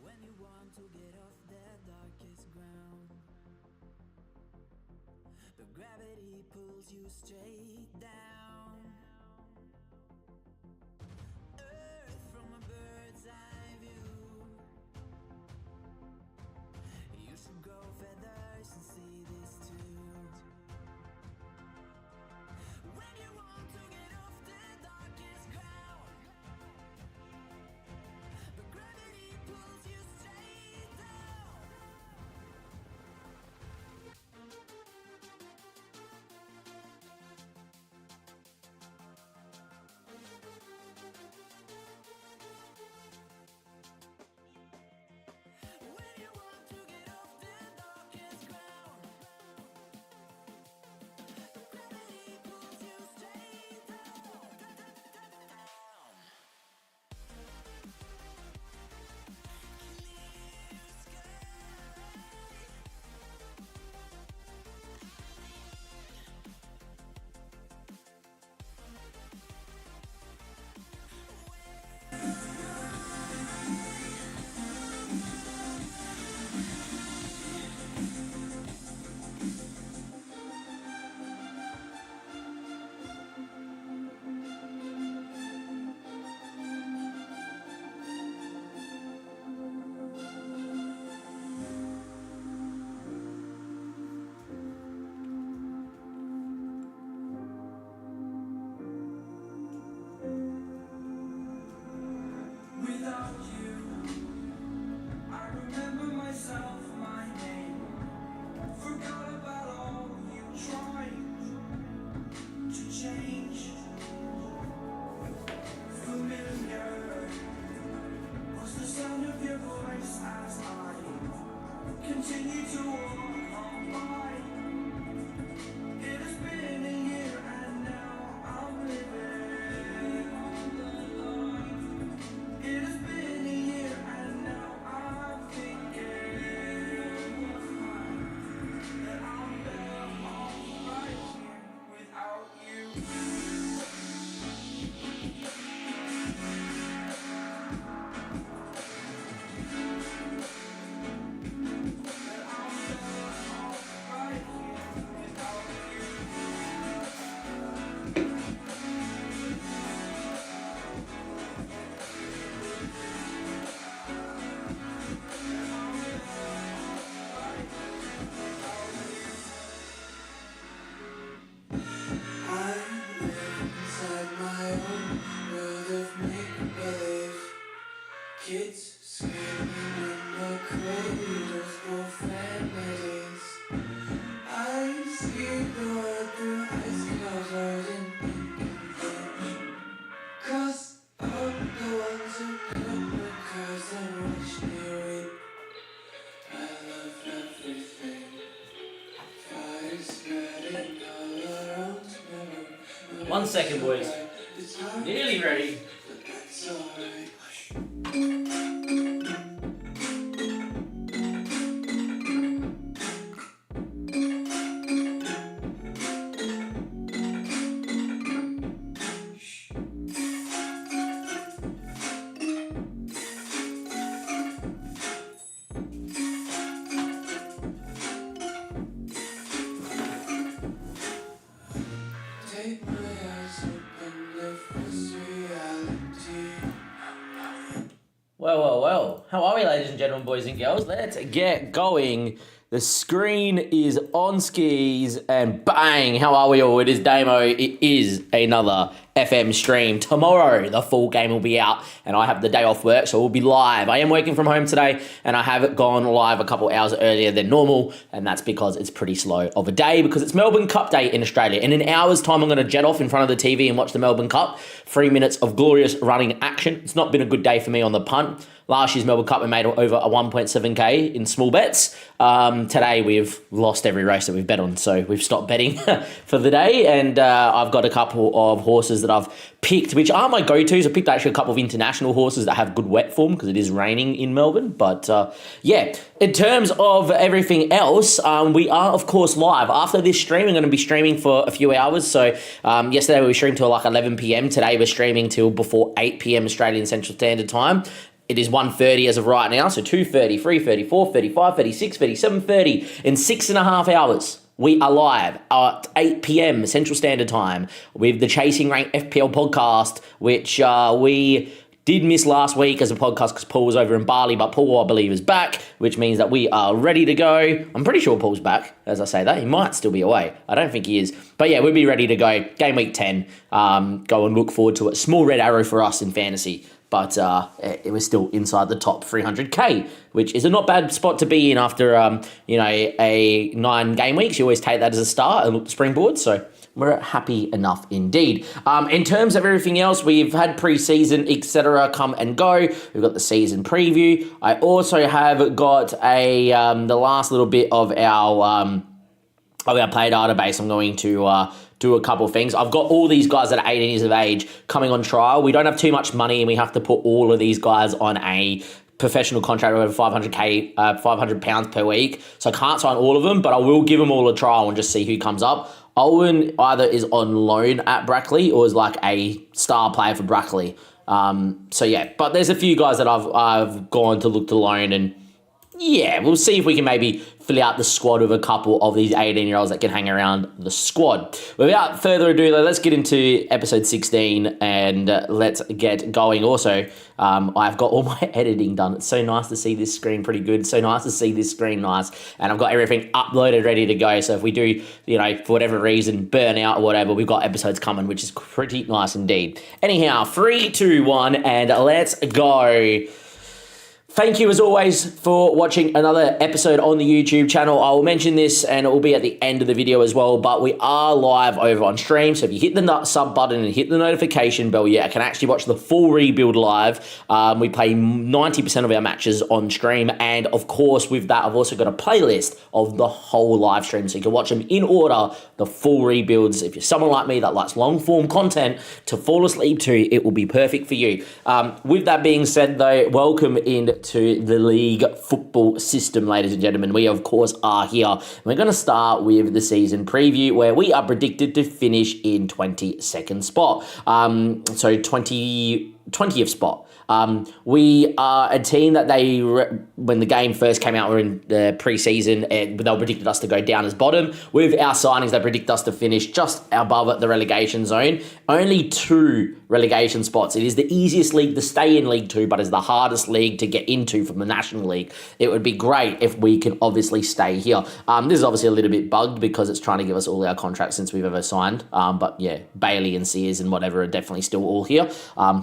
When you want to get off the darkest ground, but gravity pulls you straight down. Earth from a bird's eye view. You should grow feathers and see this too. When you want to get off the darkest ground, but gravity pulls you straight down. When you want to get off the darkest ground, but gravity pulls you straight down. Clear sky. Without you, I remember myself, my name. Forgot about all you tried to change. Familiar was the sound of your voice as I continue to walk on by. It has been a year and now I'm living on the line. It has been a year and now I'm thinking that I'm better off right here without you. kids screaming in the cradles for families. I see the world through ice covers in English. Cross out the ones who cut the curves and watch me reap. I love everything. Fire spreading all around me. 1 second, boys. Nearly ready. But that's alright. Take my eyes open, live this reality. Well. How are we, ladies and gentlemen, boys and girls? Let's get going. The screen is on skis and bang, how are we all? It is Damo. It is another FM stream. Tomorrow, the full game will be out and I have the day off work, so we'll be live. I am working from home today and I have gone live a couple hours earlier than normal, and that's because it's pretty slow of a day because it's Melbourne Cup Day in Australia. In an hour's time, I'm going to jet off in front of the TV and watch the Melbourne Cup. 3 minutes of glorious running action. It's not been a good day for me on the punt. Last year's Melbourne Cup, we made over a 1.7k in small bets. Today, we've lost every race that we've bet on, so we've stopped betting for the day. And I've got a couple of horses that I've picked, which are my go-tos. I picked actually a couple of international horses that have good wet form because it is raining in Melbourne. But yeah, in terms of everything else, we are, of course, live. After this stream, I'm going to be streaming for a few hours. So yesterday, we streamed till like 11 p.m. Today, we're streaming till before 8 p.m. Australian Central Standard Time. It is 1:30 as of right now, so 2:30, 3:30, 4:30, 5:30, 6:30, 7:30. In 6.5 hours, we are live at 8 p.m. Central Standard Time with the Chasing Rank FPL podcast, which we did miss last week as a podcast because Paul was over in Bali, but Paul, I believe, is back, which means that we are ready to go. I'm pretty sure Paul's back, as I say that. He might still be away. I don't think he is. But yeah, we'll be ready to go. Game week 10. Go and look forward to it. Small red arrow for us in fantasy. But it was still inside the top 300k, which is a not bad spot to be in after, a 9 game weeks. You always take that as a start and look to springboard. So we're happy enough indeed. In terms of everything else, we've had pre-season, etc. come and go. We've got the season preview. I also have got the last little bit of our play database. I'm going to do a couple of things. I've got all these guys that are 18 years of age coming on trial. We don't have too much money and we have to put all of these guys on a professional contract of over £500 per week. So I can't sign all of them, but I will give them all a trial and just see who comes up. Owen either is on loan at Brackley or is like a star player for Brackley. So yeah, but there's a few guys that I've gone to look to loan, and yeah, we'll see if we can maybe fill out the squad with a couple of these 18-year-olds that can hang around the squad. Without further ado, though, let's get into episode 16 and let's get going. Also, I've got all my editing done. It's so nice to see this screen pretty good. It's so nice to see this screen nice. And I've got everything uploaded, ready to go. So if we do, for whatever reason, burn out or whatever, we've got episodes coming, which is pretty nice indeed. Anyhow, 3, 2, 1, and let's go. Thank you, as always, for watching another episode on the YouTube channel. I will mention this, and it will be at the end of the video as well, but we are live over on stream, so if you hit the sub button and hit the notification bell, I can actually watch the full rebuild live. We play 90% of our matches on stream, and of course, with that, I've also got a playlist of the whole live stream, so you can watch them in order, the full rebuilds. If you're someone like me that likes long-form content to fall asleep to, it will be perfect for you. With that being said, though, welcome into the league football system, ladies and gentlemen. We, of course, are here. We're going to start with the season preview, where we are predicted to finish in 22nd spot. So 20th spot. We are a team that when the game first came out, we were in the pre-season, and they predicted us to go down as bottom. With our signings, they predict us to finish just above the relegation zone. Only 2 relegation spots. It is the easiest league to stay in League 2, but it's the hardest league to get into from the National League. It would be great if we can obviously stay here. This is obviously a little bit bugged because it's trying to give us all our contracts since we've ever signed. But yeah, Bailey and Sears and whatever are definitely still all here.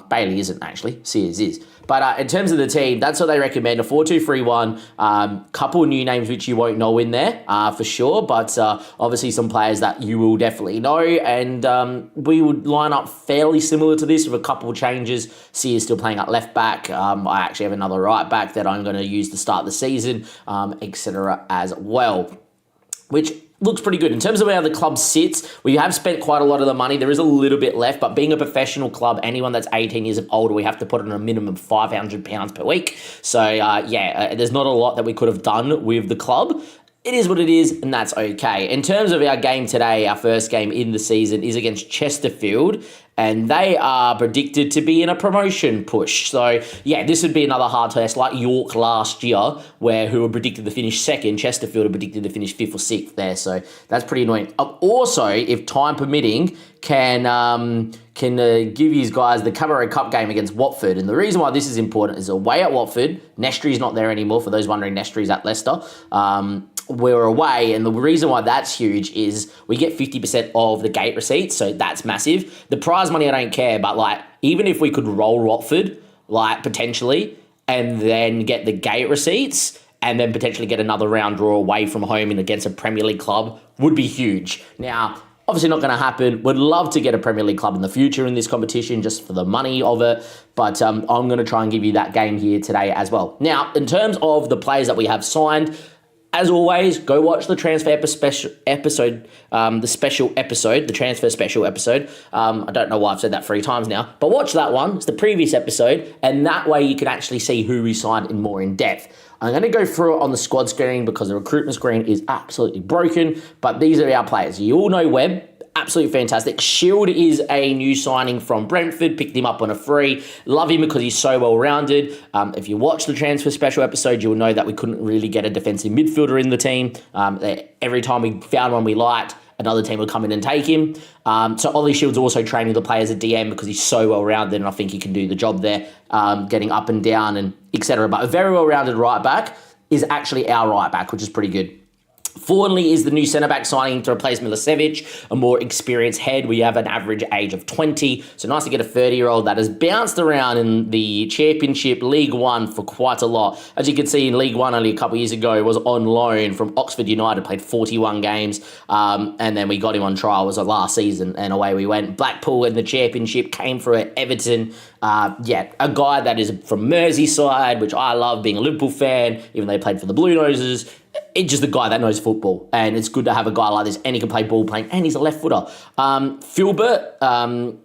Bailey he isn't actually. Sears is. But in terms of the team, that's what they recommend, a 4-2-3-1. Couple new names which you won't know in there for sure, but obviously some players that you will definitely know. And we would line up fairly similar to this with a couple of changes. Sears still playing at left back. I actually have another right back that I'm going to use to start the season, etc. as well, which looks pretty good. In terms of how the club sits, we have spent quite a lot of the money. There is a little bit left, but being a professional club, anyone that's 18 years of older, we have to put on a minimum of £500 per week. So, there's not a lot that we could have done with the club. It is what it is, and that's okay. In terms of our game today, our first game in the season is against Chesterfield, and they are predicted to be in a promotion push. So, this would be another hard test, like York last year, who were predicted to finish second. Chesterfield are predicted to finish 5th or 6th there, so that's pretty annoying. Also, if time permitting, can give you guys the Cabaret Cup game against Watford. And the reason why this is important is away at Watford. Nestry's not there anymore, for those wondering. Nestry's at Leicester. We're away, and the reason why that's huge is we get 50% of the gate receipts, so that's massive. The prize money, I don't care, but even if we could roll Watford, potentially, and then get the gate receipts, and then potentially get another round draw away from home and against a Premier League club, would be huge. Now, obviously not going to happen. Would love to get a Premier League club in the future in this competition just for the money of it. But I'm going to try and give you that game here today as well. Now, in terms of the players that we have signed, as always, go watch the transfer special episode, the transfer special episode. I don't know why I've said that 3 times now, but watch that one. It's the previous episode, and that way you can actually see who we signed in more in depth. I'm going to go through it on the squad screen because the recruitment screen is absolutely broken, but these are our players. You all know Webb. Absolutely fantastic. Shield is a new signing from Brentford. Picked him up on a free. Love him because he's so well-rounded. If you watch the transfer special episode, you'll know that we couldn't really get a defensive midfielder in the team. Every time we found one we liked, another team would come in and take him. So Ollie Shield's also training the players at DM because he's so well-rounded, and I think he can do the job there, getting up and down and etc. But a very well-rounded right back is actually our right back, which is pretty good. Fornley is the new centre-back signing to replace Milicevic, a more experienced head. We have an average age of 20, so nice to get a 30-year-old that has bounced around in the Championship League One for quite a lot. As you can see, in League One only a couple of years ago, was on loan from Oxford United, played 41 games, and then we got him on trial. It was last season, and away we went. Blackpool in the Championship, came through at Everton. A guy that is from Merseyside, which I love, being a Liverpool fan, even though he played for the Blue Noses. It's just a guy that knows football, and it's good to have a guy like this, and he can play ball playing, and he's a left footer. Filbert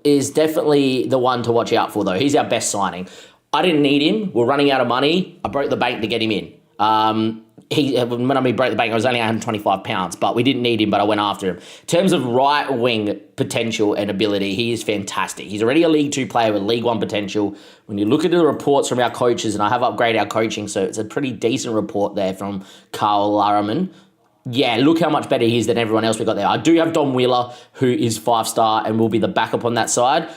is definitely the one to watch out for, though. He's our best signing. I didn't need him. We're running out of money. I broke the bank to get him in. When I broke the bank, I was only £125, but we didn't need him, but I went after him. In terms of right wing potential and ability, he is fantastic. He's already a League 2 player with League 1 potential. When you look at the reports from our coaches, and I have upgraded our coaching, so it's a pretty decent report there from Carl Larriman. Look how much better he is than everyone else we got there. I do have Dom Wheeler, who is 5-star and will be the backup on that side.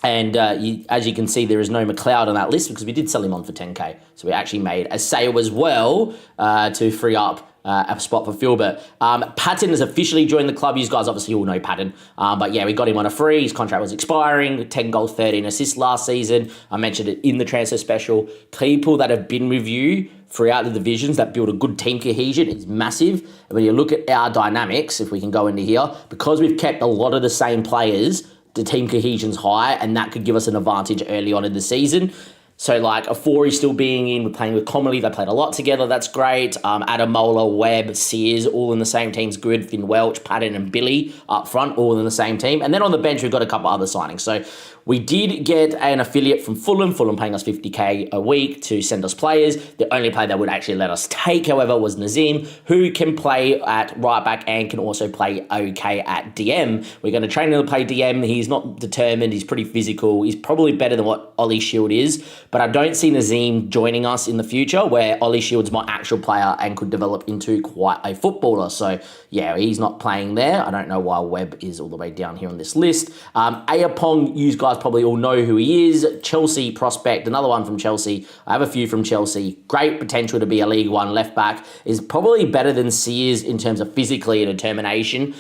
As you can see, there is no McLeod on that list because we did sell him on for 10k. So we actually made a sale as well to free up a spot for Filbert. Patton has officially joined the club. You guys obviously all know Patton. We got him on a free. His contract was expiring. 10 goals, 13 assists last season. I mentioned it in the transfer special. People that have been with you throughout the divisions that build a good team cohesion is massive. And when you look at our dynamics, if we can go into here, because we've kept a lot of the same players, the team cohesion's high, and that could give us an advantage early on in the season. So, Afori still being in, we're playing with Commonly, they played a lot together, that's great. Adamola, Webb, Sears, all in the same team's good. Finn Welch, Patton, and Billy up front, all in the same team. And then on the bench, we've got a couple other signings. So, we did get an affiliate from Fulham paying us 50k a week to send us players. The only player that would actually let us take, however, was Nazim, who can play at right back and can also play okay at DM. We're going to train him to play DM. He's not determined. He's pretty physical. He's probably better than what Ollie Shield is, but I don't see Nazim joining us in the future where Ollie Shield's my actual player and could develop into quite a footballer. So, he's not playing there. I don't know why Webb is all the way down here on this list. Ayapong, you guys guys probably all know who he is. Chelsea prospect, another one from Chelsea. I have a few from Chelsea. Great potential to be a League One left back. Is probably better than Sears in terms of physically and determination.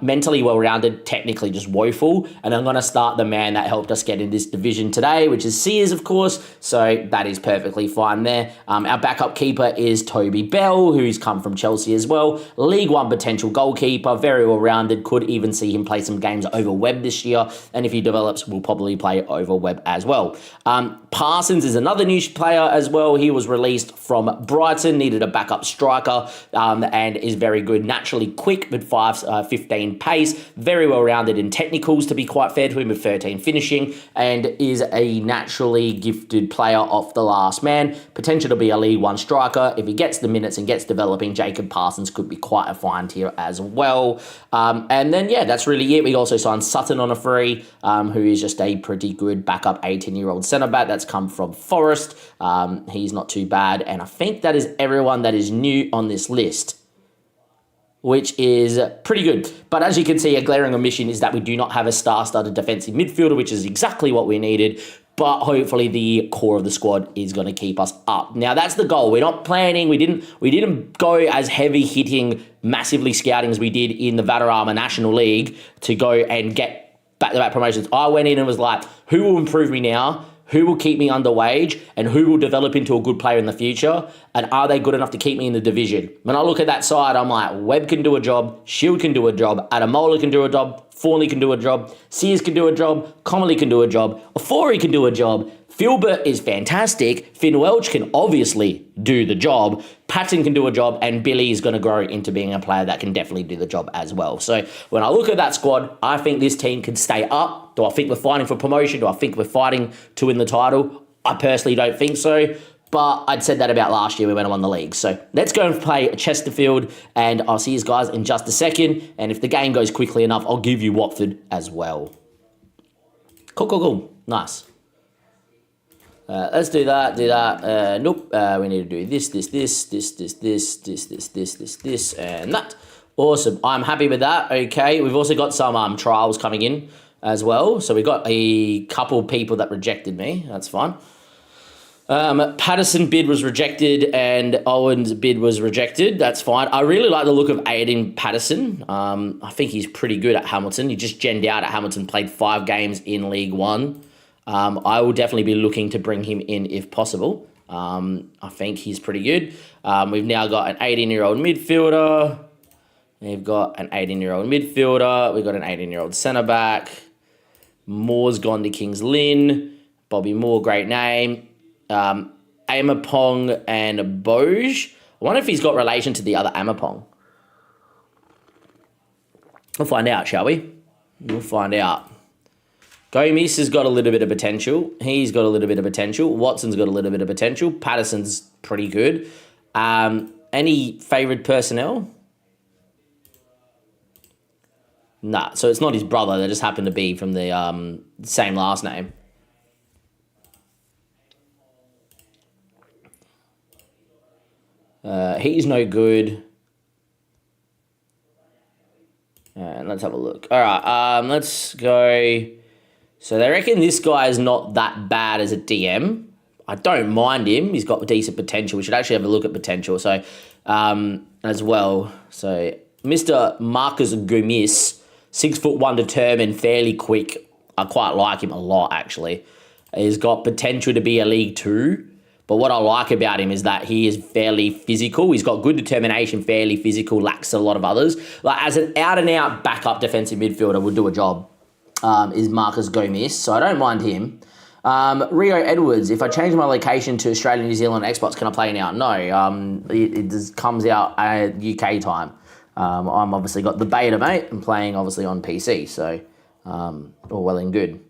Mentally well-rounded, technically just woeful. And I'm going to start the man that helped us get in this division today, which is Sears, of course. So that is perfectly fine there. Our backup keeper is Toby Bell, who's come from Chelsea as well. League One potential goalkeeper, very well-rounded. Could even see him play some games over Webb this year. And if he develops, will probably play over Webb as well. Parsons is another new player as well. He was released from Brighton, needed a backup striker, and is very good. Naturally quick with 5'15" pace. Very well-rounded in technicals, to be quite fair to him, with 13 finishing, and is a naturally gifted player off the last man. Potential to be a League One striker. If he gets the minutes and gets developing, Jacob Parsons could be quite a find here as well. And then, yeah, that's really it. We also signed Sutton on a free, who is just a pretty good backup 18-year-old centre-back that's come from Forest. He's not too bad. And I think that is everyone that is new on this list, which is pretty good. But as you can see, a glaring omission is that we do not have a star-studded defensive midfielder, which is exactly what we needed. But hopefully the core of the squad is going to keep us up. Now, that's the goal. We're not planning. We didn't go as heavy hitting, massively scouting as we did in the Valderrama National League to go and get back-to-back promotions. I went in and was like, who will improve me now? Who will keep me under wage? And who will develop into a good player in the future? And are they good enough to keep me in the division? When I look at that side, I'm like, Webb can do a job, Shield can do a job, Adamola can do a job, Forney can do a job, Sears can do a job, Comley can do a job, Ofori can do a job, Filbert is fantastic, Finn Welch can obviously do the job, Patton can do a job, and Billy is going to grow into being a player that can definitely do the job as well. So when I look at that squad, I think this team can stay up. Do I think we're fighting for promotion? Do I think we're fighting to win the title? I personally don't think so. But I'd said that about last year when I won the league. So let's go and play Chesterfield, and I'll see you guys in just a second. And if the game goes quickly enough, I'll give you Watford as well. Cool. Nice. Let's do that. Nope. We need to do this, and that. Awesome. I'm happy with that. Okay. We've also got some trials coming in as well. So we got a couple people that rejected me. That's fine. Patterson bid was rejected and Owen's bid was rejected. That's fine. I really like the look of Aiden Patterson. I think he's pretty good at Hamilton. He just genned out at Hamilton, played 5 games in League One. I will definitely be looking to bring him in if possible. I think he's pretty good. We've now got an 18-year-old midfielder. We've got an 18-year-old midfielder. We've got an 18-year-old centre-back. Moore's gone to Kings Lynn. Bobby Moore, great name. Amapong and Boj. I wonder if he's got relation to the other Amapong. We'll find out, shall we? We'll find out. Gomes has got a little bit of potential. He's got a little bit of potential. Watson's got a little bit of potential. Patterson's pretty good. Any favoured personnel? Nah, so it's not his brother. They just happen to be from the same last name. He's no good. And let's have a look. All right, let's go. So they reckon this guy is not that bad as a DM. I don't mind him. He's got decent potential. We should actually have a look at potential. So as well. So Mr. Marcus Gomis, 6'1", determined, fairly quick. I quite like him a lot, actually. He's got potential to be a League 2. But what I like about him is that he is fairly physical. He's got good determination, fairly physical, lacks a lot of others. Like as an out-and-out backup defensive midfielder would do a job, is Marcus Gomis. So I don't mind him. Rio Edwards, if I change my location to Australia, New Zealand, Xbox, can I play now? No, it just comes out at UK time. I'm obviously got the beta, mate. I'm playing obviously on PC, so all well and good.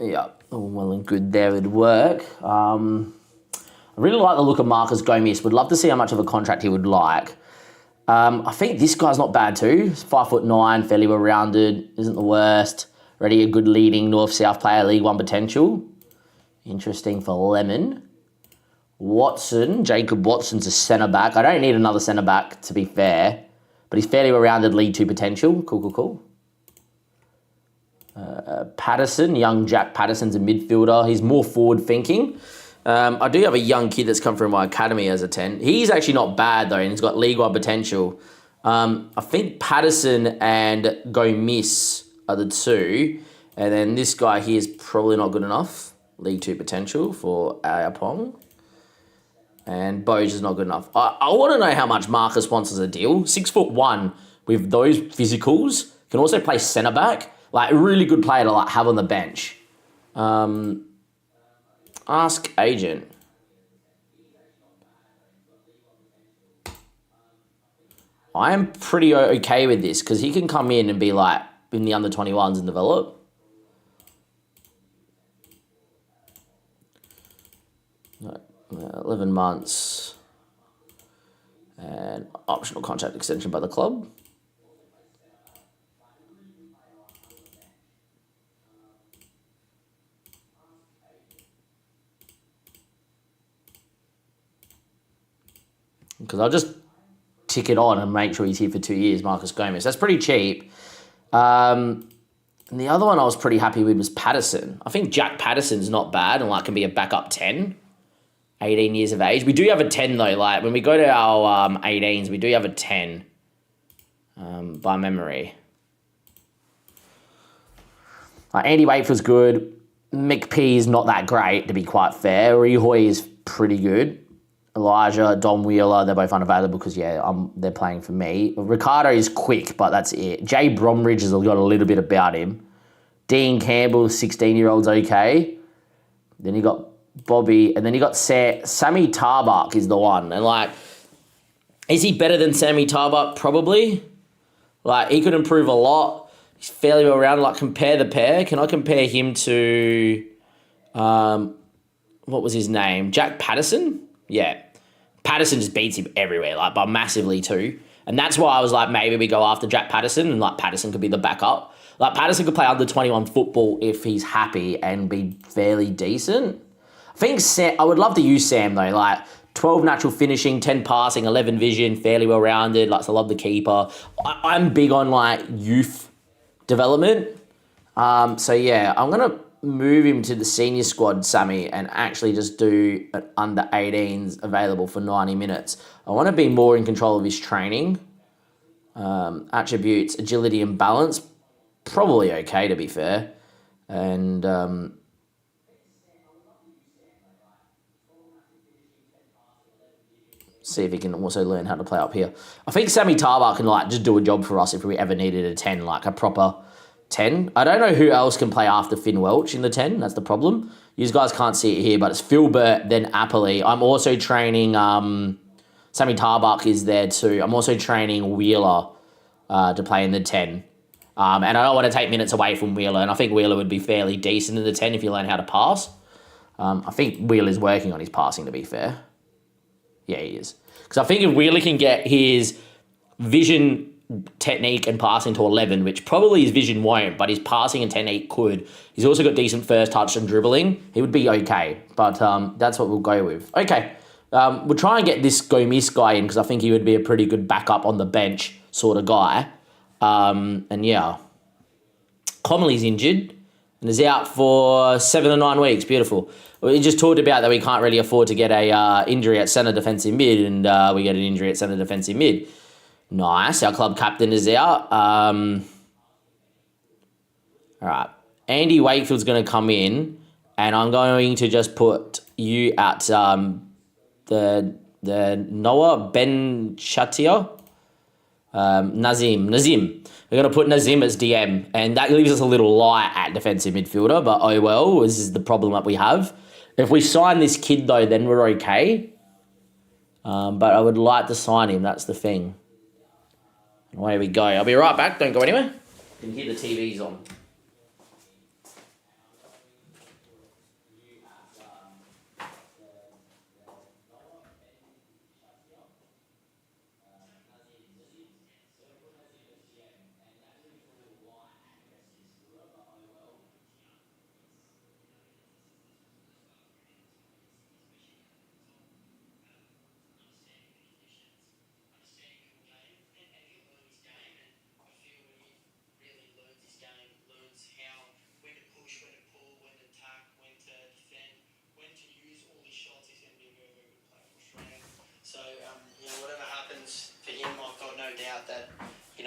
Yeah, all well and good there would work. I really like the look of Marcus Gomis. Would love to see how much of a contract he would like. I think this guy's not bad too. He's 5'9", fairly well-rounded, isn't the worst. Already a good leading North-South player, League One potential. Interesting for Lemon. Watson, Jacob Watson's a centre-back. I don't need another centre-back, to be fair. But he's fairly well-rounded League 2 potential. Cool. Patterson, young Jack Patterson's a midfielder. He's more forward-thinking. I do have a young kid that's come through my academy as a 10. He's actually not bad, though, and he's got League 1 potential. I think Patterson and Gomis are the two. And then this guy here is probably not good enough. League 2 potential for Ayapong. And Boj is not good enough. I want to know how much Marcus wants as a deal. 6'1" with those physicals. Can also play centre back. Like a really good player to have on the bench. Ask agent. I am pretty okay with this because he can come in and be like in the under 21s and develop. No, 11 months and optional contract extension by the club. Because I'll just tick it on and make sure he's here for 2 years, Marcus Gomis. That's pretty cheap. And the other one I was pretty happy with was Patterson. I think Jack Patterson's not bad and can be a backup 10. 18 years of age. We do have a 10 though. When we go to our 18s, we do have a 10 by memory. Andy Wakefield's good. McPee's not that great, to be quite fair. Rehoy is pretty good. Elijah, Dom Wheeler, they're both unavailable because, they're playing for me. Ricardo is quick, but that's it. Jay Bromridge has got a little bit about him. Dean Campbell, 16-year-old's okay. Then you got Bobby, and then you got Sammy Tarbuck is the one. And, is he better than Sammy Tarbuck? Probably. He could improve a lot. He's fairly well-rounded. Compare the pair. Can I compare him to, what was his name? Jack Patterson? Yeah. Patterson just beats him everywhere, but massively too. And that's why I was maybe we go after Jack Patterson and Patterson could be the backup. Patterson could play under 21 football if he's happy and be fairly decent. I think I would love to use Sam though, 12 natural finishing, 10 passing, 11 vision, fairly well-rounded. I love the keeper. I'm big on youth development. I'm going to move him to the senior squad, Sammy, and actually just do an under 18s available for 90 minutes. I want to be more in control of his training. Attributes, agility and balance, probably okay to be fair. And see if he can also learn how to play up here. I think Sammy Tarbuck can just do a job for us if we ever needed a 10, a proper 10. I don't know who else can play after Finn Welch in the 10. That's the problem. You guys can't see it here, but it's Philbert, then Appley. I'm also training... Sammy Tarbuck is there too. I'm also training Wheeler to play in the 10. And I don't want to take minutes away from Wheeler, and I think Wheeler would be fairly decent in the 10 if you learn how to pass. I think Wheeler's working on his passing, to be fair. Yeah, he is. Because I think if Wheeler can get his vision, technique and passing to 11, which probably his vision won't, but his passing and technique could. He's also got decent first touch and dribbling. He would be okay, but that's what we'll go with. Okay, we'll try and get this Gomis guy in because I think he would be a pretty good backup on the bench sort of guy. And yeah, Comley's injured and is out for 7 to 9 weeks. Beautiful. We just talked about that we can't really afford to get a injury at centre defensive mid, and we get an injury at centre defensive mid. Nice. Our club captain is out. All right. Andy Wakefield's going to come in, and I'm going to just put you at the Noah Ben Shatia. Nazim. We're going to put Nazim as DM, and that leaves us a little light at defensive midfielder, but oh well, this is the problem that we have. If we sign this kid, though, then we're okay. But I would like to sign him. That's the thing. Away we go. I'll be right back. Don't go anywhere. You can hear the TV's on.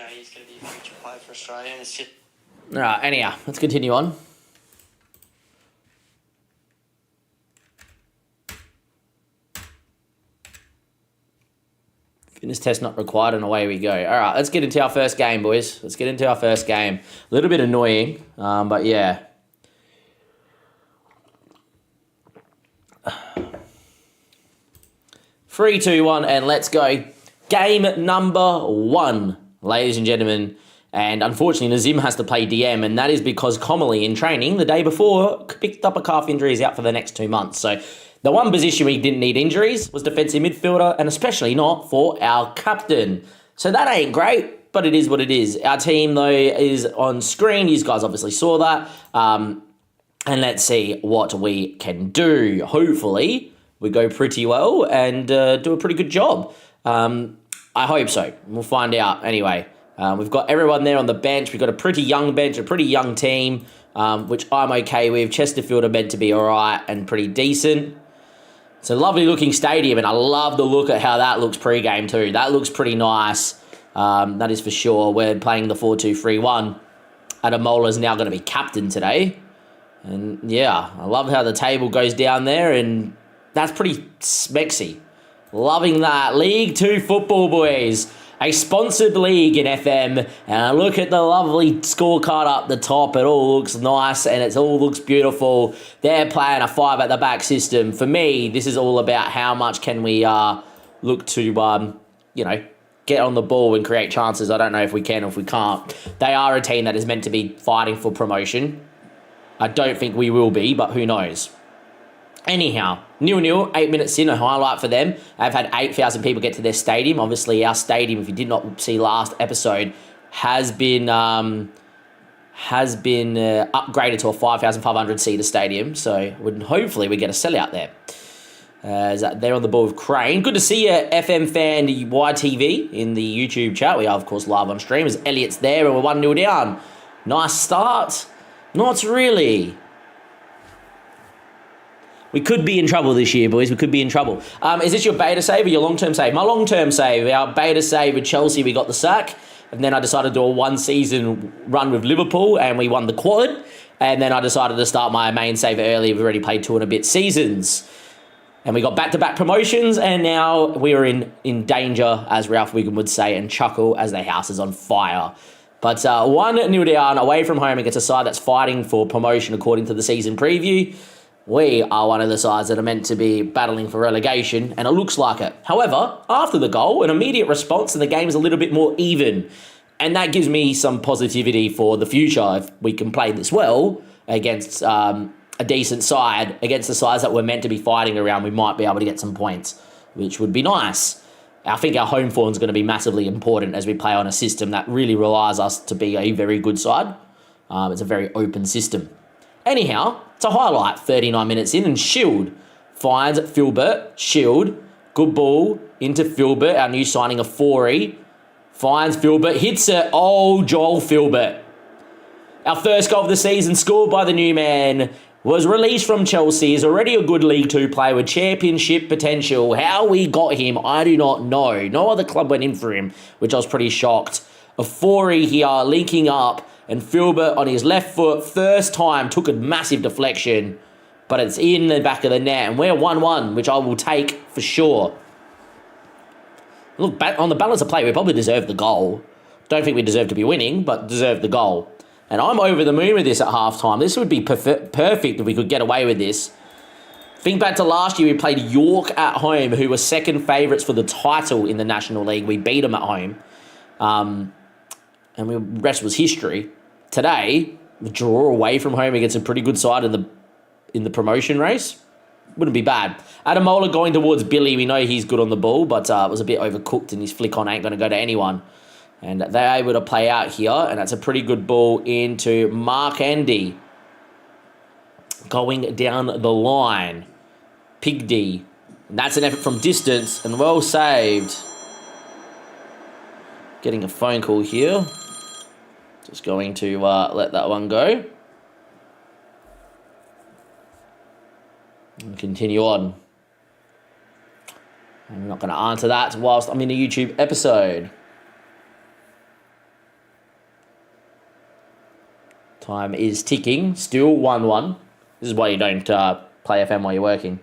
he's going to be a future player for Australia. And it's just... All right, anyhow, let's continue on. Fitness test not required, and away we go. All right, let's get into our first game, boys. Let's get into our first game. A little bit annoying, but yeah. Three, two, one, and let's go. Game number 1, ladies and gentlemen. And unfortunately, Nazim has to play DM, and that is because Comely in training the day before picked up a calf injury, is out for the next 2 months. So the one position we didn't need injuries was defensive midfielder, and especially not for our captain. So that ain't great, but it is what it is. Our team, though, is on screen. You guys obviously saw that. And let's see what we can do. Hopefully, we go pretty well and do a pretty good job. I hope so. We'll find out anyway. We've got everyone there on the bench. We've got a pretty young bench, a pretty young team, which I'm okay with. Chesterfield are meant to be all right and pretty decent. It's a lovely looking stadium, and I love the look at how that looks pre-game too. That looks pretty nice. That is for sure. We're playing the 4-2-3-1. Adamola's now going to be captain today. And yeah, I love how the table goes down there, and that's pretty smexy. Loving that. League 2 football, boys. A sponsored league in FM, and look at the lovely scorecard up the top. It all looks nice and it all looks beautiful. They're playing a 5 at the back system. For me, this is all about how much can we look to, get on the ball and create chances. I don't know if we can or if we can't. They are a team that is meant to be fighting for promotion. I don't think we will be, but who knows. Anyhow, 0-0, 8 minutes in, a highlight for them. They've had 8,000 people get to their stadium. Obviously, our stadium, if you did not see last episode, has been upgraded to a 5,500-seater stadium. So hopefully we get a sellout there. They're on the ball with Crane. Good to see you, FM fan YTV, in the YouTube chat. We are, of course, live on stream as Elliot's there, and we're 1-0 down. Nice start. Not really. We could be in trouble this year, boys. We could be in trouble. Is this your beta save or your long-term save? My long-term save, our beta save with Chelsea, we got the sack. And then I decided to do a 1-season run with Liverpool, and we won the quad. And then I decided to start my main save early. We've already played 2 and a bit seasons. And we got back-to-back promotions, and now we are in danger, as Ralph Wiggum would say, and chuckle as the house is on fire. But 1-0 down, away from home against a side that's fighting for promotion according to the season preview. We are one of the sides that are meant to be battling for relegation, and it looks like it. However, after the goal, an immediate response, and the game is a little bit more even. And that gives me some positivity for the future. If we can play this well against a decent side, against the sides that we're meant to be fighting around, we might be able to get some points, which would be nice. I think our home form is going to be massively important as we play on a system that really relies us to be a very good side. It's a very open system. Anyhow, it's a highlight 39 minutes in, and Shield finds Filbert. Shield, good ball into Filbert, our new signing of Forey. Finds Filbert, hits it. Oh, Joel Filbert. Our first goal of the season, scored by the new man, was released from Chelsea, is already a good League 2 player with championship potential. How we got him, I do not know. No other club went in for him, which I was pretty shocked. A Forey here, linking up. And Filbert on his left foot, first time, took a massive deflection. But it's in the back of the net. And we're 1-1, which I will take for sure. Look, on the balance of play, we probably deserve the goal. Don't think we deserve to be winning, but deserve the goal. And I'm over the moon with this at halftime. This would be perfect if we could get away with this. Think back to last year, we played York at home, who were second favourites for the title in the National League. We beat them at home. And the rest was history. Today, the draw away from home against a pretty good side in the promotion race wouldn't be bad. Adamola going towards Billy. We know he's good on the ball, but it was a bit overcooked, and his flick on ain't going to go to anyone. And they're able to play out here, and that's a pretty good ball into Mark Andy. Going down the line. Pigdy. And that's an effort from distance, and well saved. Getting a phone call here. Just going to let that one go. And continue on. I'm not going to answer that whilst I'm in a YouTube episode. Time is ticking. Still 1-1. This is why you don't play FM while you're working.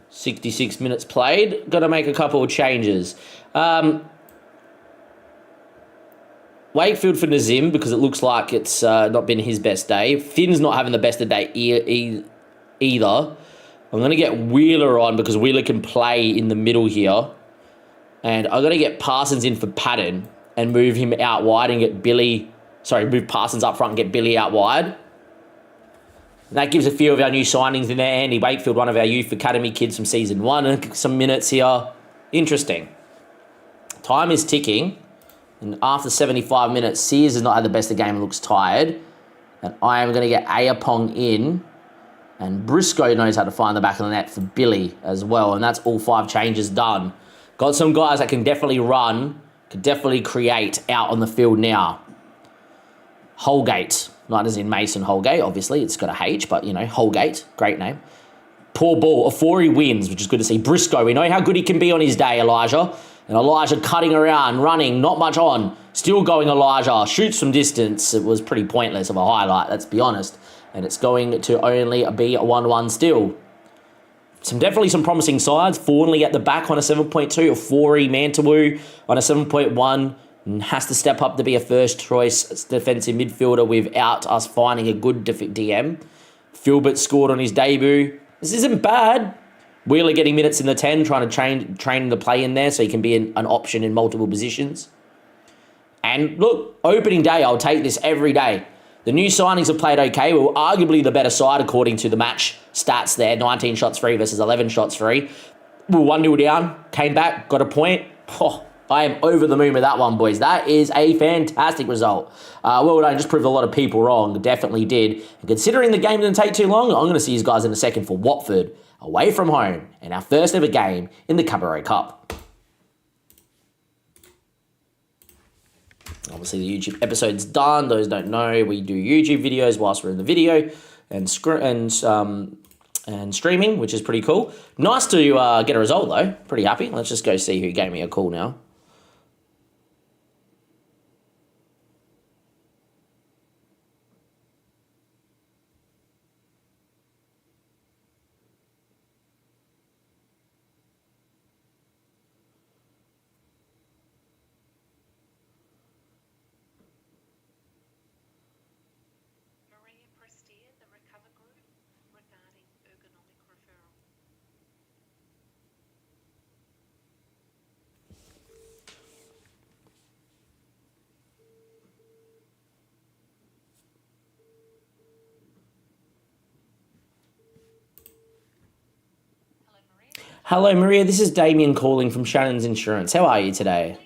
66 minutes played. Got to make a couple of changes. Wakefield for Nazim, because it looks like it's not been his best day. Finn's not having the best of day either. I'm going to get Wheeler on because Wheeler can play in the middle here. And I'm going to get Parsons in for Patton and move him out wide and get Billy... Sorry, move Parsons up front and get Billy out wide. And that gives a few of our new signings in there. Andy Wakefield, one of our youth academy kids from season 1. Some minutes here. Interesting. Time is ticking. And after 75 minutes, Sears has not had the best of the game and looks tired. And I am going to get Ayapong in. And Briscoe knows how to find the back of the net for Billy as well. And that's all 5 changes done. Got some guys that can definitely run, can definitely create out on the field now. Holgate. Not as in Mason Holgate, obviously. It's got a H, but, you know, Holgate. Great name. Poor ball. Afori wins, which is good to see. Briscoe, we know how good he can be on his day, Elijah. And Elijah cutting around, running, not much on. Still going Elijah. Shoots from distance. It was pretty pointless of a highlight, let's be honest. And it's going to only be a 1-1 still. Definitely some promising sides. Thornley at the back on a 7.2. Afori, Mantawu on a 7.1. And has to step up to be a first-choice defensive midfielder without us finding a good DM. Filbert scored on his debut. This isn't bad. Wheeler getting minutes in the 10, trying to train the play in there so he can be an option in multiple positions. And look, opening day, I'll take this every day. The new signings have played okay. We were arguably the better side according to the match stats there. 19 shots free versus 11 shots free. We were 1-0 down, came back, got a point. Oh, I am over the moon with that one, boys. That is a fantastic result. Well done, just proved a lot of people wrong. Definitely did. And considering the game didn't take too long, I'm going to see you guys in a second for Watford, away from home, in our first ever game in the Cabaret Cup. Obviously, the YouTube episode's done. Those don't know, we do YouTube videos whilst we're in the video and streaming, which is pretty cool. Nice to get a result, though. Pretty happy. Let's just go see who gave me a call now. Hello, Maria. This is Damien calling from Shannon's Insurance. How are you today?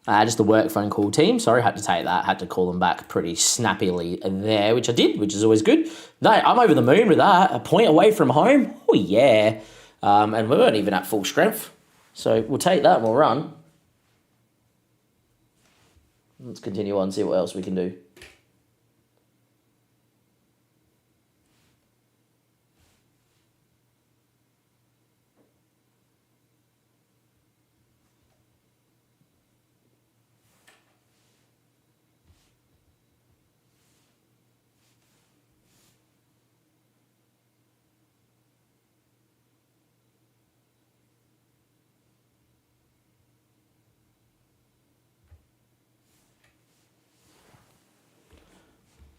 Just a work phone call team. Sorry, had to take that. Had to call them back pretty snappily there, which I did, which is always good. No, I'm over the moon with that. A point away from home. Oh, yeah. And we weren't even at full strength. So we'll take that and we'll run. Let's continue on and see what else we can do.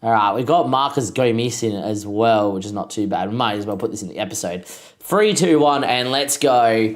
All right, we got Marcus Gomis in as well, which is not too bad. We might as well put this in the episode. 3, 2, 1, and let's go.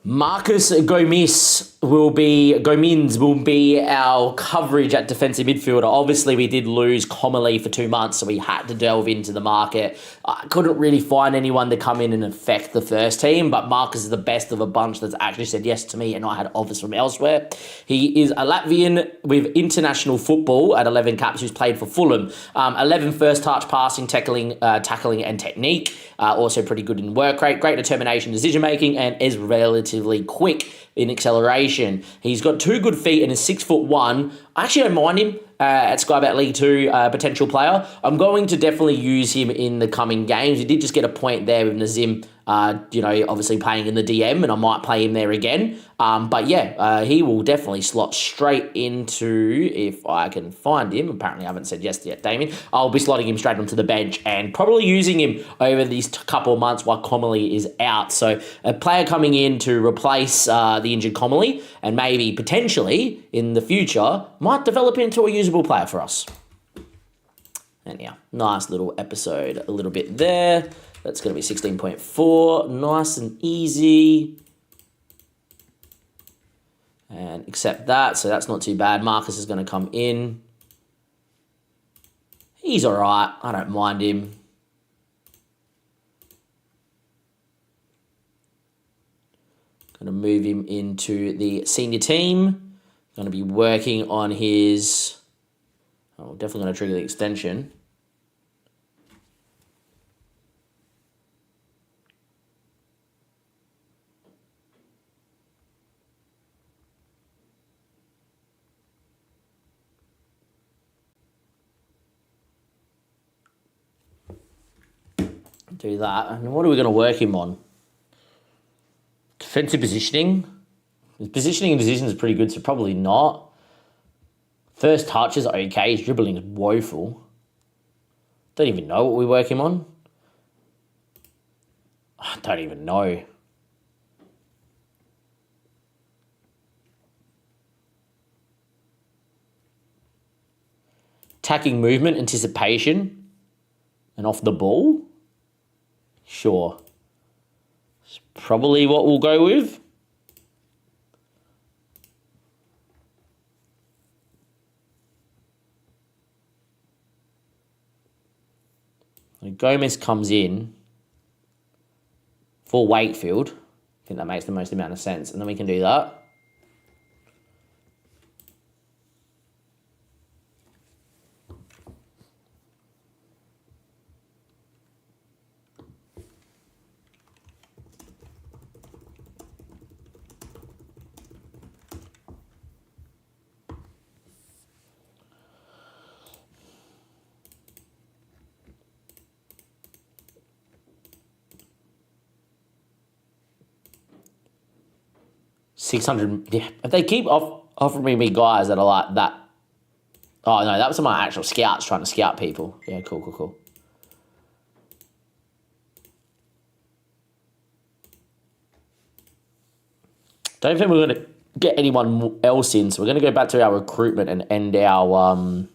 Marcus Gomins will be our coverage at defensive midfielder. Obviously, we did lose Comely for 2 months, so we had to delve into the market. I couldn't really find anyone to come in and affect the first team, but Marcus is the best of a bunch that's actually said yes to me and I had offers from elsewhere. He is a Latvian with international football at 11 caps who's played for Fulham. 11 first touch passing, tackling and technique. Also pretty good in work rate, great determination, decision-making, and is relatively quick in acceleration. He's got 2 good feet and is 6'1". I actually don't mind him at Sky Bet League 2 potential player. I'm going to definitely use him in the coming games. He did just get a point there with Nazim, obviously playing in the DM, and I might play him there again. But yeah, he will definitely slot straight into, if I can find him. Apparently I haven't said yes yet, Damien. I'll be slotting him straight onto the bench and probably using him over these couple of months while Comely is out. So a player coming in to replace the injured Comely and maybe potentially in the future might develop into a usable player for us. And yeah, nice little episode, a little bit there. That's going to be 16.4. Nice and easy. And accept that. So that's not too bad. Marcus is going to come in. He's all right. I don't mind him. Going to move him into the senior team. Going to be working on his... Oh, definitely going to trigger the extension. Do that. And what are we going to work him on? Defensive positioning. His positioning and decision is pretty good, so probably not. First touch is okay. His dribbling is woeful. Don't even know what we work him on. I don't even know. Attacking movement, anticipation, and off the ball. Sure. It's probably what we'll go with. When Gomez comes in for Wakefield, I think that makes the most amount of sense. And then we can do that. $600. Yeah, if they keep offering me guys that are like that. Oh no, that was some of my actual scouts trying to scout people. Yeah, cool. Don't think we're going to get anyone else in, so we're going to go back to our recruitment and end our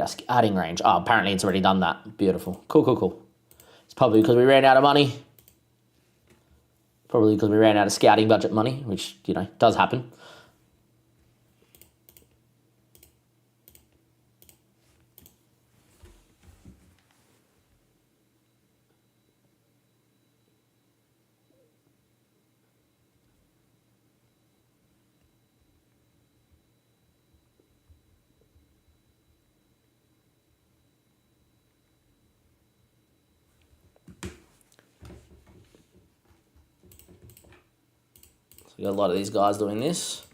scouting range. Oh, apparently it's already done that. Beautiful. Cool. It's probably because we ran out of money. Probably because we ran out of scouting budget money, which, does happen. We got a lot of these guys doing this.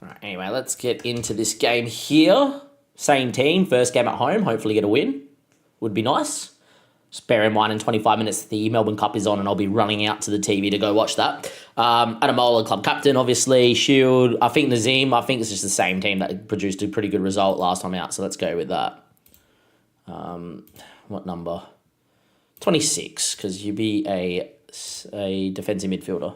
Right, anyway, let's get into this game here. Same team, first game at home. Hopefully get a win. Would be nice. Just bear in mind, in 25 minutes, the Melbourne Cup is on and I'll be running out to the TV to go watch that. Adamola, club captain, obviously. Shield, I think Nazim. I think it's just the same team that produced a pretty good result last time out, so let's go with that. What number? 26, because you'd be a defensive midfielder.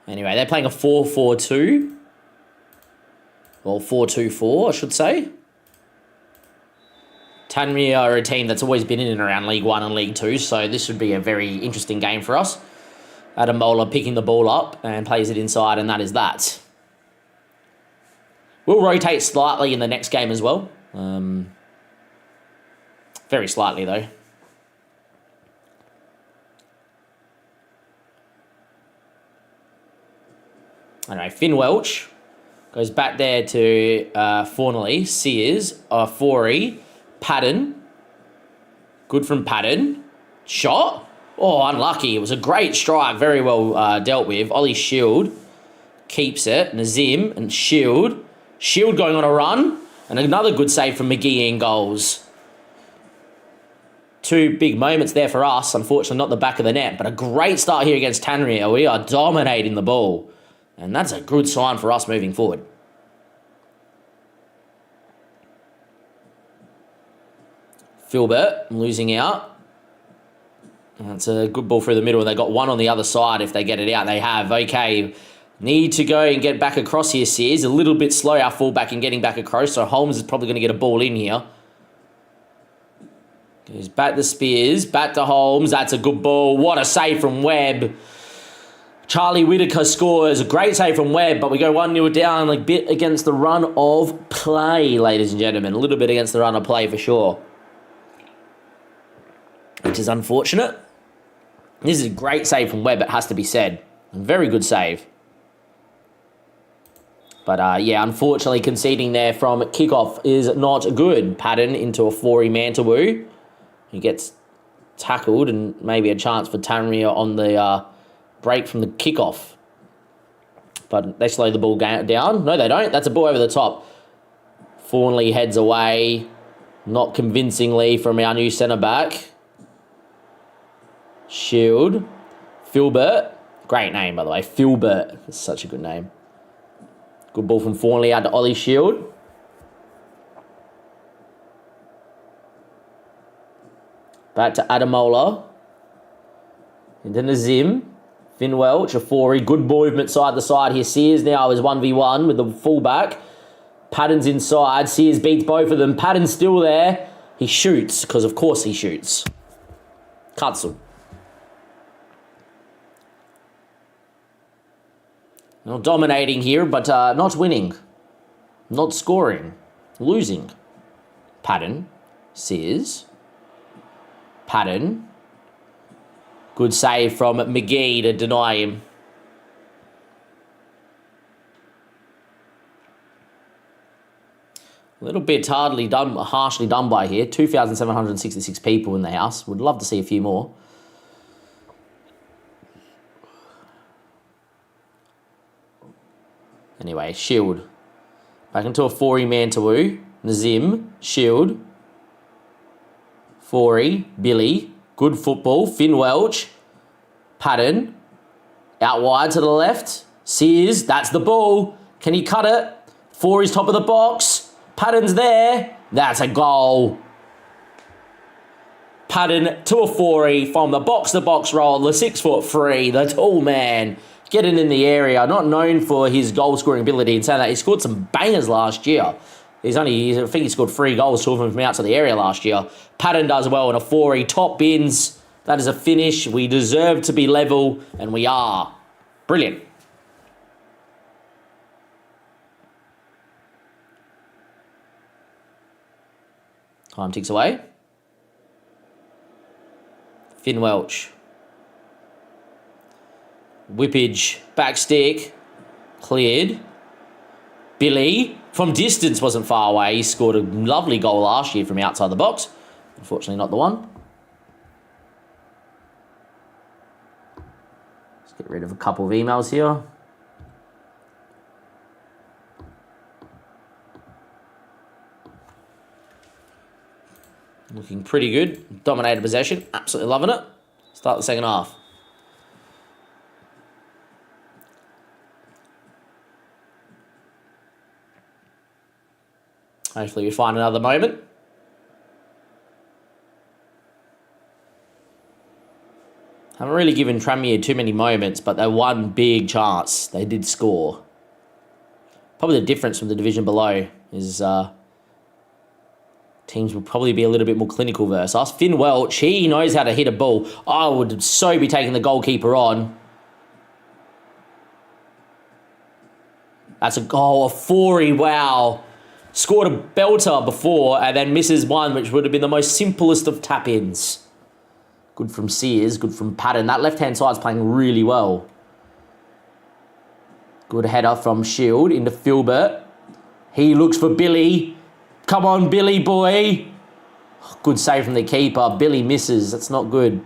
Anyway, they're playing a 4-4-2. Well, 4-2-4, I should say. Tanria are a team that's always been in and around League 1 and League 2, so this should be a very interesting game for us. Adamola picking the ball up and plays it inside, and that is that. We'll rotate slightly in the next game as well. Very slightly, though. Anyway, Finn Welch goes back there to Fornelly, Sears, Forey, Patton. Good from Patton. Shot. Oh, unlucky. It was a great strike. Very well dealt with. Ollie Shield keeps it. Nazim and Shield. Shield going on a run. And another good save from McGee in goals. Two big moments there for us. Unfortunately, not the back of the net. But a great start here against Tanria. We are dominating the ball. And that's a good sign for us moving forward. Filbert losing out. That's a good ball through the middle. They got one on the other side if they get it out. They have. Okay. Need to go and get back across here, Sears. A little bit slow, our fullback, in getting back across. So Holmes is probably going to get a ball in here. Goes back to Spears. Back to Holmes. That's a good ball. What a save from Webb. Charlie Whitaker scores. A great save from Webb, but we go 1-0 down, a bit against the run of play, ladies and gentlemen. A little bit against the run of play for sure. Which is unfortunate. This is a great save from Webb, it has to be said. A very good save. But yeah, unfortunately conceding there from kickoff is not good. Patton into a Forey Mantawoo. He gets tackled and maybe a chance for Tanria on the break from the kickoff. But they slow the ball down. No, they don't. That's a ball over the top. Fawnley heads away. Not convincingly from our new centre-back. Shield. Filbert. Great name, by the way. Filbert. That's such a good name. Good ball from Fawnley out to Ollie Shield. Back to Adamola. Into Nazim. Finn Welch, a Forey. Good movement side to side here. Sears now is 1v1 with the fullback. Patton's inside. Sears beats both of them. Patton's still there. He shoots, because of course he shoots. Kutzel. Not dominating here, but not winning. Not scoring. Losing. Patton. Sears. Patton. Good save from McGee to deny him. A little bit harshly done by here. 2,766 people in the house. Would love to see a few more. Anyway, Shield. Back into a Forey Mantawoo. Nazim. Shield. Forey. Billy. Good football. Finn Welch. Patton. Out wide to the left. Sears. That's the ball. Can he cut it? Forey's top of the box. Patton's there. That's a goal. Patton to a Forey from the box-to-box roll. The 6'3", the tall man, getting in the area, not known for his goal-scoring ability. And saying that, he scored some bangers last year. I think he scored 3 goals, 2 of them from outside the area last year. Patton does well in a 4. He top bins. That is a finish. We deserve to be level, and we are. Brilliant. Time ticks away. Finn Welch. Whippage, back stick, cleared. Billy, from distance, wasn't far away. He scored a lovely goal last year from outside the box. Unfortunately, not the one. Let's get rid of a couple of emails here. Looking pretty good. Dominated possession. Absolutely loving it. Start the second half. Hopefully we find another moment. Haven't really given Tranmere too many moments, but they one big chance. They did score. Probably the difference from the division below is teams will probably be a little bit more clinical versus us. Finn Welch, he knows how to hit a ball. I would so be taking the goalkeeper on. That's a goal, a 4-y, wow. Scored a belter before and then misses one, which would have been the most simplest of tap-ins. Good from Sears, good from Patton. That left-hand side's playing really well. Good header from Shield into Filbert. He looks for Billy. Come on, Billy boy. Good save from the keeper. Billy misses. That's not good.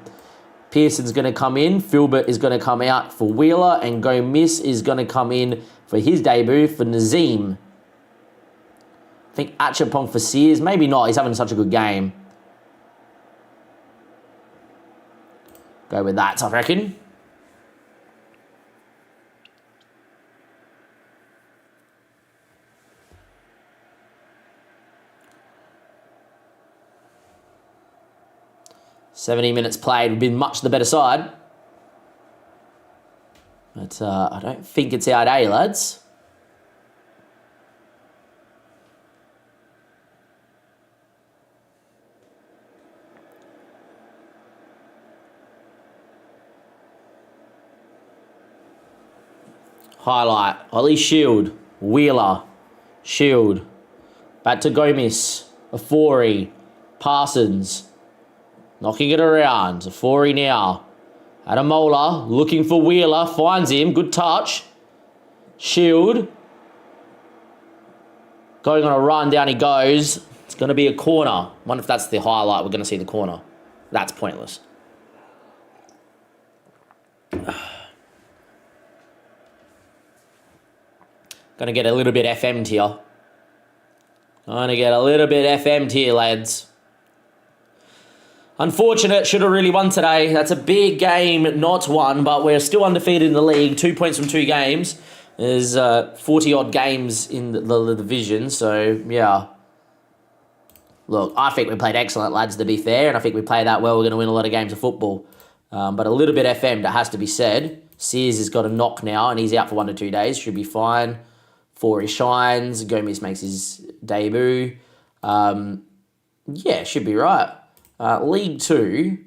Pearson's going to come in. Filbert is going to come out for Wheeler. And Gomis is going to come in for his debut for Nazim. I think Achapong for Sears. Maybe not. He's having such a good game. Go with that, I reckon. "70 minutes played." We've been much the better side. But I don't think it's our day, lads. Highlight. Ollie Shield. Wheeler. Shield. Back to Gomis. Afori. Parsons. Knocking it around. Afori now. Adamola. Looking for Wheeler. Finds him. Good touch. Shield. Going on a run. Down he goes. It's going to be a corner. Wonder if that's the highlight. We're going to see the corner. That's pointless. Gonna get a little bit FM'd here. Gonna get a little bit FM'd here, lads. Unfortunate, should have really won today. That's a big game, not won, but we're still undefeated in the league. 2 points from 2 games. There's 40-odd games in the division, so yeah. Look, I think we played excellent, lads, to be fair, and I think we played that well. We're going to win a lot of games of football. But a little bit FM'd, that has to be said. Sears has got a knock now, and he's out for 1 to 2 days. Should be fine. 4 he shines. Gomis makes his debut. Yeah, should be right. League 2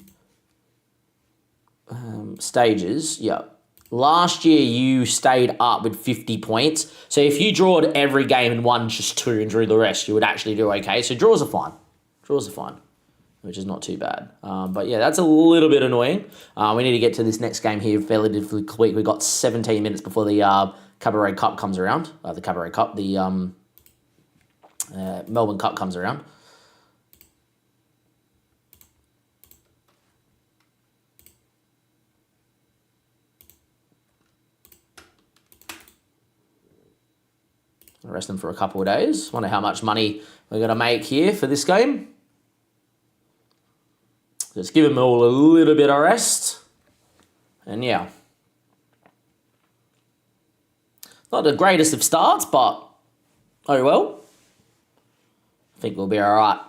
stages. Yeah. Last year you stayed up with 50 points. So if you drawed every game and won just 2 and drew the rest, you would actually do okay. So draws are fine. Draws are fine, which is not too bad. But yeah, that's a little bit annoying. We need to get to this next game here fairly quick. We've got 17 minutes before the Cabaret Cup comes around. The Cabaret Cup, the Melbourne Cup comes around. Rest them for a couple of days. Wonder how much money we're going to make here for this game. Just give them all a little bit of rest. And yeah. Not the greatest of starts, but oh well. I think we'll be all right.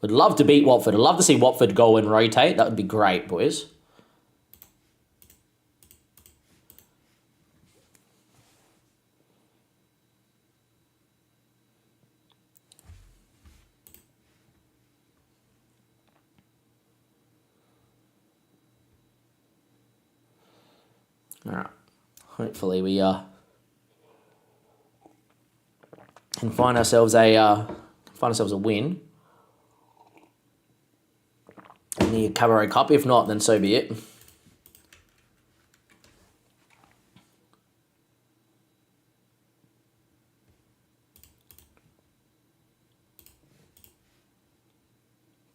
Would love to beat Watford. I'd love to see Watford go and rotate. That would be great, boys. All right. Hopefully we can find ourselves a win in the Cabaret Cup. If not, then so be it.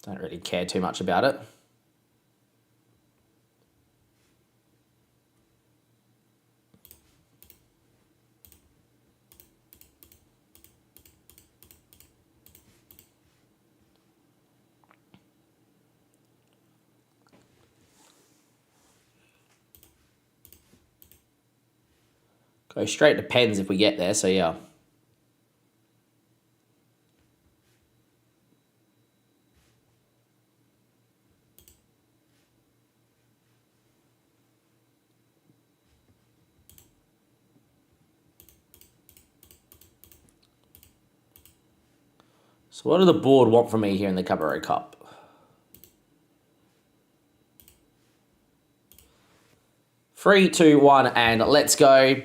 Don't really care too much about it. Go straight to pens if we get there, so yeah. So what do the board want from me here in the Cabaret Cup? Three, two, one, and let's go.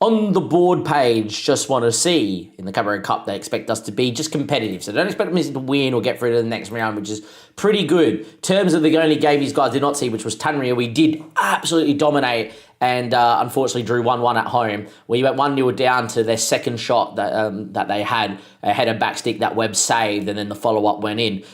On the board page, just want to see in the Cabaret Cup, they expect us to be just competitive. So don't expect us to win or get through to the next round, which is pretty good. In terms of the only game these guys did not see, which was Tanria, we did absolutely dominate and unfortunately drew 1-1 at home. We went 1-0 down to their second shot that they had a header backstick that Webb saved, and then the follow-up went in.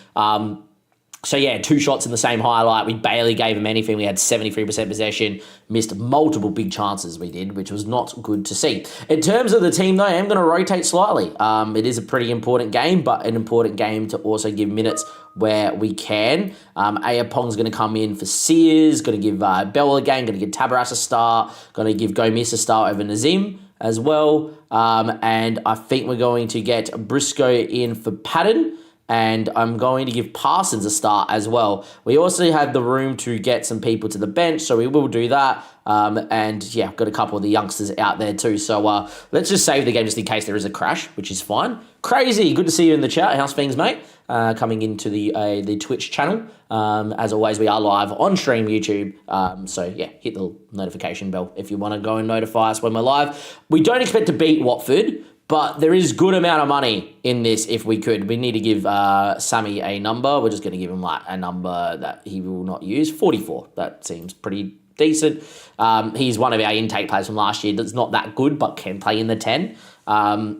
So yeah, 2 shots in the same highlight. We barely gave them anything. We had 73% possession, missed multiple big chances we did, which was not good to see. In terms of the team though, I am going to rotate slightly. It is a pretty important game, but an important game to also give minutes where we can. Ayapong's going to come in for Sears, going to give Bell again, going to give Tabaras a start, going to give Gomis a start over Nazim as well. And I think we're going to get Briscoe in for Patton. And I'm going to give Parsons a start as well. We also have the room to get some people to the bench, so we will do that. And yeah, I've got a couple of the youngsters out there too. So let's just save the game just in case there is a crash, which is fine. Crazy, good to see you in the chat. How's things, mate? Coming into the Twitch channel. As always, we are live on stream YouTube. So yeah, hit the notification bell if you want to go and notify us when we're live. We don't expect to beat Watford, but there is good amount of money in this if we could. We need to give Sammy a number. We're just going to give him like a number that he will not use. 44. That seems pretty decent. He's one of our intake players from last year that's not that good, but can play in the 10.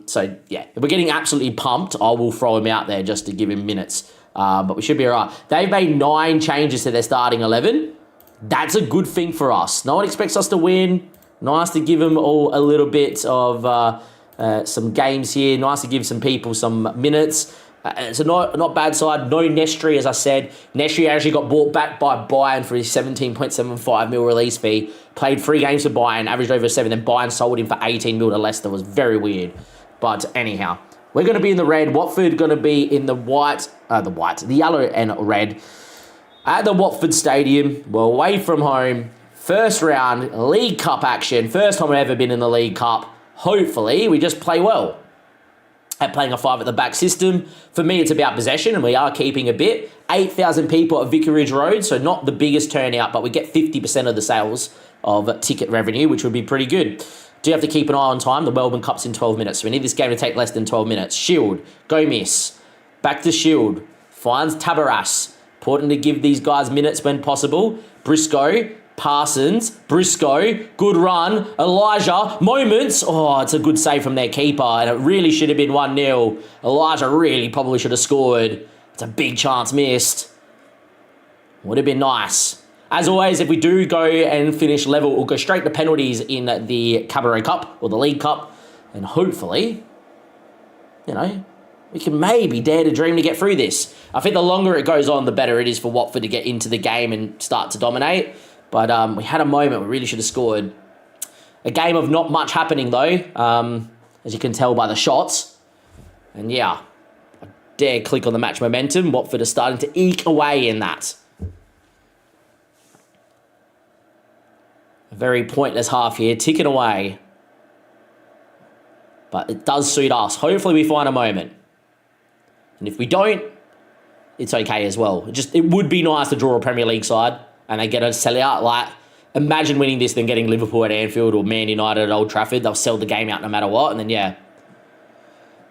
So yeah, if we're getting absolutely pumped, I will throw him out there just to give him minutes. But we should be all right. They've made 9 changes to their starting 11. That's a good thing for us. No one expects us to win. Nice to give them all a little bit of... some games here. Nice to give some people some minutes. It's a not bad side. No Nestri, as I said. Nestri actually got bought back by Bayern for his 17.75 mil release fee. Played 3 games for Bayern, averaged over 7. Then Bayern sold him for 18 mil to Leicester. It was very weird. But anyhow, we're going to be in the red. Watford going to be in the the yellow and red. At the Watford Stadium, we're away from home. First round, League Cup action. First time I've ever been in the League Cup. Hopefully, we just play well at playing a 5 at the back system. For me, it's about possession, and we are keeping a bit. 8,000 people at Vicarage Road, so not the biggest turnout, but we get 50% of the sales of ticket revenue, which would be pretty good. Do have to keep an eye on time. The Melbourne Cup's in 12 minutes, so we need this game to take less than 12 minutes. Shield, Gomis, back to Shield, finds Tabaras. Important to give these guys minutes when possible. Briscoe, Parsons, Briscoe, good run, Elijah, moments. Oh, it's a good save from their keeper, and it really should have been 1-0. Elijah really probably should have scored. It's a big chance missed. Would have been nice. As always, if we do go and finish level, we'll go straight to penalties in the Cabaret Cup or the League Cup, and hopefully, we can maybe dare to dream to get through this. I think the longer it goes on, the better it is for Watford to get into the game and start to dominate. But we had a moment we really should have scored. A game of not much happening, though, as you can tell by the shots. And yeah, I dare click on the match momentum. Watford are starting to eke away in that. A very pointless half here, ticking away. But it does suit us. Hopefully we find a moment. And if we don't, it's okay as well. It would be nice to draw a Premier League side and they get a sell out. Like, Imagine winning this, then getting Liverpool at Anfield or Man United at Old Trafford. They'll sell the game out no matter what. And then, yeah.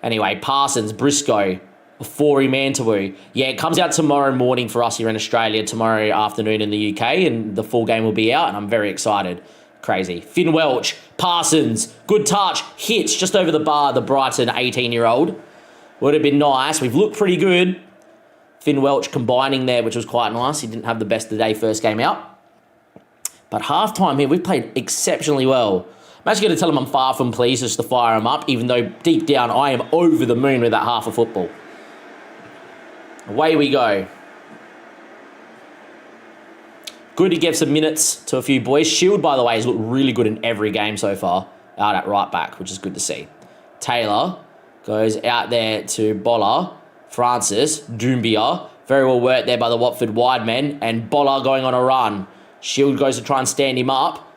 Anyway, Parsons, Briscoe, Ofori, Mantawu. Yeah, it comes out tomorrow morning for us here in Australia, tomorrow afternoon in the UK, and the full game will be out, and I'm very excited. Crazy. Finn Welch, Parsons, good touch, hits just over the bar, the Brighton 18-year-old. Would have been nice. We've looked pretty good. Finn Welch combining there, which was quite nice. He didn't have the best of the day first game out. But halftime here, we played exceptionally well. I'm actually going to tell him I'm far from pleased just to fire him up, even though deep down I am over the moon with that half of football. Away we go. Good to get some minutes to a few boys. Shield, by the way, has looked really good in every game so far out at right back, which is good to see. Taylor goes out there to Bolla. Francis, Doumbia. Very well worked there by the Watford wide men. And Bolla going on a run. Shield goes to try and stand him up.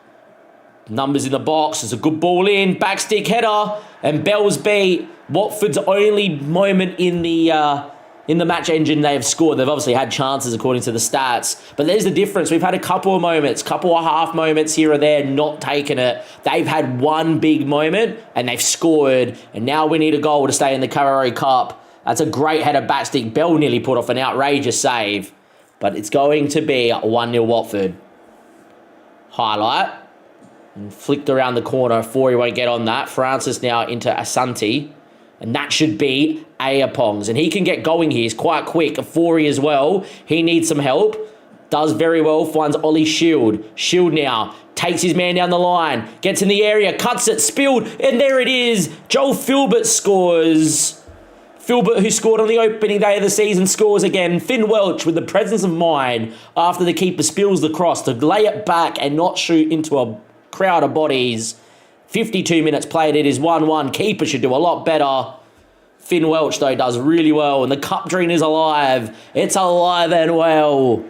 Numbers in the box. It's a good ball in. Backstick header. And Bell's beat. Watford's only moment in the match engine they have scored. They've obviously had chances according to the stats. But there's the difference. We've had a couple of moments, couple of half moments here or there, not taking it. They've had one big moment and they've scored. And now we need a goal to stay in the Carabao Cup. That's a great header backstick. Bell nearly put off an outrageous save. But it's going to be 1-0 Watford. Highlight. And flicked around the corner. Forey won't get on that. Francis now into Asante. And that should be Ayapongs. And he can get going here. He's quite quick. Forey as well. He needs some help. Does very well. Finds Ollie Shield. Shield now. Takes his man down the line. Gets in the area. Cuts it. Spilled. And there it is. Joel Filbert scores. Filbert, who scored on the opening day of the season, scores again. Finn Welch with the presence of mind after the keeper spills the cross to lay it back and not shoot into a crowd of bodies. 52 minutes played. It is 1-1. Keeper should do a lot better. Finn Welch, though, does really well. And the cup dream is alive. It's alive and well.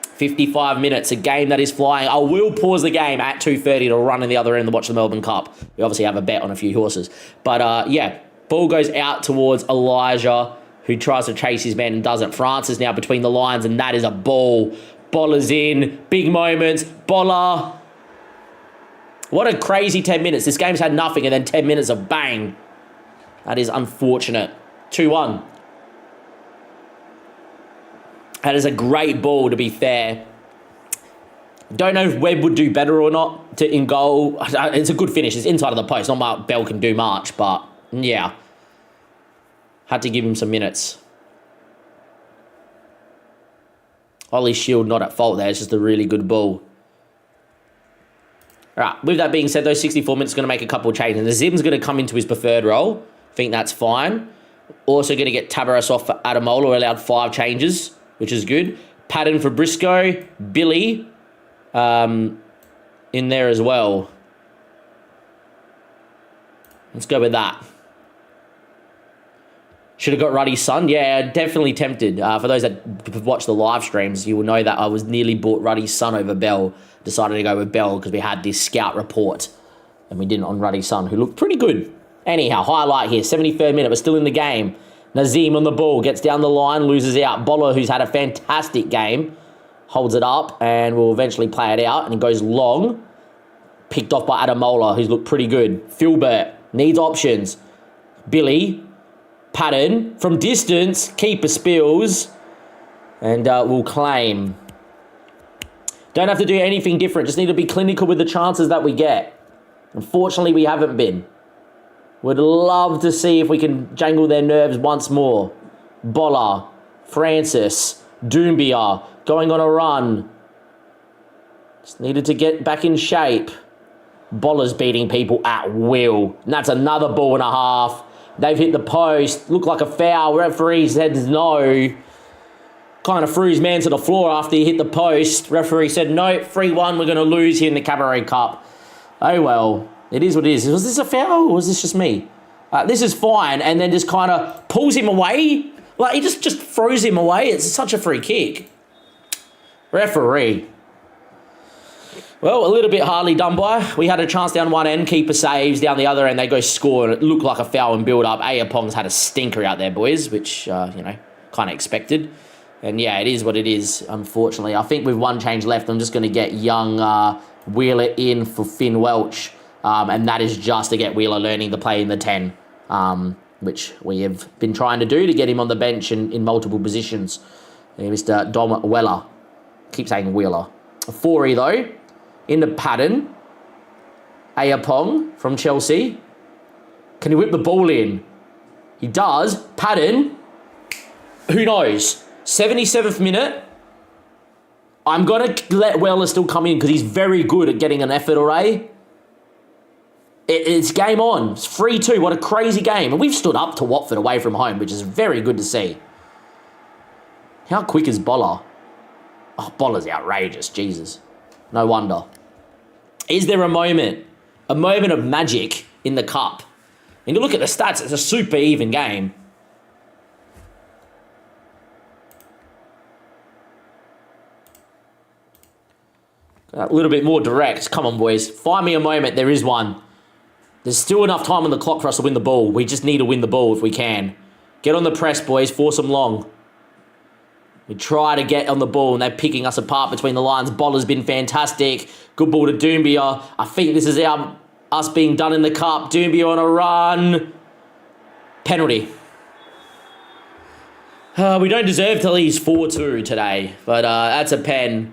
55 minutes, a game that is flying. I will pause the game at 2:30 to run in the other end to watch the Melbourne Cup. We obviously have a bet on a few horses. But, yeah, ball goes out towards Elijah, who tries to chase his man and doesn't. Francis now between the lines, and that is a ball. Bolla's in. Big moments. Bolla. What a crazy 10 minutes. This game's had nothing, and then 10 minutes of bang. That is unfortunate. 2-1. That is a great ball, to be fair. Don't know if Webb would do better or not in goal. It's a good finish. It's inside of the post. Not like Bell can do much, but yeah. Had to give him some minutes. Ollie Shield not at fault there. It's just a really good ball. All right, with that being said, those 64 minutes are going to make a couple of changes. And the Zim's going to come into his preferred role. I think that's fine. Also going to get Tabaras off for Adamola, allowed 5 changes, which is good. Patton for Briscoe. Billy in there as well. Let's go with that. Should have got Ruddy's son. Yeah, definitely tempted. For those that watch the live streams, you will know that I was nearly bought Ruddy's son over Bell. Decided to go with Bell because we had this scout report. And we didn't on Ruddy's son, who looked pretty good. Anyhow, highlight here. 73rd minute. We're still in the game. Nazim on the ball. Gets down the line. Loses out. Bolla, who's had a fantastic game, holds it up and will eventually play it out. And it goes long. Picked off by Adamola, who's looked pretty good. Filbert needs options. Billy. Patton from distance, keeper spills, and will claim. Don't have to do anything different, just need to be clinical with the chances that we get. Unfortunately, we haven't been. Would love to see if we can jangle their nerves once more. Bolla, Francis, Doumbia, going on a run. Just needed to get back in shape. Bolla's beating people at will, and that's another ball and a half. They've hit the post. Looked like a foul. Referee said no. Kind of threw his man to the floor after he hit the post. Referee said no. 3-1. We're going to lose here in the Cabaret Cup. Oh, well. It is what it is. Was this a foul or was this just me? This is fine. And then just kind of pulls him away. Like, he just throws him away. It's such a free kick. Referee. Well, a little bit hardly done by. We had a chance down one end, keeper saves. Down the other end, they go score, and it looked like a foul and build-up. Ayapong's had a stinker out there, boys, which, kind of expected. And yeah, it is what it is, unfortunately. I think with one change left, I'm just going to get young Wheeler in for Finn Welch. And that is just to get Wheeler learning to play in the 10, which we have been trying to do to get him on the bench in multiple positions. Mr. Dom Weller. Keep saying Wheeler. Forey, though, into Patton. Ayapong from Chelsea. Can he whip the ball in? He does. Patton. Who knows? 77th minute. I'm going to let Weller still come in because he's very good at getting an effort array. It's game on. It's 3-2. What a crazy game. And we've stood up to Watford away from home, which is very good to see. How quick is Boller? Oh, Boller's outrageous. Jesus. No wonder. Is there a moment of magic in the cup? And you look at the stats, it's a super even game. A little bit more direct. Come on, boys. Find me a moment. There is one. There's still enough time on the clock for us to win the ball. We just need to win the ball if we can. Get on the press, boys. Force them long. We try to get on the ball, and they're picking us apart between the lines. Boller's been fantastic. Good ball to Doumbia. I think this is us being done in the cup. Doumbia on a run. Penalty. We don't deserve to lose 4-2 today, but that's a pen.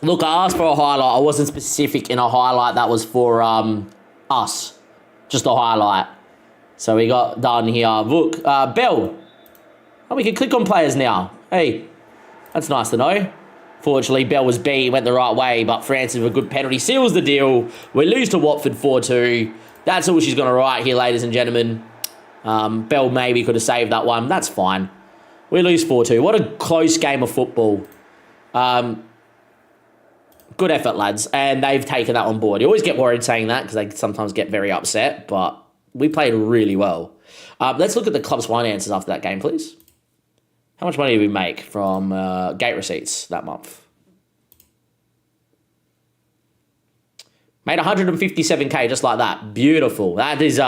Look, I asked for a highlight. I wasn't specific in a highlight that was for us. Just a highlight. So we got done here. Look, Bell. Oh, we can click on players now. Hey, that's nice to know. Fortunately, Bell was beat, went the right way, but Francis with a good penalty seals the deal. We lose to Watford 4-2. That's all she's going to write here, ladies and gentlemen. Bell maybe could have saved that one. That's fine. We lose 4-2. What a close game of football. Good effort, lads. And they've taken that on board. You always get worried saying that because they sometimes get very upset, but we played really well. Let's look at the club's finances after that game, please. How much money did we make from gate receipts that month? Made 157k just like that. Beautiful. That is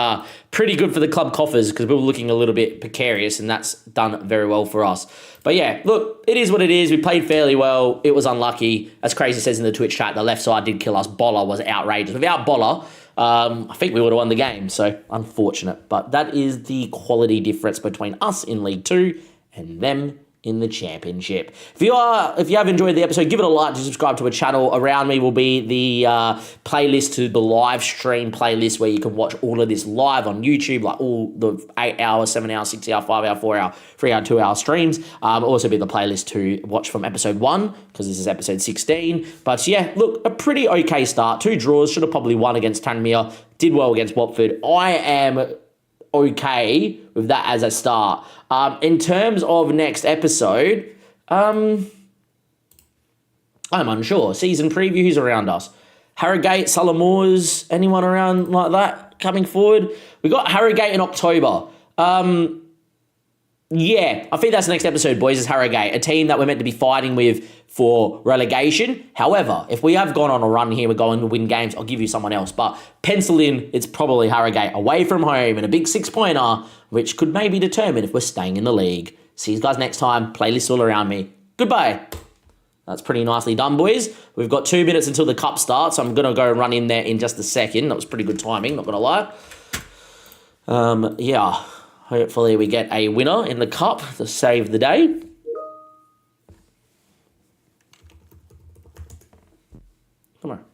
pretty good for the club coffers because we were looking a little bit precarious, and that's done very well for us. But yeah, look, it is what it is. We played fairly well. It was unlucky. As Crazy says in the Twitch chat, the left side did kill us. Boller was outrageous. Without Boller, I think we would have won the game. So unfortunate. But that is the quality difference between us in League 2 and them in the Championship. If you have enjoyed the episode, give it a like, to subscribe to a channel. Around me will be the playlist to the live stream playlist where you can watch all of this live on YouTube, like all the 8 hour, 7 hour, 6 hour, 5 hour, 4 hour, 3 hour, 2 hour streams. Also be the playlist to watch from episode 1 because this is episode 16. But yeah, look, a pretty okay start. 2 draws, should have probably won against Tranmere. Did well against Watford. I am okay with that as a start. In terms of next episode, I'm unsure. Season preview, who's around us? Harrogate, Sullamoors, anyone around like that coming forward? We got Harrogate in October. Yeah, I think that's the next episode, boys, is Harrogate, a team that we're meant to be fighting with for relegation. However, if we have gone on a run here, we're going to win games, I'll give you someone else. But pencil in, it's probably Harrogate away from home in a big 6-pointer, which could maybe determine if we're staying in the league. See you guys next time. Playlist all around me. Goodbye. That's pretty nicely done, boys. We've got 2 minutes until the cup starts. So I'm going to go run in there in just a second. That was pretty good timing, not going to lie. Yeah. Hopefully we get a winner in the cup to save the day. Come on.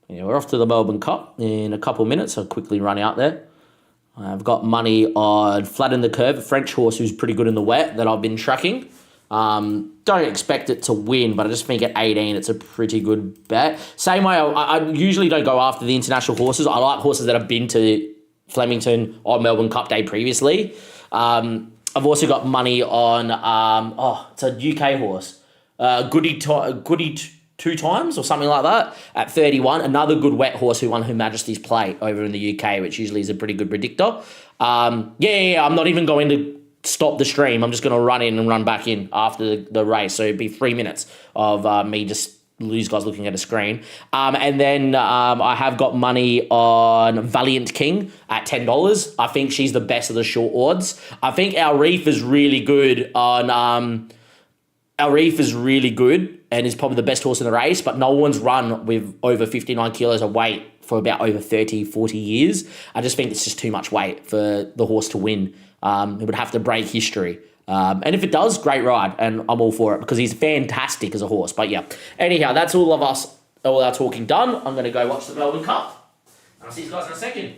Yeah, we're off to the Melbourne Cup in a couple minutes. I'll quickly run out there. I've got money on Flatten the Curve, a French horse who's pretty good in the wet that I've been tracking. Don't expect it to win, but I just think at 18 it's a pretty good bet. Same way, I usually don't go after the international horses. I like horses that have been to Flemington on Melbourne Cup Day previously. I've also got money on, it's a UK horse, Goody 2 times or something like that at 31. Another good wet horse who won Her Majesty's Plate over in the UK, which usually is a pretty good predictor. I'm not even going to stop the stream. I'm just going to run in and run back in after the race. So it'd be 3 minutes of me just lose guys looking at a screen. And then I have got money on Valiant King at $10. I think she's the best of the short odds. I think our Reef is really good on... Our Reef is really good and is probably the best horse in the race, but no one's run with over 59 kilos of weight for about over 30, 40 years. I just think it's just too much weight for the horse to win. It would have to break history. And if it does, great ride, and I'm all for it because he's fantastic as a horse. But yeah, anyhow, that's all our talking done. I'm going to go watch the Melbourne Cup. I'll see you guys in a second.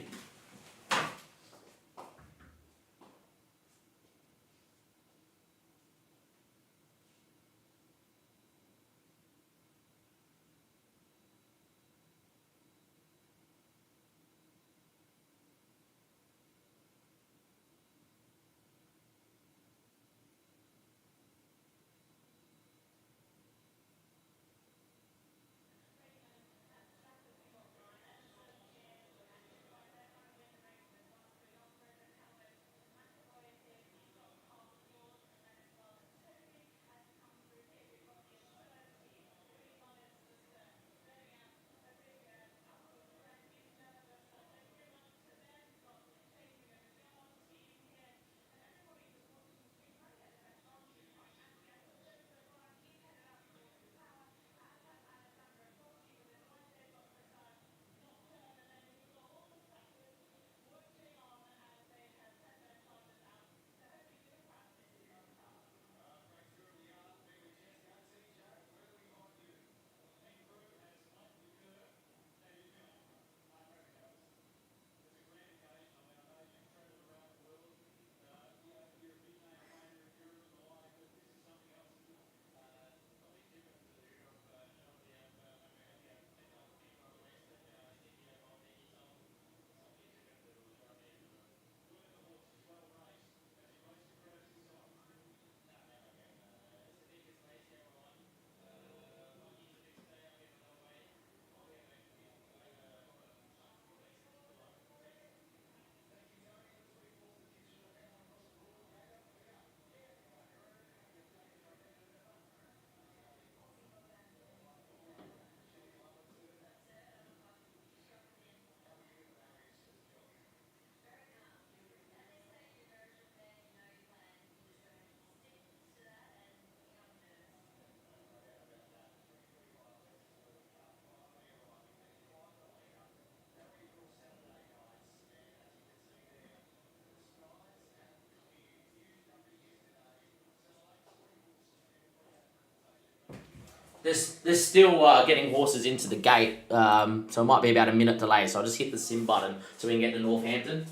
They're still getting horses into the gate, so it might be about a minute delay. So I'll just hit the sim button so we can get to Northampton.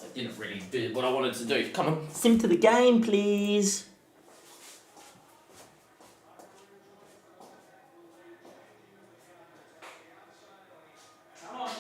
I didn't really do what I wanted to do. Come on, sim to the game, please. Come on.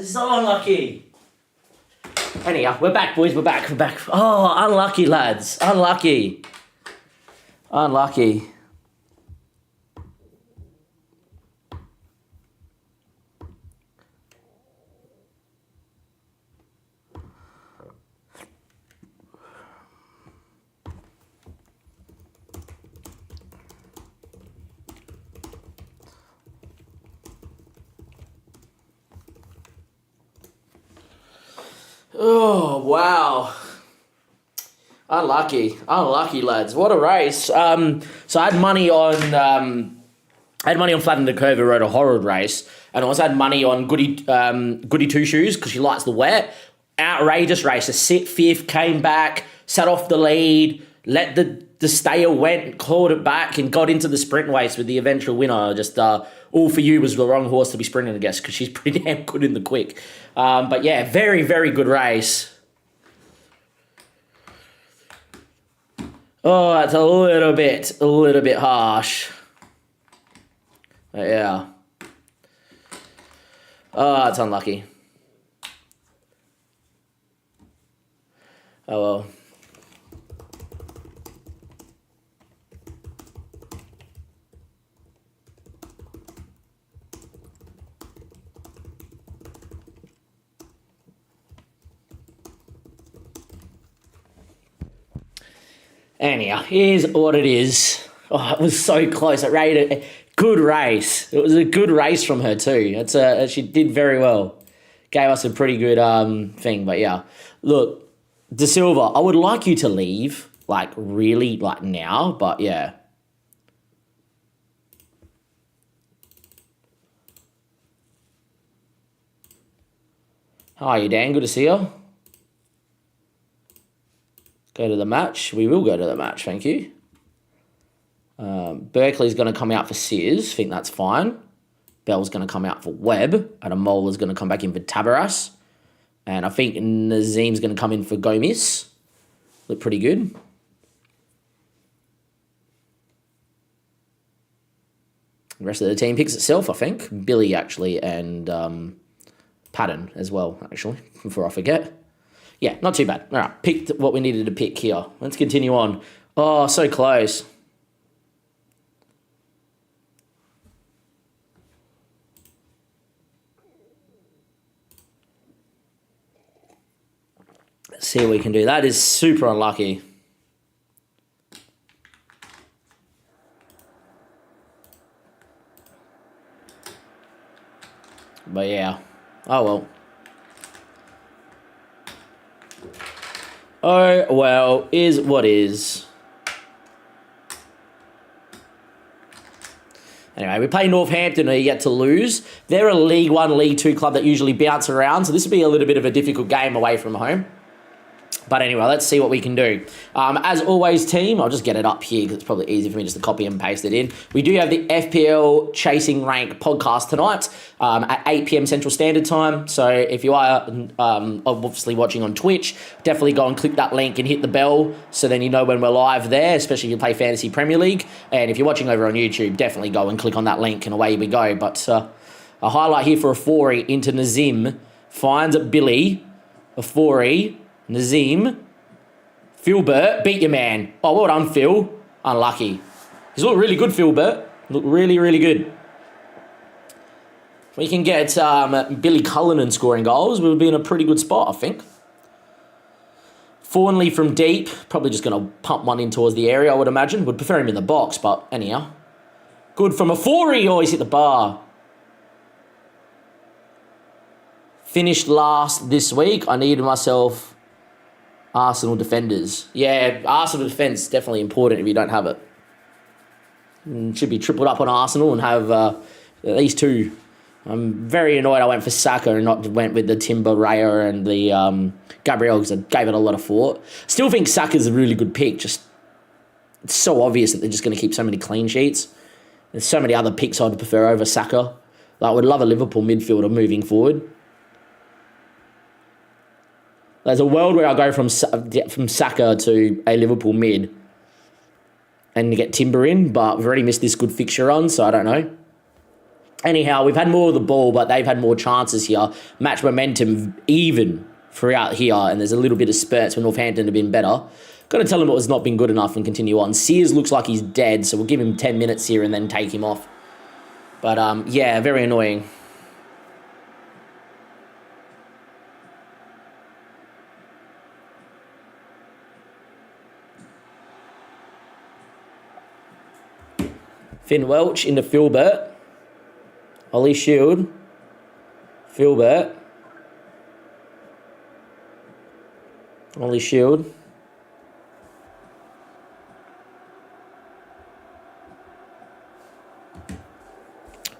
So unlucky. Anyhow, we're back, boys. We're back. Oh, unlucky, lads. Unlucky. Oh, wow. Unlucky, lads. What a race. So I had money on Flatten the Curve, who rode a horrid race, and I also had money on Goody Two Shoes because she likes the wet. Outrageous race. A sit fifth, came back, sat off the lead, let the stayer went, clawed it back, and got into the sprint race with the eventual winner. Just All For You was the wrong horse to be sprinting, I guess, because she's pretty damn good in the quick. But yeah, very, very good race. Oh, that's a little bit harsh. But yeah. Oh, that's unlucky. Oh well. Anyhow, here's what it is. Oh, it was so close. It rated a good race. It was a good race from her too. She did very well. Gave us a pretty good thing. But yeah, look, De Silva, I would like you to leave, like really, like now. But yeah. How are you, Dan? Good to see you. Go to the match. We will go to the match, thank you. Berkeley's going to come out for Sears. Think that's fine. Bell's going to come out for Webb. Adamola's going to come back in for Tabaras. And I think Nazim's going to come in for Gomis. Look pretty good. The rest of the team picks itself, I think. Billy, actually, and Patton as well, actually, before I forget. Yeah, not too bad. All right, picked what we needed to pick here. Let's continue on. Oh, so close. Let's see what we can do. That is super unlucky. But yeah. Oh, well. Oh, well, is what is. Anyway, we play Northampton, who you get to lose. They're a League 1, League 2 club that usually bounce around, so this will be a little bit of a difficult game away from home. But anyway, let's see what we can do. As always, team, I'll just get it up here because it's probably easy for me just to copy and paste it in. We do have the FPL Chasing Rank podcast tonight at 8 p.m. Central Standard Time. So if you are obviously watching on Twitch, definitely go and click that link and hit the bell so then you know when we're live there, especially if you play Fantasy Premier League. And if you're watching over on YouTube, definitely go and click on that link and away we go. But a highlight here for a 4-y into Nazim. Finds Billy, a 4-y. Nazim, Philbert, beat your man. Oh, well done, Phil. Unlucky. He's looked really good, Philbert. Looked really, really good. If we can get Billy Cullinan scoring goals, we would be in a pretty good spot, I think. Fawnley from deep. Probably just going to pump one in towards the area, I would imagine. Would prefer him in the box, but anyhow. Good from a 4-y. Oh, he's hit the bar. Finished last this week. I needed myself Arsenal defenders. Yeah, Arsenal defence is definitely important if you don't have it. Should be tripled up on Arsenal and have at least 2. I'm very annoyed I went for Saka and not went with the Timber Raya and the Gabriel because I gave it a lot of thought. Still think Saka's a really good pick. Just it's so obvious that they're just going to keep so many clean sheets. There's so many other picks I'd prefer over Saka. Like, I would love a Liverpool midfielder moving forward. There's a world where I go from Saka to a Liverpool mid and get Timber in, but we've already missed this good fixture run, so I don't know. Anyhow, we've had more of the ball, but they've had more chances here. Match momentum even throughout here, and there's a little bit of spurts when Northampton have been better. Got to tell him it was not been good enough and continue on. Sears looks like he's dead, so we'll give him 10 minutes here and then take him off. But, yeah, very annoying. Finn Welch into Filbert. Ollie Shield. Filbert. Ollie Shield.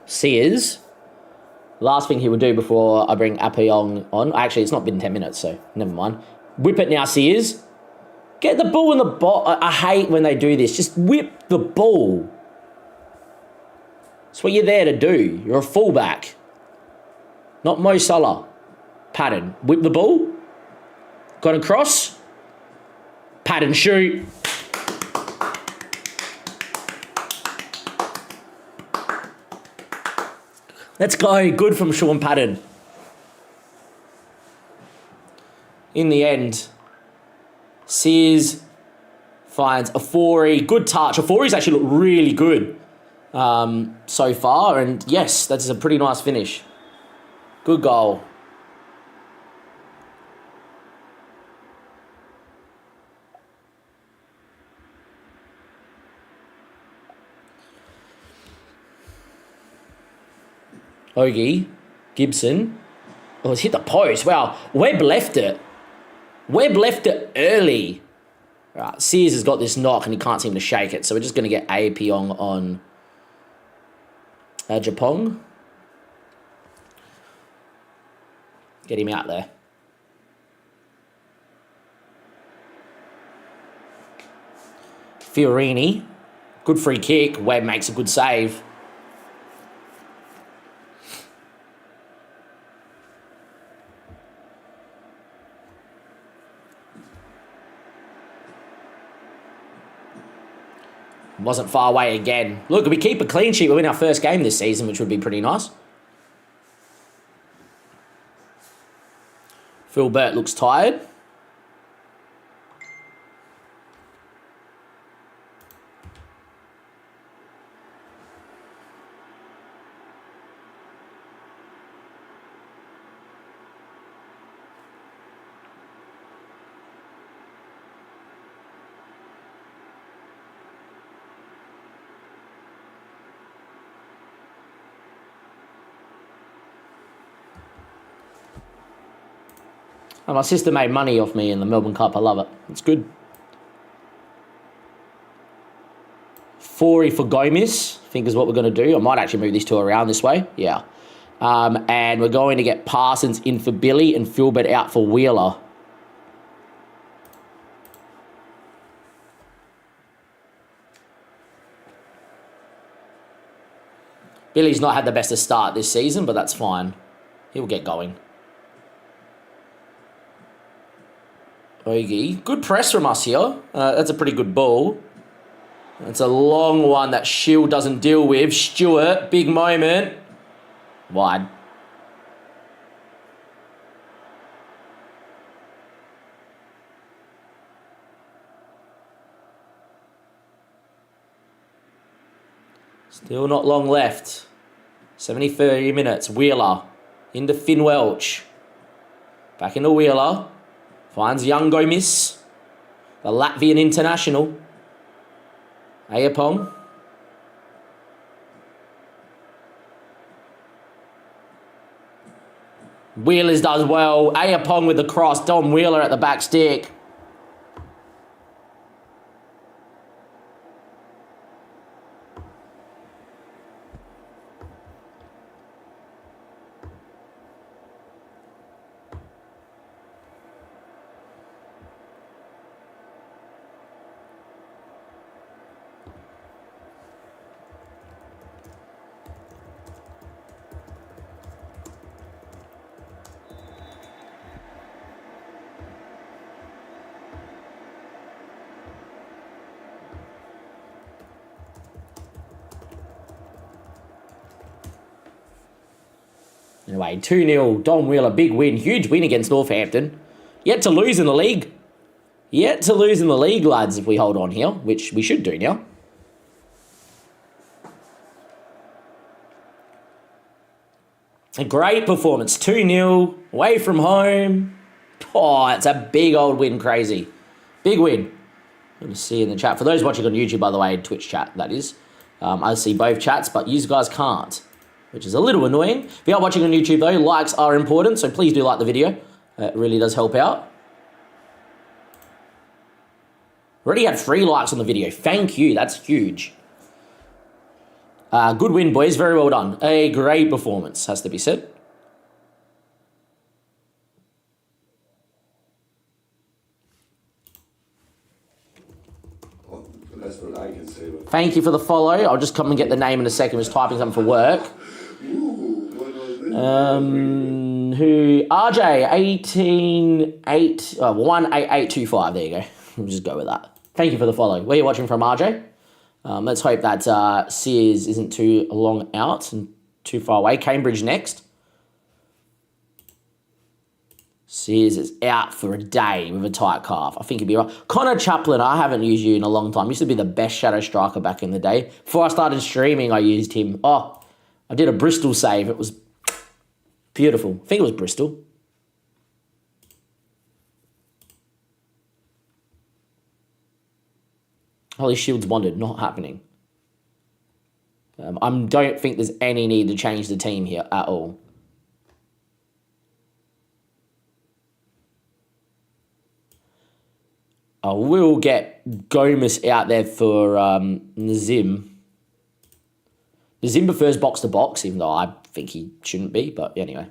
Sears. Last thing he would do before I bring Appiong on. Actually, it's not been 10 minutes, so never mind. Whip it now, Sears. Get the ball in the ball. I hate when they do this. Just whip the ball. That's what you're there to do. You're a fullback. Not Mo Salah. Pattern. Whip the ball. Got across. Pattern shoot. Let's go. Good from Sean Pattern. In the end, Sears finds Afori. Good touch. Afori's actually looked really good so far. And yes, that's a pretty nice finish. Good goal. Ogie, Gibson. Oh, it's hit the post. Wow, Webb left it. Webb left it early. Right, Sears has got this knock and he can't seem to shake it. So we're just going to get Apiong on Japong. Get him out there. Fiorini. Good free kick. Webb makes a good save. Wasn't far away again. Look, if we keep a clean sheet, we win our first game this season, which would be pretty nice. Filbert looks tired. And my sister made money off me in the Melbourne Cup. I love it. It's good. 40 for Gomez, I think is what we're going to do. I might actually move these two around this way. Yeah. And we're going to get Parsons in for Billy and Filbert out for Wheeler. Billy's not had the best of start this season, but that's fine. He'll get going. Ogie. Good press from us here. That's a pretty good ball. It's a long one that Shield doesn't deal with. Stewart, big moment. Wide. Still not long left. 73 minutes. Wheeler into Finn Welch. Back into Wheeler. Finds young Gomez, the Latvian international. Ayapong. Wheelers does well. Ayapong with the cross. Dom Wheeler at the back stick. Anyway, 2-0, Don Wheeler, big win, huge win against Northampton. Yet to lose in the league. Yet to lose in the league, lads, if we hold on here, which we should do now. A great performance, 2-0, away from home. Oh, it's a big old win, crazy. Big win. I'm going to see in the chat. For those watching on YouTube, by the way, Twitch chat, that is. I see both chats, but you guys can't, which is a little annoying. If you are watching on YouTube, though, likes are important, so please do like the video. It really does help out. Already had 3 likes on the video. Thank you. That's huge. Good win, boys. Very well done. A great performance, has to be said. That's what I can say. Thank you for the follow. I'll just come and get the name in a second. I was typing something for work. Ooh, what was this? Who? RJ, 18825. There you go. We'll just go with that. Thank you for the follow. Where are you watching from, RJ? Let's hope that Sears isn't too long out and too far away. Cambridge next. Sears is out for a day with a tight calf. I think he'd be right. Connor Chaplin, I haven't used you in a long time. Used to be the best shadow striker back in the day. Before I started streaming, I used him. Oh, I did a Bristol save. It was beautiful. I think it was Bristol. Holy Shields bonded, not happening. I don't think there's any need to change the team here at all. I will get Gomez out there for Nazim. Nazim prefers box to box, even though I think he shouldn't be, but anyway.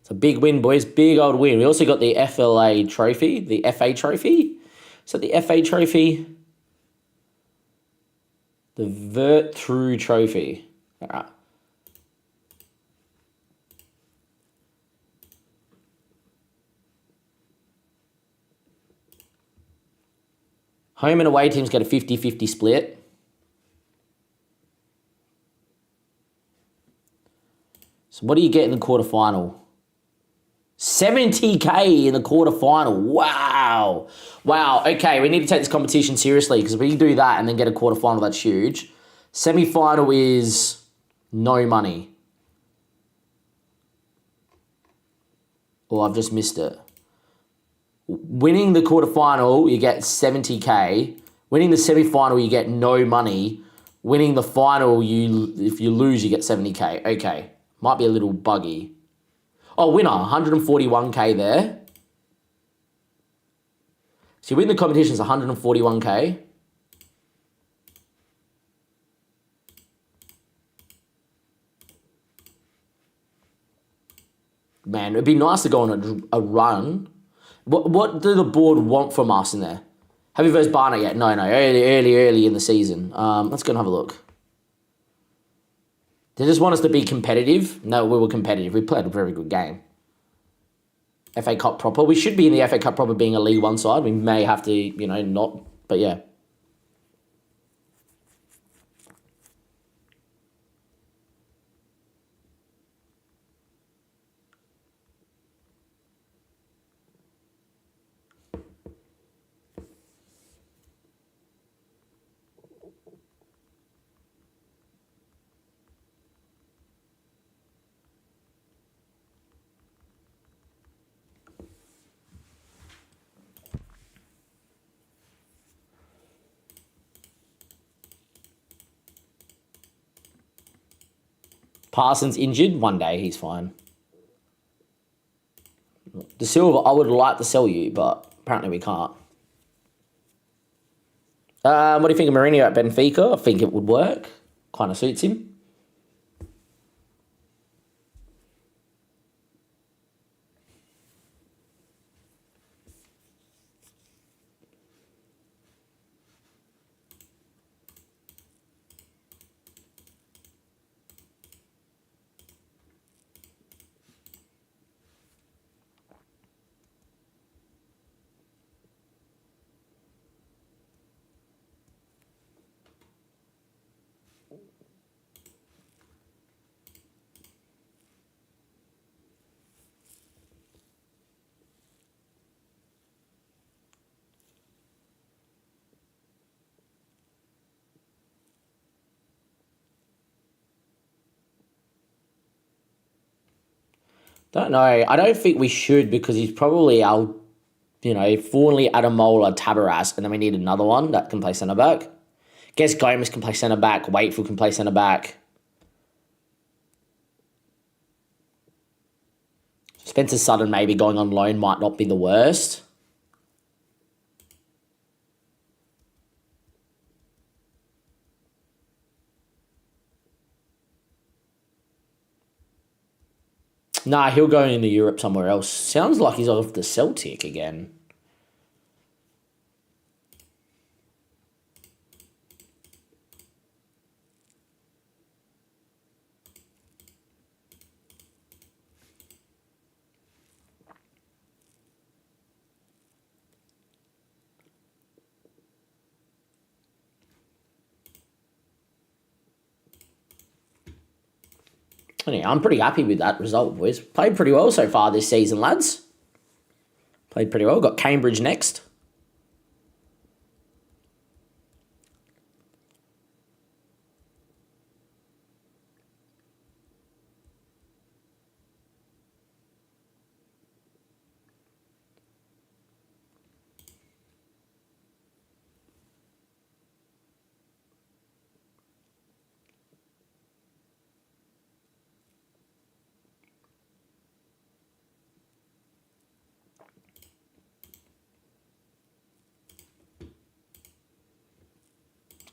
It's a big win, boys. Big old win. We also got the FLA trophy, the FA trophy. So the FA trophy, the Vert Through trophy. All right. Home and away teams get a 50-50 split. So what do you get in the quarterfinal? 70k in the quarterfinal. Wow. Wow. Okay, we need to take this competition seriously because if we do that and then get a quarterfinal, that's huge. Semi-final is no money. Oh, I've just missed it. Winning the quarterfinal, you get 70k. Winning the semi-final, you get no money. Winning the final, if you lose, you get 70k. Okay. Might be a little buggy. Oh, winner, 141k there. So you win the competition, it's 141k. Man, it'd be nice to go on a run. What do the board want from us in there? Have you versed Barnet yet? No. Early in the season. Let's go and have a look. They just want us to be competitive. No, we were competitive. We played a very good game. FA Cup proper. We should be in the FA Cup proper being a League One side. We may have to, not. But yeah. Parsons injured. One day, he's fine. De Silva, I would like to sell you, but apparently we can't. What do you think of Mourinho at Benfica? I think it would work. Kind of suits him. Don't know. I don't think we should because he's probably our, Fornley, Adamola, Tabaras, and then we need another one that can play centre back. Guess Gomez can play centre back. Waitfield can play centre back. Spencer Sutton maybe going on loan might not be the worst. Nah, he'll go into Europe somewhere else. Sounds like he's off the Celtic again. Anyway, I'm pretty happy with that result, boys. Played pretty well so far this season, lads. Played pretty well. Got Cambridge next.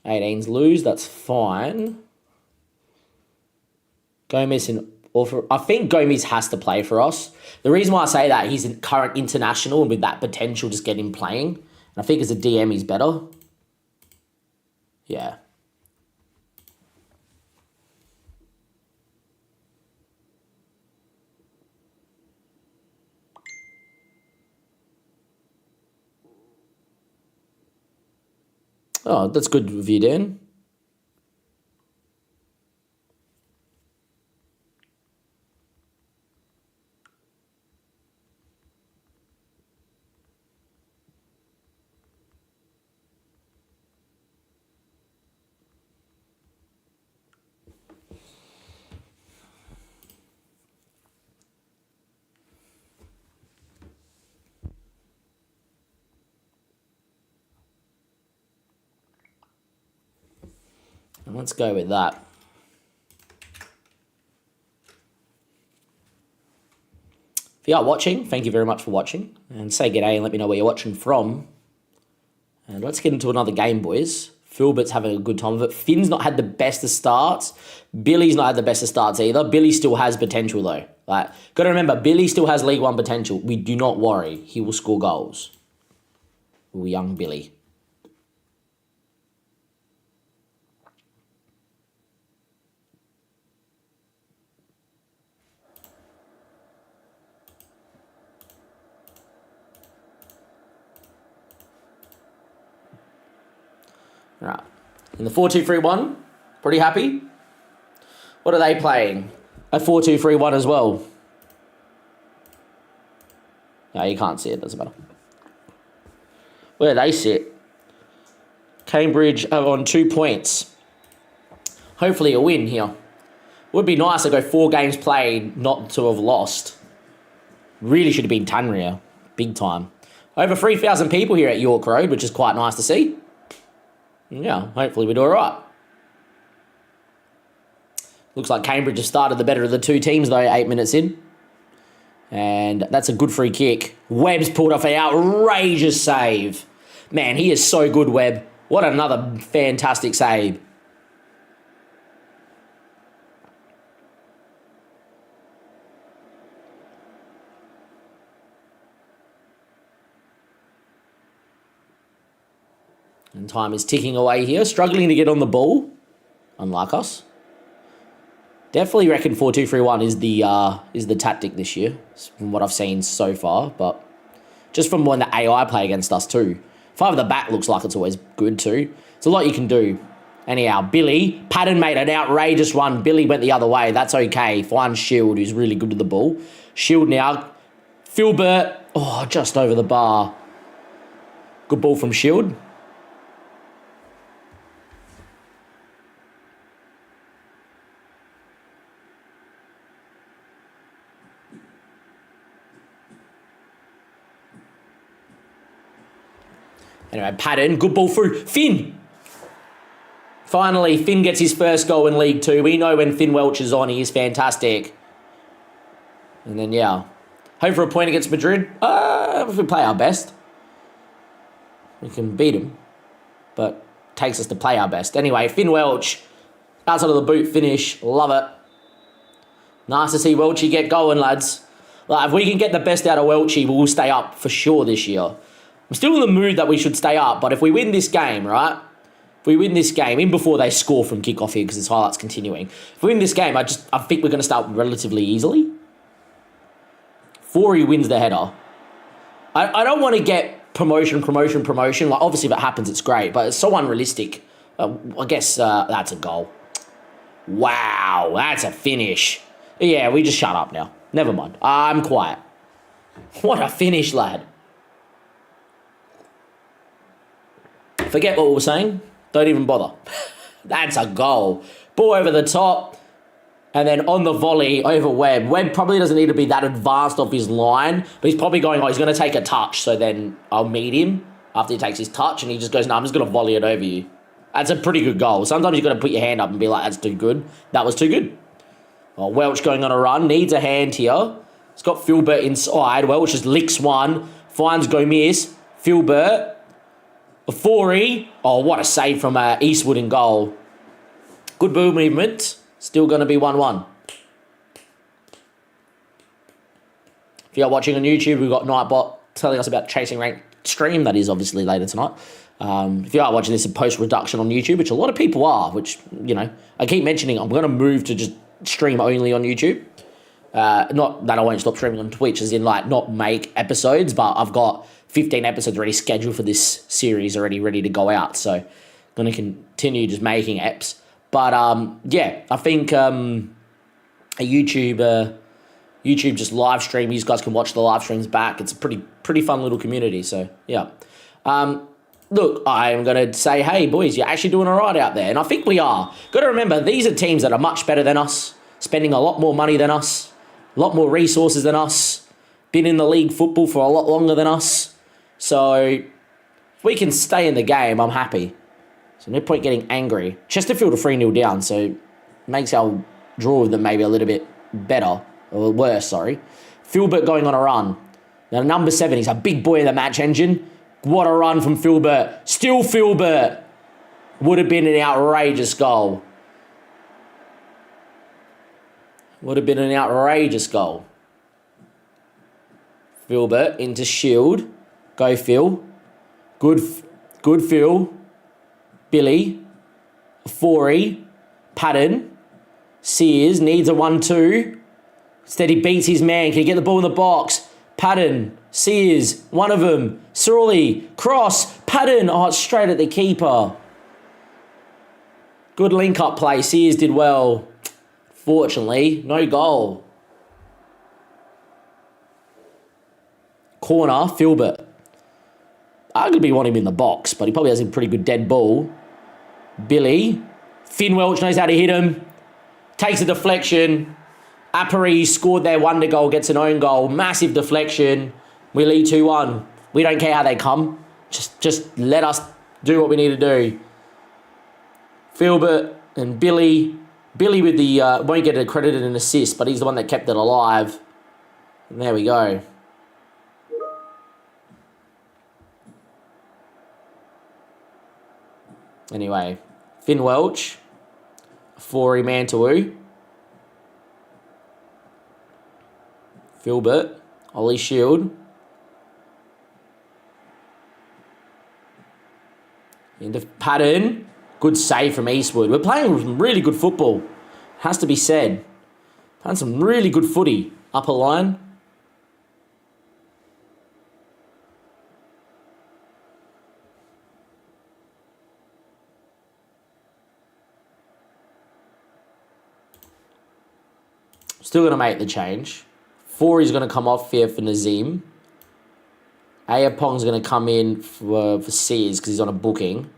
'18s lose, that's fine. Gomez I think Gomez has to play for us. The reason why I say that, he's a current international and with that potential, just get him playing. And I think as a DM, he's better. Yeah. Oh, that's good of you, Dan. Let's go with that. If you are watching, thank you very much for watching. And say g'day and let me know where you're watching from. And let's get into another game, boys. Filbert's having a good time of it. Finn's not had the best of starts. Billy's not had the best of starts either. Billy still has potential though. Got to remember, Billy still has League One potential. We do not worry. He will score goals. Young Billy. Right. In the 4-2-3-1, pretty happy. What are they playing? A 4-2-3-1 as well. No, you can't see it, doesn't matter. Where do they sit? Cambridge are on 2 points. Hopefully a win here. Would be nice to go 4 games played, not to have lost. Really should have been Tanria. Big time. Over 3,000 people here at York Road, which is quite nice to see. Yeah, hopefully we do all right. Looks like Cambridge has started the better of the two teams, though, 8 minutes in. And that's a good free kick. Webb's pulled off an outrageous save. Man, he is so good, Webb. What another fantastic save. And time is ticking away here. Struggling to get on the ball, unlike us. Definitely reckon 4-2-3-1 is the tactic this year, from what I've seen so far. But just from when the AI play against us too. 5 at the back looks like it's always good too. It's a lot you can do. Anyhow, Billy. Patton made an outrageous one. Billy went the other way. That's okay. Find Shield, who's really good with the ball. Shield now. Filbert. Oh, just over the bar. Good ball from Shield. Anyway, Patton, good ball through. Finn! Finally, Finn gets his first goal in League 2. We know when Finn Welch is on, he is fantastic. And then, yeah. Hope for a point against Madrid. If we play our best, we can beat him. But takes us to play our best. Anyway, Finn Welch, outside of the boot finish. Love it. Nice to see Welchie get going, lads. Like, if we can get the best out of Welchie, we'll stay up for sure this year. I'm still in the mood that we should stay up, but if we win this game, right? If we win this game, even before they score from kickoff here, because this highlight's continuing. If we win this game, I think we're going to start relatively easily. Forey wins the header. I don't want to get promotion. Like, obviously, if it happens, it's great, but it's so unrealistic. I guess that's a goal. Wow, that's a finish. Yeah, we just shut up now. Never mind. I'm quiet. What a finish, lad. Forget what we were saying. Don't even bother. That's a goal. Ball over the top. And then on the volley over Webb. Webb probably doesn't need to be that advanced off his line. But he's probably going, he's going to take a touch. So then I'll meet him after he takes his touch. And he just goes, no, I'm just going to volley it over you. That's a pretty good goal. Sometimes you've got to put your hand up and be like, that's too good. That was too good. Oh, Welch going on a run. Needs a hand here. It's got Filbert inside. Welch just licks one. Finds Gomez. Filbert. Forey. Oh, what a save from Eastwood in goal. Good ball movement. Still going to be 1-1. If you're watching on YouTube, we've got Nightbot telling us about Chasing Rank stream. That is obviously later tonight. If you are watching this in post-reduction on YouTube, which a lot of people are, which, you know, I keep mentioning, I'm going to move to just stream only on YouTube. Not that I won't stop streaming on Twitch, as in, like, not make episodes, but I've got 15 episodes already scheduled for this series already ready to go out. So I'm going to continue just making eps. But, yeah, I think a YouTube just live stream. You guys can watch the live streams back. It's a pretty fun little community. So, yeah. Look, I'm going to say, hey, boys, you're actually doing all right out there. And I think we are. Got to remember, these are teams that are much better than us, spending a lot more money than us, a lot more resources than us, been in the league football for a lot longer than us. So if we can stay in the game, I'm happy. So no point getting angry. Chesterfield are 3-0 down, so makes our draw with them maybe a little bit better, or worse, sorry. Filbert going on a run. Now, number 7, he's a big boy in the match engine. What a run from Filbert. Still Filbert. Would have been an outrageous goal. Would have been an outrageous goal. Filbert into Shield. Go Phil. Good Phil. Billy. Forey. Patton. Sears needs a 1-2. Instead he beats his man. Can he get the ball in the box? Patton. Sears. One of them. Surly. Cross. Patton. Oh, it's straight at the keeper. Good link-up play. Sears did well. Fortunately, no goal. Corner, Filbert. Arguably want him in the box, but he probably has a pretty good dead ball. Billy. Finn Welch knows how to hit him. Takes a deflection. Apari scored their wonder goal, gets an own goal. Massive deflection. We lead 2-1. We don't care how they come. Just let us do what we need to do. Filbert and Billy. Billy with the, won't get accredited an assist, but he's the one that kept it alive. And there we go. Anyway, Finn Welch, Forey Mantua, Filbert, Ollie Shield, into Patton. Good save from Eastwood. We're playing really good football, has to be said. Playing some really good footy. Upper line. Still going to make the change. 4 is going to come off here for Nazim. Ayapong's going to come in for Sears because he's on a booking.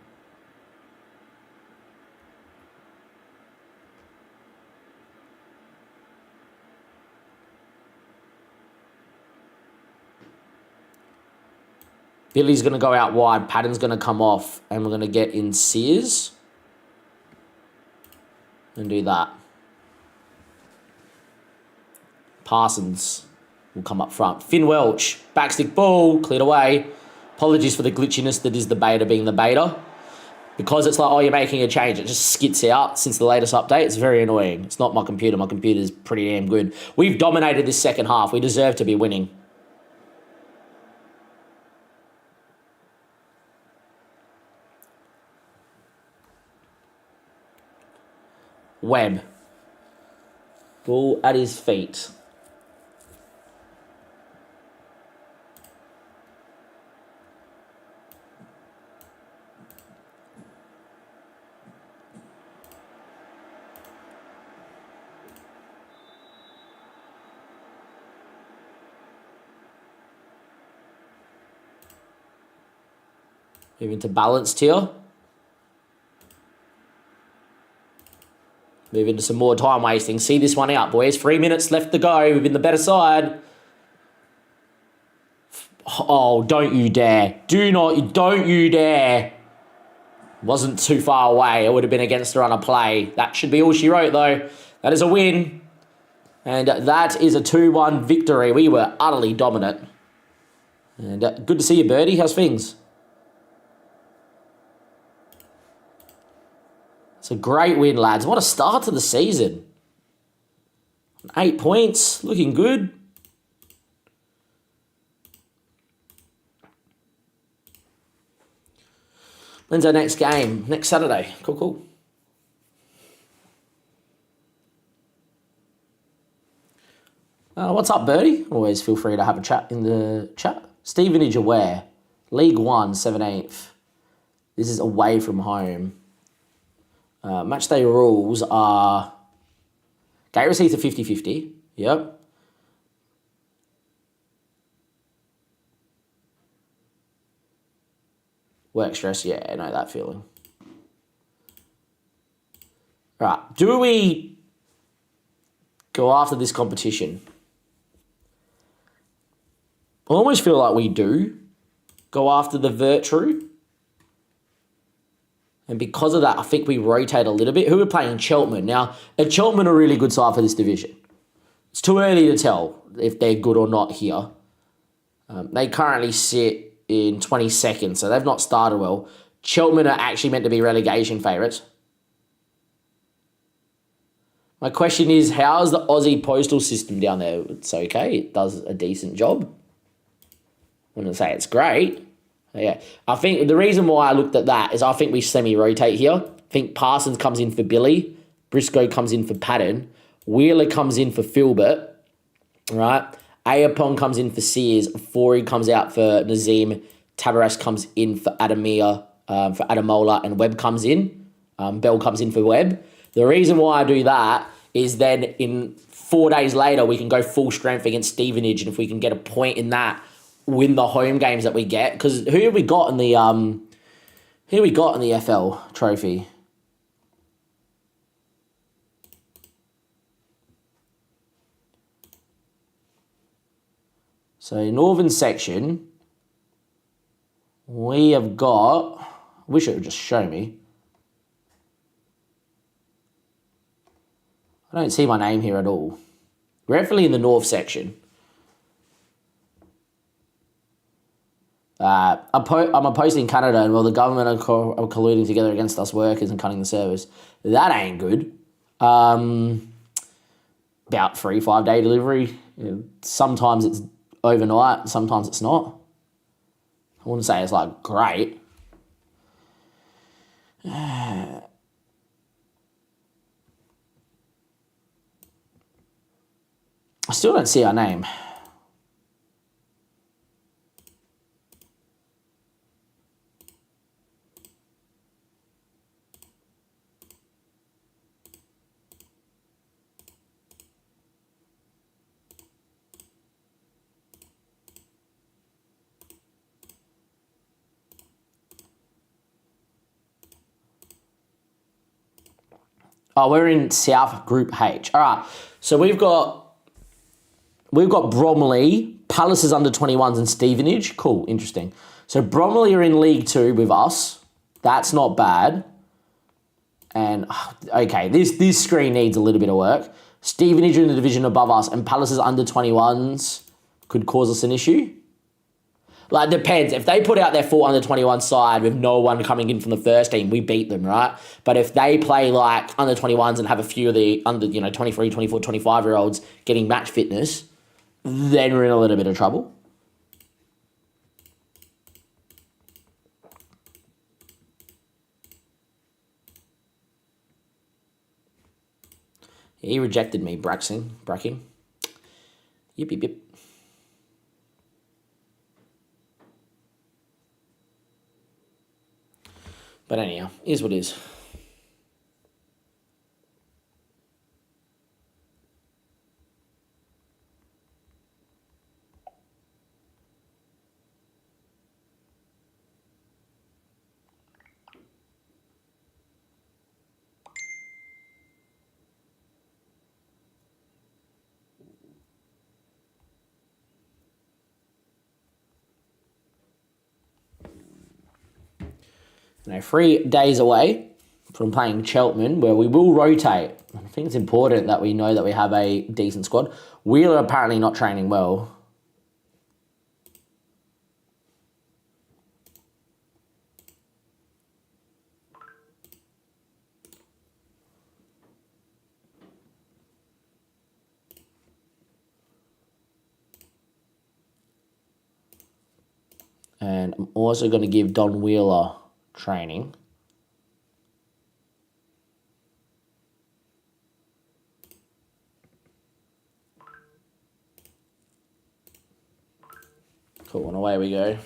Billy's going to go out wide. Patton's going to come off. And we're going to get in Sears. And do that. Parsons will come up front. Finn Welch. Backstick ball. Cleared away. Apologies for the glitchiness that is the beta being the beta. Because it's like, oh, you're making a change. It just skits out since the latest update. It's very annoying. It's not my computer. My computer's pretty damn good. We've dominated this second half. We deserve to be winning. Webb. Ball at his feet. Moving to balanced here. Move into some more time wasting. See this one out, boys. 3 minutes left to go. We've been the better side. Oh, don't you dare. Don't you dare. Wasn't too far away. It would have been against the run of play. That should be all she wrote, though. That is a win. And that is a 2-1 victory. We were utterly dominant. And good to see you, Birdie. How's things? It's a great win, lads. What a start to the season. 8 points. Looking good. When's our next game? Next Saturday. Cool. What's up, Birdie? Always feel free to have a chat in the chat. Stevenage aware. League 1, 17th. This is away from home. Matchday rules are gate receipts are 50-50. Yep. Work stress, yeah, I know that feeling. Right, do we go after this competition? I almost feel like we do go after the Virtue. And because of that, I think we rotate a little bit. Who are playing? Cheltenham. Now, Cheltenham are a really good side for this division. It's too early to tell if they're good or not here. They currently sit in 22nd, so they've not started well. Cheltenham are actually meant to be relegation favourites. My question is, how's the Aussie postal system down there? It's okay. It does a decent job. I wouldn't say it's great. Yeah, I think the reason why I looked at that is I think we semi-rotate here. I think Parsons comes in for Billy. Briscoe comes in for Patton. Wheeler comes in for Filbert. Right? Ayapong comes in for Sears. Forey comes out for Nazim. Tabaras comes in for Adamir, for Adamola. And Webb comes in. Bell comes in for Webb. The reason why I do that is then in 4 days later, we can go full strength against Stevenage. And if we can get a point in that, win the home games that we get, because who have we got in the FL trophy? So northern section, we have got. I wish it would just show me. I don't see my name here at all. We're definitely in the north section. I'm opposed in Canada, and well, the government are colluding together against us workers and cutting the service. That ain't good. About 3-5 day delivery. Sometimes it's overnight, sometimes it's not. I wouldn't say it's like great. I still don't see our name. Oh, we're in South Group H. All right. So we've got Bromley, Palace's under-21s and Stevenage. Cool, interesting. So Bromley are in League 2 with us. That's not bad. And, okay, this screen needs a little bit of work. Stevenage are in the division above us, and Palace's under-21s could cause us an issue. Like, it depends. If they put out their full under-21 side with no one coming in from the first team, we beat them, right? But if they play, like, under-21s and have a few of the under, 23, 24, 25-year-olds getting match fitness, then we're in a little bit of trouble. He rejected me, Bracking. Yip. But anyhow, here's what it is. You know, 3 days away from playing Cheltenham, where we will rotate. I think it's important that we know that we have a decent squad. Wheeler apparently not training well. And I'm also going to give Don Wheeler training. Cool, and away we go.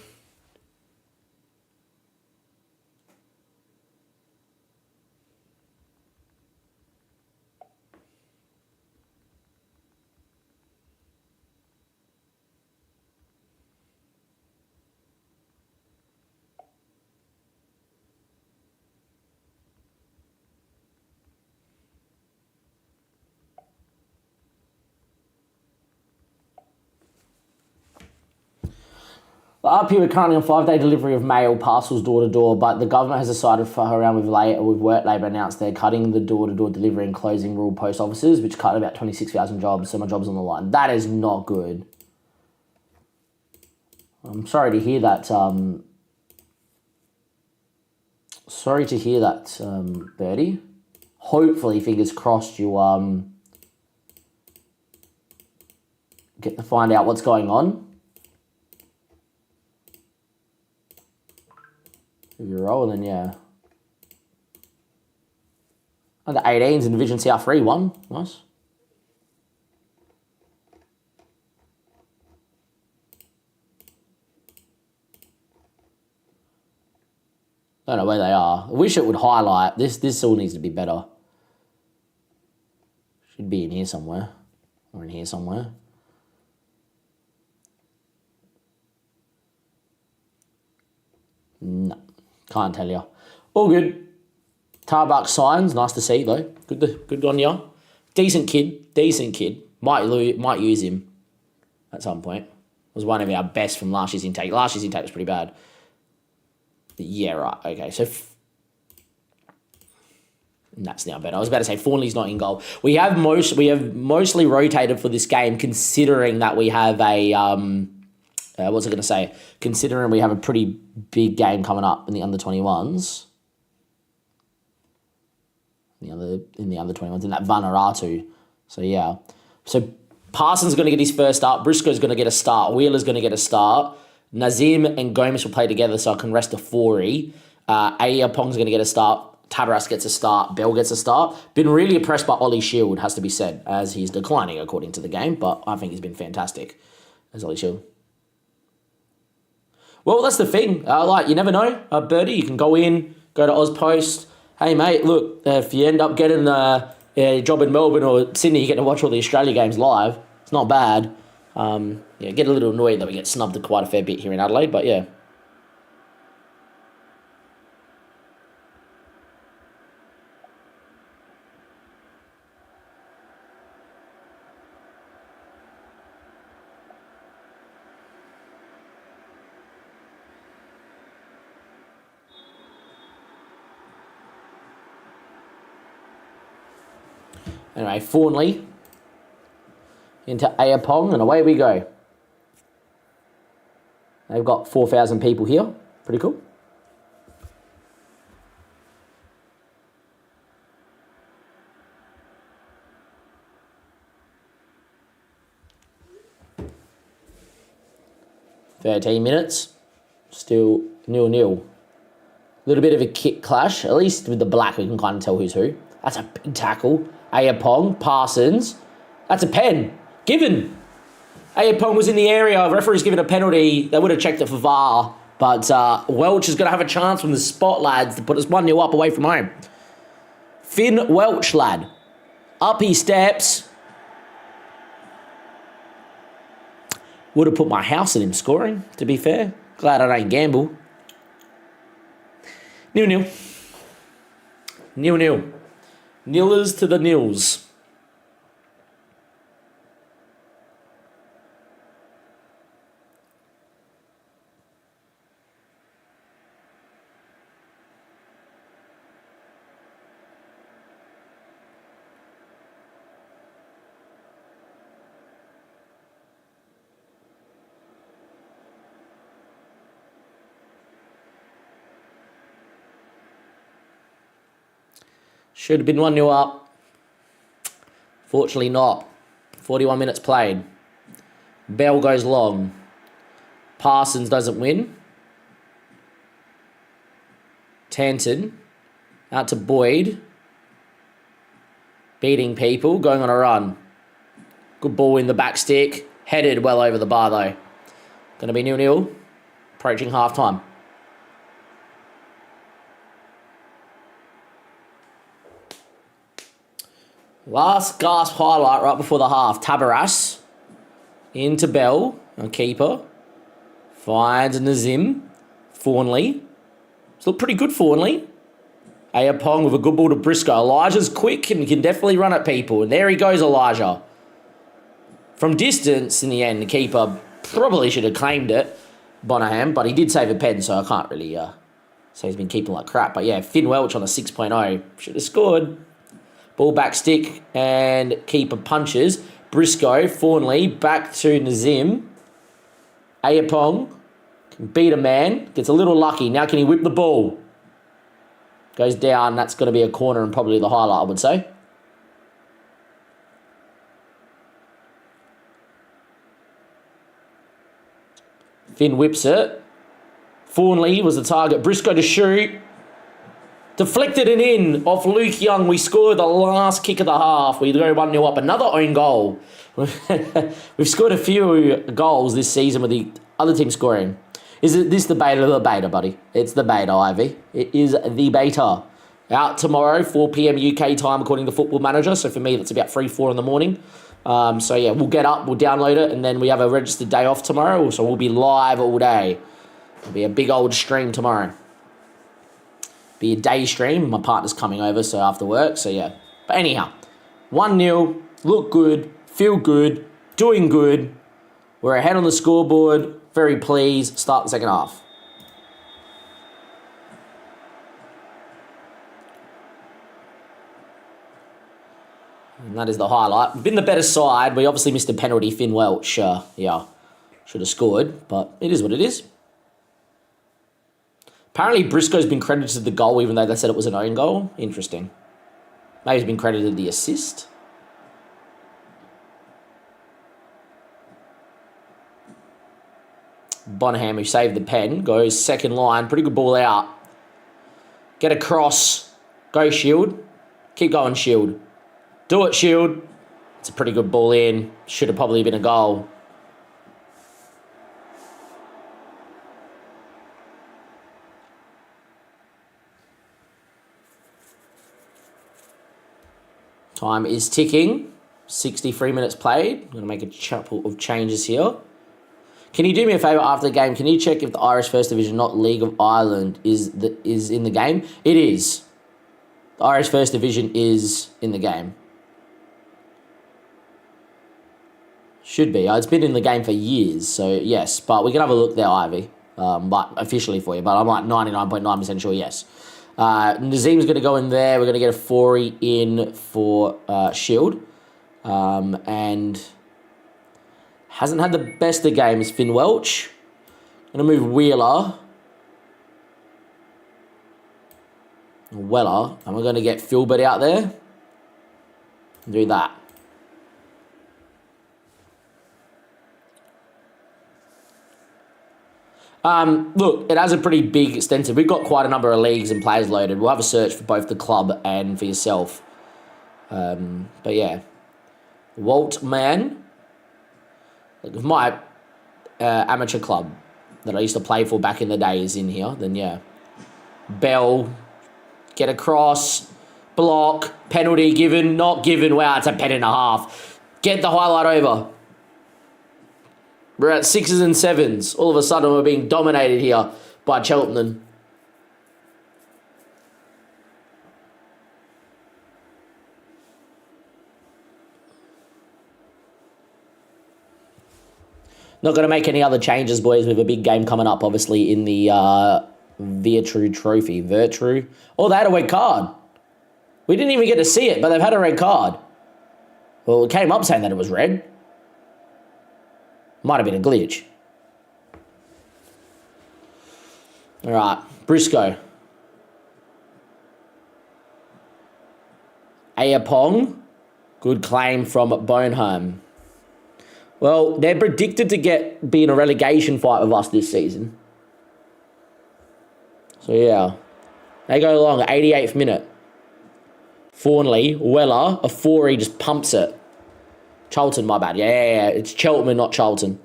Up here, we're currently on 5-day delivery of mail parcels door to door, but the government has decided for around with work labour announced they're cutting the door to door delivery and closing rural post offices, which cut about 26,000 jobs. So my job's on the line. That is not good. I'm sorry to hear that. Birdie. Hopefully, fingers crossed, you get to find out what's going on. If you're rolling, yeah. Under 18s in Division South 3 won. Nice. Don't know where they are. I wish it would highlight. This all needs to be better. Should be in here somewhere. Or in here somewhere. No. Can't tell you. All good. Tarbuck signs. Nice to see, though. Good on you. Decent kid. Might use him at some point. Was one of our best from last year's intake. Last year's intake was pretty bad. Yeah, right. Okay, so that's now better. I was about to say Fawnley's not in goal. We have mostly rotated for this game, considering that we have a what's I going to say? Considering we have a pretty big game coming up in the under-21s. In the under-21s, in that Vanuatu. So, yeah. So, Parsons going to get his first start. Briscoe's going to get a start. Wheeler's going to get a start. Nazim and Gomes will play together, so I can rest a 4-y. Ayapong's going to get a start. Tabaras gets a start. Bell gets a start. Been really impressed by Ollie Shield, has to be said, as he's declining according to the game, but I think he's been fantastic as Ollie Shield. Well, that's the thing. You never know. Birdie, you can go in, go to Ozpost. Hey, mate, look, if you end up getting a job in Melbourne or Sydney, you get to watch all the Australia games live. It's not bad. Get a little annoyed that we get snubbed quite a fair bit here in Adelaide, but yeah. Anyway, Fawnley into Ayapong, and away we go. They've got 4,000 people here. Pretty cool. "13 minutes, still 0-0. A little bit of a kick clash. At least with the black, we can kind of tell who's who. That's a big tackle. Ayapong, Parsons. That's a pen. Given. Ayapong was in the area. Referee's given a penalty. They would have checked it for VAR. But Welch is going to have a chance from the spot, lads, to put us 1-0 up away from home. Finn Welch, lad. Up he steps. Would have put my house in him scoring, to be fair. Glad I don't gamble. 0-0. 0-0. Nillers to the nils. Should have been 1-0 up. Fortunately not. 41 minutes played. Bell goes long. Parsons doesn't win. Tanton. Out to Boyd. Beating people. Going on a run. Good ball in the back stick. Headed well over the bar though. Going to be 0-0. Approaching half time. Last gasp highlight right before the half. Tabaras into Bell, a keeper. Finds Nazim. Fawnley. It's looked pretty good, Fawnley. Ayapong with a good ball to Briscoe. Elijah's quick and can definitely run at people. And there he goes, Elijah. From distance, in the end, the keeper probably should have claimed it, Bonham, but he did save a pen, so I can't really say he's been keeping like crap. But yeah, Finn Welch on a 6.0. Should have scored. Ball back stick and keeper punches. Briscoe, Fawnley, back to Nazim. Ayapong can beat a man. Gets a little lucky. Now can he whip the ball? Goes down. That's going to be a corner and probably the highlight, I would say. Finn whips it. Fawnley was the target. Briscoe to shoot. Deflected and in off Luke Young. We scored the last kick of the half. We go 1-0 up. Another own goal. We've scored a few goals this season with the other team scoring. Is it this the beta or the beta, buddy? It's the beta, Ivy. It is the beta. Out tomorrow, 4 p.m. UK time, according to Football Manager. So for me, that's about 3-4 in the morning. So yeah, we'll get up, we'll download it, and then we have a registered day off tomorrow. So we'll be live all day. It'll be a big old stream tomorrow. Be a day stream. My partner's coming over, so after work. So yeah. But anyhow, 1-0. Look good. Feel good. Doing good. We're ahead on the scoreboard. Very pleased. Start the second half. And that is the highlight. We've been the better side. We obviously missed a penalty. Finn Welch, yeah, should have scored. But it is what it is. Apparently, Briscoe's been credited the goal, even though they said it was an own goal. Interesting. Maybe he's been credited the assist. Bonham, who saved the pen, goes second line. Pretty good ball out. Get across. Go, Shield. Keep going, Shield. Do it, Shield. It's a pretty good ball in. Should have probably been a goal. Time is ticking. 63 minutes played. I'm going to make a couple of changes here. Can you do me a favour after the game? Can you check if the Irish First Division, not League of Ireland, is in the game? It is. The Irish First Division is in the game. Should be. It's been in the game for years, so yes. But we can have a look there, Ivy. But officially for you. But I'm like 99.9% sure, yes. Nazim's going to go in there. We're going to get a Forey in for Shield. And hasn't had the best of games, Finn Welch. Going to move Weller, and we're going to get Philbert out there. Do that. Look, it has a pretty big, extensive... We've got quite a number of leagues and players loaded. We'll have a search for both the club and for yourself. But yeah. Walt Mann. Like if my amateur club that I used to play for back in the day is in here, then yeah. Bell. Get across. Block. Penalty given. Not given. Wow, it's a pen and a half. Get the highlight over. We're at 6s and 7s. All of a sudden, we're being dominated here by Cheltenham. Not going to make any other changes, boys. We have a big game coming up, obviously, in the Virtue Trophy. Virtue. Oh, they had a red card. We didn't even get to see it, but they've had a red card. Well, it came up saying that it was red. Might have been a glitch. All right, Briscoe. Ayapong. Good claim from Boneham. Well, they're predicted to be in a relegation fight with us this season. So, yeah. They go along at 88th minute. Fawnley, Weller, a Forey just pumps it. Charlton, my bad. Yeah. It's Cheltenham, not Charlton.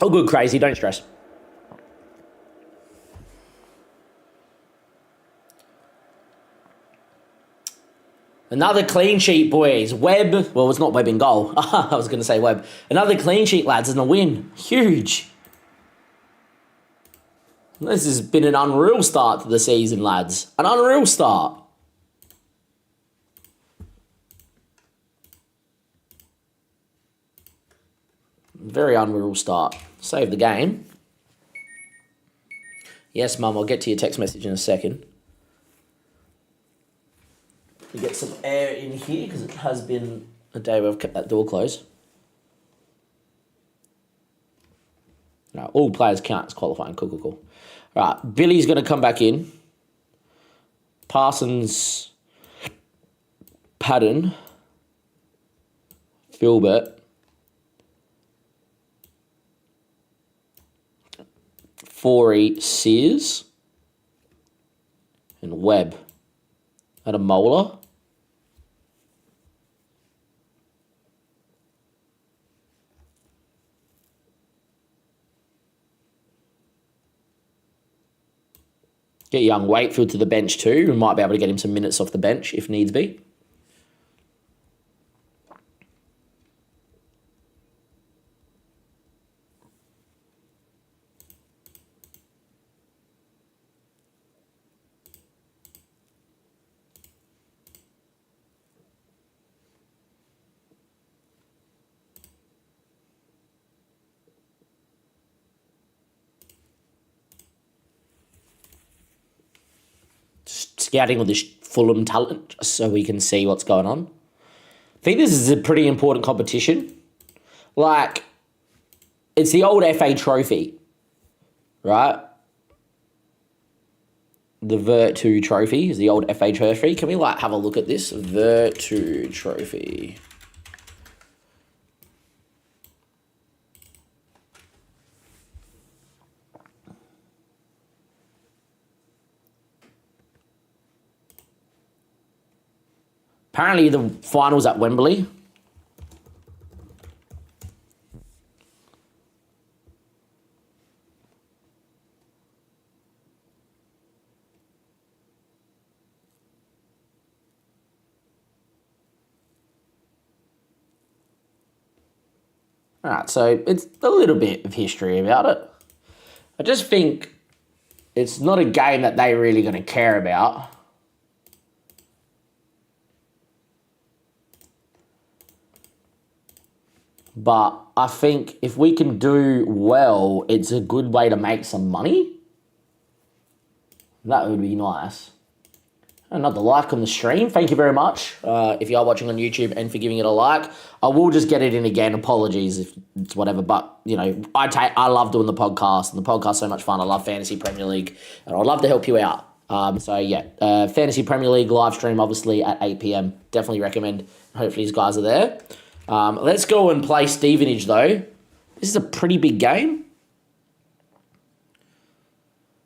Oh, good, Crazy. Don't stress. Another clean sheet, boys. Webb. Well, it's not Webb in goal. I was going to say Webb. Another clean sheet, lads, and a win. Huge. This has been an unreal start to the season, lads. An unreal start. Very unreal start. Save the game. Yes, Mum, I'll get to your text message in a second. We get some air in here because it has been a day where I've kept that door closed. No, all players count as qualifying. Cool. All right, Billy's going to come back in. Parsons, Padden, Philbert, Forey, Sears, and Webb. And a Molar. Get young Wakefield to the bench too. We might be able to get him some minutes off the bench if needs be. Scouting all this Fulham talent so we can see what's going on. I think this is a pretty important competition. Like, it's the old FA trophy, right? The Virtue trophy is the old FA trophy. Can we, like, have a look at this? Virtue trophy. Apparently the final's at Wembley. All right, so it's a little bit of history about it. I just think it's not a game that they're really going to care about. But I think if we can do well, it's a good way to make some money. That would be nice. Another like on the stream. Thank you very much if you are watching on YouTube and for giving it a like. I will just get it in again. Apologies if it's whatever. But, you know, I love doing the podcast. And the podcast's so much fun. I love Fantasy Premier League. And I'd love to help you out. Fantasy Premier League live stream, obviously, at 8 p.m. Definitely recommend. Hopefully these guys are there. Let's go and play Stevenage, though. This is a pretty big game.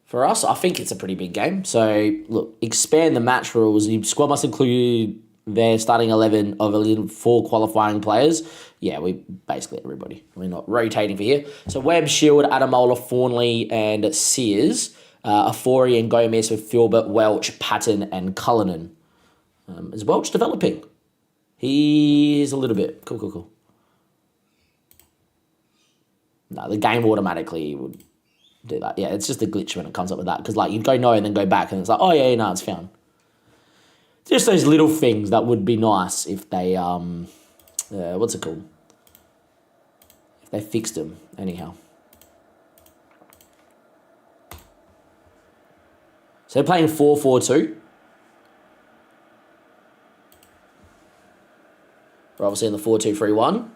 For us, I think it's a pretty big game. So, look, expand the match rules. Your squad must include their starting 11 of 4 qualifying players. Yeah, we basically everybody. We're not rotating for here. So, Webb, Shield, Adamola, Fawnley, and Sears. Afori and Gomez with Filbert, Welch, Patton, and Cullinan. Is Welch developing? He is a little bit. Cool. No, the game automatically would do that. Yeah, it's just a glitch when it comes up with that. Because, like, you go no and then go back and it's like, oh, yeah, no, it's found. Just those little things that would be nice if they, what's it called? If they fixed them, anyhow. So they're playing 4-4-2. We're obviously in the 4-2-3-1.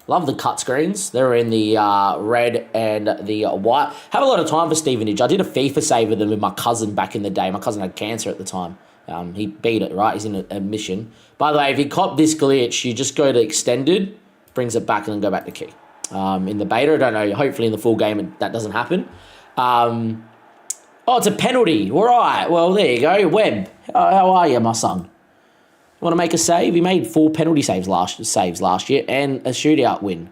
Love the cut screens. They're in the red and the white. Have a lot of time for Stevenage. I did a FIFA save with them with my cousin back in the day. My cousin had cancer at the time. He beat it, right? He's in a mission. By the way, if you cop this glitch, you just go to extended, brings it back, and then go back to key. In the beta, I don't know. Hopefully in the full game that doesn't happen. Oh, it's a penalty. All right. Well, there you go. Webb, how are you, my son? Want to make a save? He made 4 penalty saves last year and a shootout win.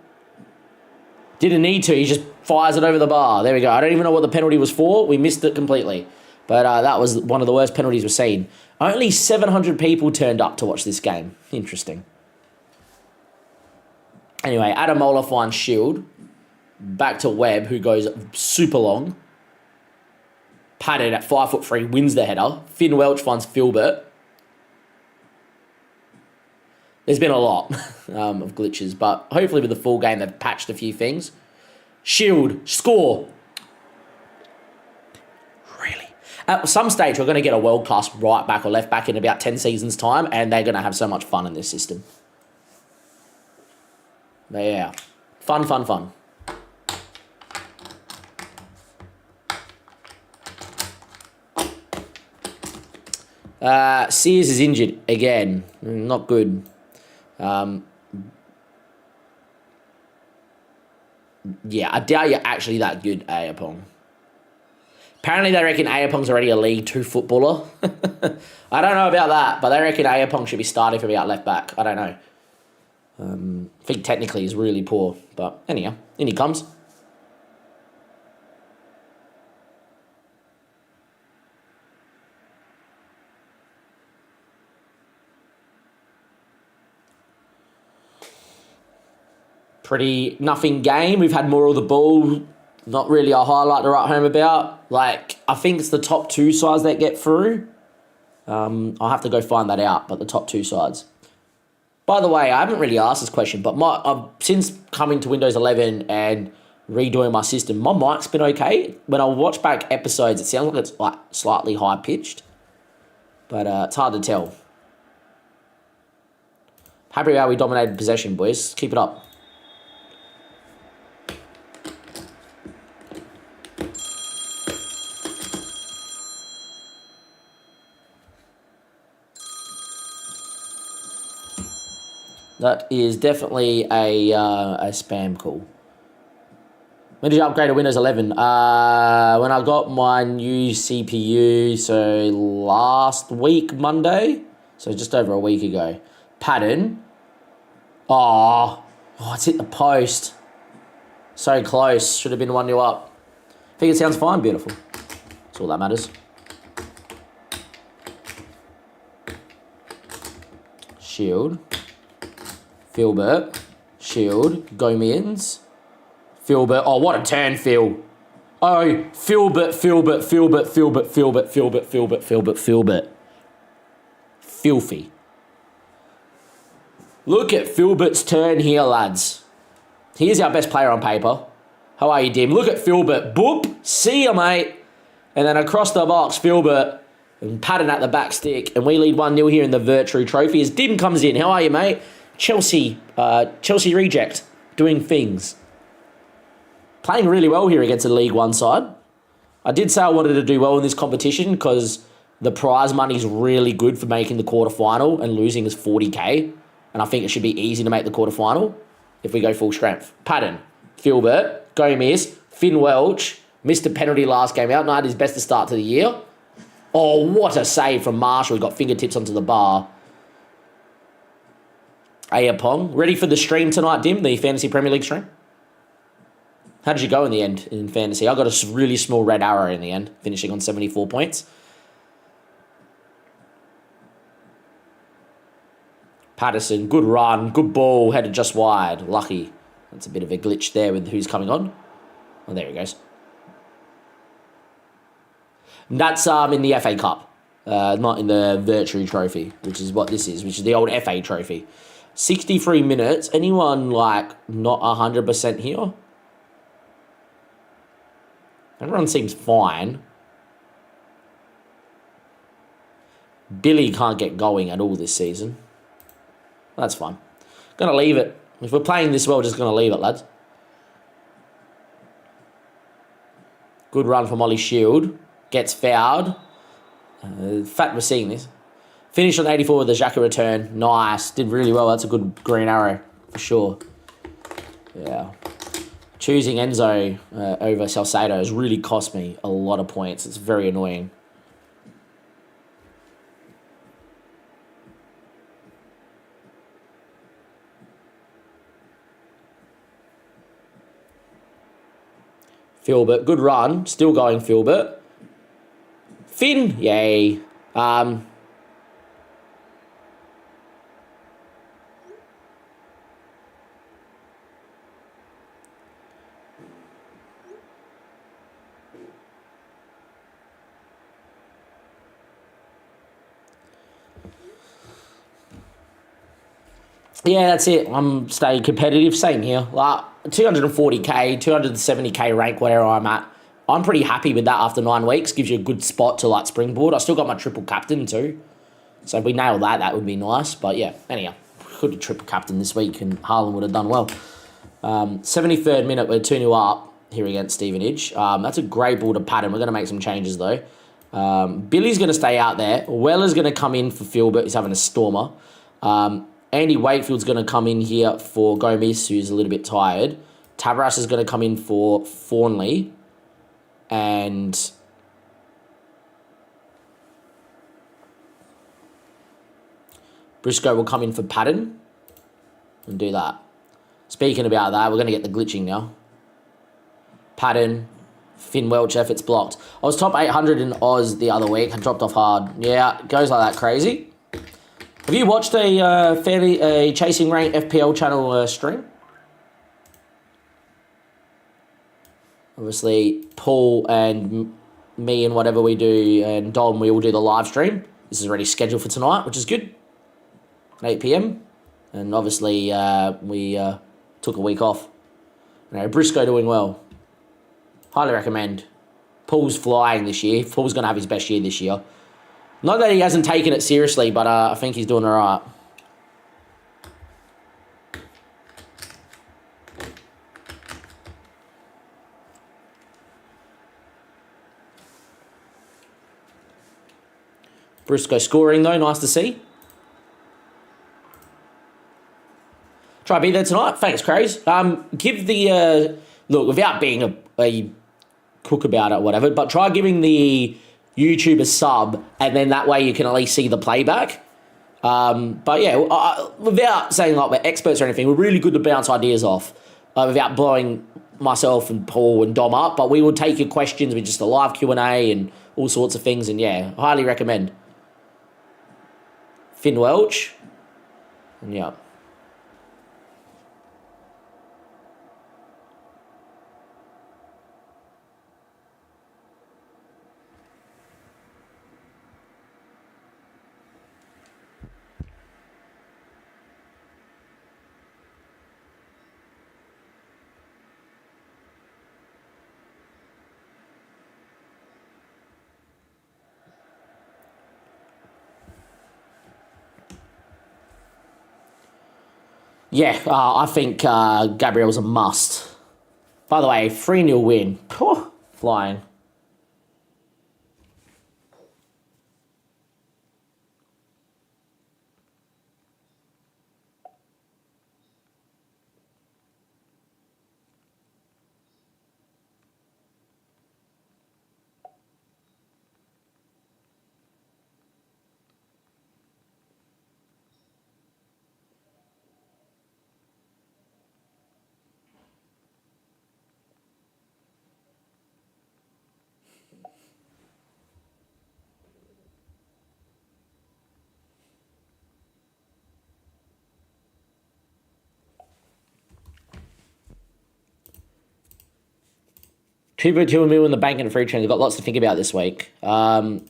Didn't need to. He just fires it over the bar. There we go. I don't even know what the penalty was for. We missed it completely. But that was one of the worst penalties we've seen. Only 700 people turned up to watch this game. Interesting. Anyway, Adamola finds Shield. Back to Webb, who goes super long. Patton at 5'3" wins the header. Finn Welch finds Filbert. There's been a lot of glitches, but hopefully with the full game, they've patched a few things. Shield, score. Really? At some stage, we're going to get a world-class right back or left back in about 10 seasons' time, and they're going to have so much fun in this system. Yeah. Fun. Sears is injured again. Not good. Yeah, I doubt you're actually that good, Ayapong. Apparently they reckon Ayapong's already a League 2 footballer. I don't know about that, but they reckon Ayapong should be starting from out left back. I don't know. I think technically he's really poor, but anyhow, in he comes. Pretty nothing game. We've had more of the ball. Not really a highlight to write home about. Like, I think it's the top 2 sides that get through. I'll have to go find that out, but the top 2 sides. By the way, I haven't really asked this question, but since coming to Windows 11 and redoing my system, my mic's been okay. When I watch back episodes, it sounds like it's like slightly high-pitched. But it's hard to tell. Happy how we dominated possession, boys. Keep it up. That is definitely a spam call. When did you upgrade to Windows 11? When I got my new CPU, so last week, Monday. So just over a week ago. Pattern. Oh, it's hit the post. So close. Should have been 1-0 up. I think it sounds fine. Beautiful. That's all that matters. Shield. Filbert, Shield, Gomez, Filbert. Oh, what a turn, Phil. Oh, Filbert. Filthy. Look at Filbert's turn here, lads. Here's our best player on paper. How are you, Dim? Look at Filbert. Boop. See ya, mate. And then across the box, Filbert and Patton at the back stick. And we lead 1-0 here in the Virtue Trophy as Dim comes in. How are you, mate? Chelsea reject, doing things. Playing really well here against the League One side. I did say I wanted to do well in this competition because the prize money is really good for making the quarterfinal, and losing is 40k. And I think it should be easy to make the quarterfinal if we go full strength. Patton, Filbert, Gomez, Finn Welch, missed a penalty last game out. Not his best to start to the year. Oh, what a save from Marshall. He got fingertips onto the bar. Ayapong, ready for the stream tonight, Dim, the Fantasy Premier League stream? How did you go in the end in fantasy? I got a really small red arrow in the end, finishing on 74 points. Patterson, good run, good ball, headed just wide. Lucky. That's a bit of a glitch there with who's coming on. Oh, there he goes. And that's in the FA Cup, not in the Virtue Trophy, which is what this is, which is the old FA Trophy. 63 minutes. Anyone, like, not 100% here? Everyone seems fine. Billy can't get going at all this season. That's fine. Gonna leave it. If we're playing this well, just gonna leave it, lads. Good run from Ollie Shield. Gets fouled. Fat we're seeing this. Finished on 84 with the Xhaka return. Nice. Did really well. That's a good green arrow for sure. Yeah. Choosing Enzo over Salcedo has really cost me a lot of points. It's very annoying. Filbert, good run. Still going, Filbert. Finn, yay. Yeah, that's it. I'm staying competitive. Same here. Like 240k, 270k rank, whatever I'm at. I'm pretty happy with that after 9 weeks. Gives you a good spot to like springboard. I still got my triple captain too. So if we nail that, that would be nice. But yeah, anyhow, could have triple captain this week and Haaland would have done well. 73rd minute, we're 2-0 up here against Stevenage. That's a great ball to Patton. We're going to make some changes though. Billy's going to stay out there. Weller's going to come in for Filbert. He's having a stormer. Andy Wakefield's going to come in here for Gomez, who's a little bit tired. Tavares is going to come in for Fawnley. And Briscoe will come in for Patton. And do that. Speaking about that, we're going to get the glitching now. Patton, Finn Welch, efforts blocked. I was top 800 in Oz the other week. I dropped off hard. Yeah, it goes like that crazy. Have you watched a Chasing Rank FPL channel stream? Obviously, Paul and me and whatever we do, and Dom, we all do the live stream. This is already scheduled for tonight, which is good. 8 p.m. And obviously, we took a week off. You know, Briscoe doing well. Highly recommend. Paul's flying this year. Paul's going to have his best year this year. Not that he hasn't taken it seriously, but I think he's doing all right. Briscoe scoring, though. Nice to see. Try to be there tonight. Thanks, Craze. Give the... look, without being a cook about it or whatever, but try giving the YouTube a sub, and then that way you can at least see the playback. But yeah, without saying like we're experts or anything, we're really good to bounce ideas off without blowing myself and Paul and Dom up. But we will take your questions with just a live Q&A and all sorts of things. And yeah, highly recommend. Finn Welch. And yeah. Yeah, I think Gabriel's a must. By the way, 3-0 win. Phew, flying. $2.2 million in the bank and a free transfer. Got lots to think about this week. How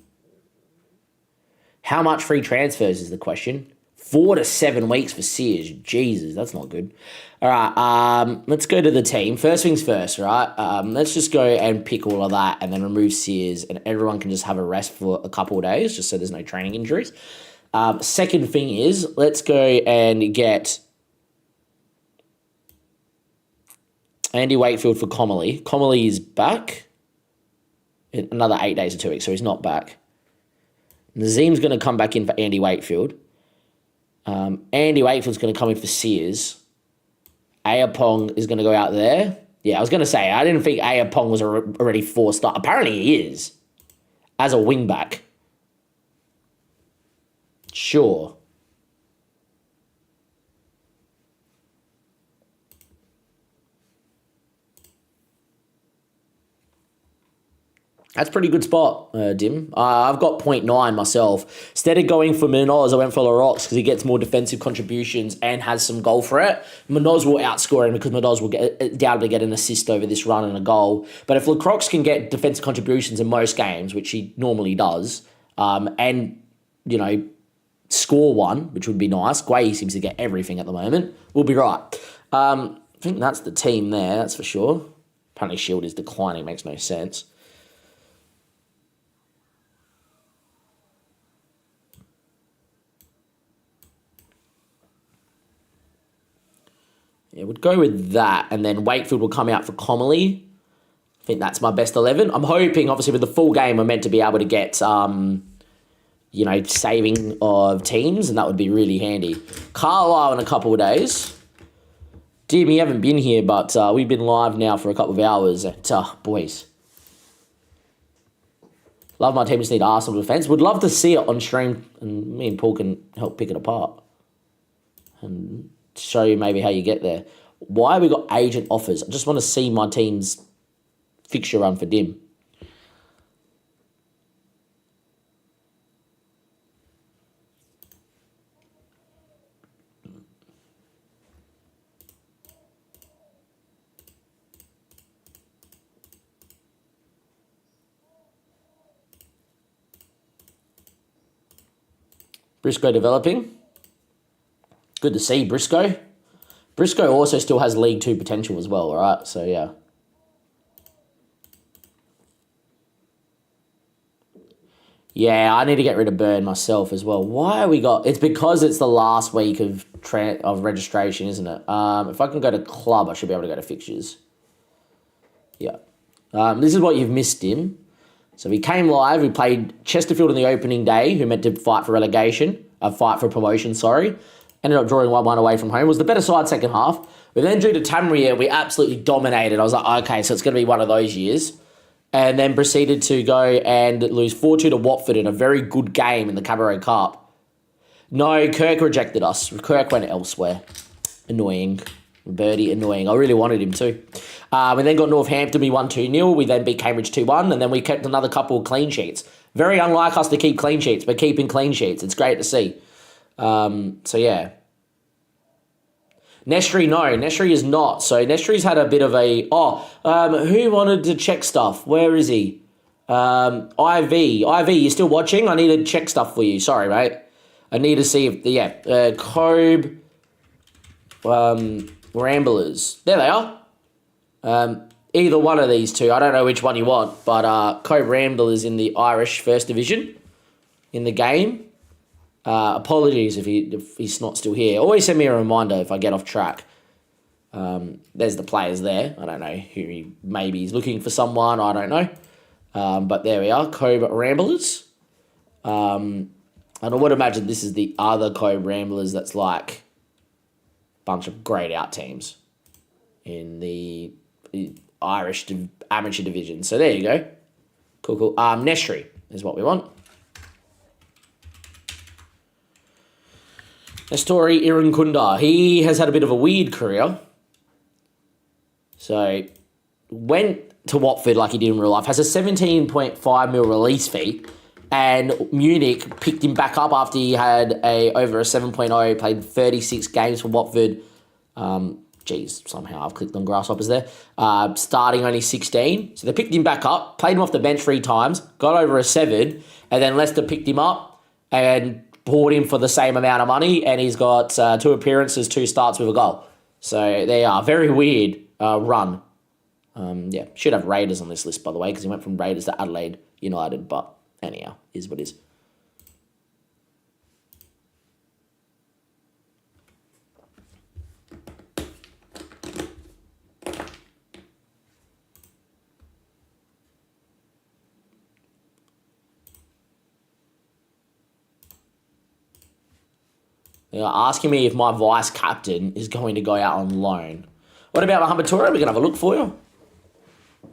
much free transfers is the question? 4 to 7 weeks for Sears. Jesus, that's not good. All right, let's go to the team. First things first, right? Let's just go and pick all of that and then remove Sears, and everyone can just have a rest for a couple of days, just so there's no training injuries. Second thing is, let's go and get Andy Wakefield for Comely. Comely is back in another 8 days or 2 weeks, so he's not back. Nazim's going to come back in for Andy Wakefield. Andy Wakefield's going to come in for Sears. Ayapong is going to go out there. Yeah, I was going to say, I didn't think Ayapong was already forced up. Apparently he is. As a wing-back. Sure. That's a pretty good spot, Dim. I've got 0.9 myself. Instead of going for Munoz, I went for LaRox because he gets more defensive contributions and has some goal threat. Munoz will outscore him because Munoz will undoubtedly get an assist over this run and a goal. But if LaCroix can get defensive contributions in most games, which he normally does, and, you know, score one, which would be nice. Guay seems to get everything at the moment. We'll be right. I think that's the team there, that's for sure. Apparently Shield is declining, makes no sense. Yeah, we'd go with that, and then Wakefield will come out for Comely. I think that's my best 11. I'm hoping, obviously, with the full game, we're meant to be able to get, saving of teams, and that would be really handy. Carlisle in a couple of days. Dim, you haven't been here, but we've been live now for a couple of hours. Boys. Love my team, just need Arsenal defence. Would love to see it on stream, and me and Paul can help pick it apart. And show you maybe how you get there. Why we got agent offers? I just want to see my team's fixture run for Dim. Briscoe developing. Good to see Briscoe. Briscoe also still has League 2 potential as well, all right? So, yeah. Yeah, I need to get rid of Burn myself as well. Why are we got... It's because it's the last week of registration, isn't it? If I can go to club, I should be able to go to fixtures. Yeah. This is what you've missed, Dim. So we came live. We played Chesterfield on the opening day, who meant to fight for relegation. Fight for promotion, sorry. Ended up drawing 1-1 away from home. It was the better side second half. We then drew to Tamria. We absolutely dominated. I was like, okay, so it's going to be one of those years. And then proceeded to go and lose 4-2 to Watford in a very good game in the Cabaret Cup. No, Kirk rejected us. Kirk went elsewhere. Annoying. Birdie, annoying. I really wanted him too. We then got Northampton. We won 2-0. We then beat Cambridge 2-1. And then we kept another couple of clean sheets. Very unlike us to keep clean sheets, but keeping clean sheets. It's great to see. So, yeah. Nestry, no. Nestry is not. So, Nestry's had a bit of a... who wanted to check stuff? Where is he? IV, you still watching? I need to check stuff for you. Sorry, mate. I need to see if... Cobe... Ramblers. There they are. Either one of these two. I don't know which one you want, but Cobe Ramblers in the Irish First Division in the game. Apologies if he's not still here. Always send me a reminder if I get off track. There's the players there. I don't know who maybe he's looking for someone. I don't know. But there we are, Cove Ramblers. And I would imagine this is the other Cove Ramblers that's like a bunch of greyed out teams in the Irish amateur division. So there you go. Cool. Nestry is what we want. Nestori Irankunda. He has had a bit of a weird career. So went to Watford like he did in real life. Has a 17.5 mil release fee. And Munich picked him back up after he had over a 7.0, played 36 games for Watford. Somehow I've clicked on grasshoppers there. Starting only 16. So they picked him back up, played him off the bench 3 times, got over a 7, and then Leicester picked him up and bought him for the same amount of money, and he's got 2 appearances, 2 starts with a goal. So they are very weird run. Should have Raiders on this list, by the way, because he went from Raiders to Adelaide United, but anyhow, is what it is. They're asking me if my vice captain is going to go out on loan. What about Mohamed Toure? We can have a look for you.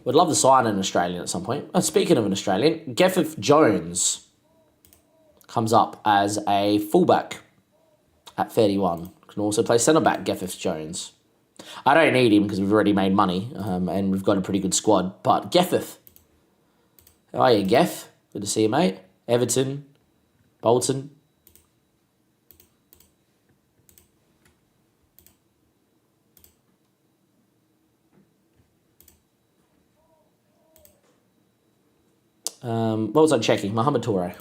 Would love to sign an Australian at some point. Speaking of an Australian, Griffith Jones comes up as a fullback at 31. Can also play centre-back, Griffith Jones. I don't need him because we've already made money and we've got a pretty good squad. But Griffith. How are you, Geff? Good to see you, mate. Everton. Bolton. What was I checking? Mohamed Toure.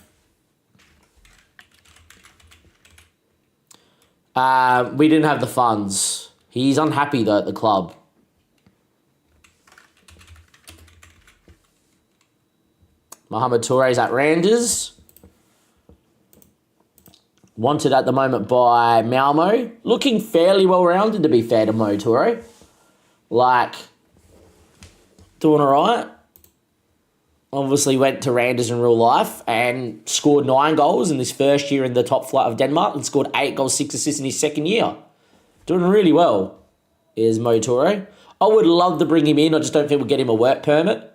We didn't have the funds. He's unhappy though at the club. Mohamed Toure's at Rangers. Wanted at the moment by Malmo. Looking fairly well-rounded, to be fair to Mo Toure. Like, doing all right. Obviously went to Rangers in real life and scored 9 goals in this first year in the top flight of Denmark and scored 8 goals, 6 assists in his second year. Doing really well is Mo Toure. I would love to bring him in. I just don't think we'll get him a work permit.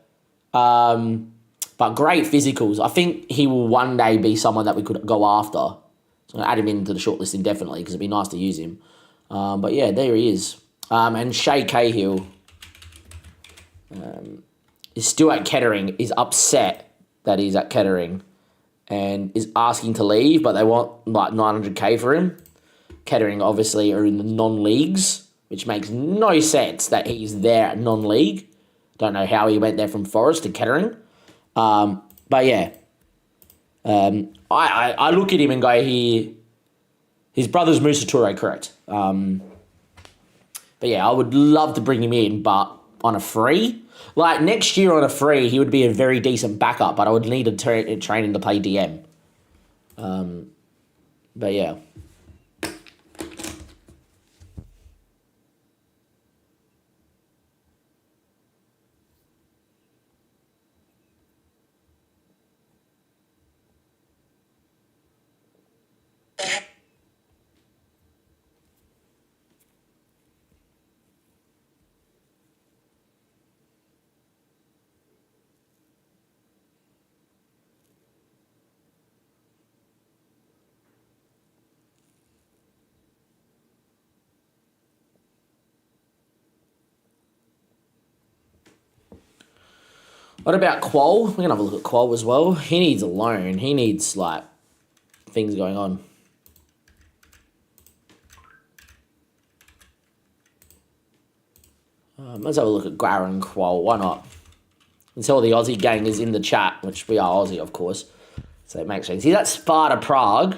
But great physicals. I think he will one day be someone that we could go after. So I'm going to add him into the shortlist indefinitely because it'd be nice to use him. But yeah, there he is. And Shay Cahill is still at Kettering, is upset that he's at Kettering and is asking to leave, but they want like 900k for him. Kettering obviously are in the non-leagues, which makes no sense that he's there at non-league. Don't know how he went there from Forest to Kettering. But yeah, I look at him and go, his brother's Musa Toure, correct. But yeah, I would love to bring him in, but on a free. Like, next year on a free, he would be a very decent backup, but I would need to train him to play DM. But yeah. What about Qual? We're going to have a look at Qual as well. He needs a loan. He needs, like, things going on. Let's have a look at Garen Qual. Why not? Until the Aussie gang is in the chat, which we are Aussie, of course. So it makes sense. He's at Sparta Prague.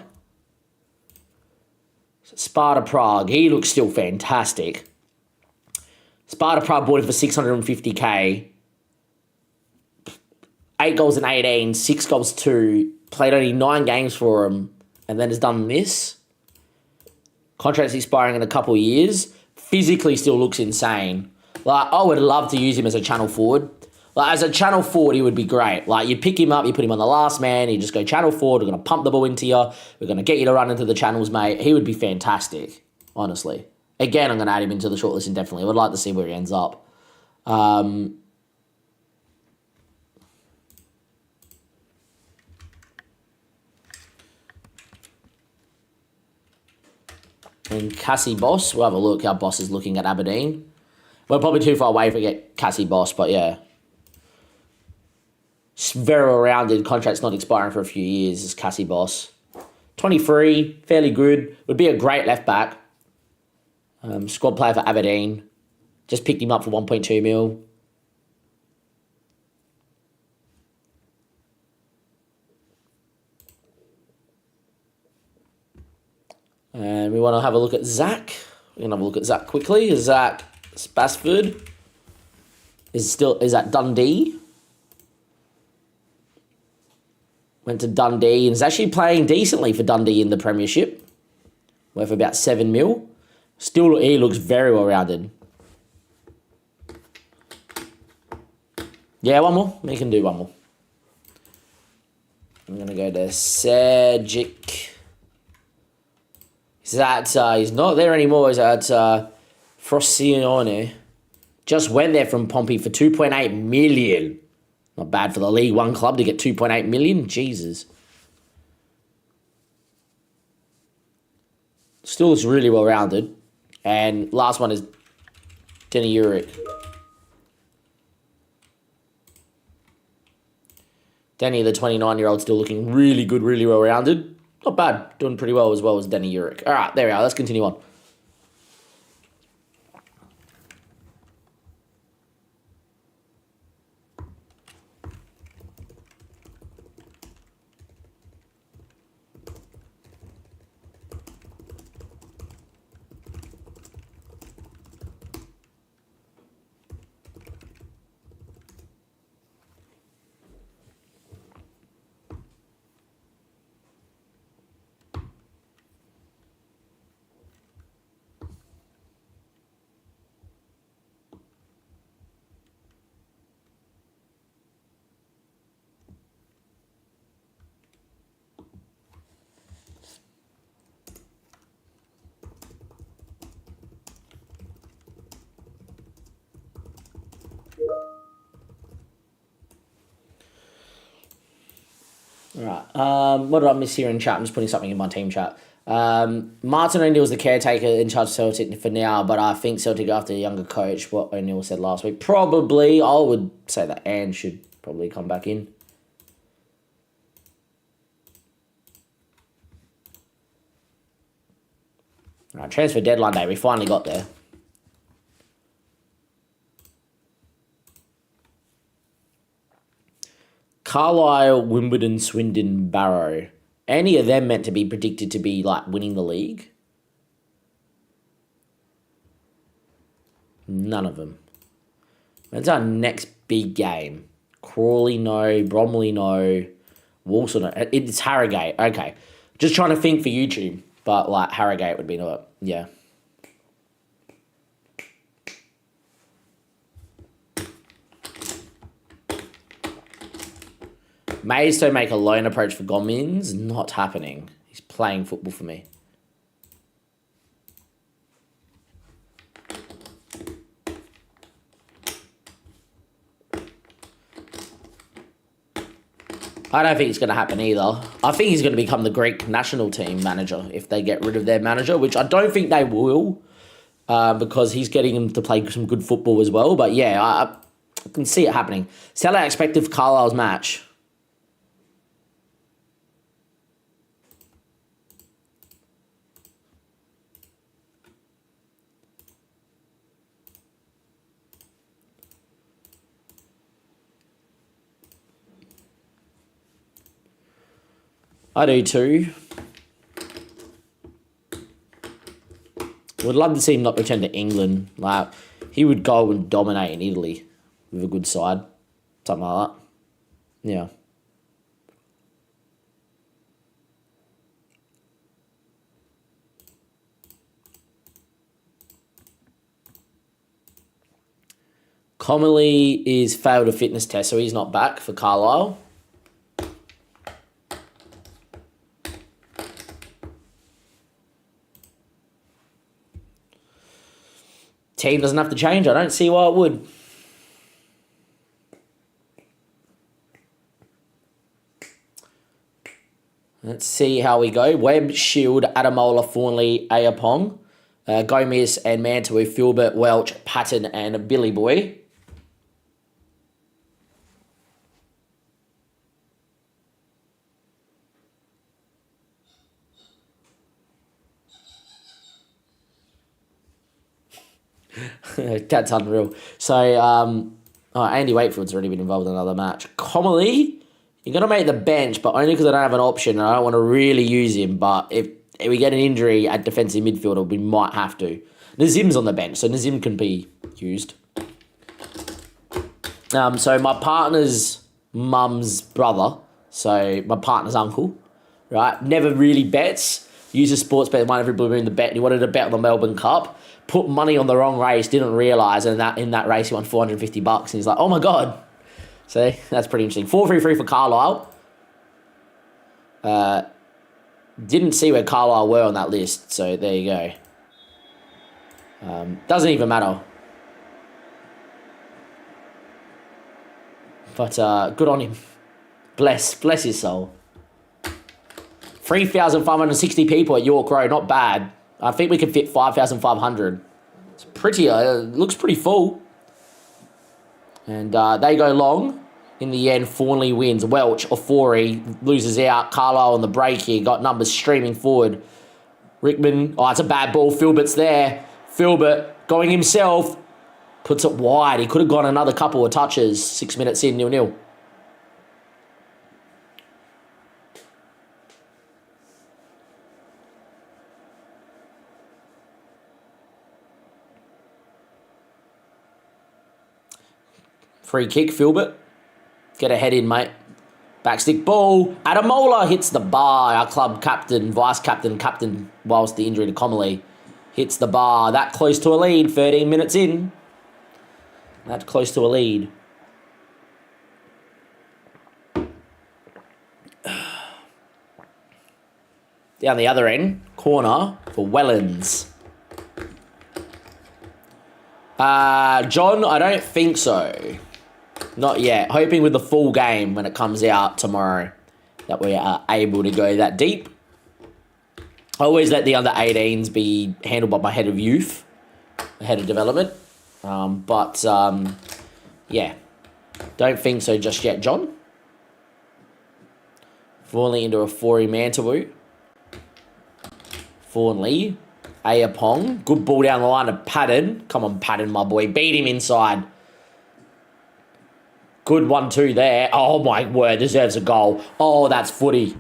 Sparta Prague. He looks still fantastic. Sparta Prague bought him for 650k. 8 goals in 18, 6 goals 2, played only 9 games for him, and then has done this. Contract's expiring in a couple of years. Physically still looks insane. Like, I would love to use him as a channel forward. Like, as a channel forward, he would be great. Like, you pick him up, you put him on the last man, you just go channel forward, we're going to pump the ball into you, we're going to get you to run into the channels, mate. He would be fantastic, honestly. Again, I'm going to add him into the shortlist indefinitely. I would like to see where he ends up. And Cassie Boss, we'll have a look how Boss is looking at Aberdeen. We're probably too far away to get Cassie Boss, but yeah. Very well-rounded, contract's not expiring for a few years, is Cassie Boss. 23, fairly good. Would be a great left-back. Squad player for Aberdeen. Just picked him up for 1.2 mil. And we want to have a look at Zach. We're going to have a look at Zach quickly. Zach Spassford is at Dundee. Went to Dundee and is actually playing decently for Dundee in the Premiership. Worth about 7 mil. Still, he looks very well rounded. Yeah, one more. We can do one more. I'm going to go to Sergic. He's not there anymore. He's at Frosione. Just went there from Pompey for 2.8 million. Not bad for the League One club to get 2.8 million. Jesus. Still looks really well rounded. And last one is Denny Uric. Denny, the 29-year-old, still looking really good, really well rounded. Not bad. Doing pretty well as Denny Uric. All right, there we are. Let's continue on. All right. What did I miss here in chat? I'm just putting something in my team chat. Martin O'Neill's the caretaker in charge of Celtic for now, but I think Celtic after a younger coach, what O'Neill said last week. Probably, I would say that Anne should probably come back in. All right, transfer deadline day. We finally got there. Carlisle, Wimbledon, Swindon, Barrow. Any of them meant to be predicted to be like winning the league? None of them. When's our next big game? Crawley, no. Bromley, no. Walsall, no. It's Harrogate. Okay. Just trying to think for YouTube. But like Harrogate would be no. Yeah. Mays to make a loan approach for Gomins. Not happening. He's playing football for me. I don't think it's going to happen either. I think he's going to become the Greek national team manager if they get rid of their manager, which I don't think they will, because he's getting him to play some good football as well. But yeah, I can see it happening. Sell out expected for Carlisle's match. I do too. Would love to see him not return to England. Like, he would go and dominate in Italy with a good side. Something like that. Yeah. Comely is failed a fitness test, so he's not back for Carlisle. Team doesn't have to change. I don't see why it would. Let's see how we go. Webb, Shield, Adamola, Fawnley, Ayapong, Gomez and Mantua, Filbert, Welch, Patton and Billy Boy. That's unreal. So, Andy Wakefield's already been involved in another match. Comely, you're going to make the bench, but only because I don't have an option and I don't want to really use him. But if we get an injury at defensive midfielder, we might have to. Nazim's on the bench, so Nazim can be used. So my partner's mum's brother, so my partner's uncle, right, never really bets. Uses sports bet, won every blue moon the bet, and he wanted to bet on the Melbourne Cup. Put money on the wrong race, didn't realise, and in that race he won $450, and he's like, oh my God. So that's pretty interesting. 4-3-3 for Carlisle. Didn't see where Carlisle were on that list, so there you go. Doesn't even matter. But good on him. Bless his soul. 3,560 people at York Road, not bad. I think we can fit 5,500. It's pretty, looks pretty full. And they go long. In the end, Fawnley wins. Welch, Ofori loses out. Carlisle on the break here. Got numbers streaming forward. Rickman, it's a bad ball. Filbert's there. Filbert going himself. Puts it wide. He could have gone another couple of touches. 6 minutes in, 0-0. Free kick, Filbert. Get a head in, mate. Backstick ball. Adamola hits the bar. Our club captain, captain, whilst the injury to Comely, hits the bar. That close to a lead, 13 minutes in. That close to a lead. Down the other end, corner for Wellens. John, I don't think so. Not yet. Hoping with the full game when it comes out tomorrow that we are able to go that deep. I always let the under 18s be handled by my head of youth, head of development. Yeah, don't think so just yet, John. Fawnley into a 4 Mantawu. Fawnley. Ayapong. Good ball down the line to Patton. Come on, Patton, my boy. Beat him inside. Good 1-2 there. Oh, my word. Deserves a goal. Oh, that's footy.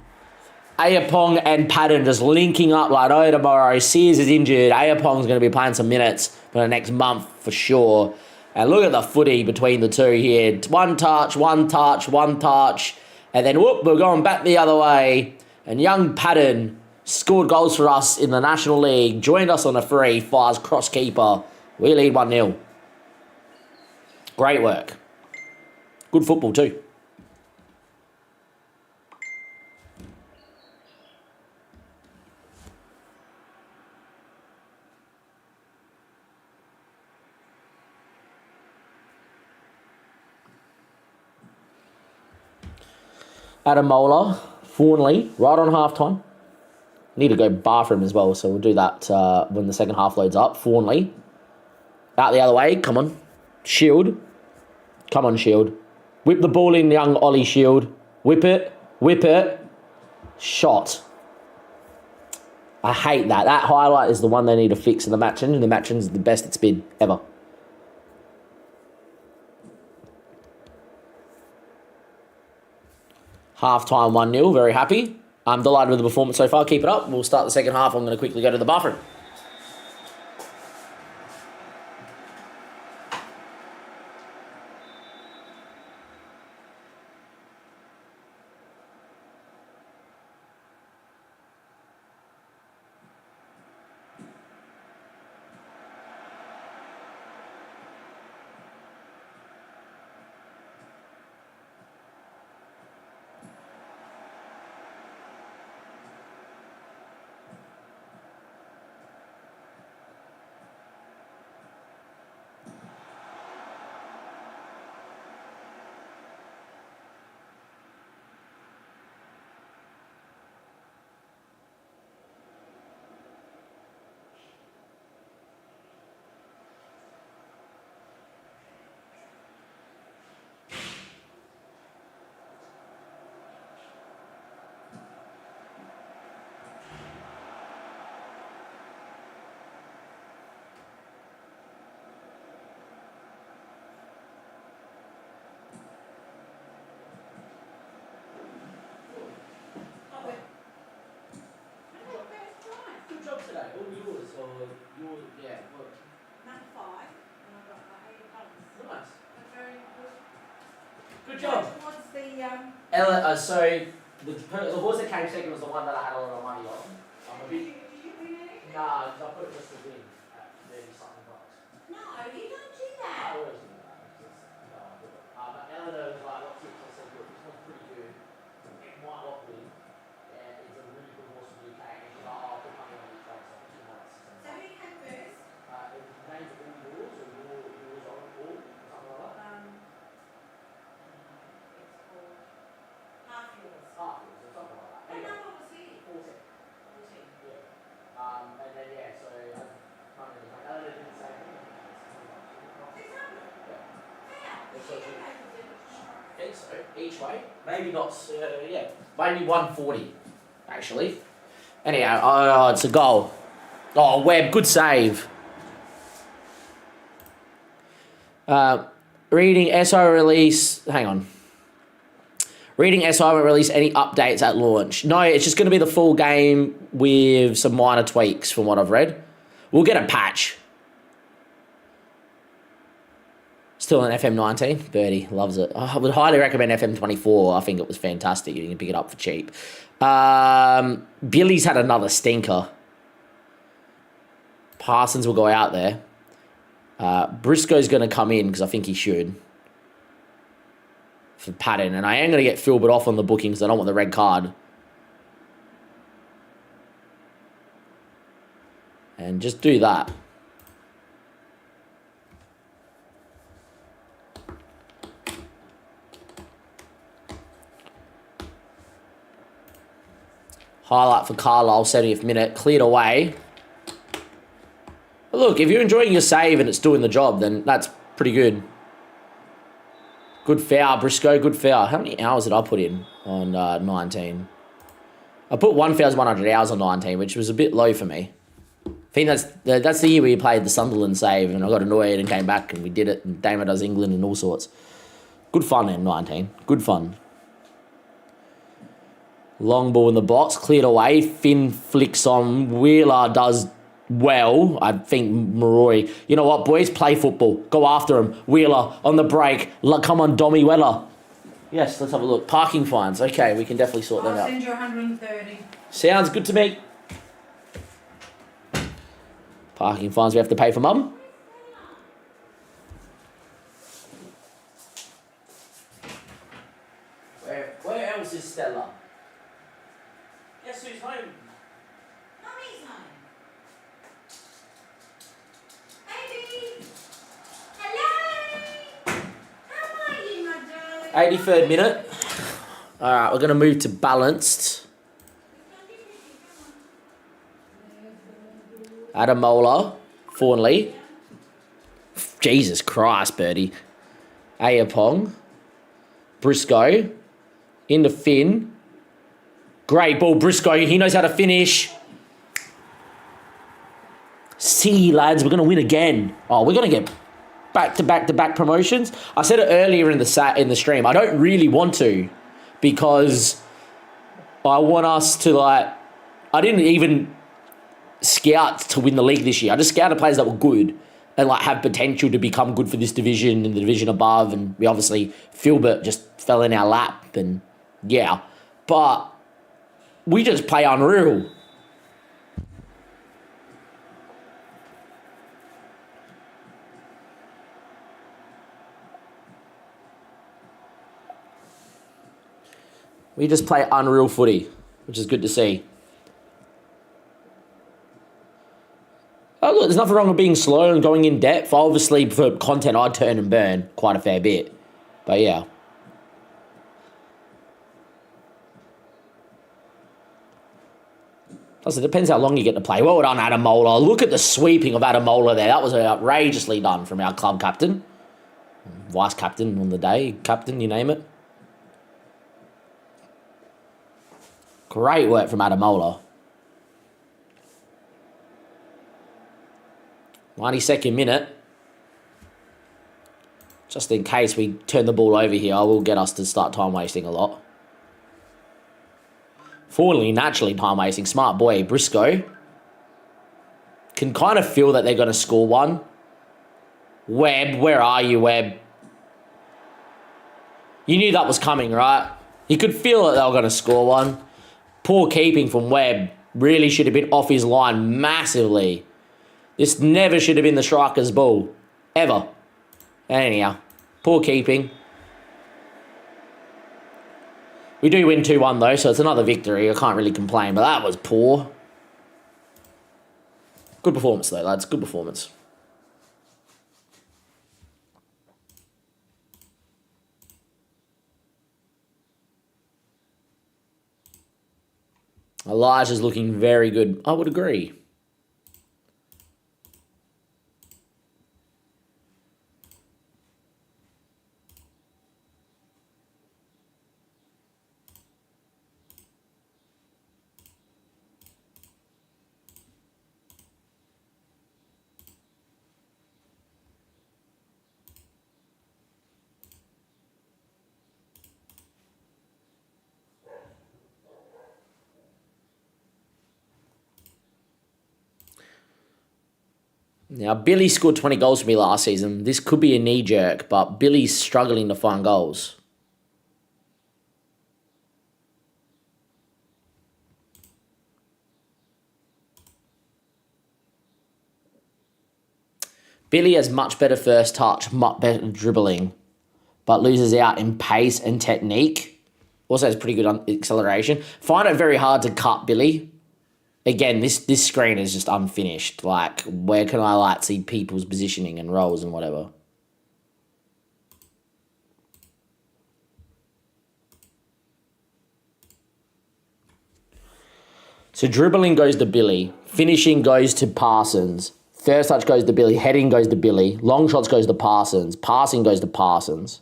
Ayapong and Patton just linking up like, oh, tomorrow. Sears is injured. Ayapong's going to be playing some minutes for the next month for sure. And look at the footy between the two here. One touch, one touch, one touch. And then, whoop, we're going back the other way. And young Patton scored goals for us in the National League. Joined us on a free. Fires cross keeper. We lead 1-0. Great work. Good football too. Adamola, Fawnley, right on half-time. Need to go bathroom as well, so we'll do that when the second half loads up. Fawnley. Out the other way, come on. Shield. Come on, Shield. Whip the ball in, young Ollie Shield. Whip it. Whip it. Shot. I hate that. That highlight is the one they need to fix in the match engine. The match engine is the best it's been ever. Half-time 1-0. Very happy. I'm delighted with the performance so far. Keep it up. We'll start the second half. I'm going to quickly go to the bathroom. Yeah, look. Number 5, and I've got my 80 colours. Nice. That's very good. Good job. What's the, So the horse that came second was the one that I had a lot of money on. I'm a bit. did you win anything? Nah, because I put it just to win at 30 something bucks. No, you don't do I that. always do that. But Eleanor was like, "What's it?" I said, "Look, this one's pretty good. It might not win. And it's a really good horse from the UK." And she's like, "Oh, I'll put money on these races." So 2 months. So who came first? It was named all yours or yours on all, something like that. It's called Half Yours. Afterwards or something like that. What Anyway, number was he? 14. 14. Yeah. And then yeah, so I can't really like Eleanor didn't say anything. 600? Yeah. Yeah. It's You okay. can make a difference. I think so. Each way. Maybe not. Yeah. Maybe 140. Actually. Anyhow, oh, it's a goal. Oh, Webb, good save. Reading SO release. Hang on. Reading SO won't release any updates at launch. No, it's just going to be the full game with some minor tweaks from what I've read. We'll get a patch. Still an FM19. Birdie loves it. I would highly recommend FM24. I think it was fantastic. You can pick it up for cheap. Billy's had another stinker. Parsons will go out there. Briscoe's going to come in because I think he should. For Patton. And I am going to get Philbert off on the booking because I don't want the red card. And just do that. Highlight for Carlisle, 70th minute. Cleared away. But look, if you're enjoying your save and it's doing the job, then that's pretty good. Good foul, Briscoe, good foul. How many hours did I put in on 19? I put 1,100 hours on 19, which was a bit low for me. I think that's the year we played the Sunderland save, and I got annoyed and came back, and we did it, and Damo does England and all sorts. Good fun in 19. Good fun. Long ball in the box, cleared away. Finn flicks on. Wheeler does well. I think Maroi. You know what, boys? Play football. Go after him. Wheeler on the break. Come on, Dommy Weller. Yes, let's have a look. Parking fines. Okay, we can definitely sort them I'll out. send you 130. Sounds good to me. Parking fines we have to pay for Mum. Where else is Stella? Guess who's home? Mummy's home. Baby! Hello! How are you, my darling? 83rd minute. All right, we're going to move to balanced. Adamola, Fawnley. Jesus Christ, Birdie. Ayapong. Briscoe. Into Finn. Great ball, Briscoe. He knows how to finish. See, lads, we're going to win again. Oh, we're going to get back-to-back-to-back promotions. I said it earlier in the stream. I don't really want to because I want us to, I didn't even scout to win the league this year. I just scouted players that were good and, have potential to become good for this division and the division above. And we obviously, Philbert just fell in our lap and, yeah. But we just play unreal. We just play unreal footy, which is good to see. Oh, look, there's nothing wrong with being slow and going in depth. Obviously, for content, I'd turn and burn quite a fair bit. But, yeah. Plus, it depends how long you get to play. Well done, Adamola. Look at the sweeping of Adamola there. That was outrageously done from our club captain. Vice captain on the day. Captain, you name it. Great work from Adamola. 92nd minute. Just in case we turn the ball over here, I will get us to start time wasting a lot. Forwardly, naturally time wasting. Smart boy, Briscoe. can kind of feel that they're going to score one. Webb, where are you, Webb? You knew that was coming, right? You could feel that they were going to score one. Poor keeping from Webb. Really should have been off his line massively. This never should have been the striker's ball. Ever. Anyhow, poor keeping. We do win 2-1 though, so it's another victory. I can't really complain, but that was poor. Good performance though, lads. Good performance. Elijah's looking very good. I would agree. Now, Billy scored 20 goals for me last season. This could be a knee-jerk, but Billy's struggling to find goals. Billy has much better first touch, much better dribbling, but loses out in pace and technique. Also has pretty good acceleration. Find it very hard to cut Billy. Again, this screen is just unfinished. Like, where can I see people's positioning and roles and whatever? So dribbling goes to Billy. Finishing goes to Parsons. First touch goes to Billy. Heading goes to Billy. Long shots goes to Parsons. Passing goes to Parsons.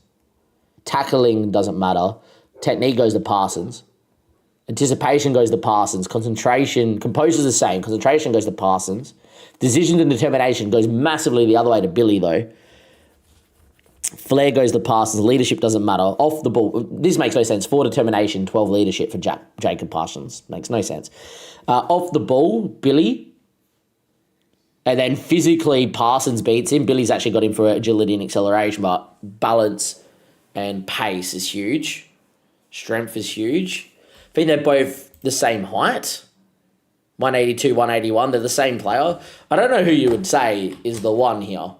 Tackling doesn't matter. Technique goes to Parsons. Anticipation goes to Parsons. Concentration, composure's the same. Concentration goes to Parsons. Decision and determination goes massively the other way to Billy, though. Flair goes to Parsons. Leadership doesn't matter. Off the ball. This makes no sense. 4 determination, 12 leadership for Jacob Parsons. Makes no sense. Off the ball, Billy. And then physically, Parsons beats him. Billy's actually got him for agility and acceleration, but balance and pace is huge. Strength is huge. I think they're both the same height. 182, 181. They're the same player. I don't know who you would say is the one here.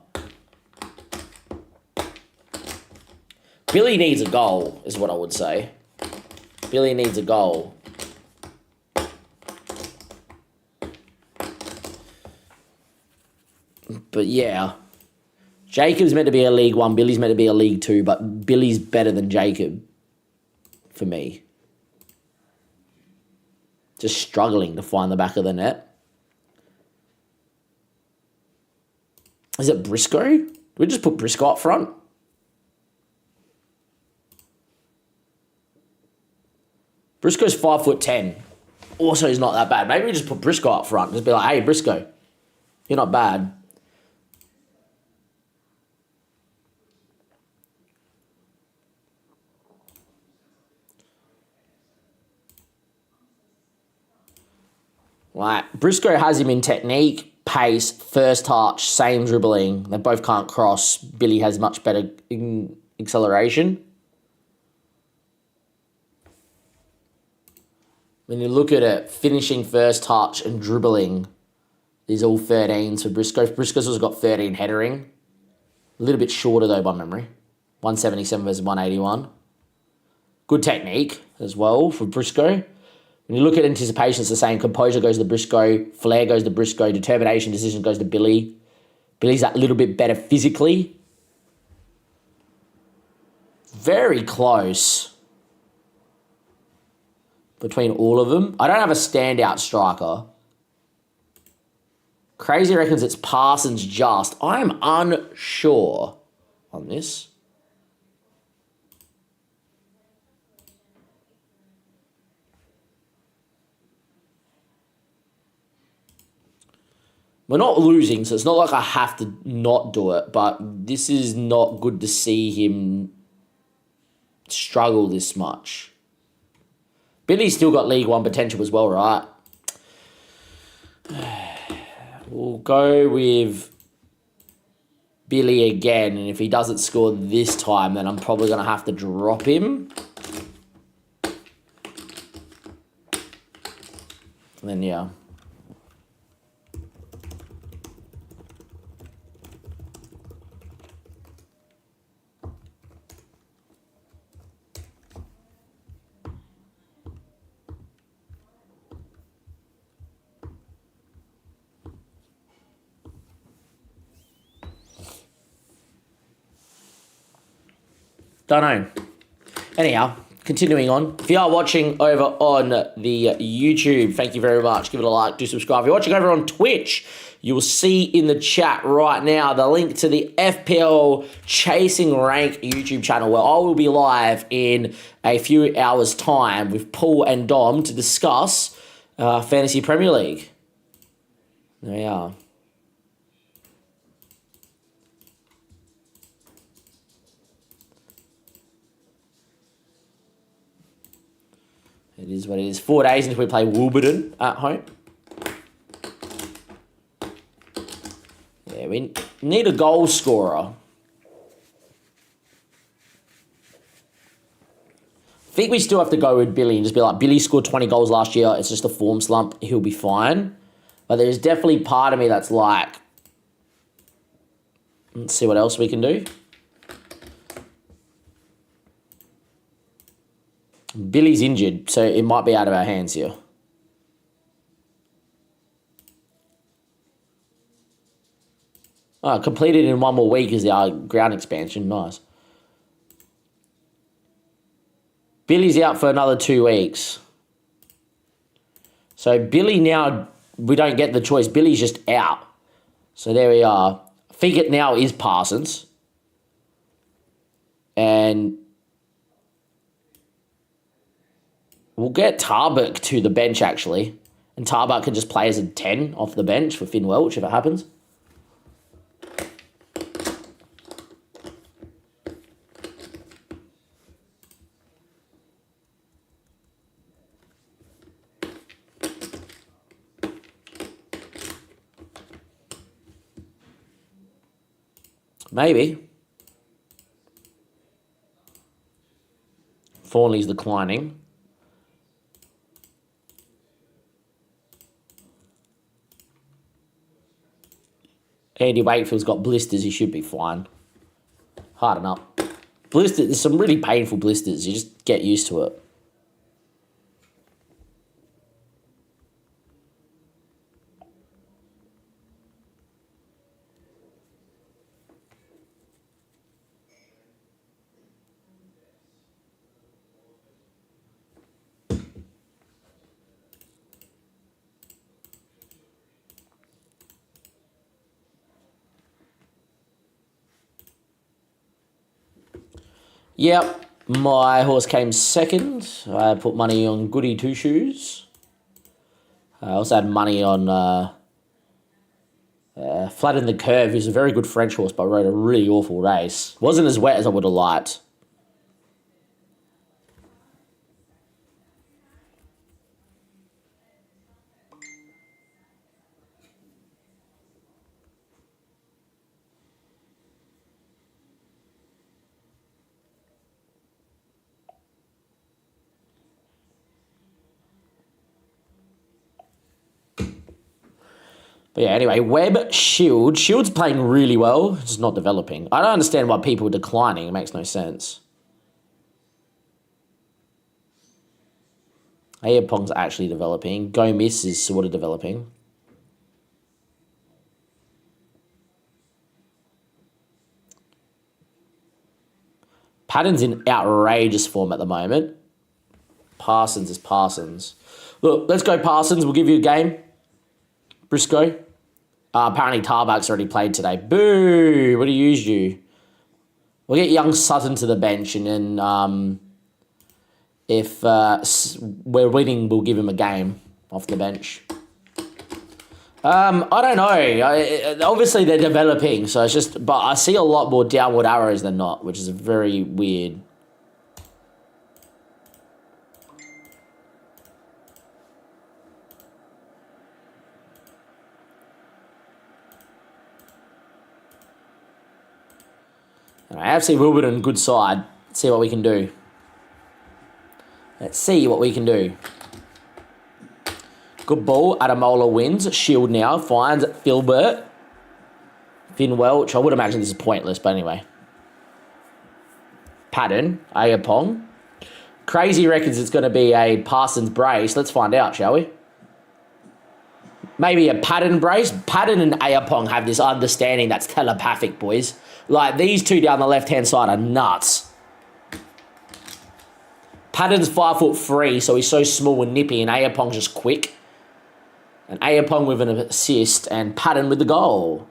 Billy needs a goal, is what I would say. Billy needs a goal. But yeah. Jacob's meant to be a League 1. Billy's meant to be a League 2. But Billy's better than Jacob. For me. Just struggling to find the back of the net. Is it Briscoe? Did we just put Briscoe up front? Briscoe's 5'10". Also, he's not that bad. Maybe we just put Briscoe up front. Just be like, hey, Briscoe, you're not bad. Like, Briscoe has him in technique, pace, first touch, same dribbling. They both can't cross. Billy has much better acceleration. When you look at it, finishing first touch and dribbling is all 13s for Briscoe. Briscoe's also got 13 headering. A little bit shorter, though, by memory. 177 versus 181. Good technique as well for Briscoe. When you look at anticipation, it's the same. Composure goes to Briscoe. Flair goes to Briscoe. Determination, decision goes to Billy. Billy's that little bit better physically. Very close between all of them. I don't have a standout striker. Crazy reckons it's Parsons just. I'm unsure on this. We're not losing, so it's not like I have to not do it, but this is not good to see him struggle this much. Billy's still got League 1 potential as well, right? We'll go with Billy again, and if he doesn't score this time, then I'm probably going to have to drop him. And then, yeah. Don't know. Anyhow, continuing on. If you are watching over on the YouTube, thank you very much. Give it a like, do subscribe. If you're watching over on Twitch, you will see in the chat right now the link to the FPL Chasing Rank YouTube channel, where I will be live in a few hours' time with Paul and Dom to discuss Fantasy Premier League. There we are. It is what it is. 4 days until we play Wolverton at home. Yeah, we need a goal scorer. I think we still have to go with Billy and just be like, Billy scored 20 goals last year. It's just a form slump. He'll be fine. But there's definitely part of me that's like, let's see what else we can do. Billy's injured, so it might be out of our hands here. Oh, completed in 1 more week is our ground expansion. Nice. Billy's out for another 2 weeks. So Billy now, we don't get the choice. Billy's just out. So there we are. I think it now is Parsons. And we'll get Tarbuck to the bench, actually. And Tarbuck can just play as a 10 off the bench for Finn Welch if it happens. Maybe. Thornley's declining. Andy Wakefield's got blisters. He should be fine. Harden up. Blisters. There's some really painful blisters. You just get used to it. Yep, my horse came second. I put money on Goody Two Shoes. I also had money on Flat in the Curve, who's a very good French horse, but rode a really awful race. Wasn't as wet as I would have liked. But yeah, anyway, Webb, Shield. Shield's playing really well, just not developing. I don't understand why people are declining. It makes no sense. Ayapong's actually developing. Go Miss is sort of developing. Patton's in outrageous form at the moment. Parsons is Parsons. Look, let's go Parsons. We'll give you a game. Briscoe. Apparently Tarbuck's already played today. Boo! Would have used you. We'll get young Sutton to the bench, and then if we're winning, we'll give him a game off the bench. I don't know. Obviously, they're developing, so it's just... But I see a lot more downward arrows than not, which is very weird. AFC Wilburton, good side. Let's see what we can do. Let's see what we can do. Good ball. Adamola wins. Shield now. Finds Filbert. Finn Welch. I would imagine this is pointless, but anyway. Patton. Ayapong. Crazy reckons it's going to be a Parsons brace. Let's find out, shall we? Maybe a Patton brace. Patton and Ayapong have this understanding that's telepathic, boys. Like, these two down the left-hand side are nuts. Patton's 5'3", so he's so small and nippy, and Ayapong's just quick. And Ayapong with an assist, and Patton with the goal.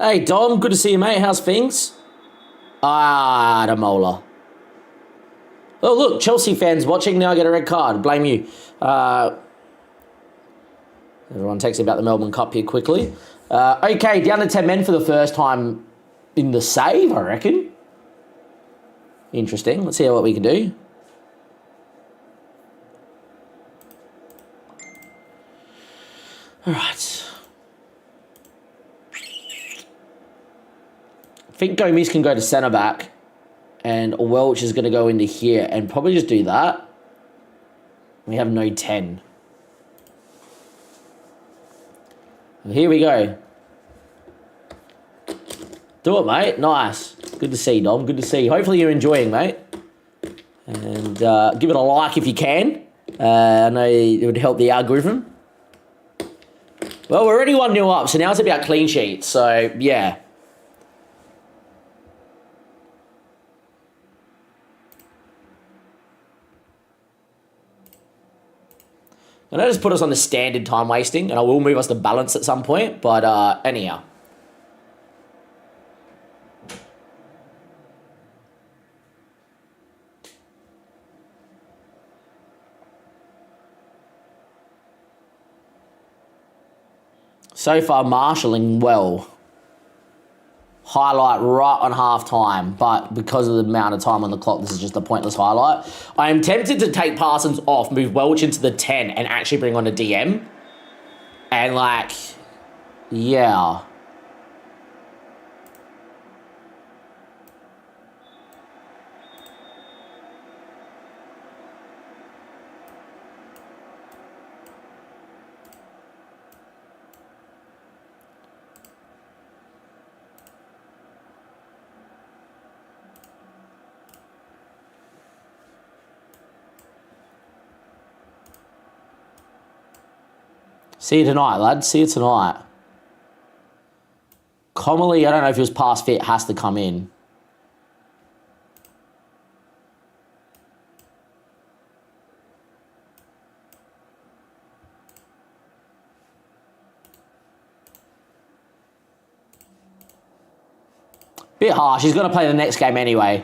Hey, Dom, good to see you, mate. How's things? Adamola. Oh, look, Chelsea fans watching. Now I get a red card. Blame you. Everyone texting about the Melbourne Cup here quickly. Okay, down to 10 men for the first time in the save, I reckon. Interesting. Let's see what we can do. All right. I think Gomes can go to centre back, and Welch is going to go into here and probably just do that. We have no 10. Well, here we go. Do it, mate. Nice. Good to see, Dom. Good to see you. Hopefully you're enjoying, mate. And give it a like if you can. I know it would help the algorithm. Well, we're already 1-0 up, so now it's about clean sheets. So, yeah. And that just put us on the standard time wasting, and I will move us to balance at some point, but anyhow. So far, marshalling well. Highlight right on half-time, but because of the amount of time on the clock, this is just a pointless highlight. I am tempted to take Parsons off, move Welch into the 10, and actually bring on a DM. And, like, yeah. See you tonight, lads. See you tonight. Commonly, I don't know if he was past fit, has to come in. Bit harsh. He's going to play the next game anyway.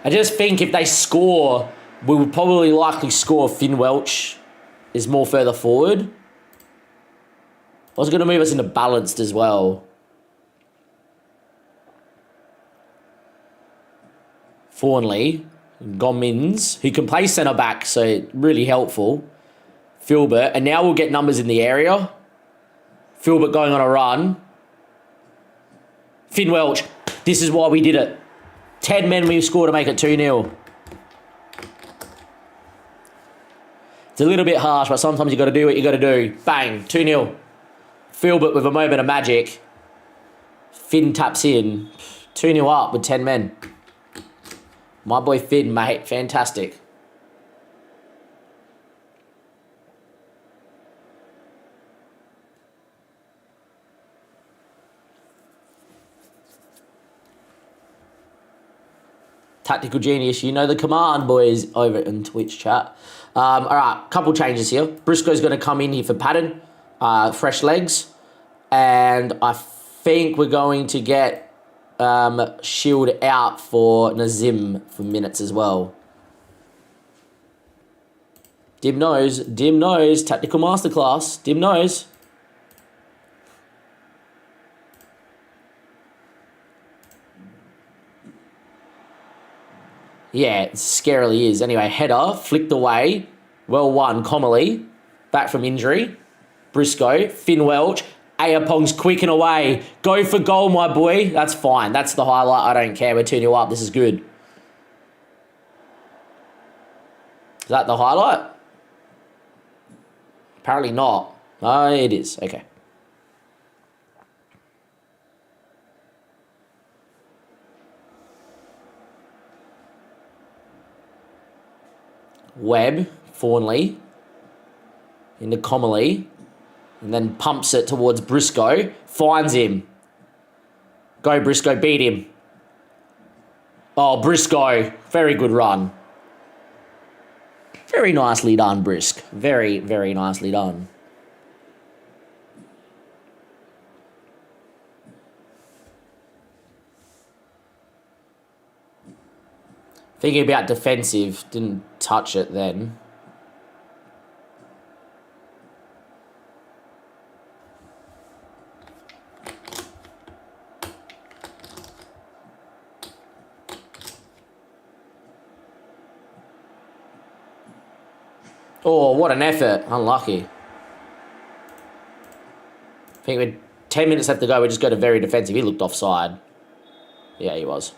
I just think if they score, we would probably likely score Finn Welch is more further forward. I was going to move us into balanced as well. Thornley, Gomins, who can play centre-back, so really helpful. Filbert, and now we'll get numbers in the area. Filbert going on a run. Finn Welch, this is why we did it. 10 men we've scored to make it 2-0. It's a little bit harsh, but sometimes you got to do what you got to do. Bang, 2-0. Filbert with a moment of magic. Finn taps in. 2-0 up with 10 men. My boy Finn, mate. Fantastic. Tactical genius, you know the command, boys, over in Twitch chat. All right, couple changes here. Briscoe's going to come in here for Patton. Fresh legs. And I think we're going to get Shield out for Nazim for minutes as well. Dim nose, tactical masterclass, dim nose. Yeah, it scarily is. Anyway, header, flicked away. Well won, Comely. Back from injury. Briscoe, Finn Welch. Ayapong's quick and away. Go for goal, my boy. That's fine. That's the highlight. I don't care. We're 2-0 up. This is good. Is that the highlight? Apparently not. Oh, it is. Okay. Webb, Fawnley, into Comely, and then pumps it towards Briscoe, finds him. Go Briscoe, beat him. Oh, Briscoe, very good run. Very nicely done, Brisk. Very, very nicely done. Thinking about defensive, didn't touch it then. Oh, what an effort. Unlucky. I think with 10 minutes left to go, we just go to very defensive. He looked offside. Yeah, he was.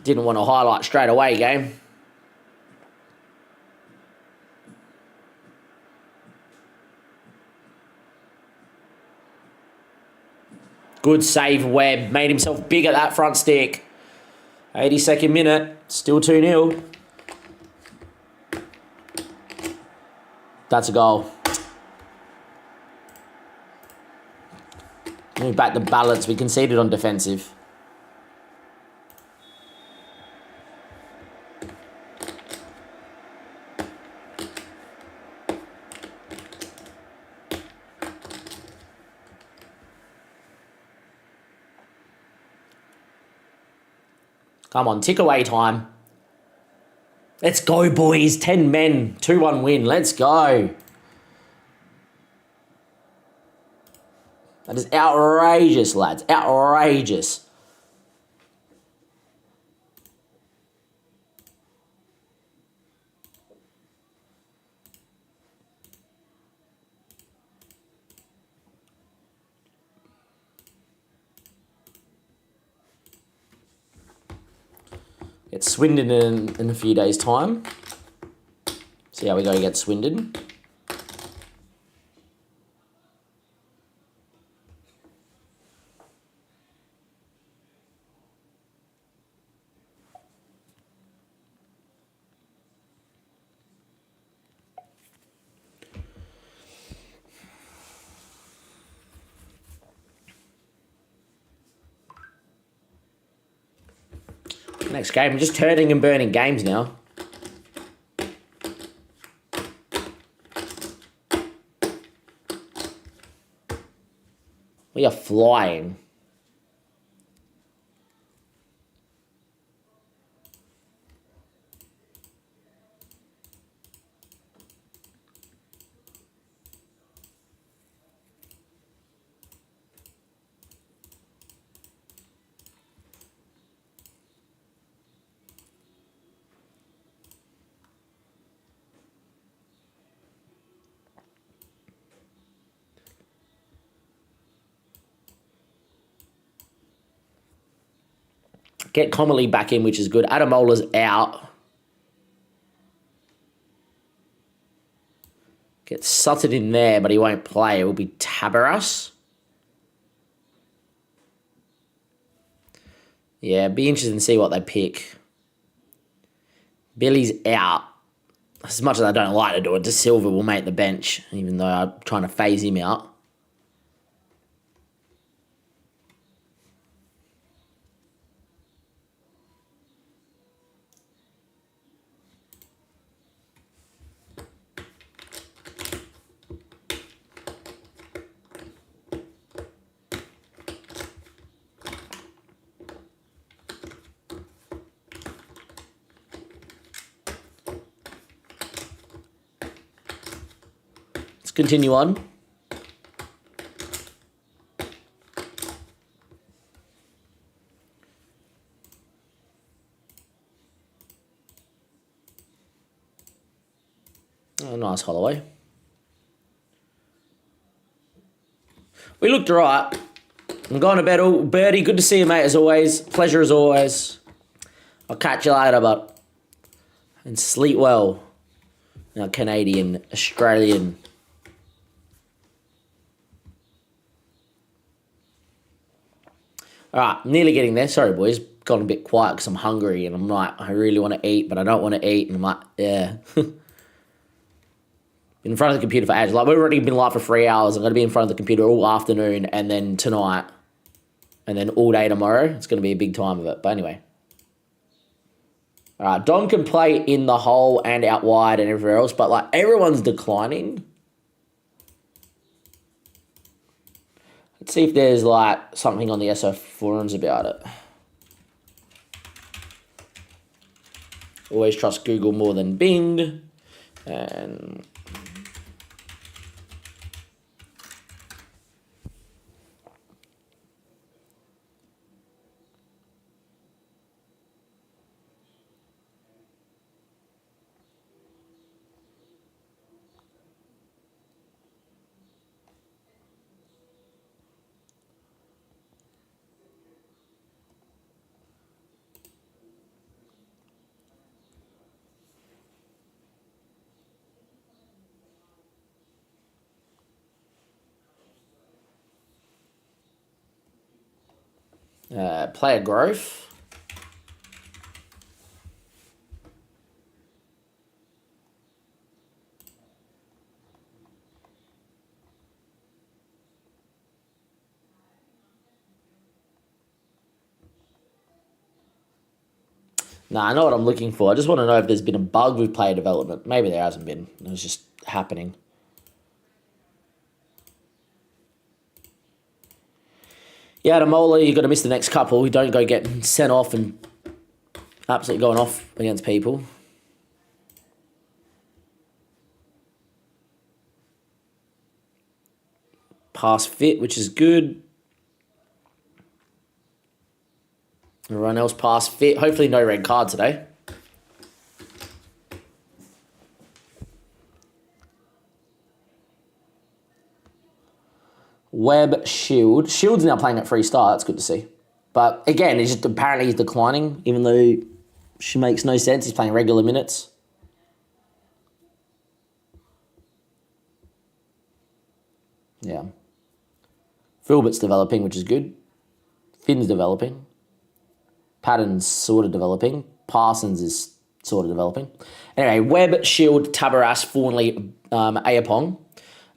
Didn't want to highlight straight away, game. Good save, Webb. Made himself big at that front stick. 82nd minute. Still 2-0. That's a goal. Move back the balance. We conceded on defensive. Come on, tick away time. Let's go, boys. 10 men, 2-1 win. Let's go. That is outrageous, lads. Outrageous. Get Swindon in a few days' time. See how we go against Swindon. Next game, we're just turning and burning games now. We are flying. Get Comely back in, which is good. Adamola's out. Get Sutton in there, but he won't play. It will be Tabaras. Yeah, be interested to see what they pick. Billy's out. As much as I don't like to do it, De Silva will make the bench, even though I'm trying to phase him out. continue on. Oh, nice Holloway. We looked right. I'm going to bed. Oh, Birdie, good to see you, mate, as always. Pleasure as always. I'll catch you later, but... And sleep well. Now, Canadian, Australian. All right, nearly getting there. Sorry, boys. Gone a bit quiet because I'm hungry and I'm like, I really want to eat, but I don't want to eat. And I'm like, yeah. Been in front of the computer for ages. Like, we've already been live for 3 hours. I'm going to be in front of the computer all afternoon and then tonight. And then all day tomorrow. It's going to be a big time of it. But anyway. All right, Don can play in the hole and out wide and everywhere else. But, like, everyone's declining. Let's see if there's, like, something on the SF forums about it. Always trust Google more than Bing. And... player growth. Nah, I know what I'm looking for. I just want to know if there's been a bug with player development. Maybe there hasn't been. It was just happening. Yeah, Ademola, you've got to miss the next couple. You don't go getting sent off and absolutely going off against people. Pass fit, which is good. Everyone else pass fit. Hopefully no red card today. Webb, Shield. Shield's now playing at freestyle. That's good to see. But again, he's just apparently he's declining, even though she makes no sense. He's playing regular minutes. Yeah. Filbert's developing, which is good. Finn's developing. Patton's sort of developing. Parsons is sort of developing. Anyway, Webb, Shield, Tabaras, Fawnley, Ayapong.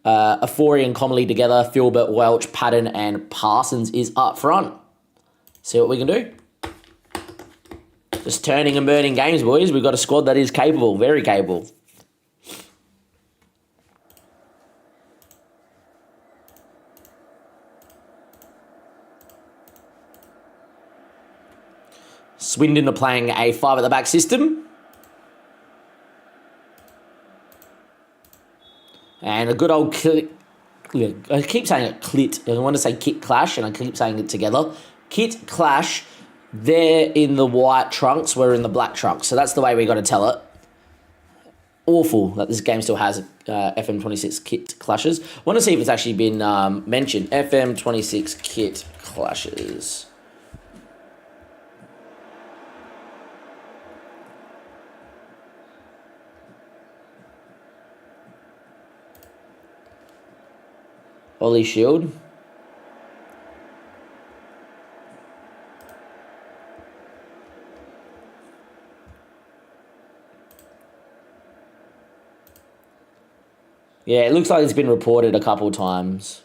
Afori and Comley together, Filbert, Welch, Patton, and Parsons is up front. See what we can do. Just turning and burning games, boys. We've got a squad that is capable, very capable. Swindon are playing a 5 at the back system. And a good old I keep saying it clit. I want to say kit clash, and I keep saying it together. Kit clash. They're in the white trunks. We're in the black trunks. So that's the way we got to tell it. Awful that this game still has FM26 kit clashes. I want to see if it's actually been mentioned. FM26 kit clashes. Ollie Shield. Yeah, it looks like it's been reported a couple times.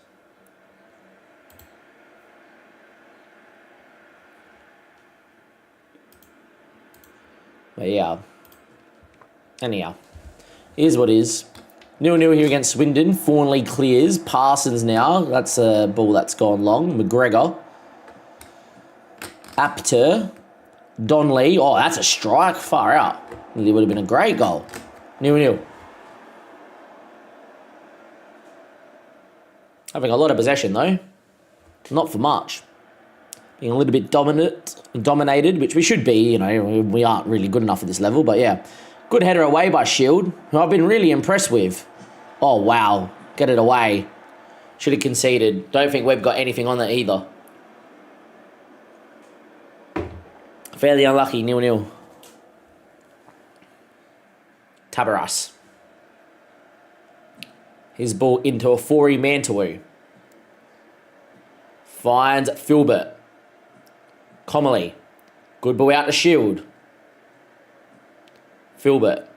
But yeah. Anyhow. Here's what is. 0-0 here against Swindon. Fawnley clears. Parsons now. That's a ball that's gone long. McGregor. Apter. Donley. Oh, that's a strike. Far out. It would have been a great goal. 0-0. Having a lot of possession, though. Not for much. Being a little bit dominated, which we should be, you know. We aren't really good enough at this level, but yeah. Good header away by Shield, who I've been really impressed with. Oh, wow. Get it away. Should have conceded. Don't think Webb got anything on that either. Fairly unlucky, 0-0. Tabaras. His ball into a Mantawu. Finds Filbert. Comely. Good ball out to Shield. Filbert.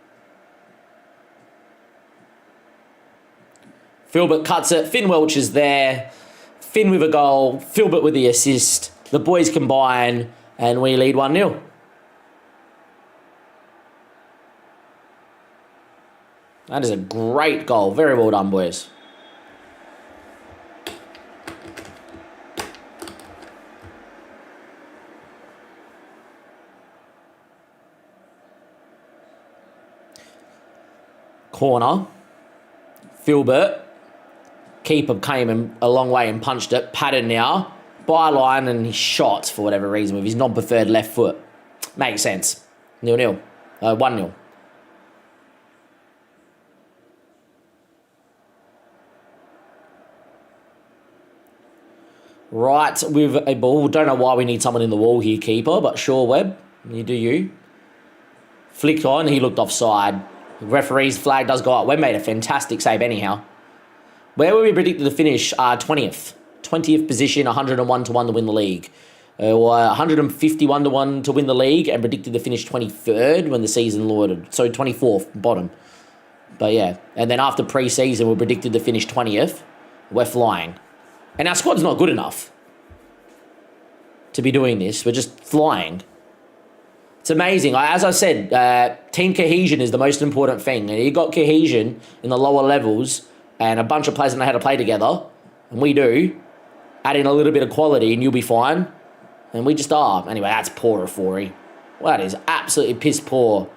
Filbert cuts it. Finn Welch is there. Finn with a goal. Filbert with the assist. The boys combine and we lead 1-0. That is a great goal. Very well done, boys. Corner. Filbert. Keeper came a long way and punched it. Patton now. Byline and he shot for whatever reason with his non-preferred left foot. Makes sense. 0-0. 1-0. Right with a ball. Don't know why we need someone in the wall here, keeper, but sure, Webb. You do you. Flicked on. He looked offside. Referee's flag does go up. Webb made a fantastic save anyhow. Where were we predicted to finish? 20th. 20th position, 101 to 1 to win the league. 151 to 1 to win the league and predicted to finish 23rd when the season loaded. So 24th, bottom. But yeah. And then after pre-season, we're predicted to finish 20th. We're flying. And our squad's not good enough to be doing this. We're just flying. It's amazing. As I said, team cohesion is the most important thing. And you got cohesion in the lower levels and a bunch of players that know how to play together, and we do, add in a little bit of quality and you'll be fine. And we just are. Anyway, that's poor Afori. Well, that is absolutely piss poor.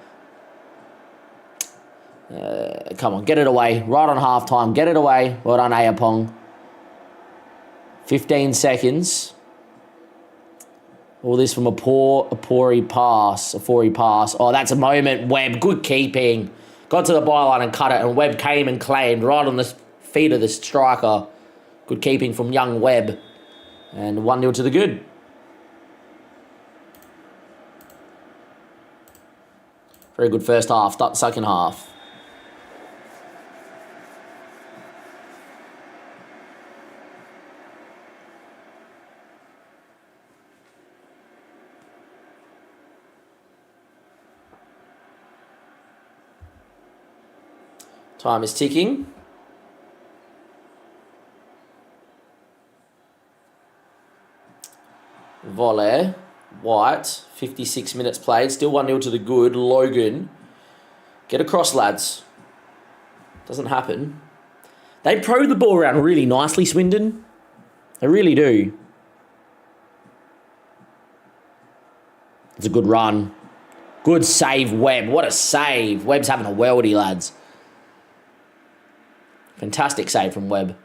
Come on, get it away. Right on half-time. Get it away. Well done, Ayapong. 15 seconds. All this from a Afori pass. Oh, that's a moment. Webb, good keeping. Got to the byline and cut it, and Webb came and claimed right on the feet of the striker. Good keeping from young Webb. And 1-0 to the good. Very good first half. Start the second half. Time is ticking. Volley. White. 56 minutes played. Still 1-0 to the good. Logan. Get across, lads. Doesn't happen. They pro the ball around really nicely, Swindon. They really do. It's a good run. Good save, Webb. What a save. Webb's having a worldie, lads. Fantastic save from Webb.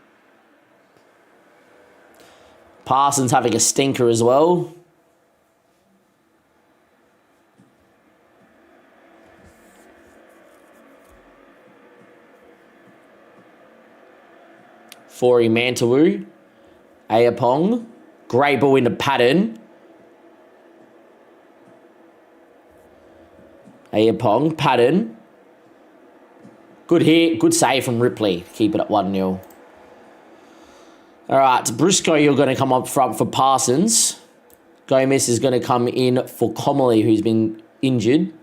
Parsons having a stinker as well. Mantawu. Ayapong. Great ball into Patton. Ayapong. Patton. Good hit. Good save from Ripley. Keep it at 1-0. All right. Briscoe, you're going to come up front for Parsons. Gomez is going to come in for Comely, who's been injured.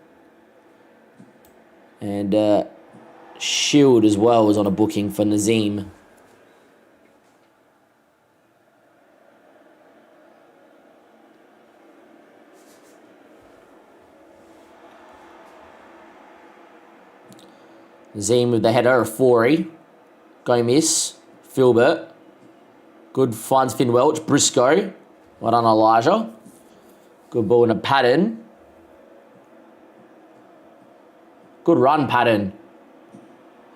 And Shield as well is on a booking for Nazim. Nazim with the header of Afori. Gomez. Filbert. Good finds Finn Welch. Briscoe. Well done, Elijah. Good ball into Patton. Good run, Patton.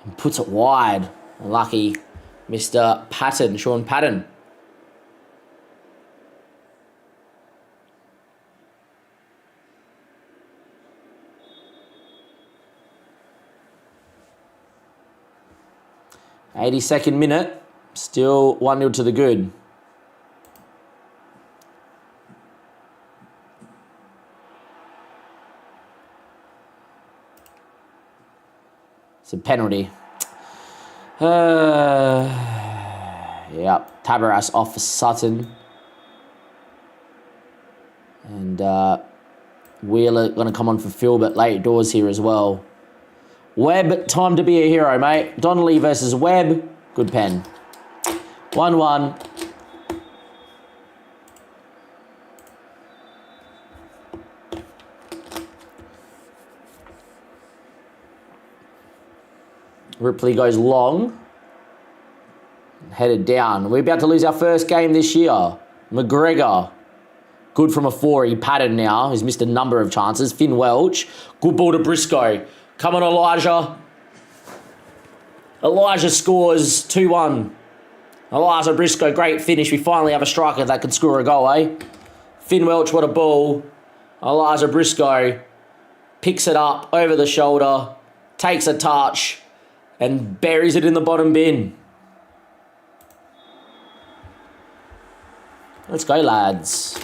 And puts it wide. Lucky. Mr. Patton, Sean Patton. '82nd minute, still 1-0 to the good. It's a penalty. Yep, Tabaras off for Sutton. And Wheeler going to come on for Philbert late doors here as well. Webb, time to be a hero, mate. Donnelly versus Webb. Good pen. 1-1. Ripley goes long. Headed down. We're about to lose our first game this year. McGregor. Good from a 4. He padded now. He's missed a number of chances. Finn Welch. Good ball to Briscoe. Come on, Elijah. Elijah scores 2-1. Elijah Briscoe, great finish. We finally have a striker that can score a goal, eh? Finn Welch, what a ball. Elijah Briscoe picks it up over the shoulder, takes a touch, and buries it in the bottom bin. Let's go, lads.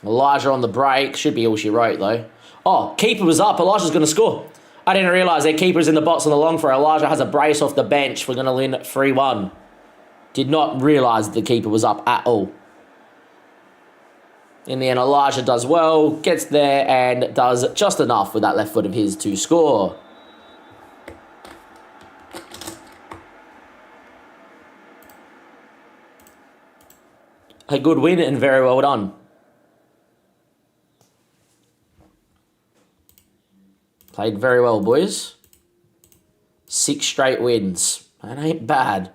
Elijah on the break. Should be all she wrote, though. Oh, keeper was up. Elijah's going to score. I didn't realise their keeper's in the box on the long throw. Elijah has a brace off the bench. We're going to win 3-1. Did not realise the keeper was up at all. In the end, Elijah does well, gets there and does just enough with that left foot of his to score. A good win and very well done. Played very well, boys. 6 straight wins. That ain't bad.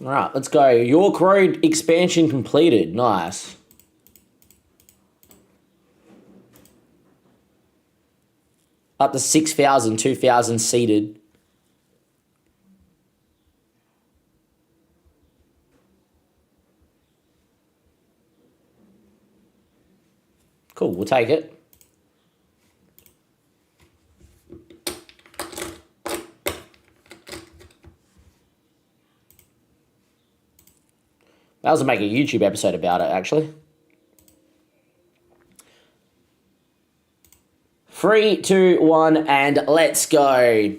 All right, let's go. York Road expansion completed. Nice. Up to 6,000, 2,000 seated. Cool, we'll take it. I was make a YouTube episode about it, actually. 3, 2, 1, and let's go.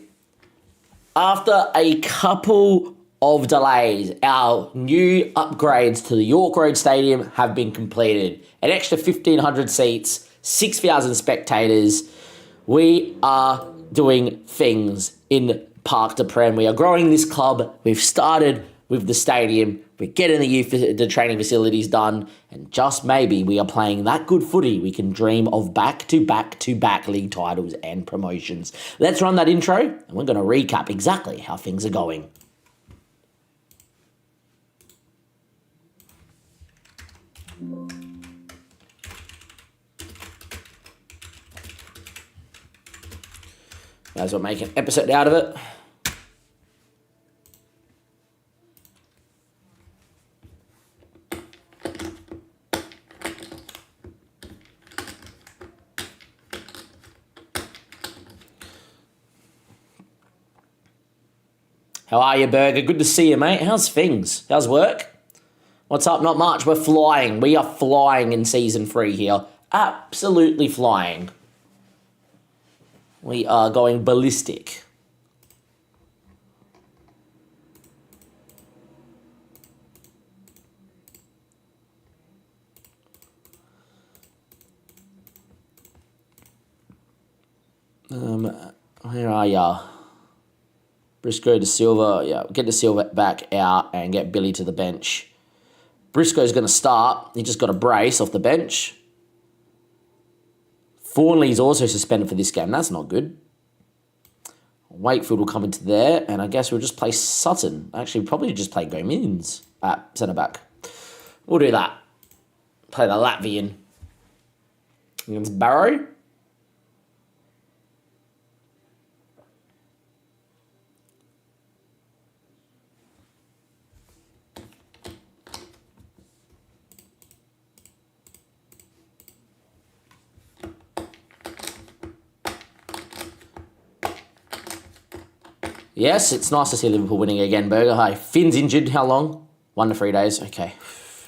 After a couple of delays, our new upgrades to the York Road Stadium have been completed. An extra 1,500 seats, 6,000 spectators. We are doing things in Park To Prem. We are growing this club. We've started with the stadium. We're getting the training facilities done, and just maybe we are playing that good footy we can dream of back-to-back-to-back league titles and promotions. Let's run that intro, and we're going to recap exactly how things are going. Might as well make an episode out of it. How are you, Burger? Good to see you, mate. How's things? How's work? What's up? Not much. We're flying. We are flying in season 3 here. Absolutely flying. We are going ballistic. Where are ya? Briscoe to Silva. Yeah, get the Silva back out and get Billy to the bench. Briscoe's going to start. He just got a brace off the bench. Thornley's also suspended for this game. That's not good. Wakefield will come into there, and I guess we'll just play Sutton. Actually, probably just play Gomins at centre-back. We'll do that. Play the Latvian against Barrow. Yes, it's nice to see Liverpool winning again, Burger. Hi, Finn's injured. How long? 1 to 3 days. Okay.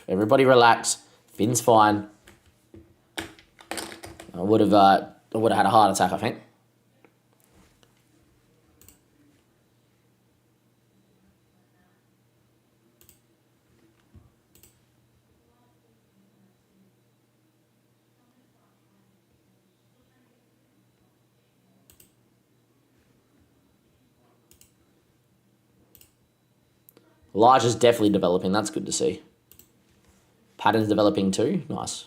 Everybody relax. Finn's fine. I would have had a heart attack, I think. Elijah's definitely developing. That's good to see. Pattern's developing too. Nice.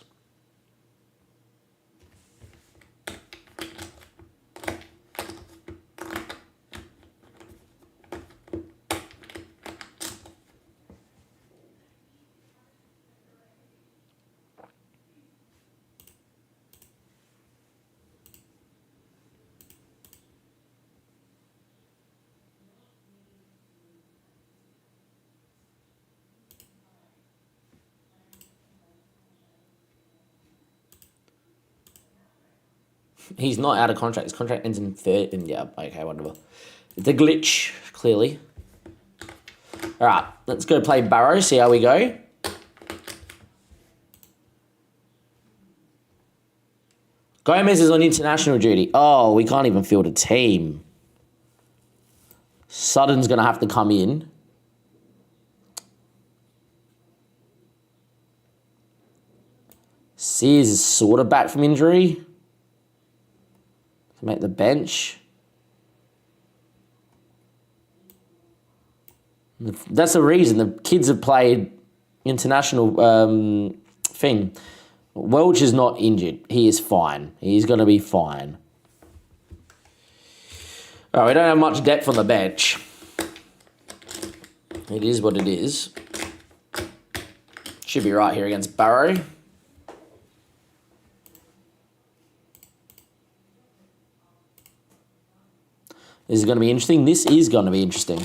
He's not out of contract. His contract ends in 3rd. And yeah, okay, whatever. It's a glitch, clearly. All right, let's go play Barrow, see how we go. Gomez is on international duty. Oh, we can't even field a team. Sutton's going to have to come in. Sears is sort of back from injury. Make the bench. That's the reason the kids have played international thing. Welch is not injured. He is fine. He's going to be fine. All right, we don't have much depth on the bench. It is what it is. Should be right here against Barrow. This is going to be interesting. This is going to be interesting.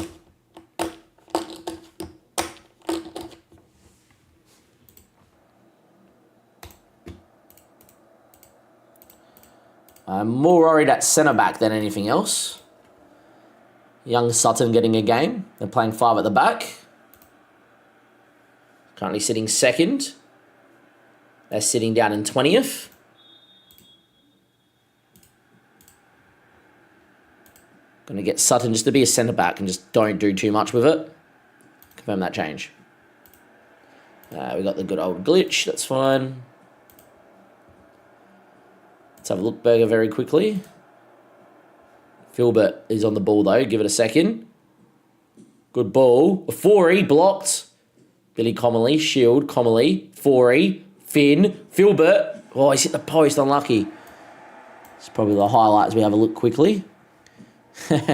I'm more worried at centre-back than anything else. Young Sutton getting a game. They're playing 5 at the back. Currently sitting 2nd. They're sitting down in 20th. Going to get Sutton just to be a centre-back and just don't do too much with it. Confirm that change. We got the good old glitch. That's fine. Let's have a look, Burger, very quickly. Filbert is on the ball, though. Give it a second. Good ball. A 4E blocked. Billy Comely, Shield, Comely, 4E, Finn, Filbert. Oh, he's hit the post, unlucky. It's probably the highlights. We have a look quickly.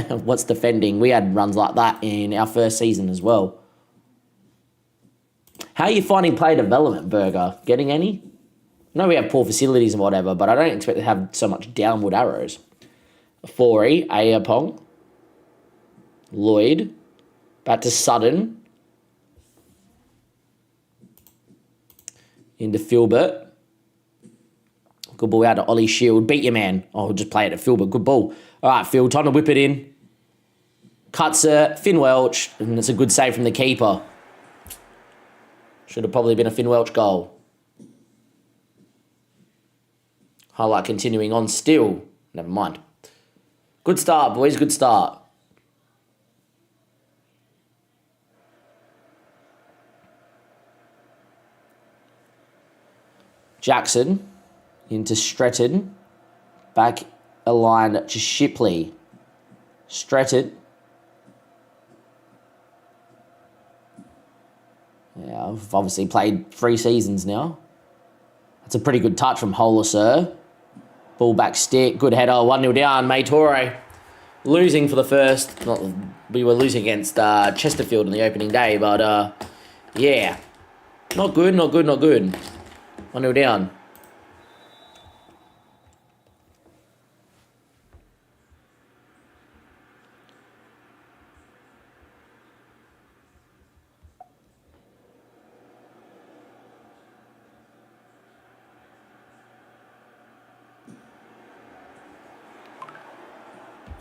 What's defending? We had runs like that in our first season as well. How are you finding player development, Burger? Getting any? I know we have poor facilities and whatever, but I don't expect to have so much downward arrows. 4E, Ayapong, Lloyd, back to Sutton, into Filbert. Good ball out to Ollie Shield. Beat your man. Oh, just play it at Filbert. Good ball. All right, Phil, time to whip it in. Cuts it, Finn Welch, and it's a good save from the keeper. Should have probably been a Finn Welch goal. Highlight continuing on still. Never mind. Good start, boys. Good start. Jackson into Stretton. Back a line to Shipley. Stretton. Yeah, I've obviously played 3 seasons now. That's a pretty good touch from Holasir. Ball back stick, good header, 1-0 down. Maytore losing for the first. We were losing against Chesterfield on the opening day, but yeah. Not good, not good, not good. 1-0 down.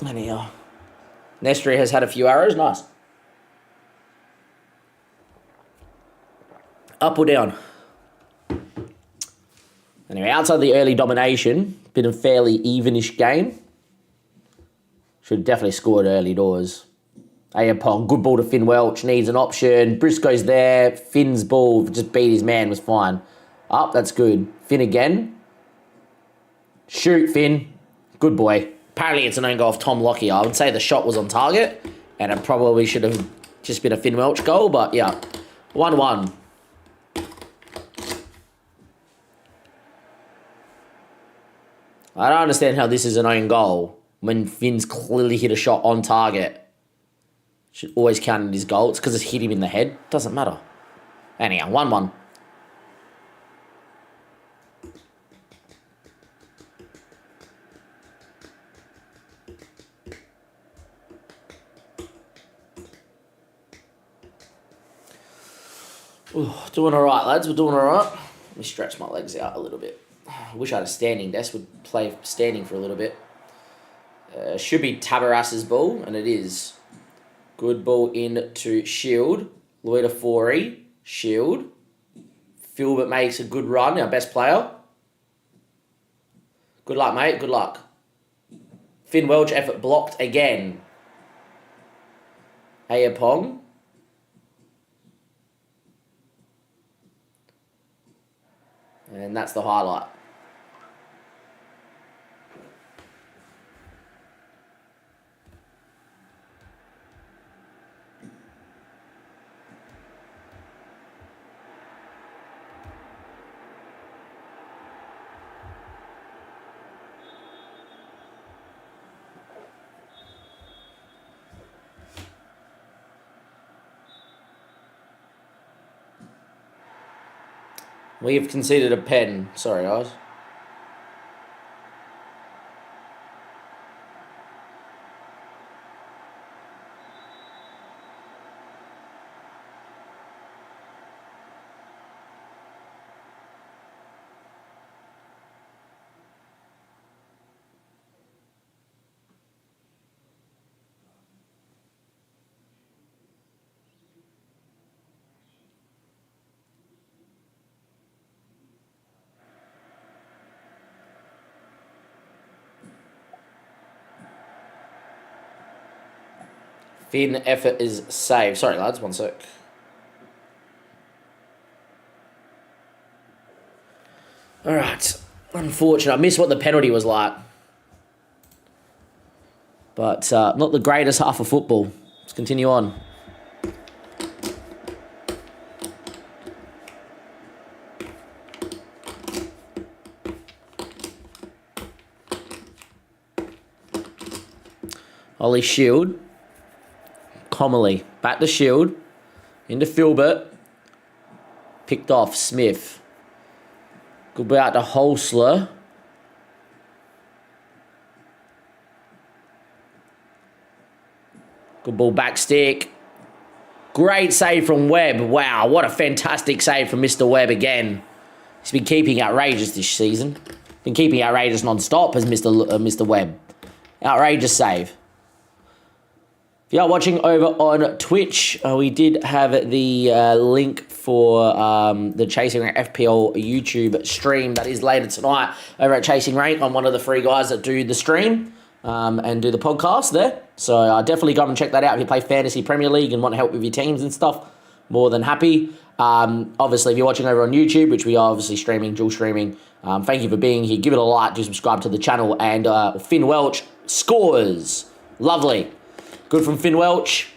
Anyhow, Nestri has had a few arrows. Nice. Up or down? Anyway, outside the early domination, been a fairly evenish game. Should have definitely scored early doors. Ayapong, good ball to Finn Welch, needs an option. Briscoe's there. Finn's ball just beat his man, was fine. Up, that's good. Finn again. Shoot, Finn. Good boy. Apparently it's an own goal of Tom Lockyer. I would say the shot was on target, and it probably should have just been a Finn Welch goal, but yeah. 1-1. I don't understand how this is an own goal when Finn's clearly hit a shot on target. Should always count it his goal. It's because it's hit him in the head. Doesn't matter. Anyhow, 1-1. Ooh, doing all right, lads. We're doing all right. Let me stretch my legs out a little bit. I wish I had a standing desk. Would play standing for a little bit. Should be Tabaras's ball, and it is. Good ball in to Shield. Loida Forey. Shield. Filbert makes a good run, our best player. Good luck, mate. Good luck. Finn Welch effort blocked again. Ayapong. And that's the highlight. We have conceded a pen. Sorry, guys. Finn effort is saved. Sorry, lads, 1 sec. All right. Unfortunate. I missed what the penalty was like. But not the greatest half of football. Let's continue on. Ollie Shield. Comely. Back to Shield. Into Filbert. Picked off Smith. Good ball out to Holsler. Good ball back stick. Great save from Webb. Wow, what a fantastic save from Mr. Webb again. He's been keeping outrageous this season. Been keeping outrageous non-stop as Mr. Webb. Outrageous save. you are watching over on Twitch, we did have the link for the Chasing Rank FPL YouTube stream that is later tonight over at Chasing Rank. I'm one of the 3 guys that do the stream and do the podcast there. So definitely go and check that out if you play Fantasy Premier League and want help with your teams and stuff. More than happy. Obviously, if you're watching over on YouTube, which we are obviously streaming, dual streaming, thank you for being here. Give it a like, do subscribe to the channel, and Finn Welch scores. Lovely. Good from Finn Welch.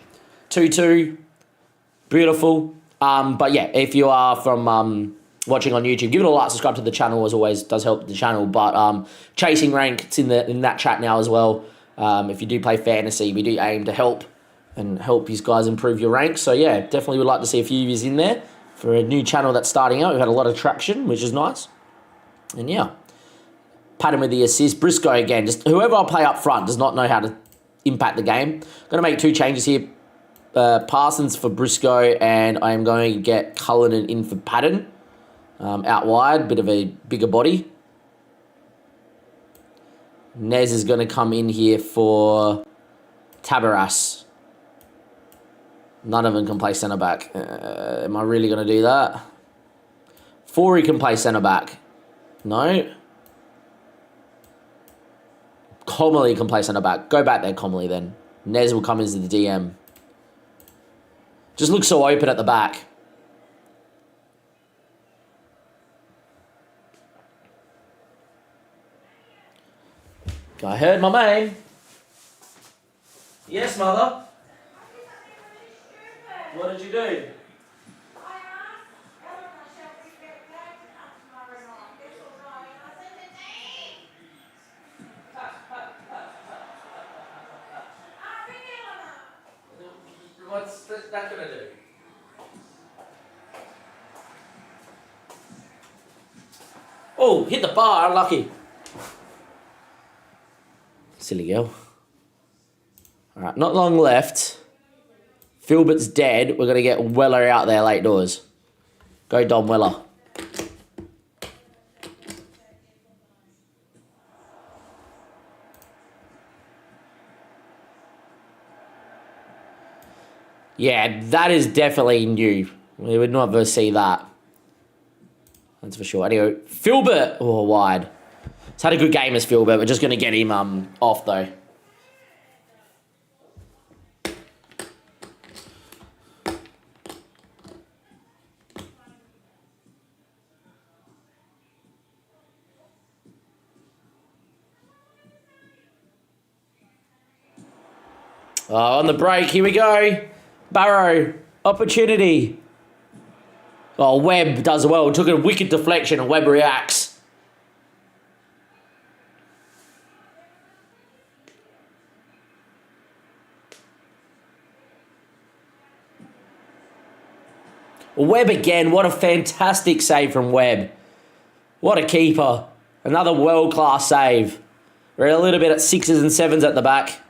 2-2. Beautiful. But yeah, if you are from watching on YouTube, give it a like, subscribe to the channel, as always, does help the channel. But Chasing Rank, it's in that chat now as well. If you do play fantasy, we do aim to help these guys improve your ranks. So yeah, definitely would like to see a few of you in there for a new channel that's starting out. We've had a lot of traction, which is nice. And yeah, Patton with the assist. Briscoe again, just whoever I play up front does not know how to impact the game. I'm going to make 2 changes here. Parsons for Briscoe, and I'm going to get Cullinan in for Patton. Out wide, bit of a bigger body. Nez is going to come in here for Tabaras. None of them can play centre-back. Am I really going to do that? Forey can play centre-back. No. Comley can play centre-back. Go back there, Comley, then. Nez will come into the DM. Just looks so open at the back. I heard my name. Yes, mother. What did you do? What's that gonna do? Oh, hit the bar, unlucky. Silly girl. Alright, not long left. Filbert's dead. We're going to get Weller out there late doors. Go Dom Weller. Yeah, that is definitely new. We would never see that. That's for sure. Anyway, Filbert. Oh, wide. He's had a good game as Filbert. We're just going to get him off, though. On the break, here we go. Barrow, opportunity. Oh, Webb does well. Took a wicked deflection and Webb reacts. Webb again. What a fantastic save from Webb. What a keeper. Another world-class save. We're a little bit at 6s and 7s at the back.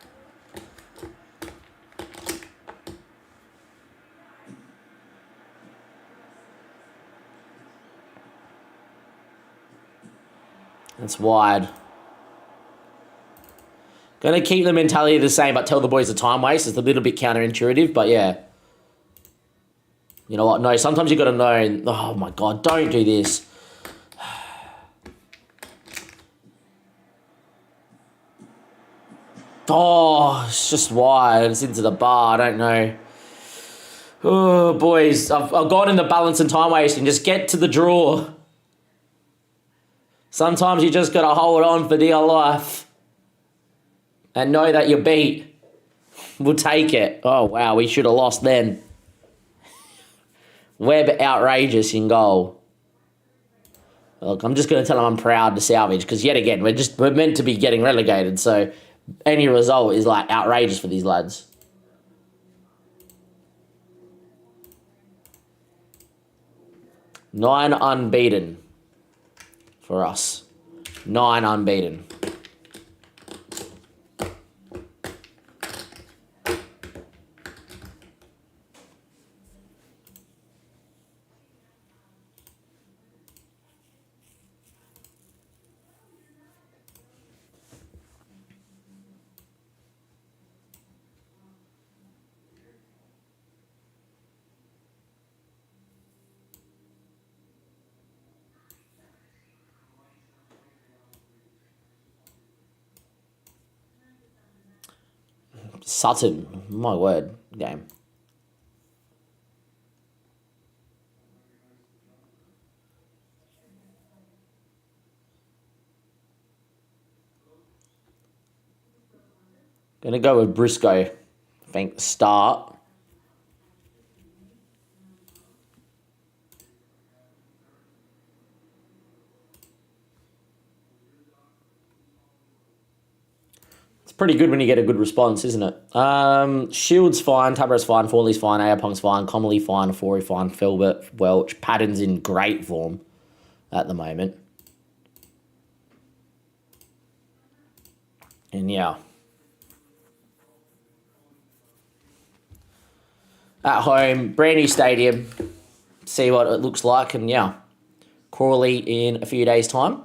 That's wide. Going to keep the mentality the same, but tell the boys the time waste. It's a little bit counterintuitive, but yeah. You know what? No, sometimes you got to know. Oh my God, don't do this. Oh, it's just wide. It's into the bar. I don't know. Oh, boys. I've gone in the balance and time waste and just get to the draw. Sometimes you just got to hold on for dear life and know that you're beat. We'll take it. Oh, wow, we should have lost then. Webb outrageous in goal. Look, I'm just going to tell him I'm proud to salvage because yet again, we're meant to be getting relegated, so any result is like outrageous for these lads. Nine unbeaten. For us. 9 unbeaten. Sutton. My word. Game. Gonna go with Briscoe. I think start. It's pretty good when you get a good response, isn't it? Shields fine, Tabra's fine, Forley's fine, Ayapong's fine, Comley fine, Forey fine, Filbert, Welch, Patton's in great form at the moment. And yeah. At home, brand new stadium. See what it looks like, and yeah. Crawley in a few days' time.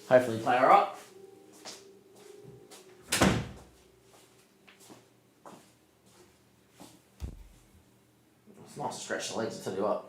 Hopefully play alright. It's nice to stretch the legs, I tell you what.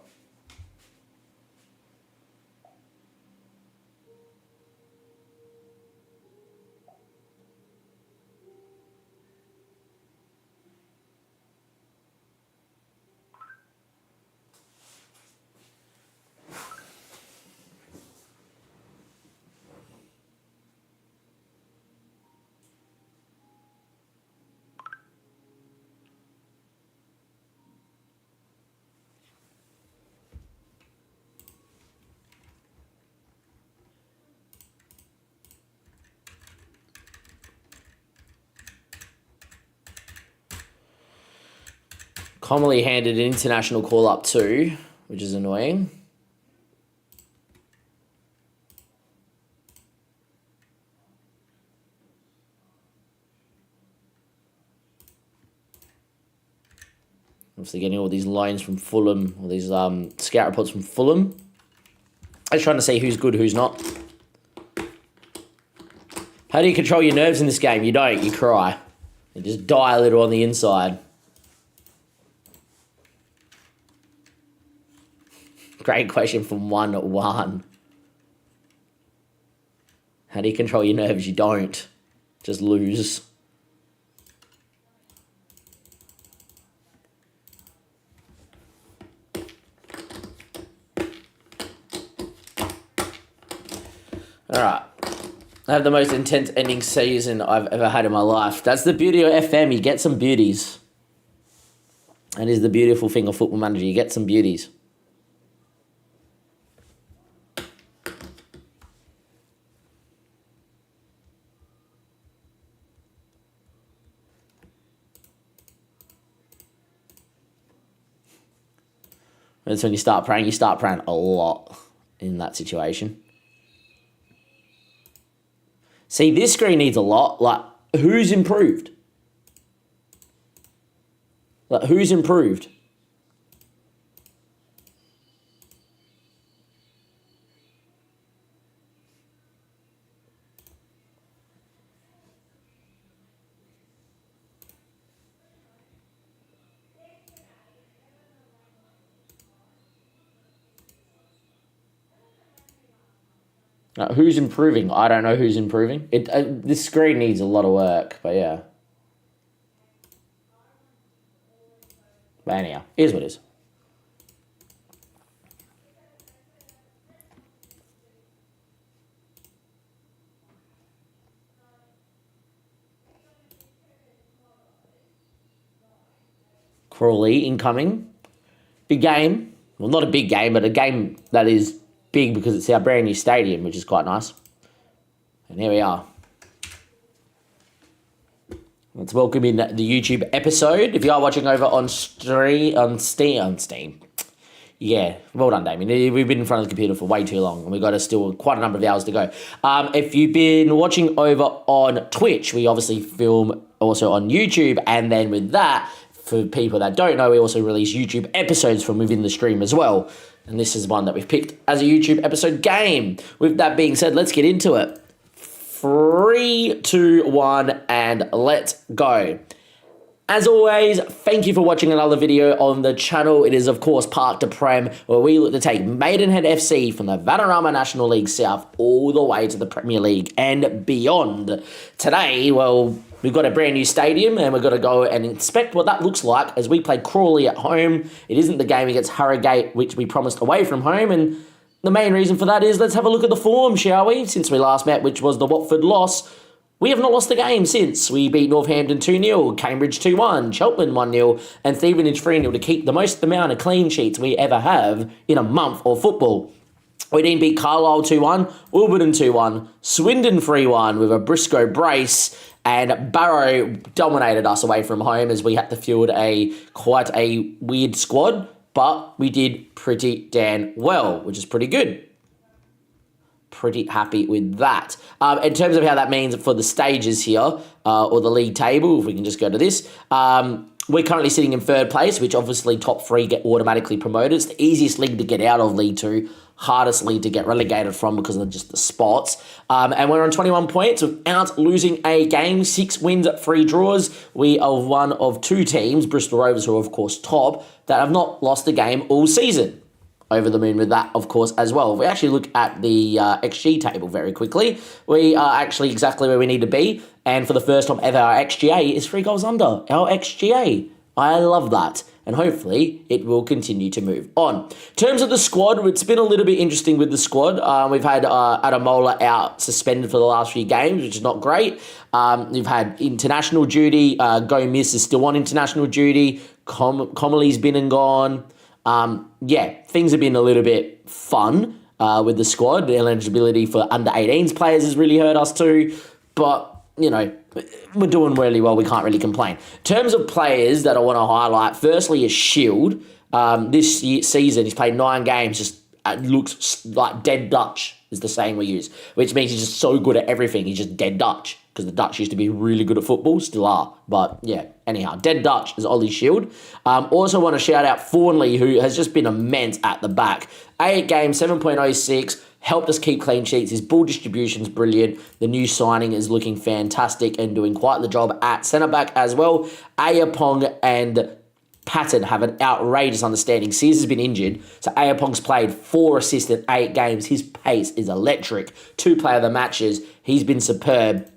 Comley handed an international call up too, which is annoying. Obviously getting all these lines from Fulham, all these scout reports from Fulham. I was trying to see who's good, who's not. How do you control your nerves in this game? You don't, you cry. You just die a little on the inside. Great question from 1-1. How do you control your nerves? You don't. Just lose. Alright. I have the most intense ending season I've ever had in my life. That's the beauty of FM. You get some beauties. That is the beautiful thing of Football Manager. You get some beauties. That's when you start praying. You start praying a lot in that situation. See, this screen needs a lot. Like, who's improved? Like, who's improved? Who's improving? I don't know who's improving. This screen needs a lot of work, but yeah. But anyhow, here's what it is. Crawley incoming. Big game. Well, not a big game, but a game that is big because it's our brand new stadium, which is quite nice. And here we are. Let's welcome in the YouTube episode. If you are watching over on Steam. Yeah, well done, Damien. We've been in front of the computer for way too long, and we've got still quite a number of hours to go. If you've been watching over on Twitch, we obviously film also on YouTube, and then with that, for people that don't know, we also release YouTube episodes from within the stream as well. And this is one that we've picked as a YouTube episode game. With that being said, let's get into it. 3, 2, 1, and let's go. As always, thank you for watching another video on the channel. It is, of course, Park to Prem, where we look to take Maidenhead FC from the Vanarama National League South all the way to the Premier League and beyond. Today, well, we've got a brand new stadium and we're going to go and inspect what that looks like as we play Crawley at home. It isn't the game against Harrogate, which we promised away from home, and the main reason for that is let's have a look at the form, shall we? Since we last met, which was the Watford loss, we have not lost a game since. We beat Northampton 2-0, Cambridge 2-1, Cheltenham 1-0, and Stevenage 3-0 to keep the most amount of clean sheets we ever have in a month of football. We then beat Carlisle 2-1, Ilberton 2-1, Swindon 3-1 with a Briscoe brace, and Barrow dominated us away from home as we had to field quite a weird squad, but we did pretty damn well, which is pretty good. Pretty happy with that. In terms of how that means for the stages here, or the league table, if we can just go to this, we're currently sitting in third place, which obviously top three get automatically promoted. It's the easiest league to get out of League 2, hardest league to get relegated from because of just the spots. And we're on 21 points without losing a game, 6 wins, 3 draws. We are one of 2 teams, Bristol Rovers, who are of course top, that have not lost a game all season. Over the moon with that, of course, as well. If we actually look at the XG table very quickly, we are actually exactly where we need to be. And for the first time ever, our XGA is 3 goals under our XGA. I love that. And hopefully it will continue to move on. In terms of the squad, it's been a little bit interesting with the squad. We've had Adamola out suspended for the last few games, which is not great. We've had international duty. Gomez is still on international duty. Comley's been and gone. Things have been a little bit fun with the squad. The eligibility for under-18s players has really hurt us too. But, we're doing really well. We can't really complain. In terms of players that I want to highlight, firstly is Shield. This season, he's played 9 games, just looks like dead Dutch is the saying we use, which means he's just so good at everything. He's just dead Dutch, because the Dutch used to be really good at football, still are. But yeah, anyhow, dead Dutch is Ollie Shield. Also want to shout out Fawnley, who has just been immense at the back. 8 games, 7.06, helped us keep clean sheets. His ball distribution's brilliant. The new signing is looking fantastic and doing quite the job at centre-back as well. Ayapong and Patton have an outrageous understanding. Sears has been injured, so Ayapong's played 4 assists in 8 games. His pace is electric. 2 player of the matches. He's been superb.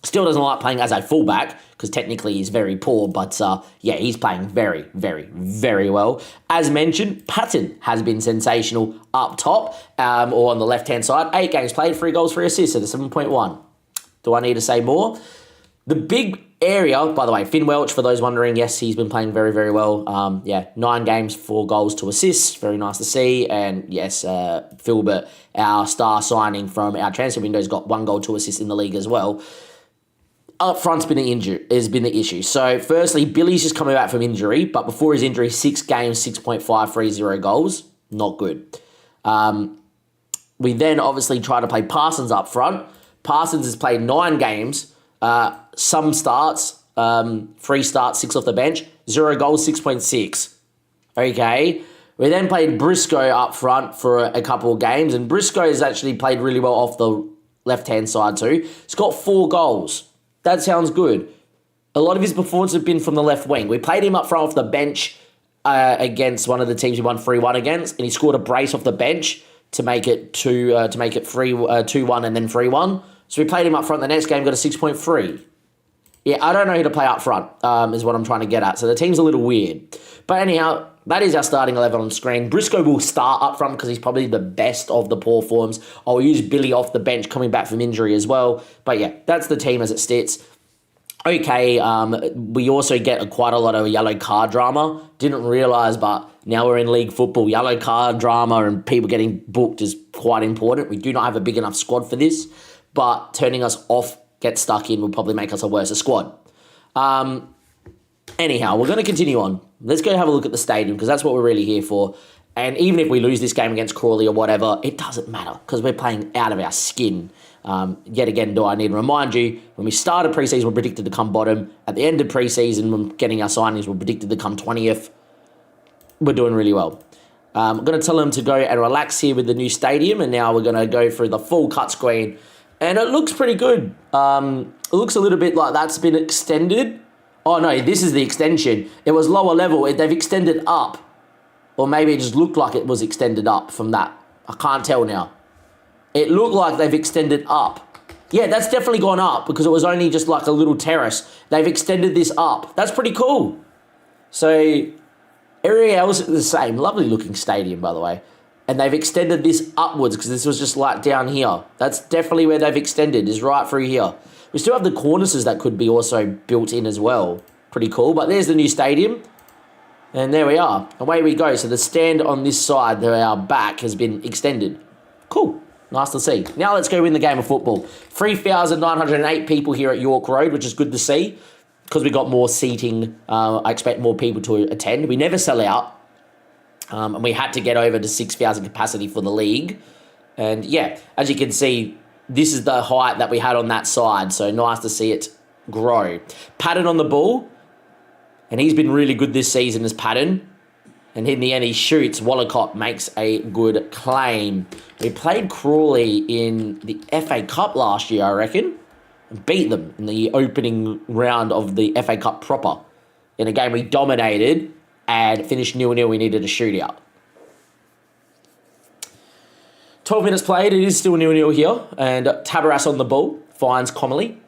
Still doesn't like playing as a fullback because technically he's very poor, but he's playing very, very, very well. As mentioned, Patton has been sensational up top or on the left-hand side. 8 games played, 3 goals, 3 assists at a 7.1. Do I need to say more? The big area, by the way, Finn Welch, for those wondering, yes, he's been playing very, very well. 9 games, 4 goals, 2 assists. Very nice to see. And yes, Filbert, our star signing from our transfer window, has got 1 goal, 2 assists in the league as well. Up front's been has been the issue. So, firstly, Billy's just coming back from injury, but before his injury, 6 games, 6.530 goals. Not good. We then obviously try to play Parsons up front. Parsons has played 9 games, some starts, 3 starts, 6 off the bench, 0 goals, 6.6. Okay. We then played Briscoe up front for a couple of games, and Briscoe has actually played really well off the left-hand side too. He's got 4 goals. That sounds good. A lot of his performances have been from the left wing. We played him up front off the bench against one of the teams we won 3-1 against, and he scored a brace off the bench to make it 2-1 and then 3-1. So we played him up front the next game, got a 6.3. Yeah, I don't know who to play up front, is what I'm trying to get at. So the team's a little weird. But anyhow, that is our starting 11 on screen. Briscoe will start up front because he's probably the best of the poor forms. I'll use Billy off the bench coming back from injury as well. But yeah, that's the team as it sits. Okay, we also get quite a lot of yellow card drama. Didn't realise, but now we're in league football. Yellow card drama and people getting booked is quite important. We do not have a big enough squad for this, but turning us off, get stuck in, will probably make us a worse squad. Anyhow, we're going to continue on. Let's go have a look at the stadium because that's what we're really here for. And even if we lose this game against Crawley or whatever, it doesn't matter because we're playing out of our skin. Yet again, do I need to remind you, when we started preseason, we're predicted to come bottom. At the end of preseason, when getting our signings, we're predicted to come 20th. We're doing really well. I'm going to tell them to go and relax here with the new stadium, and now we're going to go through the full cut screen. And it looks pretty good. It looks a little bit like that's been extended. Oh, no, this is the extension. It was lower level. They've extended up. Or maybe it just looked like it was extended up from that. I can't tell now. It looked like they've extended up. Yeah, that's definitely gone up because it was only just like a little terrace. They've extended this up. That's pretty cool. So, everywhere else is the same. Lovely looking stadium, by the way. And they've extended this upwards because this was just like down here. That's definitely where they've extended, is right through here. We still have the cornices that could be also built in as well. Pretty cool. But there's the new stadium. And there we are. Away we go. So the stand on this side, our back, has been extended. Cool. Nice to see. Now let's go win the game of football. 3,908 people here at York Road, which is good to see. Because we got more seating, I expect more people to attend. We never sell out. And we had to get over to 6,000 capacity for the league. And yeah, as you can see, this is the height that we had on that side. So nice to see it grow. Patton on the ball. And he's been really good this season as Patton. And in the end, he shoots. Wallacott makes a good claim. We played Crawley in the FA Cup last year, I reckon. And beat them in the opening round of the FA Cup proper. In a game we dominated and finished 0-0. We needed a shootout. 12 minutes played. It is still 0-0 here. And Tabaras on the ball finds Comely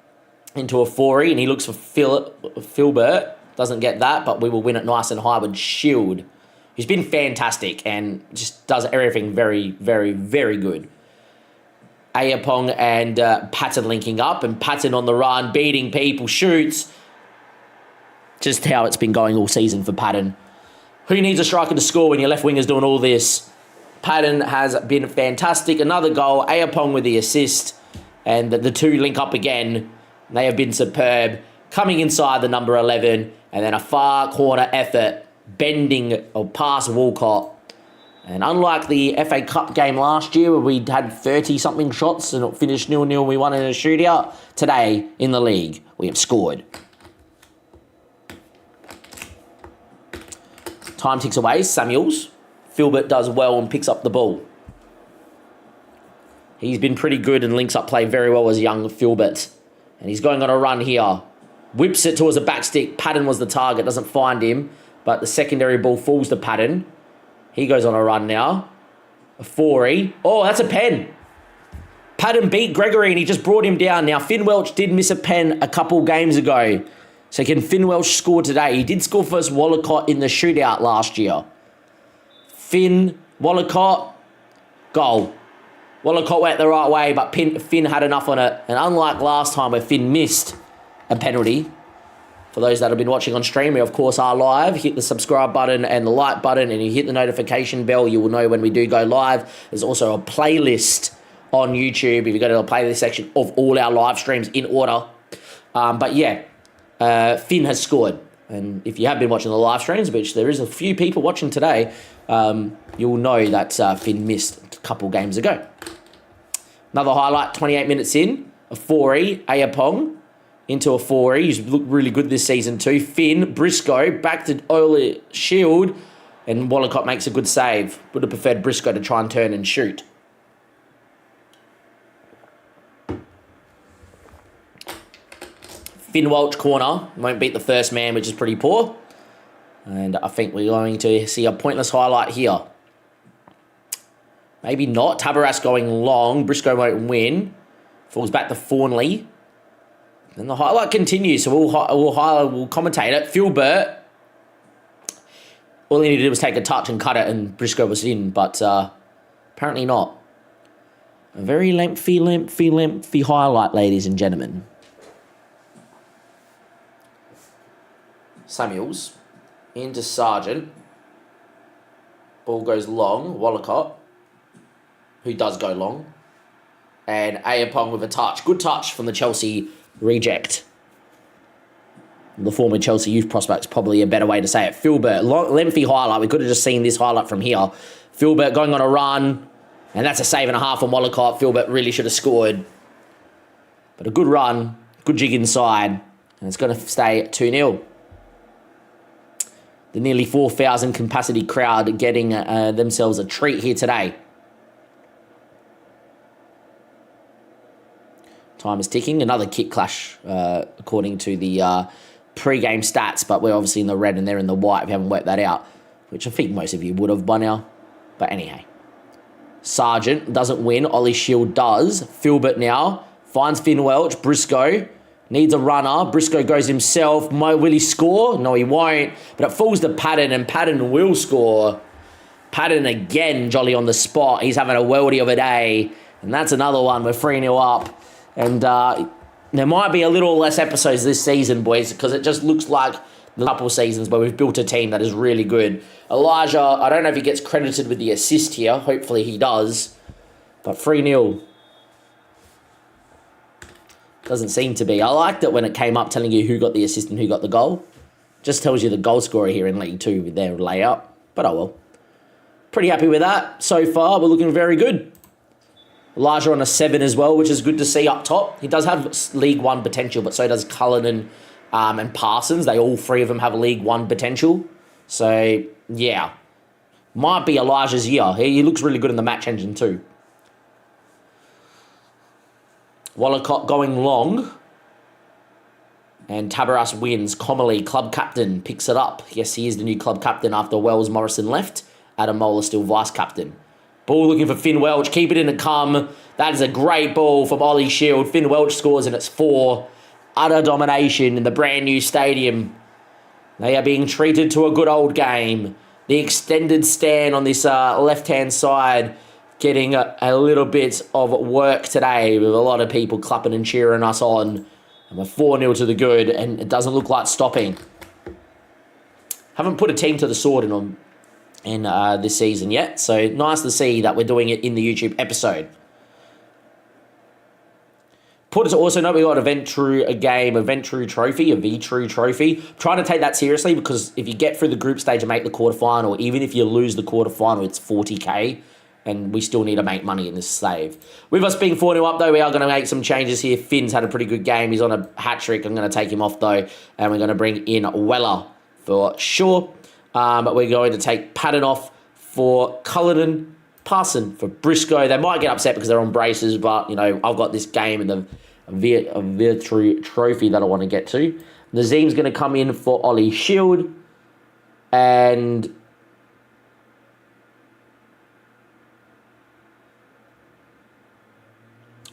into a 4-y. And he looks for Filbert. Doesn't get that, but we will win it nice and high with Shield. He's been fantastic and just does everything very, very, very good. Ayapong and Patton linking up, and Patton on the run, beating people, shoots. Just how it's been going all season for Patton. Who needs a striker to score when your left winger's doing all this? Patton has been fantastic. Another goal, Ayapong with the assist, and the two link up again. They have been superb. Coming inside the number 11, and then a far corner effort, bending or past Walcott. And unlike the FA Cup game last year where we had 30-something shots and it finished 0-0, we won in a shootout, today in the league we have scored. Time ticks away. Samuels. Filbert does well and picks up the ball. He's been pretty good and links up play very well as young Filbert. And he's going on a run here. Whips it towards the back stick. Patton was the target. Doesn't find him. But the secondary ball falls to Patton. He goes on a run now. A 4-y. Oh, that's a pen. Patton beat Gregory and he just brought him down. Now, Finn Welch did miss a pen a couple games ago. So can Finn Welch score today? He did score first Wallacott in the shootout last year. Finn, Wallacott, goal. Wallacott went the right way, but Finn had enough on it. And unlike last time where Finn missed a penalty, for those that have been watching on stream, we of course are live. Hit the subscribe button and the like button, and you hit the notification bell. You will know when we do go live. There's also a playlist on YouTube if you go to the playlist section of all our live streams in order. But yeah, Finn has scored. And if you have been watching the live streams, which there is a few people watching today, you'll know that Finn missed a couple games ago. Another highlight, 28 minutes in, a 4-y, Ayapong into a 4-y. He's looked really good this season too. Finn, Briscoe, back to Ole Shield, and Wallacott makes a good save. Would have preferred Briscoe to try and turn and shoot. Finn Welch corner, won't beat the first man, which is pretty poor. And I think we're going to see a pointless highlight here. Maybe not. Tabaras going long. Briscoe won't win. Falls back to Fawnley. And the highlight continues, so we'll commentate it. Filbert. All he needed to do was take a touch and cut it, and Briscoe was in, but apparently not. A very lengthy highlight, ladies and gentlemen. Samuels into Sargent. Ball goes long. Wallacott, who does go long. And Ayapong with a touch. Good touch from the Chelsea reject. The former Chelsea youth prospect's probably a better way to say it. Filbert, lengthy highlight. We could have just seen this highlight from here. Filbert going on a run. And that's a save and a half on Wallacott. Filbert really should have scored. But a good run. Good jig inside. And it's going to stay at 2-0. The nearly 4,000 capacity crowd getting themselves a treat here today. Time is ticking. Another kick clash, according to the pre-game stats, but we're obviously in the red and they're in the white if you haven't worked that out, which I think most of you would have by now. But anyhow. Sargent doesn't win. Ollie Shield does. Filbert now finds Finn Welch. Briscoe needs a runner. Briscoe goes himself. Will he score? No, he won't. But it falls to Patton, and Patton will score. Patton again, jolly on the spot. He's having a worldie of a day. And that's another one. We're 3-0 up. And there might be a little less episodes this season, boys, because it just looks like the couple seasons where we've built a team that is really good. Elijah, I don't know if he gets credited with the assist here. Hopefully he does. But 3-0. Doesn't seem to be. I liked it when it came up telling you who got the assist and who got the goal. Just tells you the goal scorer here in League 2 with their layout. But oh well. Pretty happy with that. So far, we're looking very good. Elijah on a 7 as well, which is good to see up top. He does have League 1 potential, but so does Cullinan and Parsons. They all three of them have League 1 potential. So, yeah. Might be Elijah's year. He looks really good in the match engine too. Wallacott going long. And Tabaras wins. Comely, club captain, picks it up. Yes, he is the new club captain after Wells Morrison left. Adam Moeller still vice captain. Ball looking for Finn Welch. Keep it in the come. That is a great ball from Ollie Shield. Finn Welch scores and it's 4. Utter domination in the brand new stadium. They are being treated to a good old game. The extended stand on this left-hand side getting a little bit of work today with a lot of people clapping and cheering us on. And we're 4-0 to the good and it doesn't look like stopping. Haven't put a team to the sword in this season yet. So nice to see that we're doing it in the YouTube episode. Put to also note we got a Ventru trophy. Trying to take that seriously because if you get through the group stage and make the quarterfinal, even if you lose the quarterfinal, it's 40k. And we still need to make money in this save. With us being 4-0 up, though, we are going to make some changes here. Finn's had a pretty good game. He's on a hat-trick. I'm going to take him off, though. And we're going to bring in Weller for sure. But we're going to take Patton off for Cullinan, Parson for Briscoe. They might get upset because they're on braces, but, you know, I've got this game and the Virtue trophy that I want to get to. Nazim's going to come in for Ollie Shield. And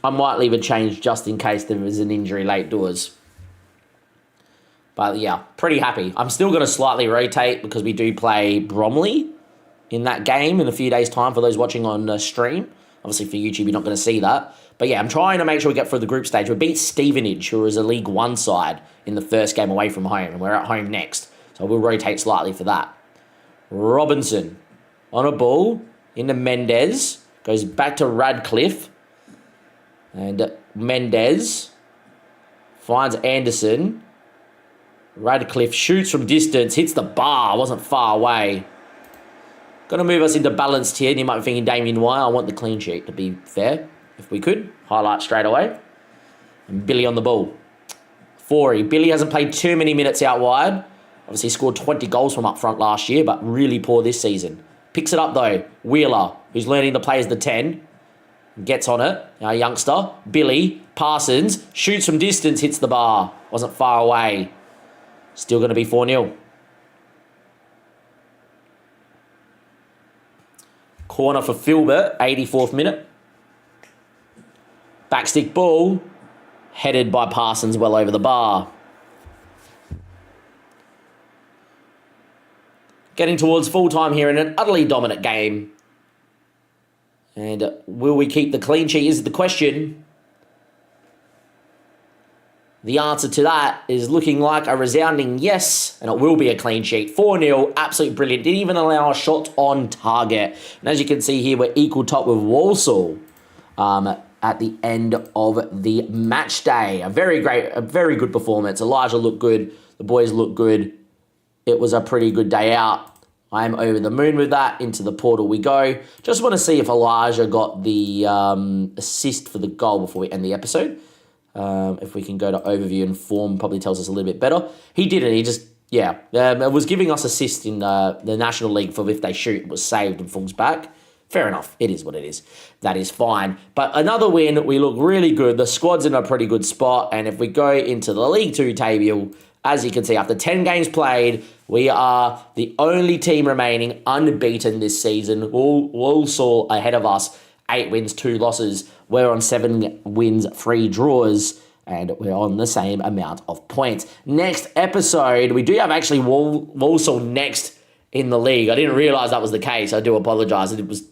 I might leave a change just in case there is an injury late doors. But yeah, pretty happy. I'm still going to slightly rotate because we do play Bromley in that game in a few days' time for those watching on stream. Obviously for YouTube, you're not going to see that. But yeah, I'm trying to make sure we get through the group stage. We beat Stevenage, who is a League 1 side, in the first game away from home. And we're at home next. So we'll rotate slightly for that. Robinson on a ball into Mendez. Goes back to Radcliffe. And Mendez finds Anderson. Radcliffe shoots from distance, hits the bar, wasn't far away. Going to move us into balanced here. And you might be thinking, Damien, why? I want the clean sheet, to be fair, if we could. Highlight straight away. And Billy on the ball. Forey. Billy hasn't played too many minutes out wide. Obviously scored 20 goals from up front last year, but really poor this season. Picks it up, though. Wheeler, who's learning to play as the 10. Gets on it. Our youngster. Billy. Parsons. Shoots from distance, hits the bar. Wasn't far away. Still going to be 4-0. Corner for Filbert, 84th minute. Backstick ball, headed by Parsons well over the bar. Getting towards full time here in an utterly dominant game. And will we keep the clean sheet is the question. The answer to that is looking like a resounding yes, and it will be a clean sheet. 4-0, absolutely brilliant. Didn't even allow a shot on target. And as you can see here, we're equal top with Walsall at the end of the match day. A very good performance. Elijah looked good. The boys looked good. It was a pretty good day out. I am over the moon with that. Into the portal we go. Just want to see if Elijah got the assist for the goal before we end the episode. If we can go to overview and form, probably tells us a little bit better. He didn't. He just, it was giving us assist in the National League for if they shoot. It was saved and falls back. Fair enough. It is what it is. That is fine. But another win. We look really good. The squad's in a pretty good spot. And if we go into the League 2 table, as you can see, after 10 games played, we are the only team remaining unbeaten this season. Walsall ahead of us, 8 wins, 2 losses. We're on 7 wins, 3 draws, and we're on the same amount of points. Next episode, we do have actually Walsall next in the league. I didn't realise that was the case. I do apologise. It was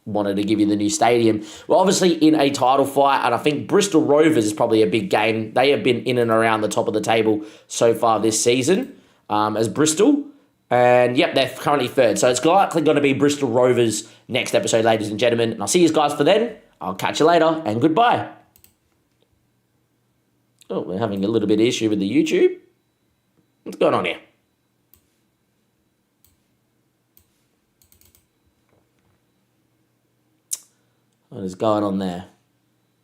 wanted to give you the new stadium. We're obviously in a title fight, and I think Bristol Rovers is probably a big game. They have been in and around the top of the table so far this season as Bristol. And yep, they're currently third. So it's likely going to be Bristol Rovers next episode, ladies and gentlemen. And I'll see you guys for then. I'll catch you later, and goodbye. Oh, we're having a little bit of issue with the YouTube. What's going on here? What is going on there?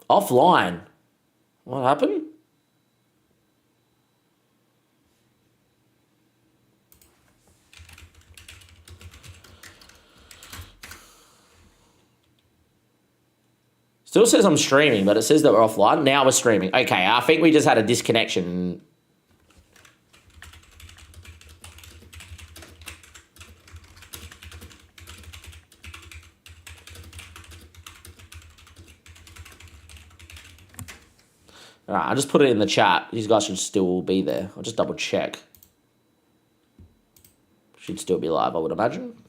Offline. What happened? Still says I'm streaming, but it says that we're offline. Now we're streaming. Okay, I think we just had a disconnection. All right, I'll just put it in the chat. These guys should still be there. I'll just double check. Should still be live, I would imagine.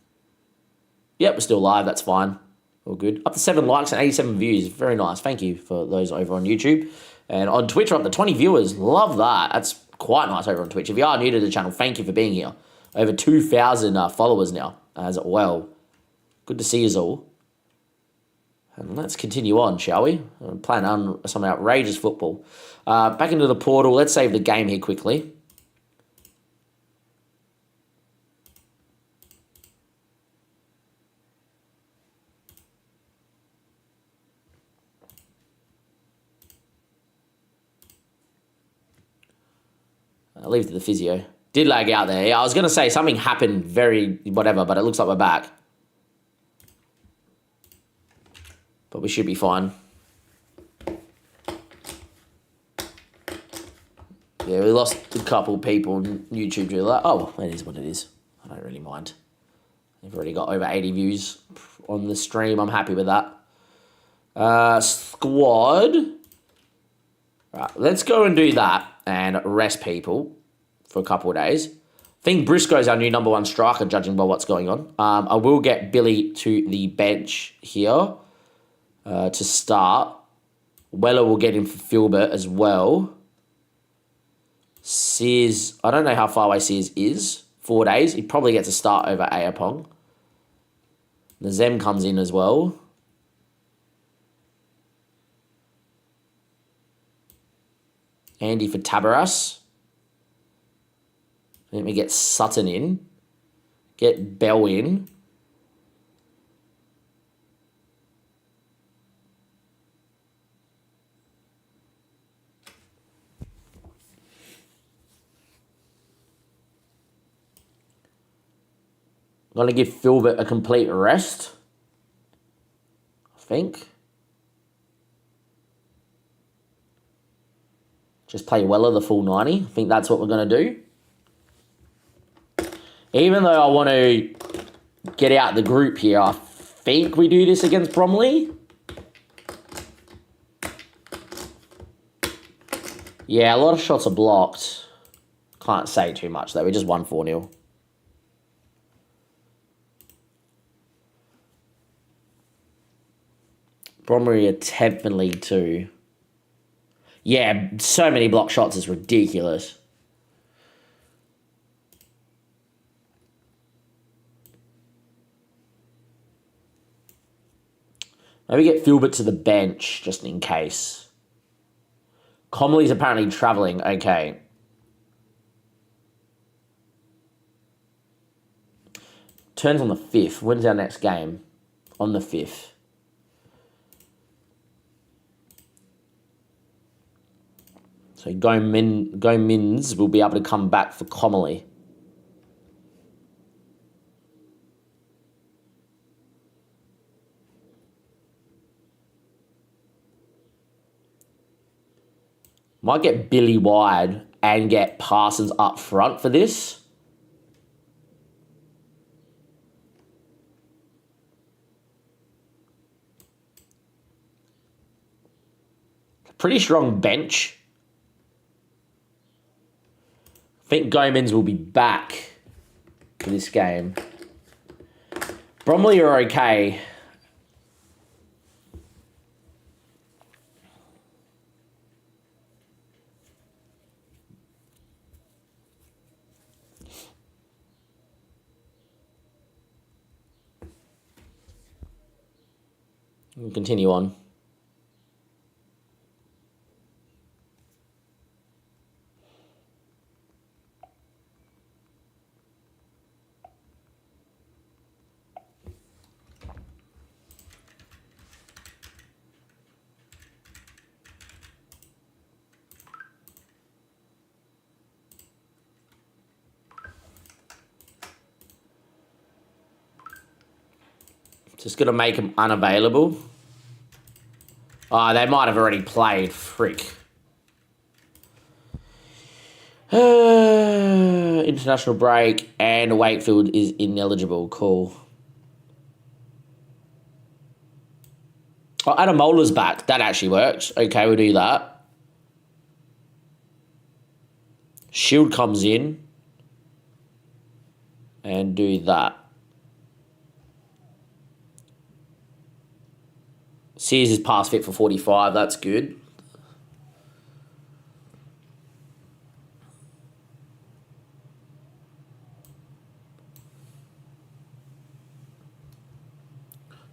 Yep, we're still live. That's fine. All good. Up to 7 likes and 87 views. Very nice. Thank you for those over on YouTube. And on Twitch, we're up to 20 viewers. Love that. That's quite nice over on Twitch. If you are new to the channel, thank you for being here. Over 2,000 followers now as well. Good to see you all. And let's continue on, shall we? I'm playing on some outrageous football. Back into the portal. Let's save the game here quickly. I'll leave it to the physio. Did lag out there. Yeah, I was going to say something happened very whatever, but it looks like we're back. But we should be fine. Yeah, we lost a couple people on YouTube. Like, oh, it is what it is. I don't really mind. We've already got over 80 views on the stream. I'm happy with that. Squad. Right, let's go and do that and rest people for a couple of days. I think Briscoe's our new number 1 striker, judging by what's going on. I will get Billy to the bench here to start. Weller will get in for Filbert as well. Sears, I don't know how far away Sears is. 4 days. He probably gets a start over Ayapong. Nazem comes in as well. Andy for Tabaras. Let me get Sutton in. Get Bell in. I'm going to give Filbert a complete rest, I think. Just play Weller the full 90. I think that's what we're going to do. Even though I want to get out the group here, I think we do this against Bromley. Yeah, a lot of shots are blocked. Can't say too much though. We just won 4-0. Bromley are 10th in League 2. Yeah, so many block shots is ridiculous. Maybe get Filbert to the bench, just in case. Comley's apparently travelling. Okay. Turns on the 5th. When's our next game? On the 5th. So Gomins will be able to come back for Comley. Might get Billy wide and get Parsons up front for this. Pretty strong bench. I think Gomez will be back for this game. Bromley are okay. We'll continue on. Just going to make them unavailable. Oh, they might have already played. Frick. International break and Wakefield is ineligible. Cool. Oh, Adamola's back. That actually works. Okay, we'll do that. Shield comes in. And do that. Sears is past fit for 45. That's good.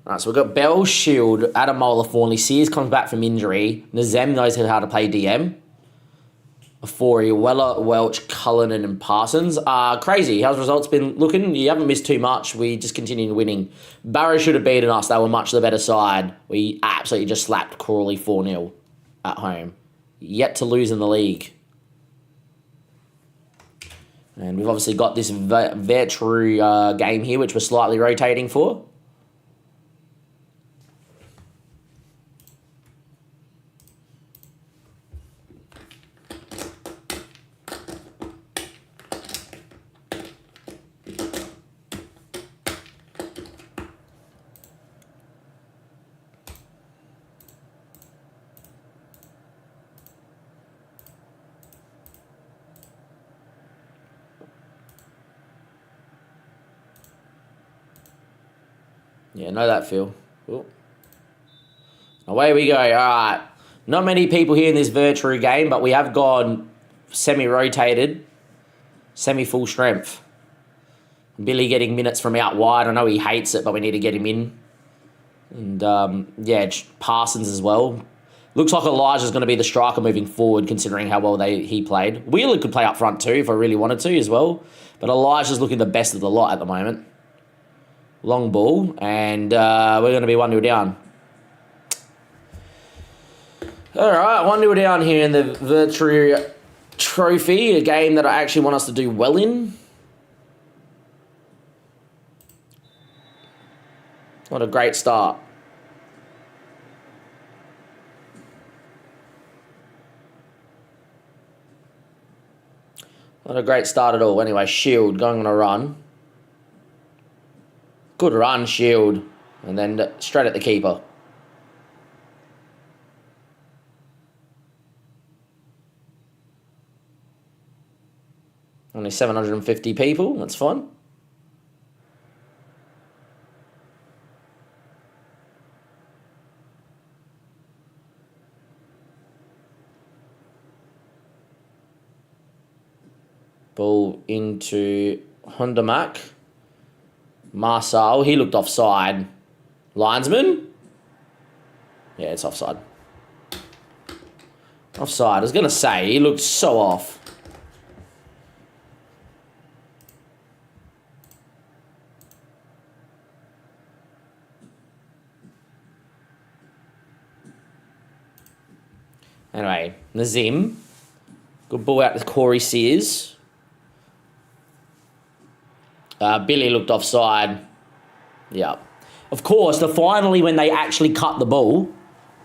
All right, so we've got Bell, Shield, Adamola, Fawnley. Sears comes back from injury. Nazem knows how to play DM. Afori, Weller, Welch, Cullinan, and Parsons. Crazy. How's results been looking? You haven't missed too much. We just continued winning. Barrow should have beaten us. They were much the better side. We absolutely just slapped Crawley 4-0 at home. Yet to lose in the league. And we've obviously got this Vertru game here, which we're slightly rotating for. Yeah, know that, Phil. Ooh. Away we go. All right. Not many people here in this Vertru game, but we have gone semi-rotated, semi-full strength. Billy getting minutes from out wide. I know he hates it, but we need to get him in. And, yeah, Parsons as well. Looks like Elijah's going to be the striker moving forward, considering how well he played. Wheeler could play up front too, if I really wanted to as well. But Elijah's looking the best of the lot at the moment. Long ball, and we're going to be 1-0 down. All right, 1-0 down here in the Vertru Trophy, a game that I actually want us to do well in. What a great start. Not a great start at all. Anyway, Shield going on a run. Good run, Shield. And then straight at the keeper. Only 750 people. That's fine. Ball into Honda Mac. Marcel, he looked offside. Linesman? Yeah, it's offside. Offside. I was going to say, he looked so off. Anyway, Nazim. Good ball out to Corey Sears. Billy looked offside. Yeah. Of course, finally when they actually cut the ball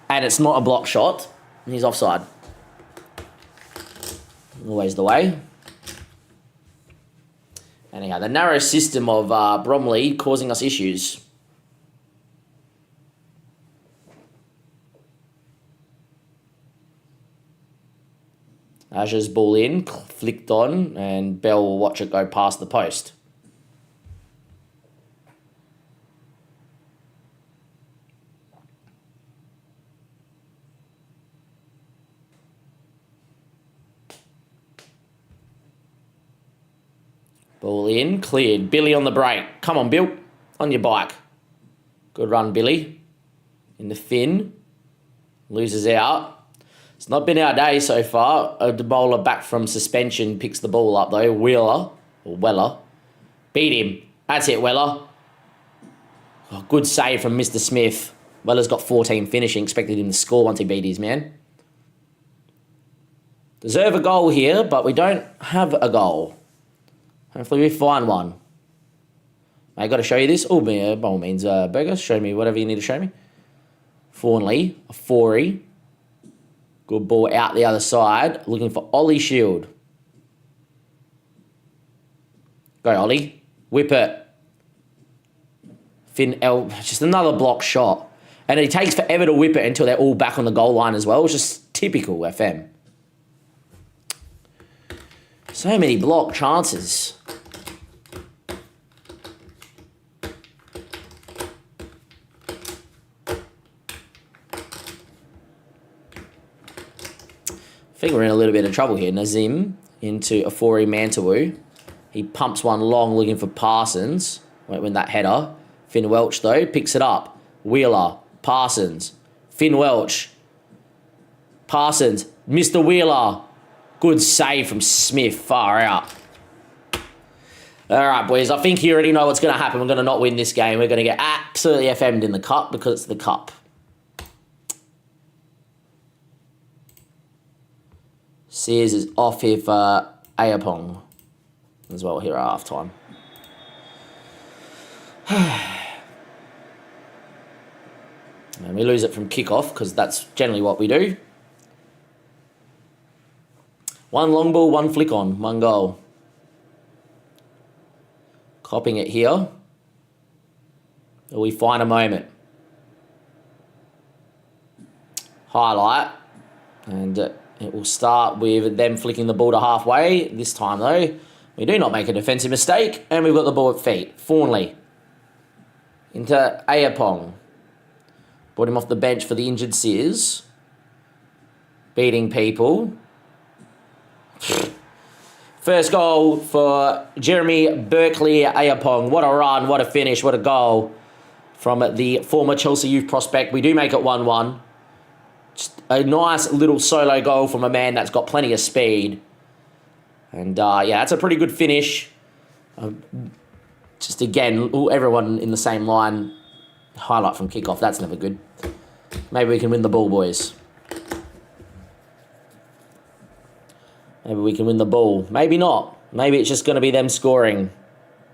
and it's not a block shot, he's offside. Always the way. Anyhow, the narrow system of Bromley causing us issues. Aja's ball in, flicked on, and Bell will watch it go past the post. Ball in, cleared. Billy on the break. Come on, Bill. On your bike. Good run, Billy. In the fin. Loses out. It's not been our day so far. The bowler back from suspension picks the ball up though. Wheeler, or Weller. Beat him. That's it, Weller. Oh, good save from Mr. Smith. Weller's got 14 finishing. Expected him to score once he beat his man. Deserve a goal here, but we don't have a goal. Hopefully we find one. I got to show you this. Oh, by all means, Burger, show me whatever you need to show me. Fawnley, a 4-y. Good ball out the other side. Looking for Ollie Shield. Go, Ollie. Whip it. Finn L. Just another block shot. And it takes forever to whip it until they're all back on the goal line as well. It's just typical FM. So many block chances. I think we're in a little bit of trouble here. Nazim into a 4-y Mantawu. He pumps one long looking for Parsons. Won't win that header. Finn Welch though picks it up. Wheeler. Parsons. Finn Welch. Parsons. Mr. Wheeler. Good save from Smith. Far out. All right, boys. I think you already know what's going to happen. We're going to not win this game. We're going to get absolutely FM'd in the cup because it's the cup. Sears is off here for Ayapong as well here at half time. And we lose it from kickoff because that's generally what we do. One long ball, one flick on, one goal. Copping it here. We find a moment. Highlight. And it will start with them flicking the ball to halfway. This time though, we do not make a defensive mistake. And we've got the ball at feet. Fawnley. Into Ayapong. Brought him off the bench for the injured Sears. Beating people. First goal for Jeremy Berkeley Ayapong. What a run, what a finish, what a goal from the former Chelsea youth prospect. We do make it 1-1. Just a nice little solo goal from a man that's got plenty of speed. And yeah, that's a pretty good finish. Just again, everyone in the same line. Highlight from kickoff, that's never good. Maybe we can win the ball, boys. Maybe we can win the ball. Maybe not. Maybe it's just going to be them scoring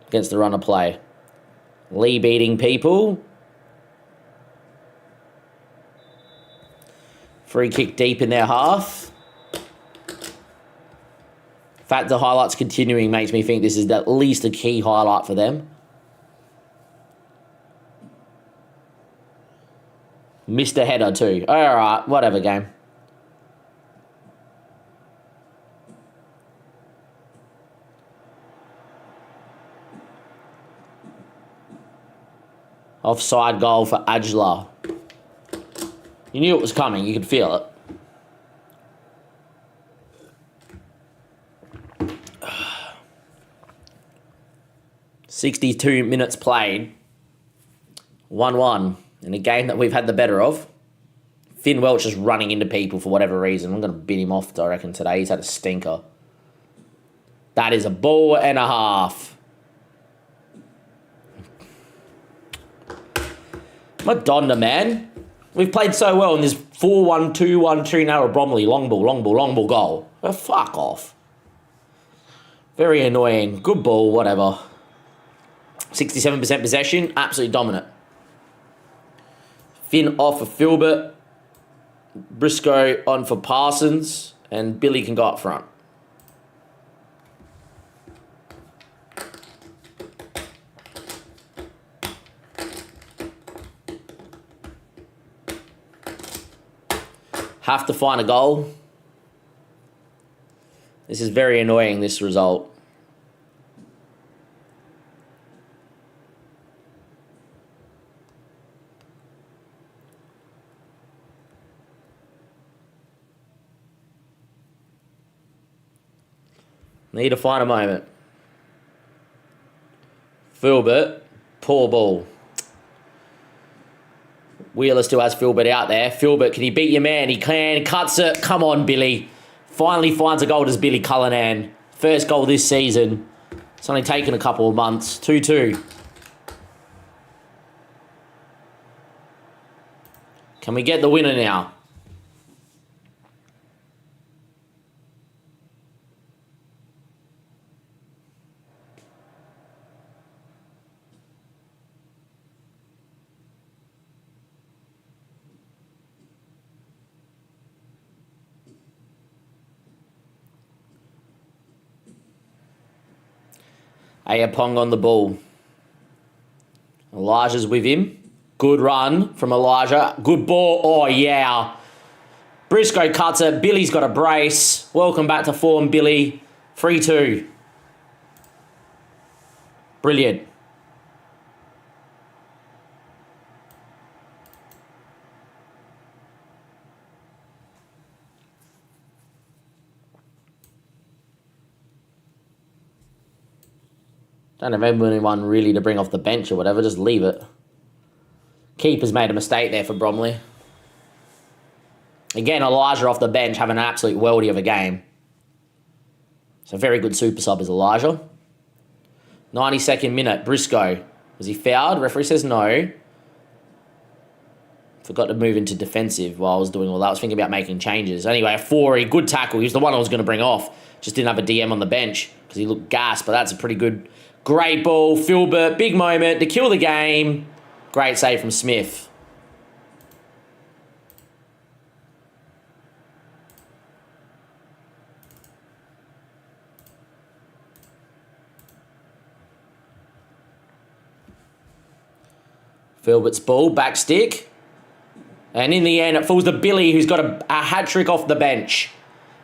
against the run of play. Lee beating people. Free kick deep in their half. The fact the highlights continuing makes me think this is at least a key highlight for them. Missed a header too. Alright, whatever game. Offside goal for Ajla. You knew it was coming. You could feel it. 62 minutes played. 1-1 in a game that we've had the better of. Finn Welch is running into people for whatever reason. I'm going to bin him off, I reckon, today. He's had a stinker. That is a ball and a half. Madonna, man. We've played so well in this 4-1, 2-1, 2-0 Bromley. Long ball goal. Oh, fuck off. Very annoying. Good ball, whatever. 67% possession. Absolutely dominant. Finn off for Filbert. Briscoe on for Parsons. And Billy can go up front. Have to find a goal. This is very annoying, this result. Need to find a moment. Filbert, poor ball. Wheeler still has Filbert out there. Filbert, can he beat your man? He can. Cuts it. Come on, Billy. Finally finds a goal as Billy Cullinan. First goal this season. It's only taken a couple of months. 2-2. Can we get the winner now? Ayapong on the ball. Elijah's with him. Good run from Elijah. Good ball. Oh, yeah. Briscoe cuts it. Billy's got a brace. Welcome back to form, Billy. 3-2. Brilliant. Don't have anyone really to bring off the bench or whatever. Just leave it. Keeper's made a mistake there for Bromley. Again, Elijah off the bench having an absolute worldie of a game. So very good super sub is Elijah. 92nd minute, Briscoe. Was he fouled? Referee says no. Forgot to move into defensive while I was doing all that. I was thinking about making changes. Anyway, a 4, good tackle. He was the one I was going to bring off. Just didn't have a DM on the bench because he looked gassed, but that's a pretty good, great ball. Filbert, big moment to kill the game. Great save from Smith. Filbert's ball, back stick. And in the end, it falls to Billy, who's got a hat-trick off the bench.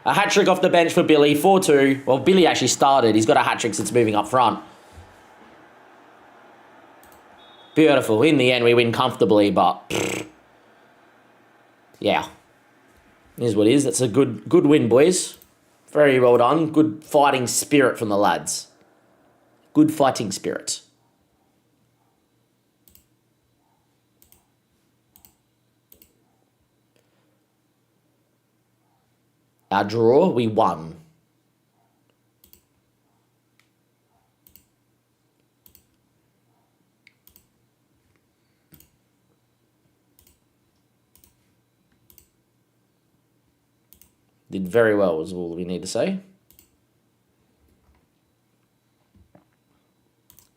A hat-trick off the bench for Billy, 4-2. Well, Billy actually started. He's got a hat-trick since moving up front. Beautiful. In the end, we win comfortably, but... yeah. Here's what it is. That's a good win, boys. Very well done. Good fighting spirit from the lads. Good fighting spirit. Our draw, we won. Did very well is all we need to say.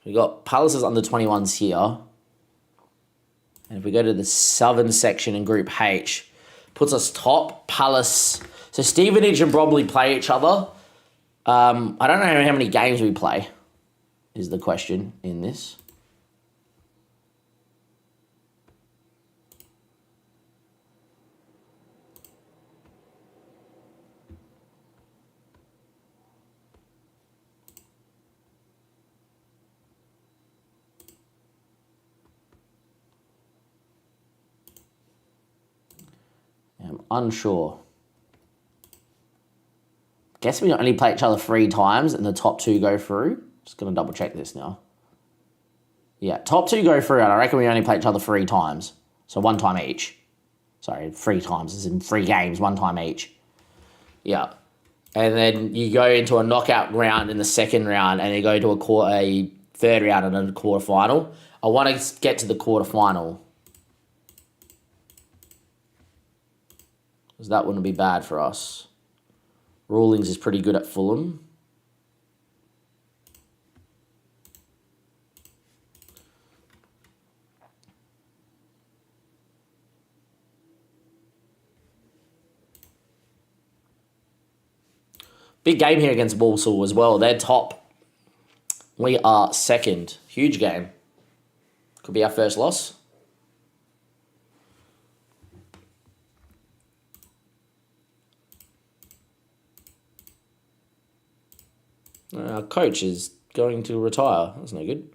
We got Palace's under 21s here. And if we go to the southern section in Group H, puts us top. Palace. So Stevenage and Bromley play each other. I don't know how many games we play, is the question in this. I'm unsure. Guess we only play each other 3 times and the top 2 go through. Just going to double check this now. Yeah, top 2 go through and I reckon we only play each other 3 times. So 1 time each. Sorry, 3 times. As in 3 games, 1 time each. Yeah. And then you go into a knockout round in the second round and you go to a third round and a quarter final. I want to get to the quarter final. Because that wouldn't be bad for us. Rawlings is pretty good at Fulham. Big game here against Walsall as well. They're top. We are second. Huge game. Could be our first loss. Our coach is going to retire. That's no good.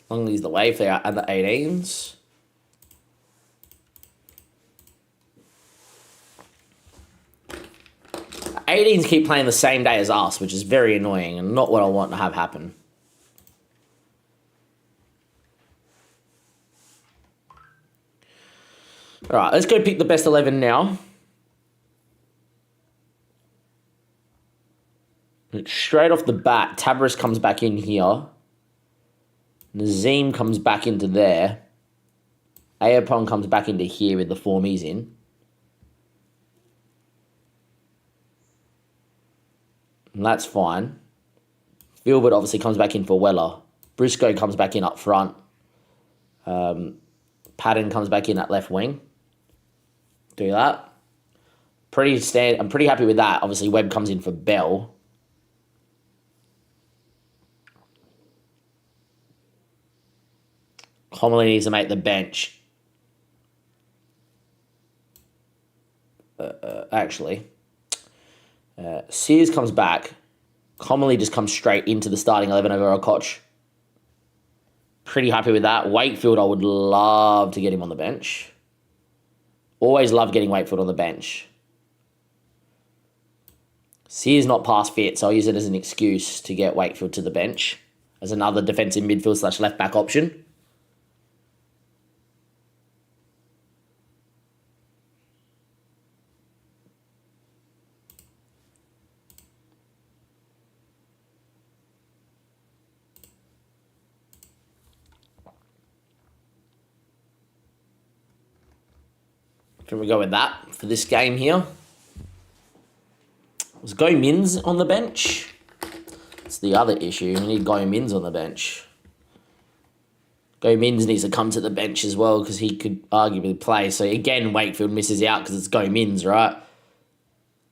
Longley's the way for our under 18s. Our 18s keep playing the same day as us, which is very annoying and not what I want to have happen. All right, let's go pick the best 11 now. Straight off the bat, Tabris comes back in here. Nazim comes back into there. Ayapong comes back into here with the form he's in. And that's fine. Filbert obviously comes back in for Weller. Briscoe comes back in up front. Patton comes back in at left wing. Do that. I'm pretty happy with that. Obviously, Webb comes in for Bell. Commonly needs to make the bench. Sears comes back. Commonly just comes straight into the starting 11 over a Koch. Pretty happy with that. Wakefield, I would love to get him on the bench. Always love getting Wakefield on the bench. Sears not past fit, so I'll use it as an excuse to get Wakefield to the bench as another defensive midfield / left back option. Can we go with that for this game here? Was Go Mins on the bench? That's the other issue. We need Go Mins on the bench. Go Mins needs to come to the bench as well because he could arguably play. So again, Wakefield misses out because it's Go Mins, right?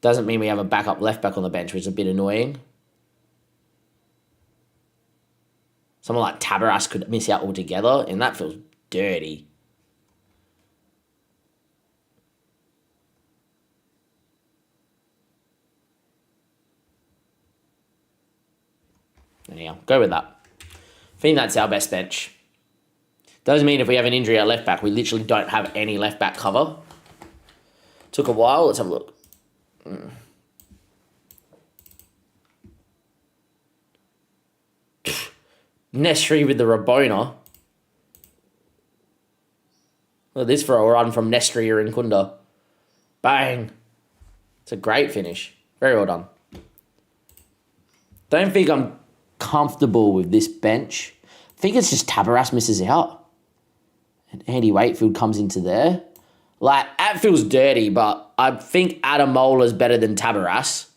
Doesn't mean we have a backup left back on the bench, which is a bit annoying. Someone like Tabaras could miss out altogether, and that feels dirty. Anyhow, go with that. I think that's our best bench. Doesn't mean if we have an injury at left back, we literally don't have any left back cover. Took a while. Let's have a look. Nestri with the Rabona. Look at this for a run from Nestri or Nkunda. Bang. It's a great finish. Very well done. Don't think I'm comfortable with this bench. I think it's just Tabaras misses out. And Andy Wakefield comes into there. Like, that feels dirty, but I think Adamola's better than Tabaras.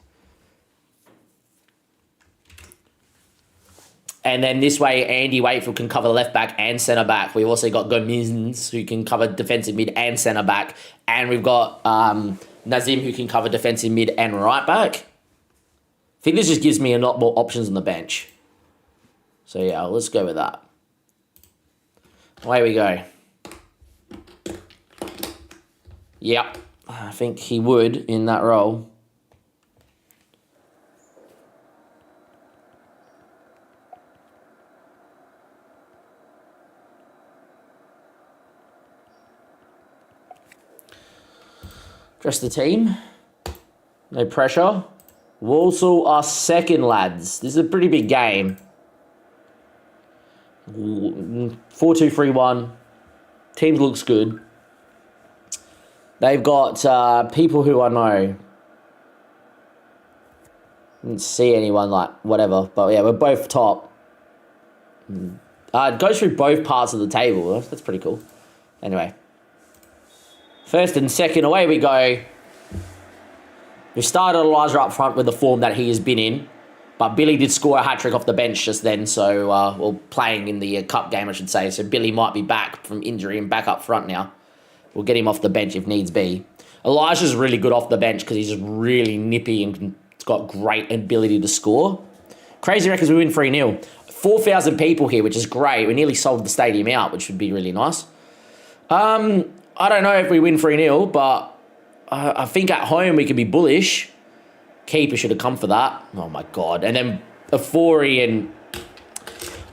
And then this way, Andy Wakefield can cover left back and centre back. We've also got Gomez who can cover defensive mid and centre back. And we've got Nazim who can cover defensive mid and right back. I think this just gives me a lot more options on the bench. So yeah, let's go with that. Away we go. Yep, I think he would in that role. Dress the team. No pressure. Walsall are second, lads. This is a pretty big game. 4-2-3-1. Team looks good. They've got people who I know. Didn't see anyone like whatever. But yeah, we're both top. It goes through both parts of the table. That's pretty cool. Anyway. First and second, away we go. We started Elijah up front with the form that he has been in. But Billy did score a hat-trick off the bench just then, so, well, playing in the cup game, I should say. So Billy might be back from injury and back up front now. We'll get him off the bench if needs be. Elijah's really good off the bench because he's just really nippy and he's got great ability to score. Crazy Records, we win 3-0. 4,000 people here, which is great. We nearly sold the stadium out, which would be really nice. I don't know if we win 3-0, but I think at home we could be bullish. Keeper should have come for that. Oh, my God. And then a 4-y and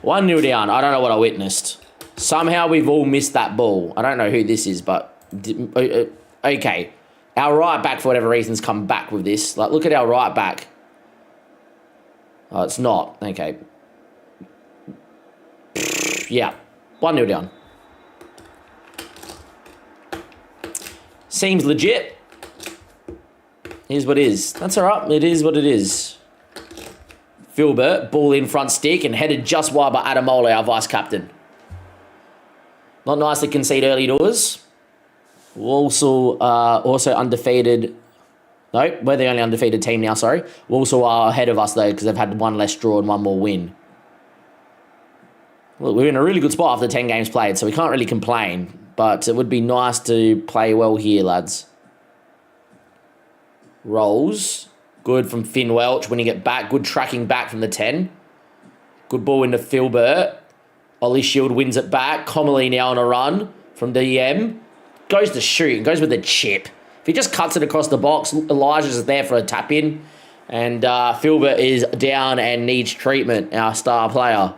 1-0 down. I don't know what I witnessed. Somehow we've all missed that ball. I don't know who this is, but... okay. Our right back, for whatever reason, has come back with this. Like, look at our right back. Oh, it's not. Okay. Yeah. 1-0 down. Seems legit. Here's what it is. That's all right. It is what it is. Filbert, ball in front stick and headed just wide by Adamola, our vice-captain. Not nice to concede early doors. Also undefeated. No, we're the only undefeated team now, sorry. Walsall are ahead of us, though, because they've had one less draw and one more win. Look, we're in a really good spot after 10 games played, so we can't really complain. But it would be nice to play well here, lads. Rolls. Good from Finn Welch when you get back. Good tracking back from the 10. Good ball into Filbert. Ollie Shield wins it back. Comely now on a run from DM. Goes to shoot and goes with the chip. If he just cuts it across the box, Elijah's there for a tap-in. And Filbert is down and needs treatment, our star player.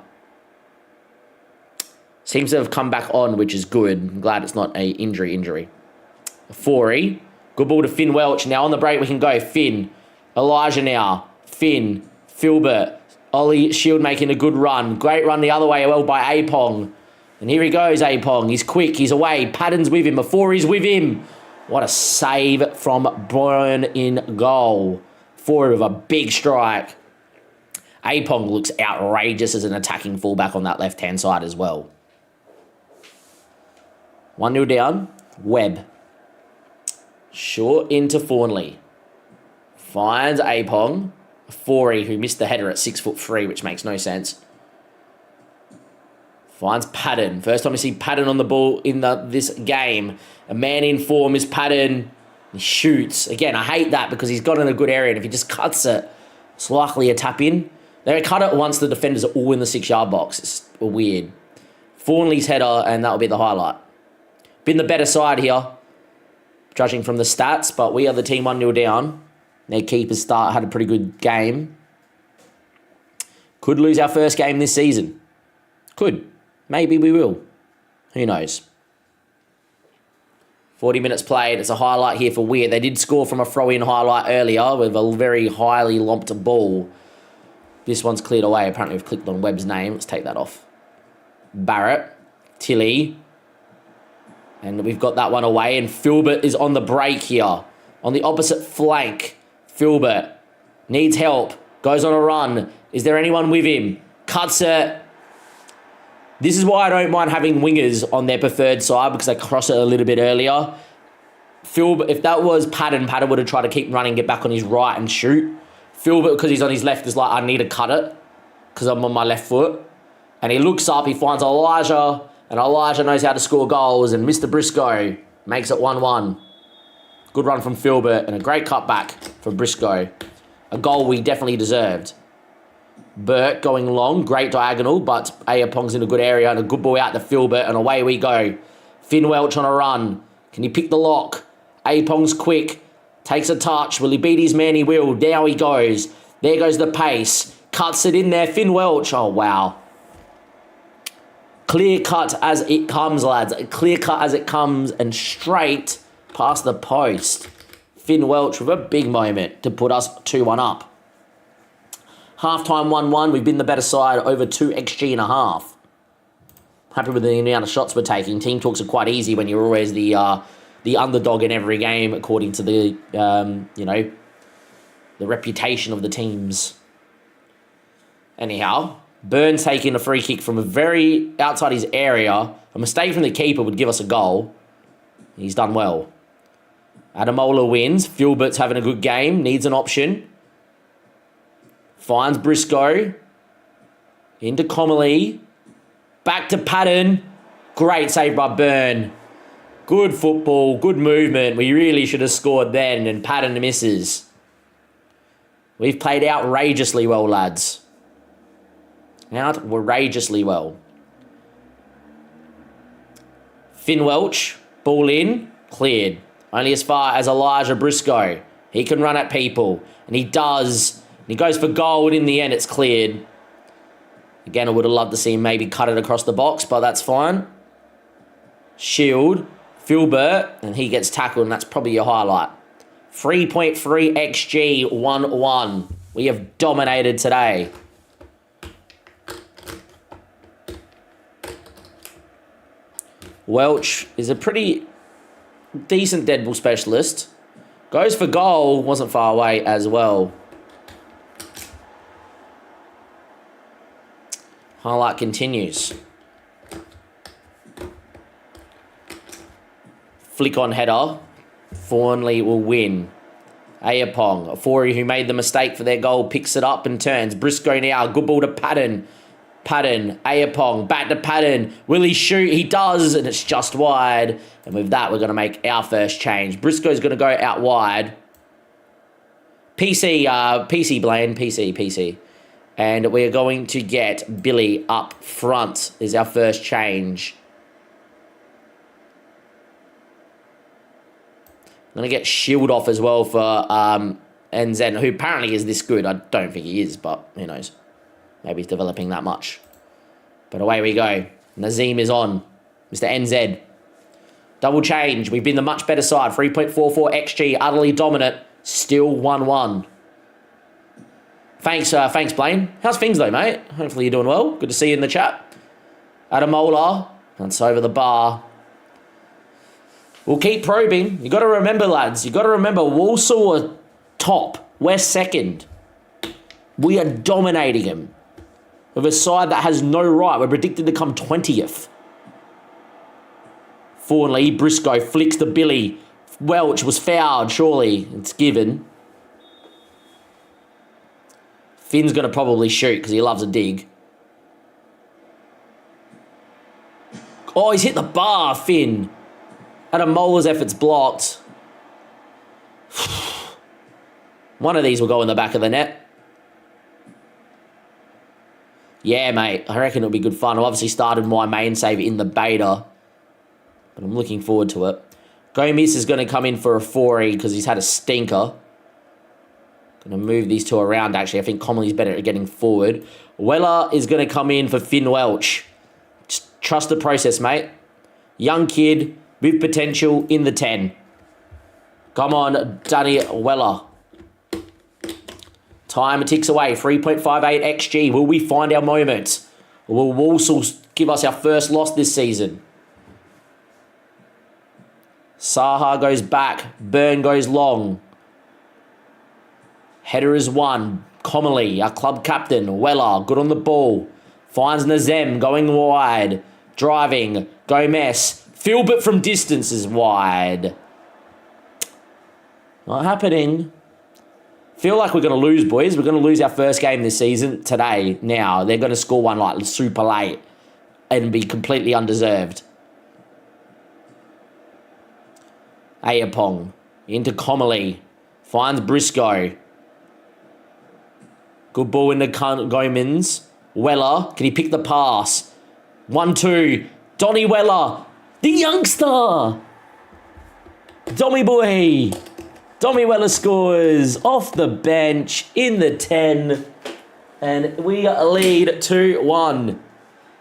Seems to have come back on, which is good. I'm glad it's not a injury. A 4-y. Good ball to Finn Welch. Now on the break we can go. Finn. Elijah now. Finn. Filbert. Ollie Shield making a good run. Great run the other way well by Apong. And here he goes, Apong. He's quick. He's away. Patton's with him. Before he's with him. What a save from Byrne in goal. Forward of a big strike. Apong looks outrageous as an attacking fullback on that left-hand side as well. 1-0 down. Webb. Short into Fawnley. Finds Apong. 4-y who missed the header at 6'3", which makes no sense. Finds Patton. First time we see Patton on the ball in this game. A man in form is Patton. He shoots. Again, I hate that because he's got in a good area, and if he just cuts it, it's likely a tap in. They cut it once the defenders are all in the 6-yard box. It's weird. Fawnley's header, and that'll be the highlight. Been the better side here, judging from the stats, but we are the team 1-0 down. Their keepers had a pretty good game. Could lose our first game this season. Could. Maybe we will. Who knows? 40 minutes played. It's a highlight here for Weir. They did score from a throw-in highlight earlier with a very highly lomped ball. This one's cleared away. Apparently we've clicked on Webb's name. Let's take that off. Barrett. Tilly. And we've got that one away. And Filbert is on the break here. On the opposite flank. Filbert. Needs help. Goes on a run. Is there anyone with him? Cuts it. This is why I don't mind having wingers on their preferred side because they cross it a little bit earlier. Filbert, if that was Patton would have tried to keep running, get back on his right and shoot. Filbert, because he's on his left, is like, I need to cut it because I'm on my left foot. And he looks up, he finds Elijah, and Elijah knows how to score goals, and Mr. Briscoe makes it 1-1. Good run from Filbert, and a great cutback from Briscoe. A goal we definitely deserved. Burt going long, great diagonal, but Ayapong's in a good area, and a good ball out to Filbert, and away we go. Finn Welch on a run. Can he pick the lock? Ayapong's quick. Takes a touch. Will he beat his man? He will. Now he goes. There goes the pace. Cuts it in there. Finn Welch. Oh, wow. Clear cut as it comes, lads. Clear cut as it comes and straight past the post. Finn Welch with a big moment to put us 2-1 up. Half-time 1-1. We've been the better side over 2 XG.5. Happy with the amount of shots we're taking. Team talks are quite easy when you're always the underdog in every game, according to the the reputation of the teams. Anyhow, Burns taking a free kick from a very outside his area. A mistake from the keeper would give us a goal. He's done well. Adamola wins. Filbert's having a good game. Needs an option. Finds Briscoe. Into Comely. Back to Patton. Great save by Byrne. Good football, good movement. We really should have scored then, and Patton misses. We've played outrageously well, lads. Outrageously well. Finn Welch, ball in, cleared. Only as far as Elijah Briscoe. He can run at people, and he does. And he goes for goal, and in the end, it's cleared. Again, I would have loved to see him maybe cut it across the box, but that's fine. Shield, Filbert, and he gets tackled, and that's probably your highlight. 3.3 XG, 1-1. We have dominated today. Welch is a pretty decent dead ball specialist. Goes for goal, wasn't far away as well. Highlight continues. Flick on header. Thornley will win. Ayapong, Afori, who made the mistake for their goal, picks it up and turns. Briscoe now, good ball to Patton. Patton, Ayapong, back to Patton. Will he shoot? He does, and it's just wide. And with that, we're going to make our first change. Briscoe's going to go out wide. PC, Blaine, PC. And we're going to get Billy up front is our first change. I'm going to get Shield off as well for NZ, who apparently is this good. I don't think he is, but who knows. Maybe he's developing that much. But away we go. Nazim is on. Mr. NZ. Double change. We've been the much better side. 3.44 XG. Utterly dominant. Still 1-1. Thanks, Blaine. How's things though, mate? Hopefully you're doing well. Good to see you in the chat. Adamola. That's over the bar. We'll keep probing. You got to remember, lads. You got to remember, Walsall are top. We're second. We are dominating them. With a side that has no right. We're predicted to come 20th. Thornley, Briscoe flicks to Billy. Welch was fouled, surely. It's given. Finn's going to probably shoot because he loves a dig. Oh, he's hit the bar, Finn. Adamola's effort's blocked. One of these will go in the back of the net. Yeah, mate. I reckon it'll be good fun. I obviously started my main save in the beta, but I'm looking forward to it. Gomis is going to come in for a 4E because he's had a stinker. Going to move these two around, actually. I think Comley's better at getting forward. Weller is going to come in for Finn Welch. Just trust the process, mate. Young kid with potential in the 10. Come on, Danny Weller. Time ticks away. 3.58 XG. Will we find our moment? Or will Walsall give us our first loss this season? Saha goes back. Byrne goes long. Header is one. Comely, our club captain. Weller, good on the ball. Finds Nazem going wide. Driving. Gomez. Filbert from distance is wide. Not happening. Feel like we're going to lose, boys. We're going to lose our first game this season today. Now, they're going to score one like super late and be completely undeserved. Ayapong into Comely. Finds Briscoe. Good ball into Gomins. Weller, can he pick the pass? 1-2. Donny Weller, the youngster. Dommy boy. Dommy Weller scores off the bench in the 10. And we lead 2-1.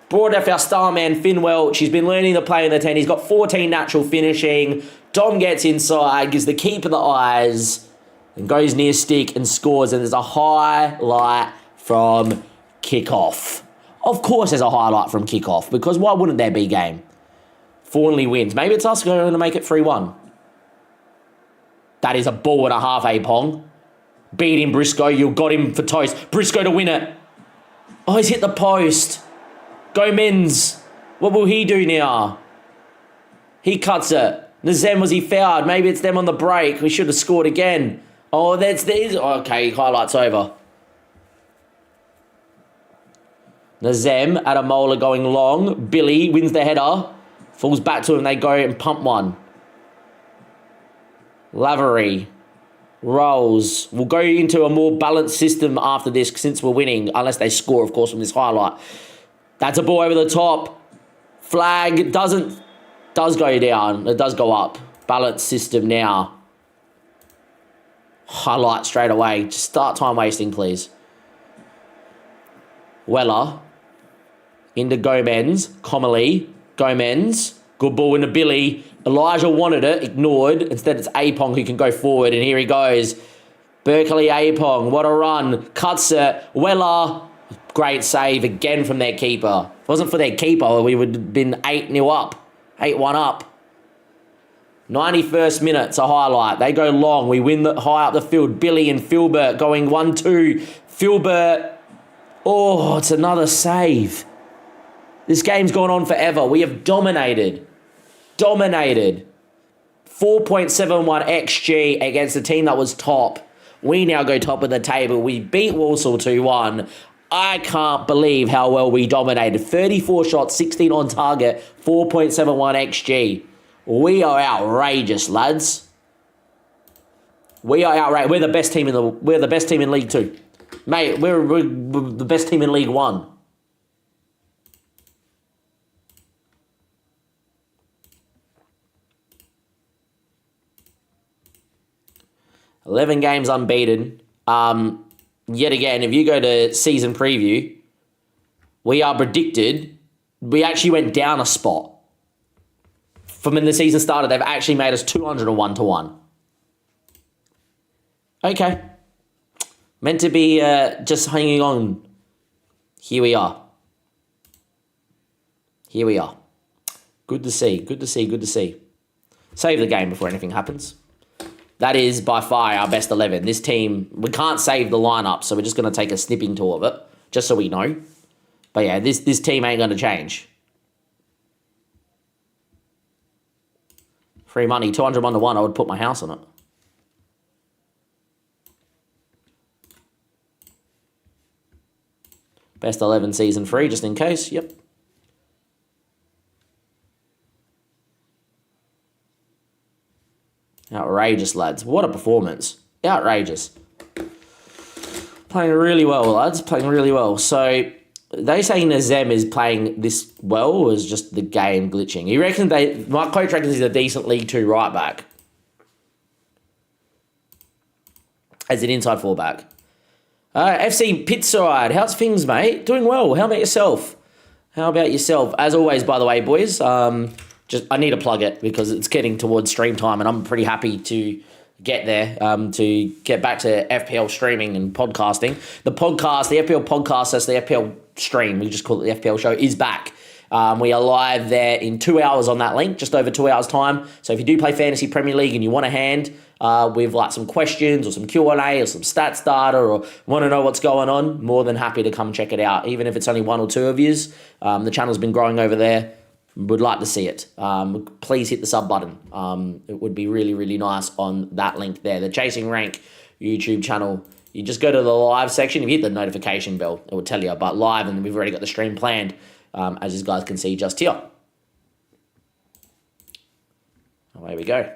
Brought off our star man, Finn Welch. He's been learning to play in the 10. He's got 14 natural finishing. Dom gets inside, gives the keeper the eyes, and goes near stick and scores. And there's a highlight from kickoff. Of course there's a highlight from kickoff, because why wouldn't there be game? Thornley wins. Maybe it's us going to make it 3-1. That is a ball and a half, Apong. Beat him, Briscoe. You got him for toast. Briscoe to win it. Oh, he's hit the post. Gomez. What will he do now? He cuts it. Nazem, was he fouled? Maybe it's them on the break. We should have scored again. Oh, that's these. Okay, highlights over. Nazem, Adamola going long. Billy wins the header. Falls back to him. They go and pump one. Lavery rolls. We'll go into a more balanced system after this since we're winning, unless they score, of course, from this highlight. That's a ball over the top. Flag does go down. It does go up. Balanced system now. Highlight straight away. Just start time wasting, please. Weller. Into Gomez. Comely. Gomez. Good ball into Billy. Elijah wanted it. Ignored. Instead, it's Apong who can go forward. And here he goes. Berkeley Apong. What a run. Cuts it. Weller. Great save again from their keeper. If it wasn't for their keeper, we would have been 8-0 up. 8-1 up. 91st minute, it's a highlight. They go long. We win the high up the field. Billy and Filbert going 1-2. Filbert. Oh, it's another save. This game's gone on forever. We have dominated. 4.71 XG against a team that was top. We now go top of the table. We beat Walsall 2-1. I can't believe how well we dominated. 34 shots, 16 on target, 4.71 XG. We are outrageous, lads. We are outrageous. We're the best team in League 2. Mate, we're the best team in League 1. $11 games unbeaten. Yet again, if you go to season preview, we are predicted. We actually went down a spot. From when the season started, they've actually made us 201-1. Okay. Meant to be just hanging on. Here we are. Good to see. Save the game before anything happens. That is by far our best 11. This team, we can't save the lineup, so we're just going to take a snipping tour of it, just so we know. But yeah, this team ain't going to change. Free money, 201-1, I would put my house on it. Best 11 season free, just in case, yep. Outrageous, lads. What a performance. Outrageous. Playing really well, lads. Playing really well. So, they saying Nazem is playing this well, or is just the game glitching? He reckons my coach reckons he's a decent League 2 right back. As an inside fullback. FC Pitside. How's things, mate? Doing well. How about yourself? As always, by the way, boys, I need to plug it because it's getting towards stream time and I'm pretty happy to get there, to get back to FPL streaming and podcasting. The FPL podcast, that's the FPL stream, we just call it the FPL show, is back. We are live there in 2 hours on that link, just over 2 hours time. So if you do play Fantasy Premier League and you want a hand with like some questions or some Q&A or some stats data or want to know what's going on, more than happy to come check it out. Even if it's only one or two of yous, the channel's been growing over there. Would like to see it. Please hit the sub button. It would be really, really nice on that link there. The Chasing Rank YouTube channel. You just go to the live section. If you hit the notification bell, it will tell you about live, and we've already got the stream planned, as you guys can see just here. Away we go.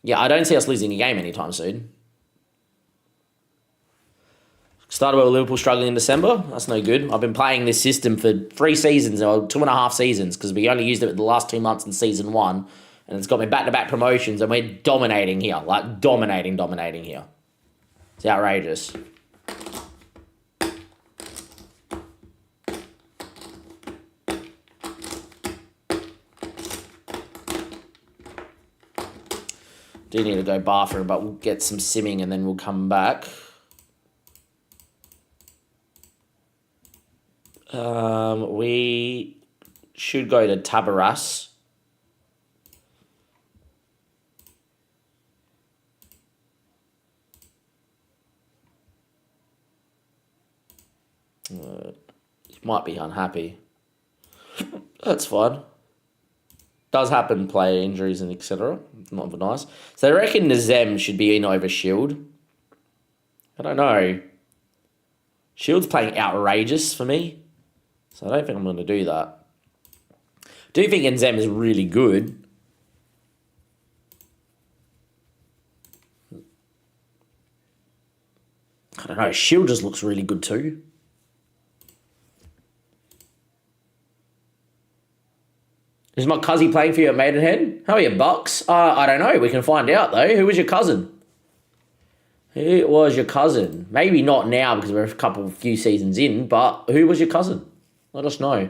Yeah, I don't see us losing a game anytime soon. Started with Liverpool struggling in December. That's no good. I've been playing this system for 3 seasons, or 2.5 seasons, because we only used it the last 2 months in season 1. And it's got me back-to-back promotions, and we're dominating here. Like, dominating here. It's outrageous. Do need to go bathroom, but we'll get some simming and then we'll come back. We should go to Tabaras. Might be unhappy. That's fine. Does happen, player injuries and etc. Not nice. So they reckon Nazem should be in over Shield. I don't know. Shield's playing outrageous for me, so I don't think I'm going to do that. Do think Nzem is really good. I don't know, Shield just looks really good too. Is my cousin playing for you at Maidenhead? How are you, Bucks? I don't know. We can find out, though. Who was your cousin? Who was your cousin? Maybe not now because we're a few seasons in, but who was your cousin? Let us know.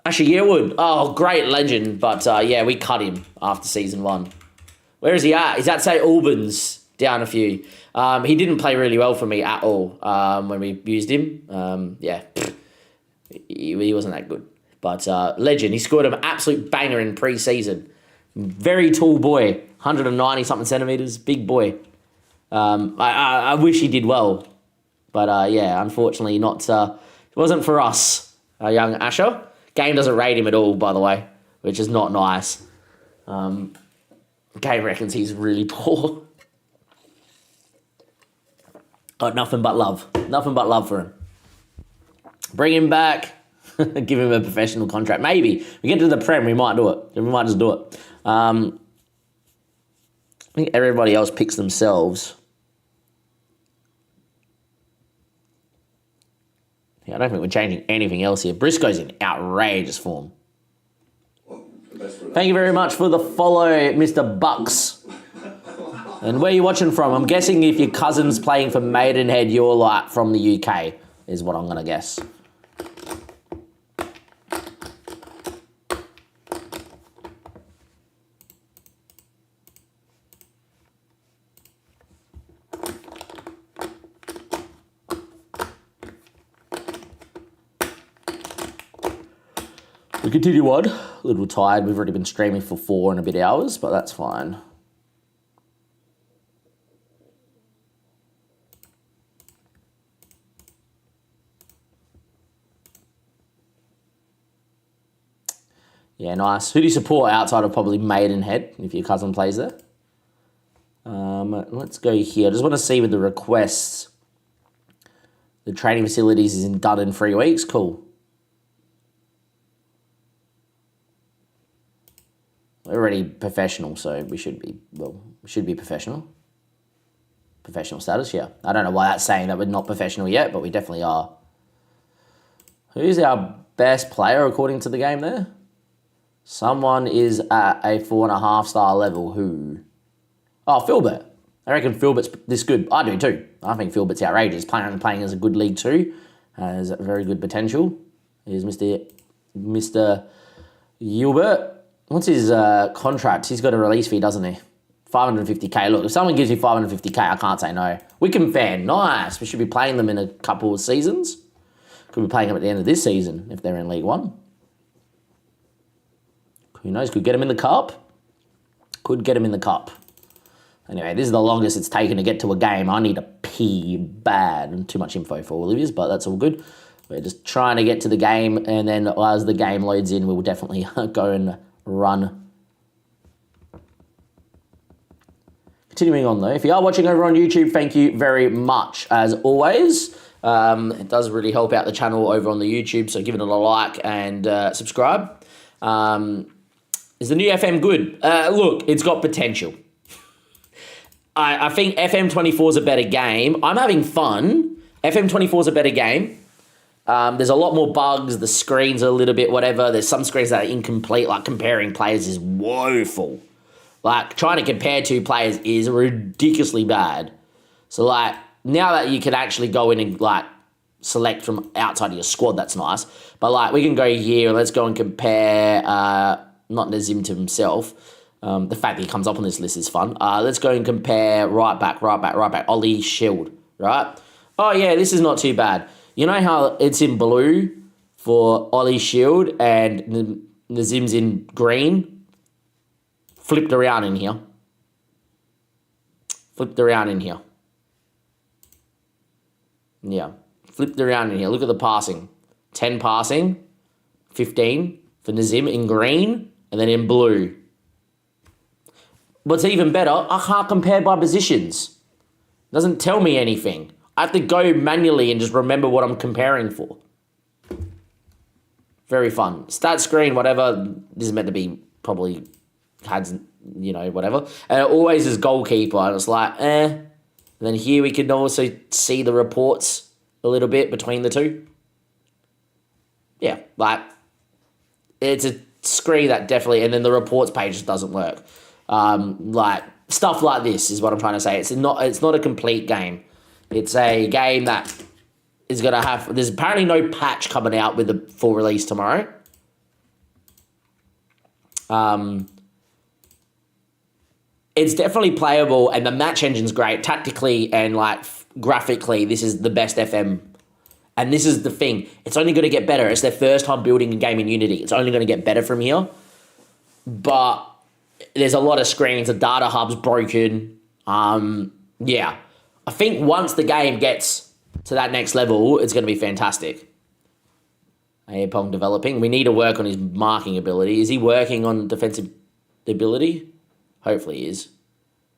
Actually, Yearwood. Oh, great legend. But, yeah, we cut him after season 1. Where is he at? He's at St. Albans. Down a few. He didn't play really well for me at all when we used him. Yeah, he wasn't that good. But legend. He scored an absolute banger in pre-season. Very tall boy. 190-something centimetres. Big boy. I wish he did well. But, yeah, unfortunately not. It wasn't for us, young Asher. Game doesn't rate him at all, by the way, which is not nice. Game reckons he's really poor. Got nothing but love. Nothing but love for him. Bring him back. Give him a professional contract. Maybe. We get to the Prem, we might do it. We might just do it. I think everybody else picks themselves. Yeah, I don't think we're changing anything else here. Briscoe's in outrageous form. Thank you very much for the follow, Mr. Bucks. And where are you watching from? I'm guessing if your cousin's playing for Maidenhead, you're like from the UK, is what I'm going to guess. We continue on. A little tired. We've already been streaming for 4 and a bit hours, but that's fine. Yeah, nice. Who do you support outside of probably Maidenhead, if your cousin plays there? Let's go here. I just want to see with the requests. The training facilities is done in 3 weeks. Cool. We're already professional, so we should be professional. Professional status, yeah. I don't know why that's saying that we're not professional yet, but we definitely are. Who's our best player according to the game there? Someone is at a 4.5 star level. Who? Oh, Philbert. I reckon Philbert's this good. I do too. I think Philbert's outrageous. Playing as a good league too. Has very good potential. Here's Mr. Gilbert. What's his contract? He's got a release fee, doesn't he? 550k. Look, if someone gives you 550k, I can't say no. Wickham fan, nice. We should be playing them in a couple of seasons. Could be playing them at the end of this season if they're in League One. Who knows? Could get him in the cup. Could get him in the cup. Anyway, this is the longest it's taken to get to a game. I need a pee bad. And too much info for all of you, but that's all good. We're just trying to get to the game, and then as the game loads in, we will definitely go and run. Continuing on though, if you are watching over on YouTube, thank you very much as always. It does really help out the channel over on the YouTube, so give it a like and subscribe. Is the new FM good? Look, it's got potential. I think FM24 is a better game. I'm having fun. FM24 is a better game. There's a lot more bugs. The screens are a little bit whatever. There's some screens that are incomplete. Like comparing players is woeful. Like trying to compare two players is ridiculously bad. So like now that you can actually go in and like select from outside of your squad, that's nice. But like we can go here and let's go and compare, not Nazim to himself. The fact that he comes up on this list is fun. Let's go and compare right back, Ollie Shield, right? Oh yeah, this is not too bad. You know how it's in blue for Ollie Shield and Nazim's in green? Flipped around in here. Yeah, flipped around in here. Look at the passing. 10 passing, 15 for Nazim in green, and then in blue. what's even better, I can't compare by positions. Doesn't tell me anything. I have to go manually and just remember what I'm comparing for. Very fun. Start screen, whatever. This is meant to be probably had, whatever. And it always is goalkeeper. And it's like, And then here we can also see the reports a little bit between the two. Yeah, like, it's a screen that definitely, and then the reports page just doesn't work. Like, stuff like this is what I'm trying to say. It's not a complete game. It's a game that is going to have... There's apparently no patch coming out with the full release tomorrow. It's definitely playable, and the match engine's great. Tactically and, like, graphically, this is the best FM. And this is the thing. It's only going to get better. It's their first time building a game in Unity. It's only going to get better from here. But there's a lot of screens. The data hub's broken. Yeah. I think once the game gets to that next level, it's going to be fantastic. Aepong developing. We need to work on his marking ability. Is he working on defensive ability? Hopefully he is.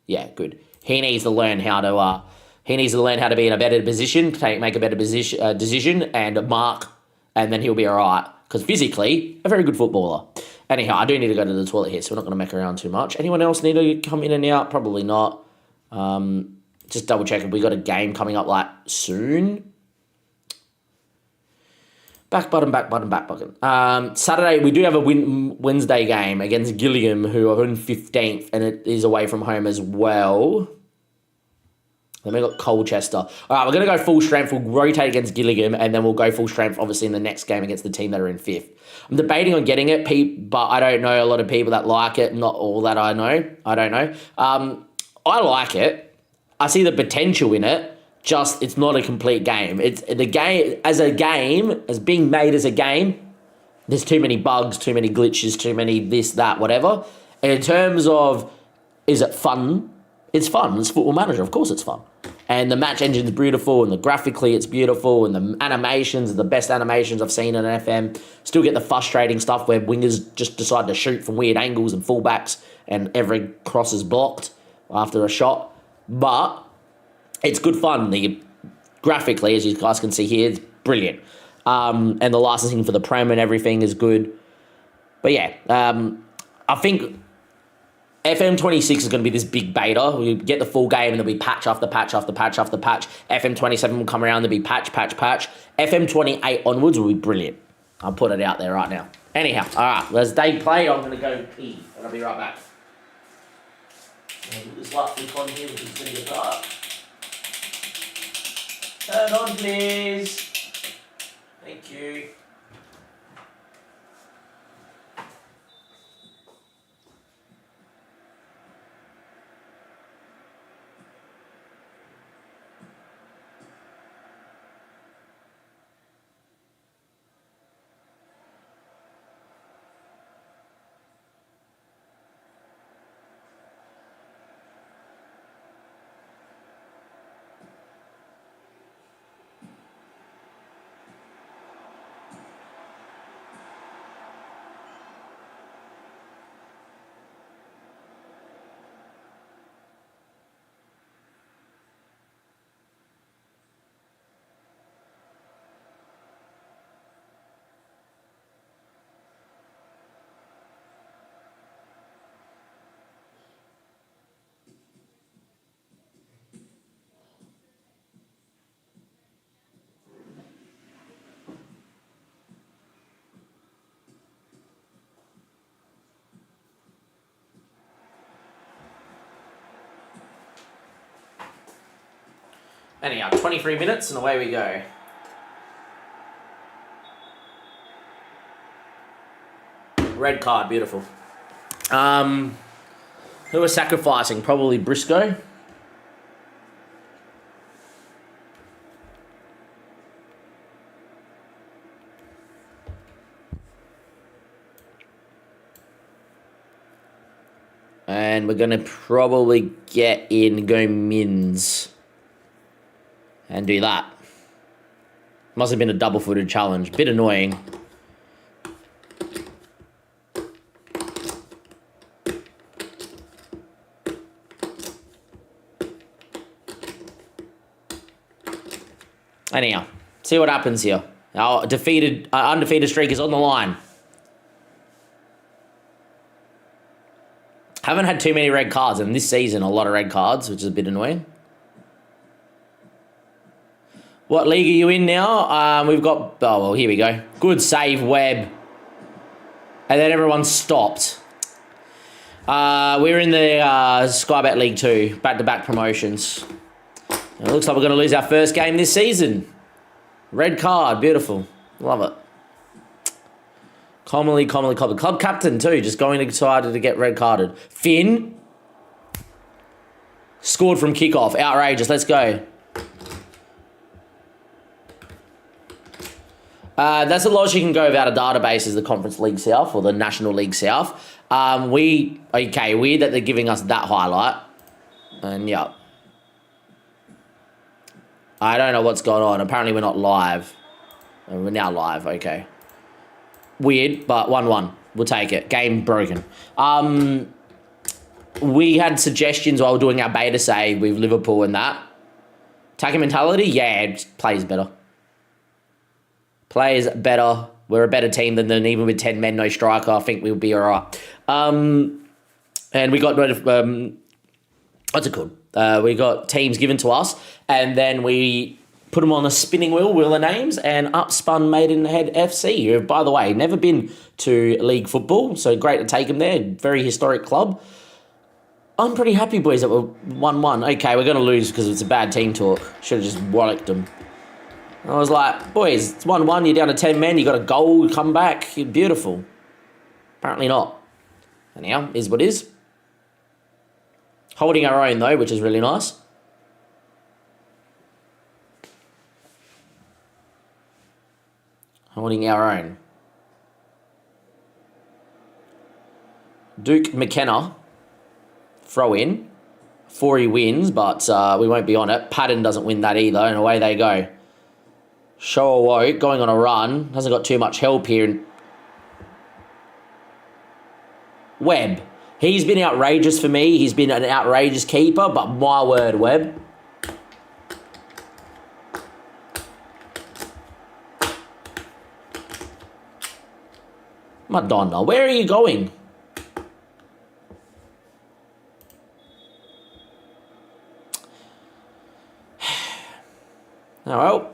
Yeah, good. He needs to learn how to... He needs to learn how to be in a better position, make a better decision, and mark, and then he'll be all right. Because physically, a very good footballer. Anyhow, I do need to go to the toilet here, so we're not going to mess around too much. Anyone else need to come in and out? Probably not. Just double check if we got a game coming up like soon. Back button. Saturday, we do have a Wednesday game against Gillingham, who are in 15th, and it is away from home as well. Then we got Colchester. All right, we're going to go full strength. We'll rotate against Gillingham, and then we'll go full strength, obviously, in the next game against the team that are in 5th. I'm debating on getting it, but I don't know a lot of people that like it. Not all that I know. I don't know. I like it. I see the potential in it. Just, it's not a complete game. It's the game, as being made as a game, there's too many bugs, too many glitches, too many this, that, whatever. And in terms of, is it fun? It's fun. It's Football Manager. Of course it's fun. And the match engine's beautiful, and graphically it's beautiful, and the animations are the best animations I've seen in an FM. Still get the frustrating stuff where wingers just decide to shoot from weird angles and fullbacks, and every cross is blocked after a shot. But it's good fun. Graphically, as you guys can see here, it's brilliant. And the licensing for the Prem and everything is good. But yeah, I think FM26 is going to be this big beta. We get the full game and there'll be patch after patch after patch after patch. FM27 will come around, there'll be patch. FM28 onwards will be brilliant. I'll put it out there right now. Anyhow, all right, as they play, I'm going to go pee, and I'll be right back. I'll put this light flick on here, which is going to get dark. Turn on, please. Thank you. Anyhow, 23 minutes and away we go. Red card, beautiful. Who was sacrificing? Probably Briscoe. And we're going to probably get in, go Mins. And do that. Must have been a double-footed challenge. Bit annoying. Anyhow, see what happens here. Our undefeated streak is on the line. Haven't had too many red cards, and this season a lot of red cards, which is a bit annoying. What league are you in now? We've got... Oh, well, here we go. Good save, Webb. And then everyone stopped. We're in the Sky Bet League 2. Back-to-back promotions. It looks like we're going to lose our first game this season. Red card. Beautiful. Love it. Commonly. Club captain, too. Just going excited to get red carded. Finn. Scored from kickoff. Outrageous. Let's go. That's the lowest you can go without a database is the Conference League South or the National League South. Weird that they're giving us that highlight. And yeah. I don't know what's going on. Apparently we're not live. We're now live, okay. Weird, but 1-1. We'll take it. Game broken. We had suggestions while doing our beta save with Liverpool and that. Attacking mentality? Yeah, it plays better. Plays better. We're a better team than them, even with 10 men, no striker. I think we'll be all right. And we got, what's it called? We got teams given to us, and then we put them on a spinning wheel of names, and up spun Maidenhead FC, who, by the way, never been to league football, so great to take them there. Very historic club. I'm pretty happy, boys, that we're 1-1. Okay, we're going to lose because it's a bad team talk. Should have just walloped them. I was like, boys, it's 1-1, you're down to 10 men, you got a goal, you come back, you're beautiful. Apparently not. Anyhow, is what is. Holding our own, though, which is really nice. Holding our own. Duke McKenna, throw in. Forey wins, but we won't be on it. Patton doesn't win that either, and away they go. Show awoke, going on a run. Hasn't got too much help here. Webb. He's been outrageous for me. He's been an outrageous keeper, but my word, Webb. Madonna, where are you going? Oh, well.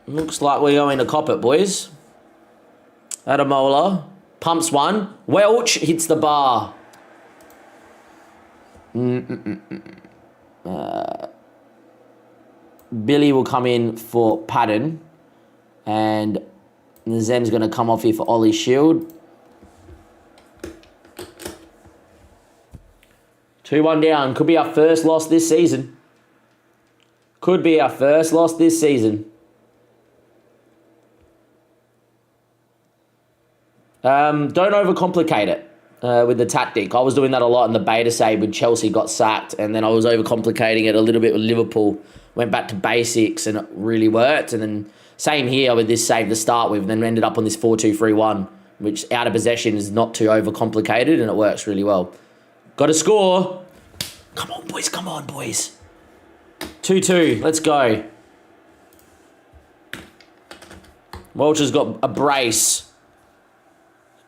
Looks like we're going to cop it, boys. Adamola pumps one. Welch hits the bar. Billy will come in for Patton. And Zem's going to come off here for Ollie Shield. 2-1 down. Could be our first loss this season. Could be our first loss this season. Don't overcomplicate it with the tactic. I was doing that a lot in the beta save when Chelsea got sacked, and then I was overcomplicating it a little bit with Liverpool. Went back to basics, and it really worked. And then same here with this save to start with, and then ended up on this 4-2-3-1, which out of possession is not too overcomplicated, and it works really well. Got to score. Come on, boys. Come on, boys. 2-2. Let's go. Welch has got a brace.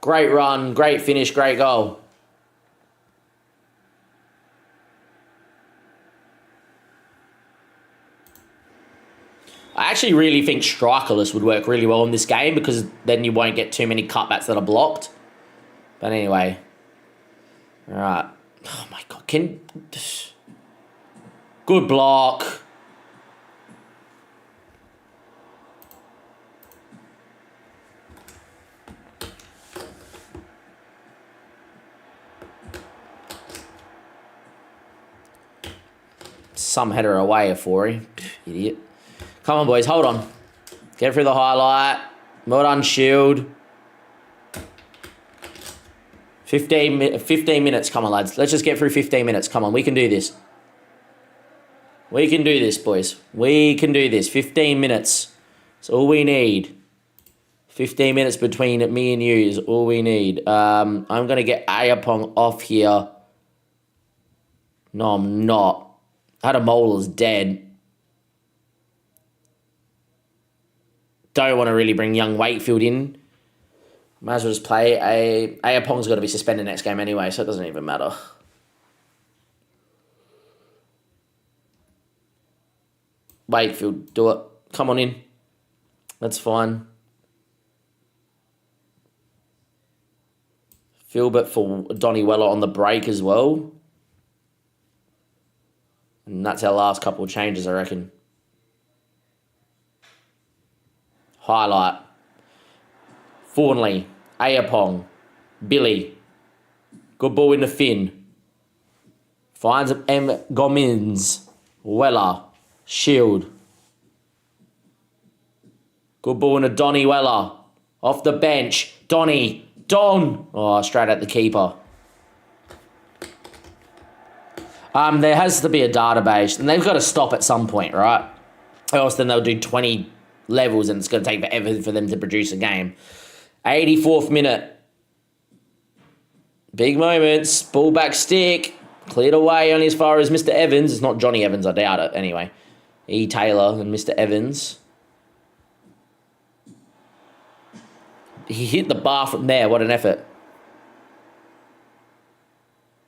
Great run, great finish, great goal. I actually really think strikerless would work really well in this game because then you won't get too many cutbacks that are blocked. But anyway. All right. Oh, my God. Good block. Some header away for him. Idiot. Come on, boys. Hold on. Get through the highlight. Well done, Shield. 15 minutes. Come on, lads. Let's just get through 15 minutes. Come on. We can do this. We can do this, boys. We can do this. 15 minutes. That's all we need. 15 minutes between me and you is all we need. I'm going to get Ayapong off here. No, I'm not. Adamola's dead. don't want to really bring young Wakefield in. Might as well just play Ayapong's got to be suspended next game anyway, so it doesn't even matter. Wakefield, do it. Come on in. That's fine. Philbert for Donny Weller on the break as well. And that's our last couple of changes, I reckon. Highlight. Thornley, Ayapong, Billy. Good ball into Finn. Finds M. Gomins, Weller, Shield. Good ball into Donny Weller. Off the bench. Don. Oh, straight at the keeper. There has to be a database, and they've got to stop at some point, right? Or else then they'll do 20 levels, and it's going to take forever for them to produce a game. 84th minute. Big moments. Ball back stick. Cleared away only as far as Mr. Evans. It's not Johnny Evans, I doubt it. Anyway. E. Taylor and Mr. Evans. He hit the bar from there. What an effort.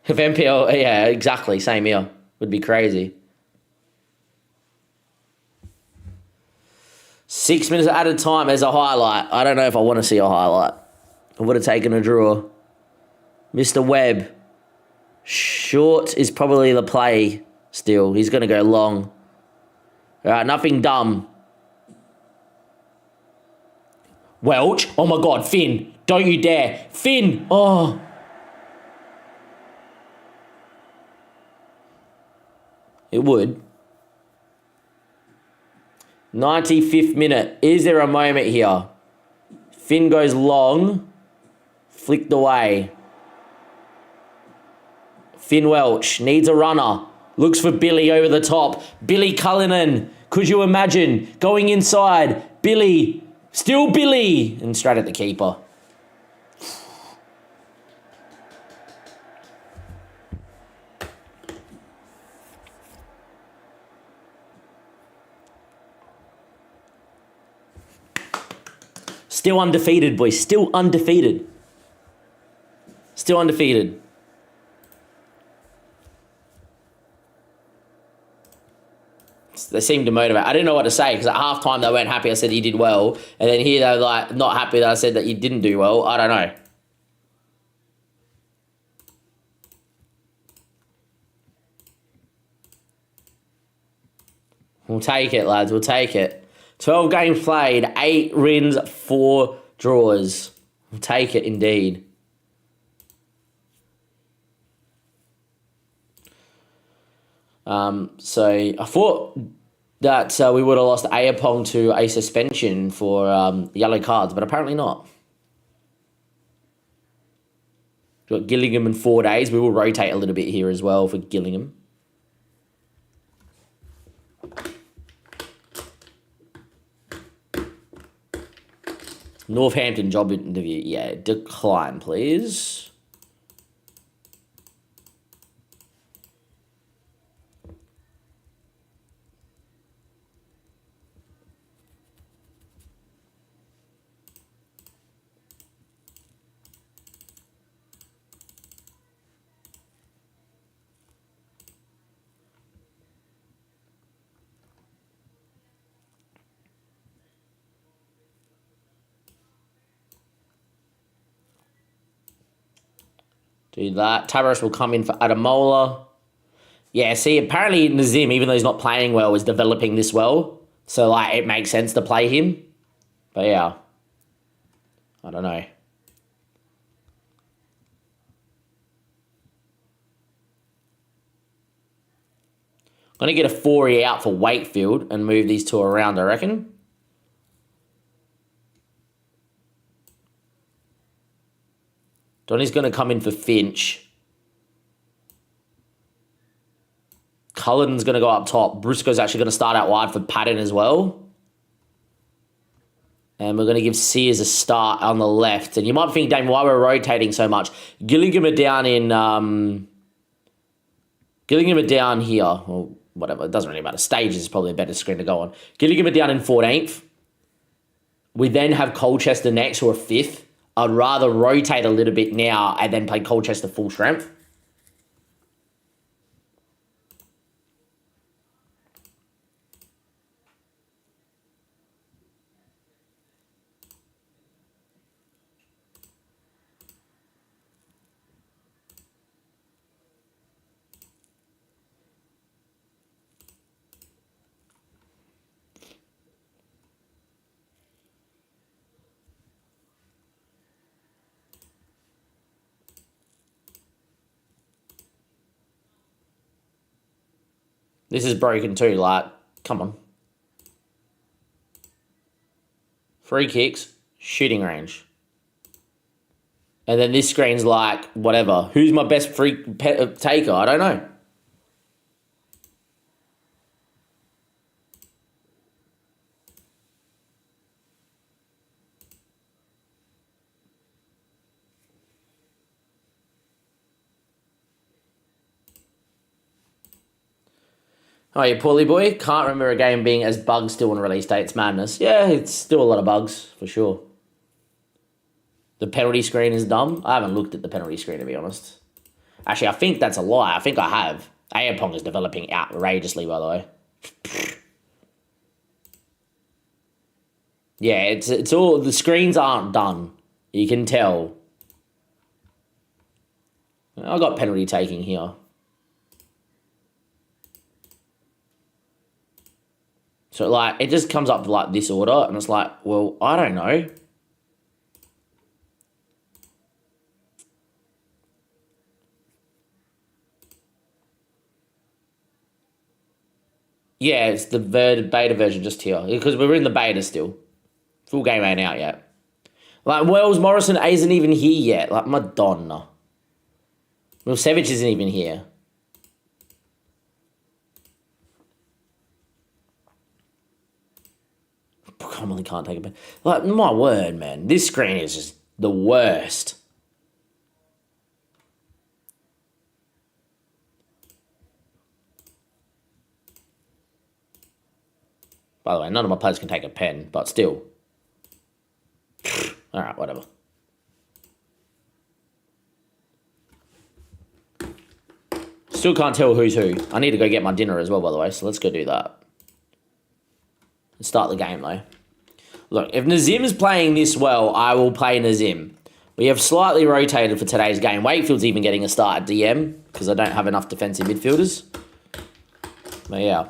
If MPL... Yeah, exactly. Same here. Would be crazy. 6 minutes at a time as a highlight. I don't know if I want to see a highlight. I would have taken a draw. Mr. Webb. Short is probably the play still. He's going to go long. All right, nothing dumb. Welch. Oh, my God. Finn. Don't you dare. Finn. Oh. It would. 95th minute. Is there a moment here? Finn goes long. Flicked away. Finn Welch needs a runner. Looks for Billy over the top. Billy Cullinan. Could you imagine? Going inside. Billy. Still Billy. And straight at the keeper. Still undefeated, boys. Still undefeated. Still undefeated. They seem to motivate. I didn't know what to say because at halftime they weren't happy. I said you did well. And then here they're like not happy that I said that you didn't do well. I don't know. We'll take it, lads. We'll take it. 12 games played, 8 wins, 4 draws. We'll take it indeed. So I thought that we would have lost Ayapong to a suspension for yellow cards, but apparently not. We've got Gillingham in 4 days. We will rotate a little bit here as well for Gillingham. Northampton job interview. Yeah, decline, please. Do that. Tavares will come in for Adamola. Yeah, see, apparently Nazim, even though he's not playing well, is developing this well. So, like, it makes sense to play him. But, yeah. I don't know. I'm going to get a 4E out for Wakefield and move these two around, I reckon. Donny's going to come in for Finch. Cullen's going to go up top. Brusco's actually going to start out wide for Patton as well. And we're going to give Sears a start on the left. And you might think, Dame, why we're rotating so much? Gillingham are down in... Gillingham are down here. Or whatever, it doesn't really matter. Stages is probably a better screen to go on. Gillingham are down in 14th. We then have Colchester next, who are 5th. I'd rather rotate a little bit now and then play Colchester full strength. This is broken too, like, come on. Free kicks, shooting range. And then this screen's like, whatever. Who's my best free taker? I don't know. Oh, you poorly boy? Can't remember a game being as bugged still on release date. It's madness. Yeah, it's still a lot of bugs, for sure. The penalty screen is dumb. I haven't looked at the penalty screen, to be honest. Actually, I think that's a lie. I think I have. Airpong is developing outrageously, by the way. Yeah, it's all... The screens aren't done. You can tell. I got penalty taking here. So, like, it just comes up to, like, this order, and it's like, well, I don't know. Yeah, it's the beta version just here, because we're in the beta still. Full game ain't out yet. Like, Wells Morrison isn't even here yet. Like, Madonna. Well, Savage isn't even here. Commonly can't take it. Like, my word, man. This screen is just the worst. By the way, none of my players can take a pen, but still. Alright, whatever. Still can't tell who's who. I need to go get my dinner as well, by the way, so let's go do that. Let's start the game, though. Look, if Nazim's playing this well, I will play Nazim. We have slightly rotated for today's game. Wakefield's even getting a start at DM, because I don't have enough defensive midfielders. But yeah.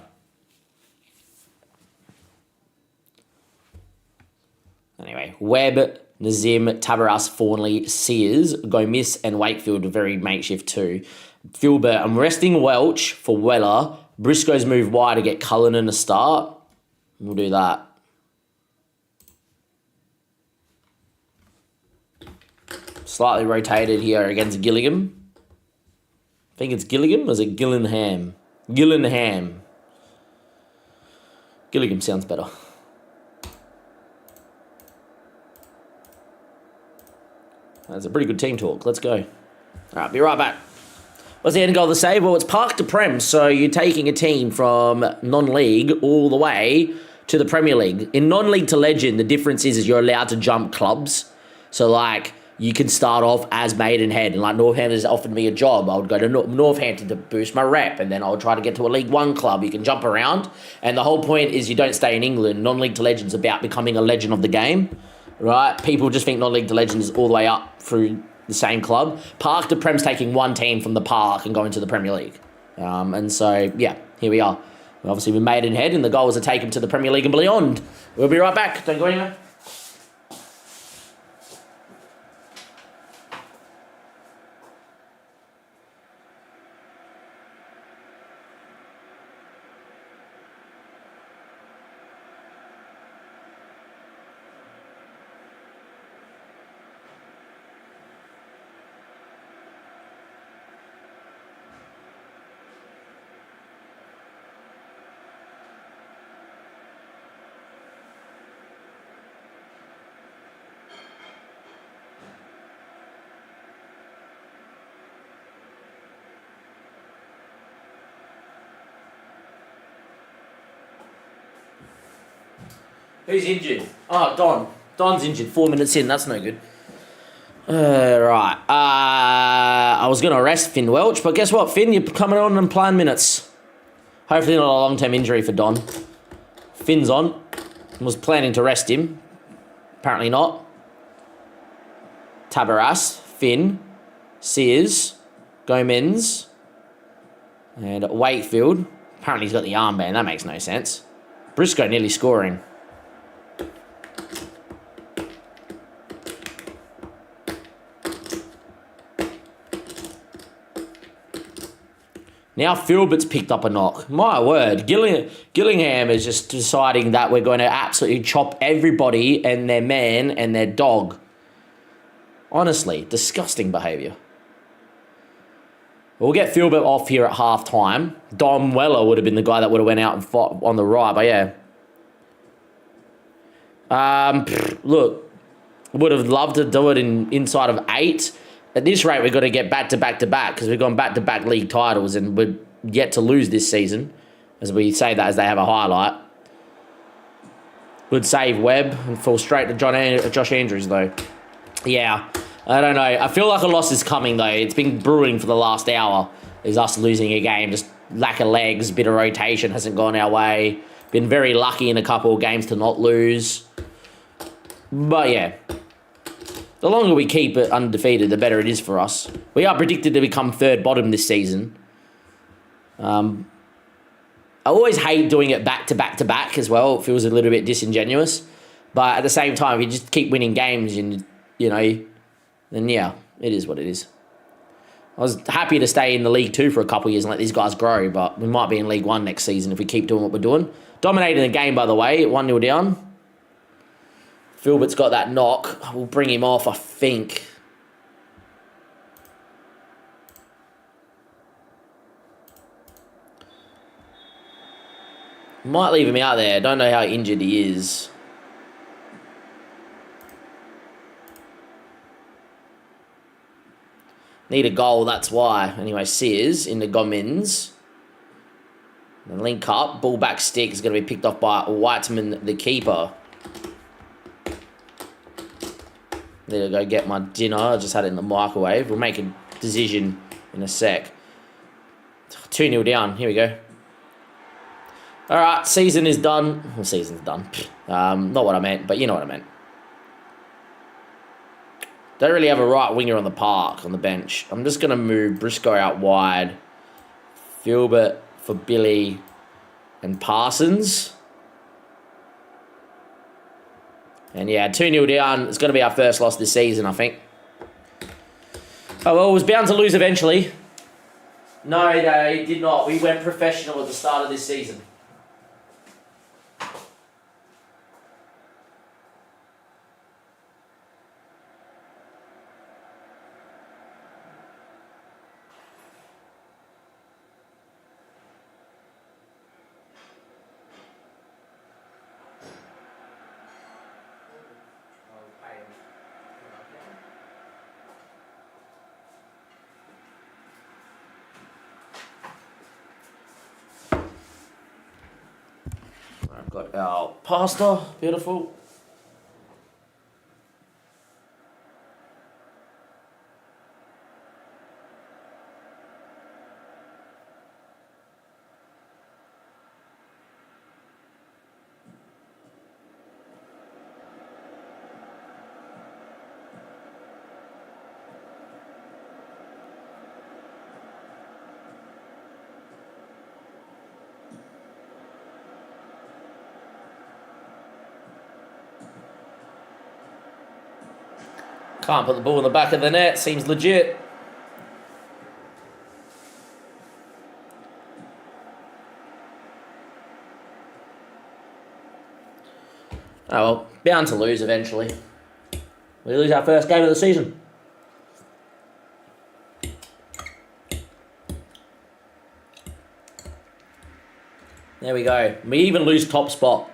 Anyway, Webb, Nazim, Tabaras, Fawnley, Sears, Gomis, and Wakefield are very makeshift too. Filbert, I'm resting Welch for Weller. Briscoe's move wide to get Cullinan a start. We'll do that. Slightly rotated here against Gillingham. I think it's Gillingham, or is it Gillingham? Gillingham. Gillingham sounds better. That's a pretty good team talk. Let's go. All right, be right back. What's the end goal of the save? Well, it's Park to Prem, so you're taking a team from non-league all the way to the Premier League. In non-league to legend, the difference is you're allowed to jump clubs. So, like, you can start off as Maidenhead, and like Northampton's offered me a job. I would go to Northampton to boost my rep, and then I would try to get to a League One club. You can jump around, and the whole point is you don't stay in England. Non-league to legend's about becoming a legend of the game. Right, people just think non-league to legend is all the way up through the same club. Park to Prem's taking one team from the Park and going to the Premier League. And so, yeah, here we are. Obviously, we Maidenhead, and the goal was to take him to the Premier League and beyond. We'll be right back. Don't go anywhere. Who's injured? Oh, Don. Don's injured. 4 minutes in. That's no good. Right. I was going to arrest Finn Welch, but guess what, Finn? You're coming on and playing minutes. Hopefully not a long-term injury for Don. Finn's on. Was planning to rest him. Apparently not. Tabaras, Finn, Sears, Gomez, and Wakefield. Apparently he's got the armband. That makes no sense. Briscoe nearly scoring. Now Filbert's picked up a knock. My word. Gillingham is just deciding that we're going to absolutely chop everybody and their man and their dog. Honestly, disgusting behaviour. We'll get Filbert off here at half-time. Dom Weller would have been the guy that would have went out and fought on the right, but yeah. Look, would have loved to do it inside of 8. At this rate, we've got to get back-to-back-to-back because we've gone back-to-back league titles and we're yet to lose this season, as we say that as they have a highlight. Good save, Webb, and fall straight to Josh Andrews, though. Yeah, I don't know. I feel like a loss is coming, though. It's been brewing for the last hour. Is us losing a game. Just lack of legs, bit of rotation hasn't gone our way. Been very lucky in a couple of games to not lose. But, yeah. The longer we keep it undefeated, the better it is for us. We are predicted to become third bottom this season. I always hate doing it back-to-back-to-back as well. It feels a little bit disingenuous. But at the same time, if you just keep winning games and, you know, then yeah, it is what it is. I was happy to stay in the League 2 for a couple of years and let these guys grow, but we might be in League 1 next season if we keep doing what we're doing. Dominating the game, by the way, 1-0 down. Filbert's got that knock. We'll bring him off, I think. Might leave him out there. Don't know how injured he is. Need a goal, that's why. Anyway, Sears into Gomez. The link up. Ball back stick is going to be picked off by Whiteman, the keeper. There to go get my dinner. I just had it in the microwave. We'll make a decision in a sec. 2-0 down. Here we go. Alright, season is done. Well, season's done. Not what I meant, but you know what I meant. Don't really have a right winger on the park, on the bench. I'm just going to move Briscoe out wide. Filbert for Billy and Parsons. And yeah, 2-0 down. It's going to be our first loss this season, I think. Oh, well, it was bound to lose eventually. No, they did not. We went professional at the start of this season. I've got our pasta, beautiful. Can't put the ball in the back of the net. Seems legit. Oh well, bound to lose eventually. We lose our first game of the season. There we go. We even lose top spot.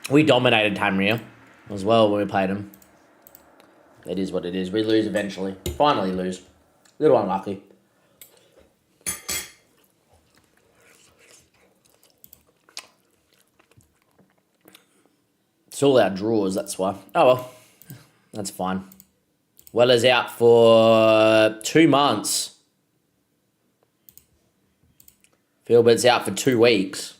We dominated Tamria as well when we played them. It is what it is. We lose eventually. Finally lose. A little unlucky. It's all our draws, that's why. Oh, well. That's fine. Weller's out for 2 months. Philbert's out for 2 weeks.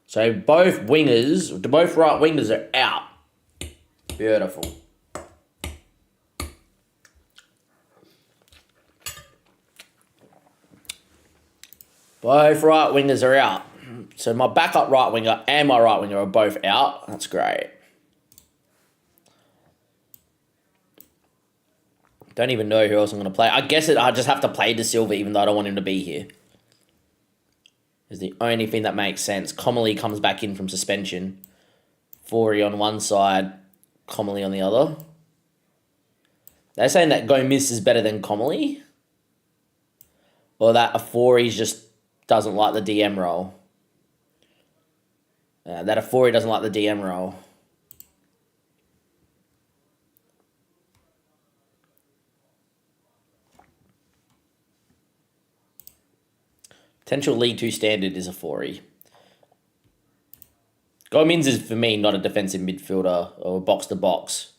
So both right wingers are out. Beautiful. Both right wingers are out. So my backup right winger and my right winger are both out. That's great. Don't even know who else I'm going to play. I guess I just have to play De Silva even though I don't want him to be here. Is the only thing that makes sense. Comely comes back in from suspension. Forey on one side, Comely on the other. They're saying that Gomez is better than Comely? Or that Afori just doesn't like the DM role? That Afori doesn't like the DM role. Potential League 2 standard is Afori. Gomez is, for me, not a defensive midfielder or box-to-box.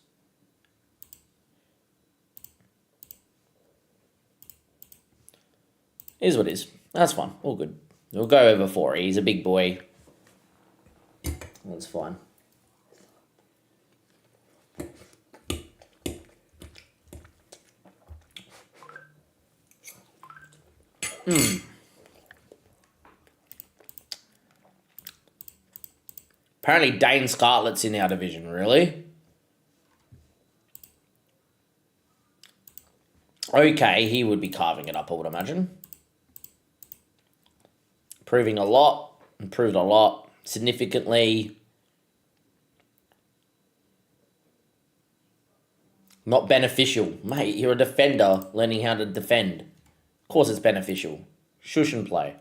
Is what it is. That's fine. All good. We'll go over Afori. He's a big boy. That's fine. Apparently Dane Scarlett's in our division, really? Okay, he would be carving it up, I would imagine. Improved a lot, significantly. Not beneficial. Mate, you're a defender learning how to defend. Of course it's beneficial. Shush and play.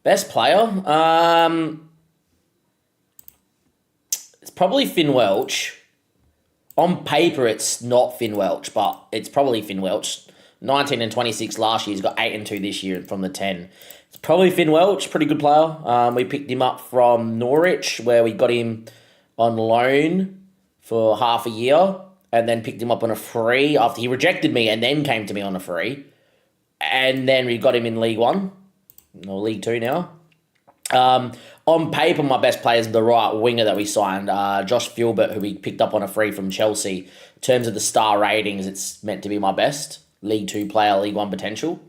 Best player? It's probably Finn Welch. On paper, it's not Finn Welch, but it's probably Finn Welch. 19 and 26 last year. He's got 8 and 2 this year from the 10. It's probably Finn Welch, pretty good player. We picked him up from Norwich, where we got him on loan for half a year, and then picked him up on a free after he rejected me and then came to me on a free. And then we got him in League 1, or League 2 now. On paper, my best player is the right winger that we signed, Josh Philbert, who we picked up on a free from Chelsea. In terms of the star ratings, it's meant to be my best. League 2 player, League 1 potential.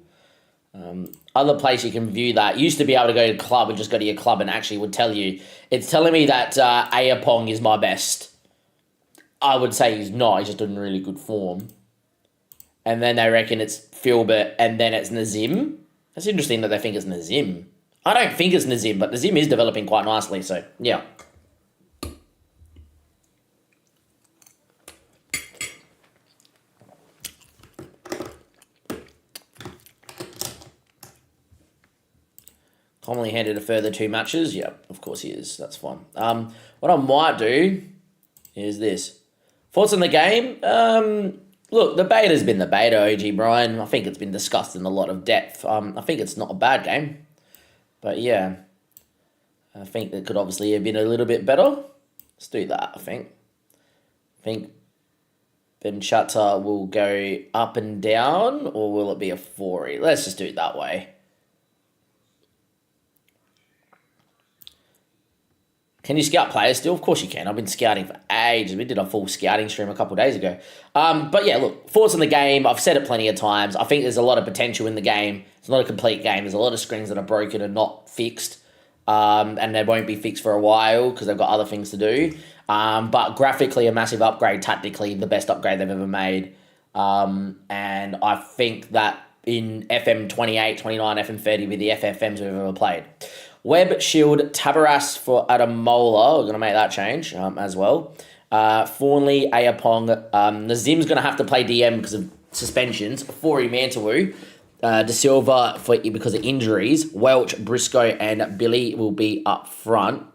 Other place you can view that, used to be able to go to club and just go to your club and actually would tell you. It's telling me that Ayapong is my best. I would say he's not, he's just in really good form. And then they reckon it's Philbert and then it's Nazim. That's interesting that they think it's Nazim. I don't think it's Nazim, but Nazim is developing quite nicely, so yeah. Commonly handed a further 2 matches. Yeah, of course he is. That's fine. What I might do is this. Thoughts on the game? Look, the beta's been the beta, OG Brian. I think it's been discussed in a lot of depth. I think it's not a bad game. But yeah, I think it could obviously have been a little bit better. Let's do that, I think. I think Ben Shatta will go up and down, or will it be a 4? Let's just do it that way. Can you scout players still? Of course you can. I've been scouting for ages. We did a full scouting stream a couple of days ago. But yeah, look, thoughts on the game. I've said it plenty of times. I think there's a lot of potential in the game. It's not a complete game. There's a lot of screens that are broken and not fixed. And they won't be fixed for a while because they've got other things to do. But graphically, a massive upgrade. Tactically, the best upgrade they've ever made. And I think that in FM 28, 29, FM 30 with the FFMs we've ever played. Webb, Shield, Tabaras for Adamola. We're going to make that change as well. Thornley, Ayapong. Nazim's going to have to play DM because of suspensions. Fori Mantawu. De Silva because of injuries. Welch, Briscoe, and Billy will be up front.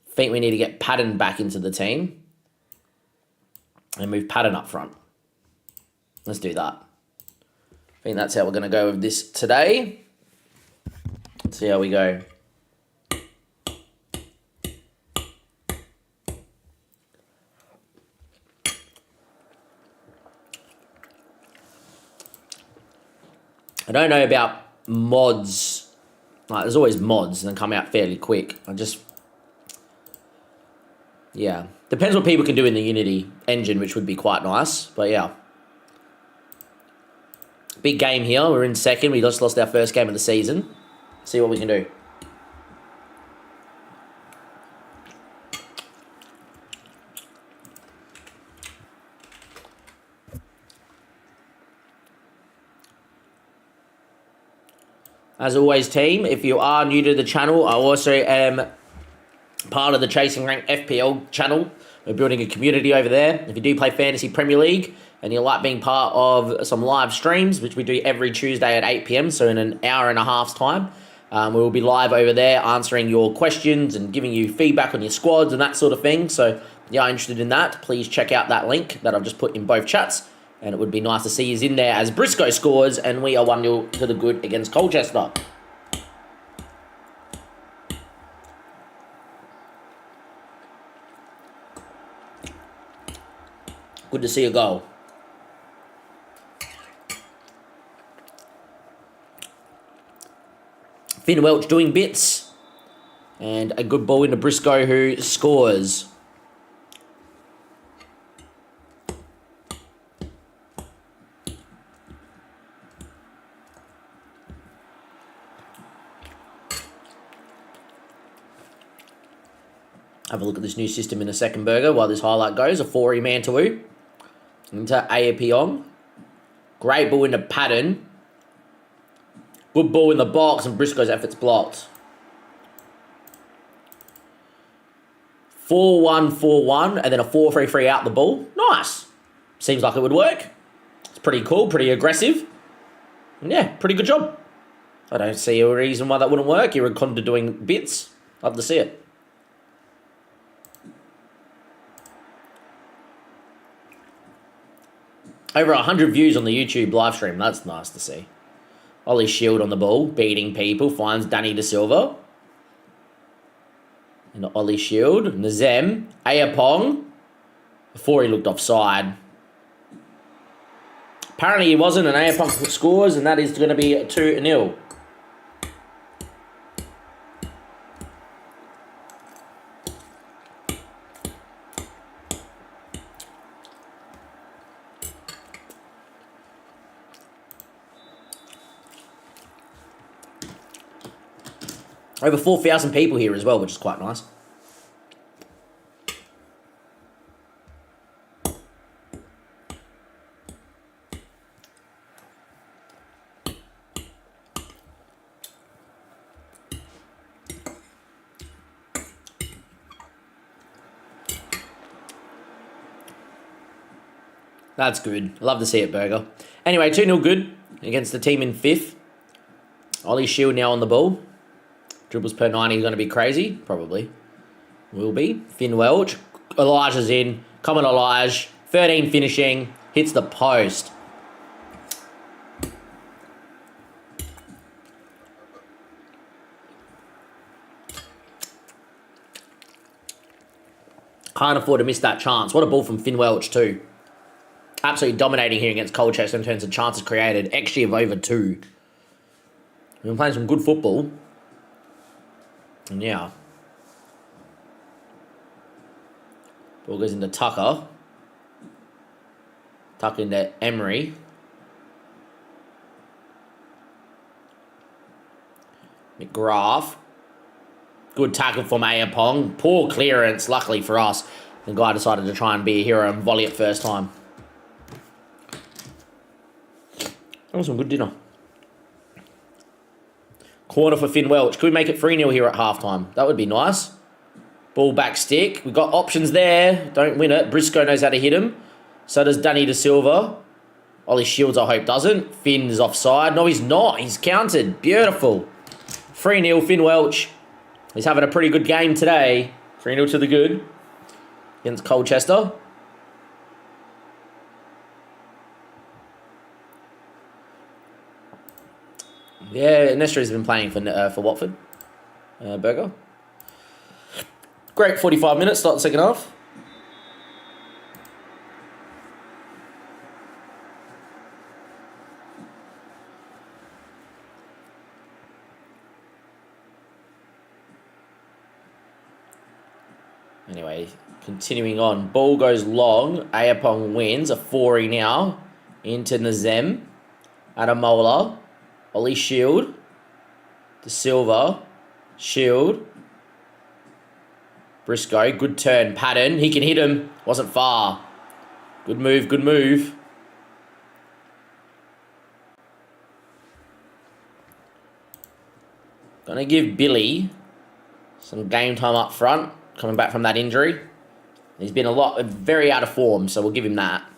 Think we need to get Patton back into the team. And move Patton up front. Let's do that. think that's how we're going to go with this today. Let's see how we go. I don't know about mods. Like, there's always mods and they come out fairly quick. Yeah. Depends what people can do in the Unity engine, which would be quite nice. But yeah. Big game here. We're in second. We just lost our first game of the season. See what we can do. As always, team, if you are new to the channel, I also am part of the Chasing Rank FPL channel. We're building a community over there. If you do play Fantasy Premier League and you like being part of some live streams, which we do every Tuesday at 8 PM, so in an hour and a half's time, we will be live over there answering your questions and giving you feedback on your squads and that sort of thing. So if you are interested in that, please check out that link that I've just put in both chats. And it would be nice to see you in there as Briscoe scores and we are 1-0 to the good against Colchester. Good to see a goal. Finn Welch doing bits. And a good ball into Briscoe who scores. Have a look at this new system in a second, Burger, while this highlight goes. A 4-y man-to-woo. Into Ayapiong. Great ball into Patton. Good ball in the box, and Briscoe's effort's blocked. 4-1, 4-1, and then a 4-3-3 out the ball. Nice. Seems like it would work. It's pretty cool, pretty aggressive. And yeah, pretty good job. I don't see a reason why that wouldn't work. You're a con to doing bits. Love to see it. Over 100 views on the YouTube live stream. That's nice to see. Ollie Shield on the ball, beating people. Finds Danny De Silva. And Ollie Shield. Nazem. Ayapong. Before he looked offside. Apparently he wasn't, and Ayapong scores, and that is going to be 2-0. Over 4,000 people here as well, which is quite nice. That's good. I love to see it, Burger. Anyway, 2-0 good against the team in 5th. Ollie Shield now on the ball. Dribbles per 90 is going to be crazy. Probably. Will be. Finn Welch. Elijah's in. Common Elijah. 13 finishing. Hits the post. Can't afford to miss that chance. What a ball from Finn Welch too. Absolutely dominating here against Colchester in terms of chances created. XG of over 2. We've been playing some good football. And yeah. Ball goes into Tucker. Tucker into Emery. McGrath. Good tackle from Ayapong. Poor clearance, luckily for us. The guy decided to try and be a hero and volley it first time. That was some good dinner. Corner for Finn Welch. Could we make it 3-0 here at halftime? That would be nice. Ball back stick. We've got options there. Don't win it. Briscoe knows how to hit him. So does Danny De Silva. Ollie Shields, I hope, doesn't. Finn is offside. No, he's not. He's counted. Beautiful. 3-0, Finn Welch. He's having a pretty good game today. 3-0 to the good against Colchester. Yeah, Nestory's been playing for Watford. Burger. Great 45 minutes, start the second half. Anyway, continuing on. Ball goes long. Ayapong wins. A 4-y now. Into Nazem. Adamola. Ollie Shield. De Silva. Shield. Briscoe. Good turn. Patton. He can hit him. Wasn't far. Good move. Good move. Gonna give Billy some game time up front. Coming back from that injury. He's been very out of form, so we'll give him that.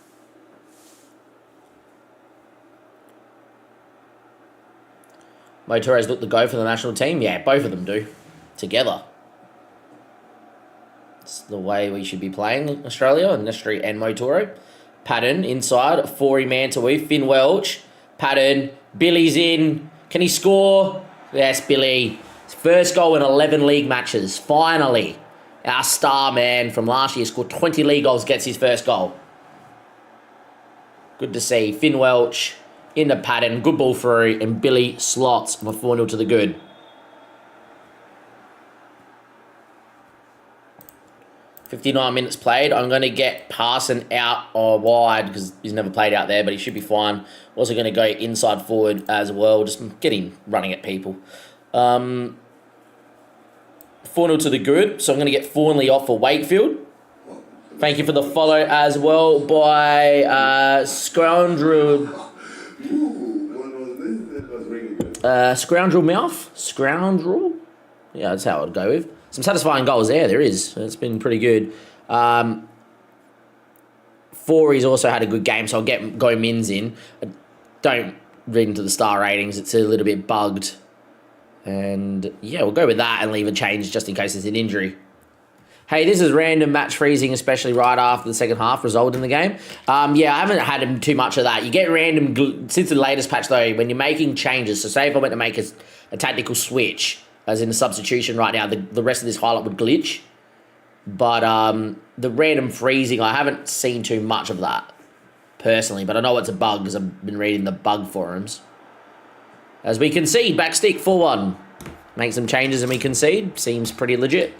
Motoro's looked the go for the national team. Yeah, both of them do. Together. It's the way we should be playing Australia, Nestri and Motoro. Patton inside, 4-y man to Wee. Finn Welch. Patton. Billy's in. Can he score? Yes, Billy. His first goal in 11 league matches. Finally. Our star man from last year scored 20 league goals, gets his first goal. Good to see. Finn Welch in the Patton. Good ball through. And Billy slots on a 4-0 to the good. .59 minutes played. I'm going to get Parson out or wide because he's never played out there, but he should be fine. Also going to go inside forward as well. Just get him running at people. 4-0 to the good. So I'm going to get Thornley off for Wakefield. Thank you for the follow as well by Scoundrel. Scoundrel Mouth? Scoundrel? Yeah, that's how I'd go with. Some satisfying goals there is. It's been pretty good. Forey's also had a good game, so I'll get Go Mins in. Don't read into the star ratings. It's a little bit bugged. And yeah, we'll go with that and leave a change just in case there's an injury. Hey, this is random match freezing, especially right after the second half result in the game. Yeah, I haven't had too much of that. You get random, since the latest patch though, when you're making changes. So say if I went to make a tactical switch, as in a substitution right now, the rest of this highlight would glitch. But the random freezing, I haven't seen too much of that, personally. But I know it's a bug because I've been reading the bug forums. As we concede, back stick, 4-1. Make some changes and we concede. Seems pretty legit.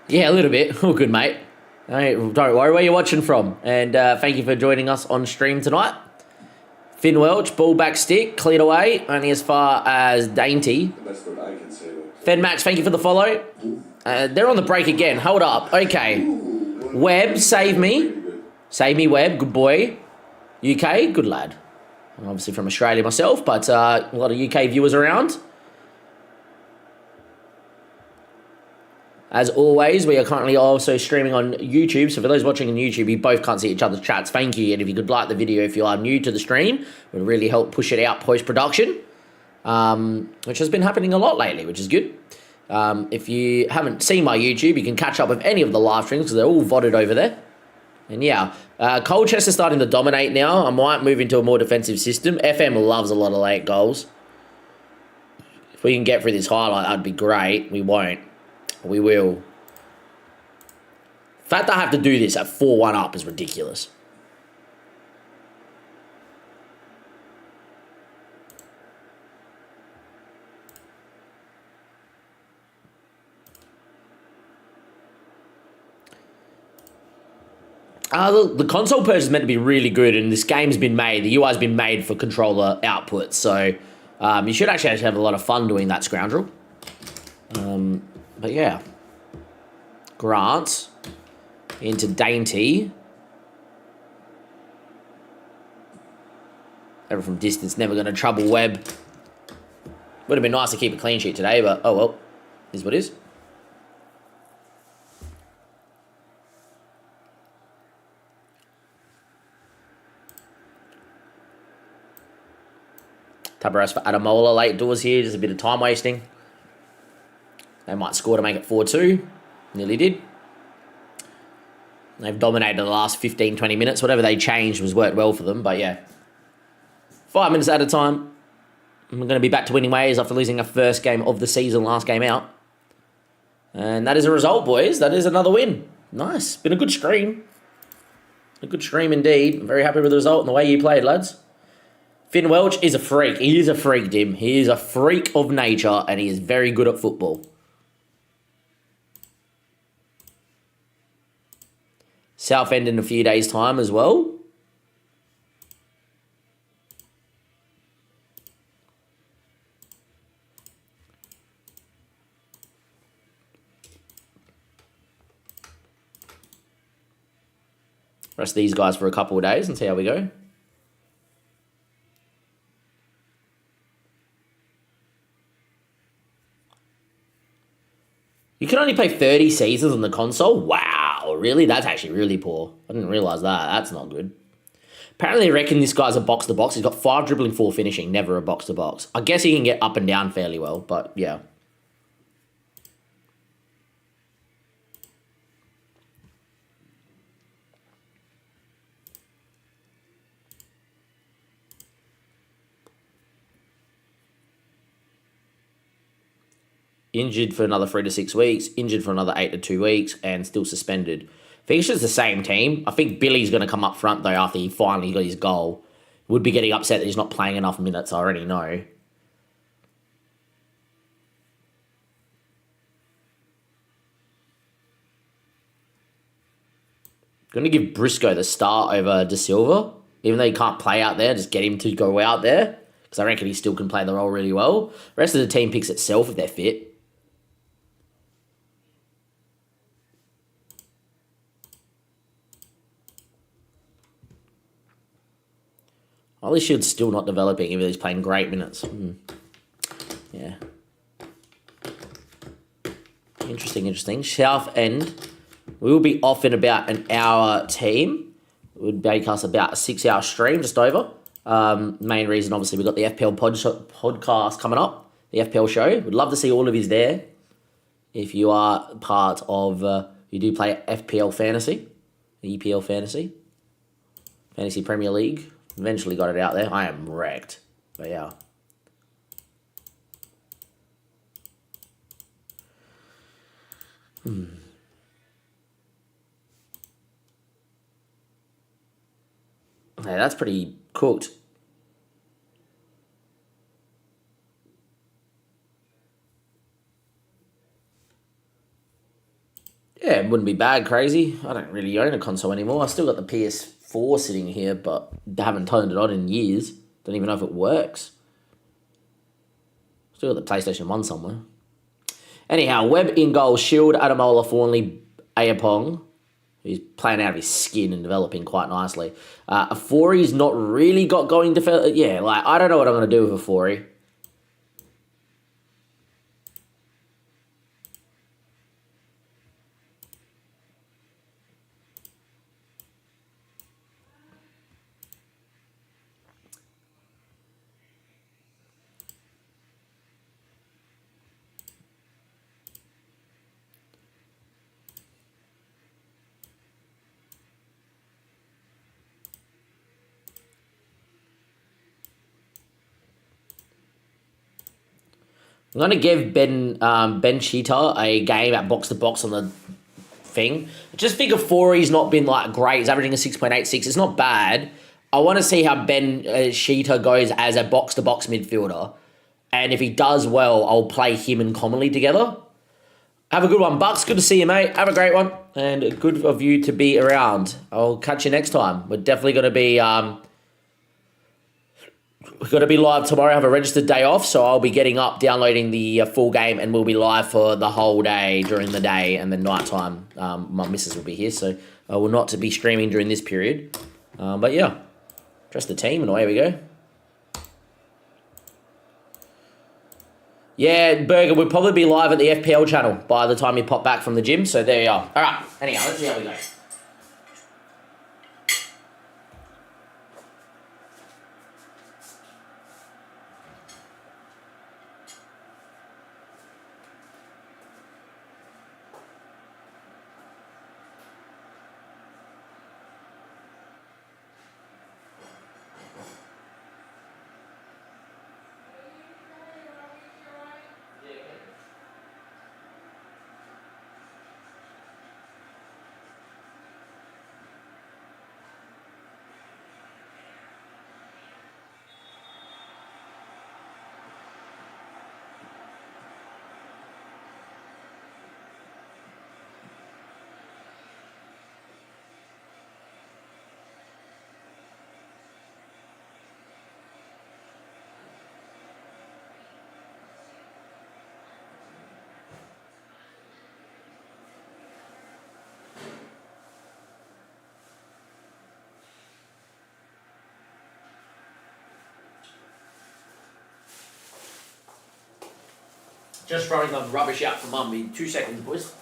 Yeah, a little bit. Oh, good, mate. Don't worry where you're watching from. And thank you for joining us on stream tonight. Finn Welch, ball back stick, cleared away, only as far as Dainty. That's what I can say. Fed Max, thank you for the follow. They're on the break again. Hold up. Okay. Webb, save me. Save me, Webb. Good boy. UK, good lad. I'm obviously from Australia myself, but a lot of UK viewers around. As always, we are currently also streaming on YouTube. So for those watching on YouTube, you both can't see each other's chats. Thank you. And if you could like the video if you are new to the stream, it would really help push it out post-production, which has been happening a lot lately, which is good. If you haven't seen my YouTube, you can catch up with any of the live streams because they're all VODed over there. And yeah, Colchester's starting to dominate now. I might move into a more defensive system. FM loves a lot of late goals. If we can get through this highlight, that'd be great. We won't. We will. The fact that I have to do this at 4-1 up is ridiculous. The console purge is meant to be really good, and this game's been made. The UI's been made for controller output, so you should actually have a lot of fun doing that, Scoundrel. But yeah, Grant into Dainty. Ever from distance, never going to trouble Webb. Would have been nice to keep a clean sheet today, but oh well, is what is. Tabaras for Adamola, late doors here, just a bit of time wasting. They might score to make it 4-2. Nearly did. They've dominated the last 15, 20 minutes. Whatever they changed was worked well for them. But yeah, 5 minutes at a time. We're going to be back to winning ways after losing our first game of the season, last game out. And that is a result, boys. That is another win. Nice. Been a good stream. A good stream indeed. I'm very happy with the result and the way you played, lads. Finn Welch is a freak. He is a freak, Dim. He is a freak of nature, and he is very good at football. Southend in a few days' time as well. Rest these guys for a couple of days and see how we go. You can only play 30 seasons on the console? Wow, really? That's actually really poor. I didn't realise that. That's not good. Apparently, they reckon this guy's a box-to-box. He's got 5 dribbling, 4 finishing, never a box-to-box. I guess he can get up and down fairly well, but yeah. Injured for another 3 to 6 weeks, injured for another 8 to 2 weeks, and still suspended. I think it's just the same team. I think Billy's going to come up front, though, after he finally got his goal. Would be getting upset that he's not playing enough minutes, I already know. Going to give Briscoe the start over De Silva. Even though he can't play out there, just get him to go out there. Because I reckon he still can play the role really well. The rest of the team picks itself if they're fit. Ollie Shield's still not developing, even though he's playing great minutes. Yeah. Interesting. Southend. We will be off in about an hour, team. It would make us about a 6-hour stream, just over. Main reason, obviously, we've got the FPL podcast coming up. The FPL show. We'd love to see all of you there. If you are part of, you do play FPL Fantasy. EPL Fantasy. Fantasy Premier League. Eventually got it out there. I am wrecked. But yeah. Hey, that's pretty cooked. Yeah, it wouldn't be bad, crazy. I don't really own a console anymore. I still got the PS4 sitting here, but haven't turned it on in years. Don't even know if it works. Still got the PlayStation 1 somewhere. Anyhow, Webb in goal, Shield, Adamola, Thornley, Ayapong. He's playing out of his skin and developing quite nicely. Afori's not really got going to... Yeah, like, I don't know what I'm going to do with Afori. I'm going to give Ben Cheetah a game at box-to-box on the thing. I just think Afori's not been like great. He's averaging a 6.86. It's not bad. I want to see how Ben Cheetah goes as a box-to-box midfielder. And if he does well, I'll play him and Commonly together. Have a good one, Bucks. Good to see you, mate. Have a great one. And good of you to be around. I'll catch you next time. We're definitely going to be... We've got to be live tomorrow. I have a registered day off, so I'll be getting up, downloading the full game, and we'll be live for the whole day during the day, and then night time. My missus will be here, so I will not be streaming during this period. But yeah, trust the team, and away we go. Yeah, Burger, we'll probably be live at the FPL channel by the time you pop back from the gym, so there you are. All right, anyhow, let's see how we go. Just throwing the rubbish out for Mummy. 2 seconds, boys.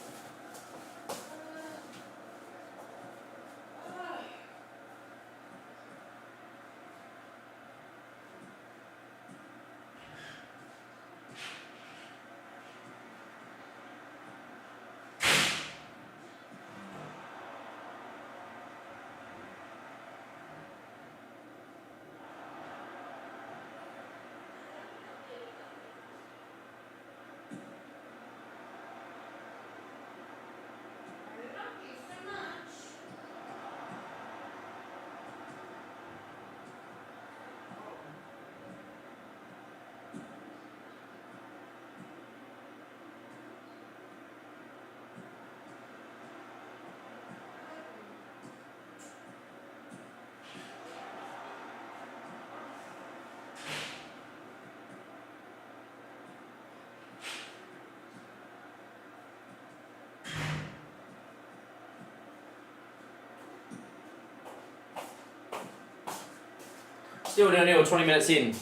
Still 0-0, 20 minutes in.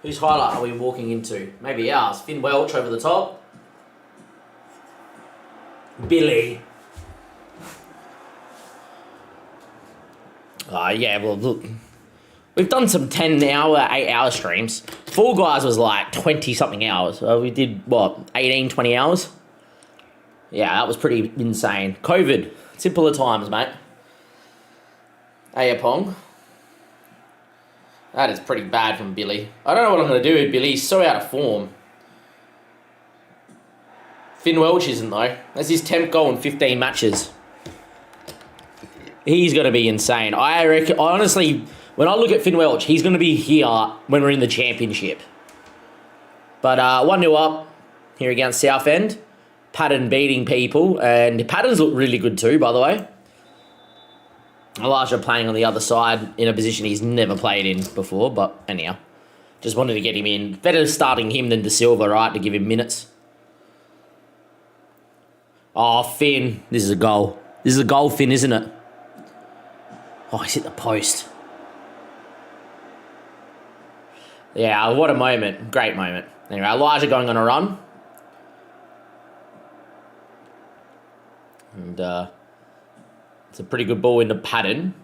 Whose highlight are we walking into? Maybe ours. Finn Welch over the top. Billy. Yeah, well, look. We've done some 10-hour, 8-hour streams. Fall Guys was like 20-something hours. We did, what, 18, 20 hours? Yeah, that was pretty insane. COVID. Simpler times, mate. Ayapong. That is pretty bad from Billy. I don't know what I'm going to do with Billy. He's so out of form. Finn Welch isn't, though. That's his 10th goal in 15 matches. He's going to be insane. I reckon, honestly, when I look at Finn Welch, he's going to be here when we're in the championship. But 1-0 up here against Southend. Patton beating people. And Patton's look really good too, by the way. Elijah playing on the other side in a position he's never played in before, but anyhow. Just wanted to get him in. Better starting him than De Silva, right, to give him minutes. Oh, Finn. This is a goal. This is a goal, Finn, isn't it? Oh, he's hit the post. Yeah, what a moment. Great moment. Anyway, Elijah going on a run. And, it's a pretty good ball into Patton.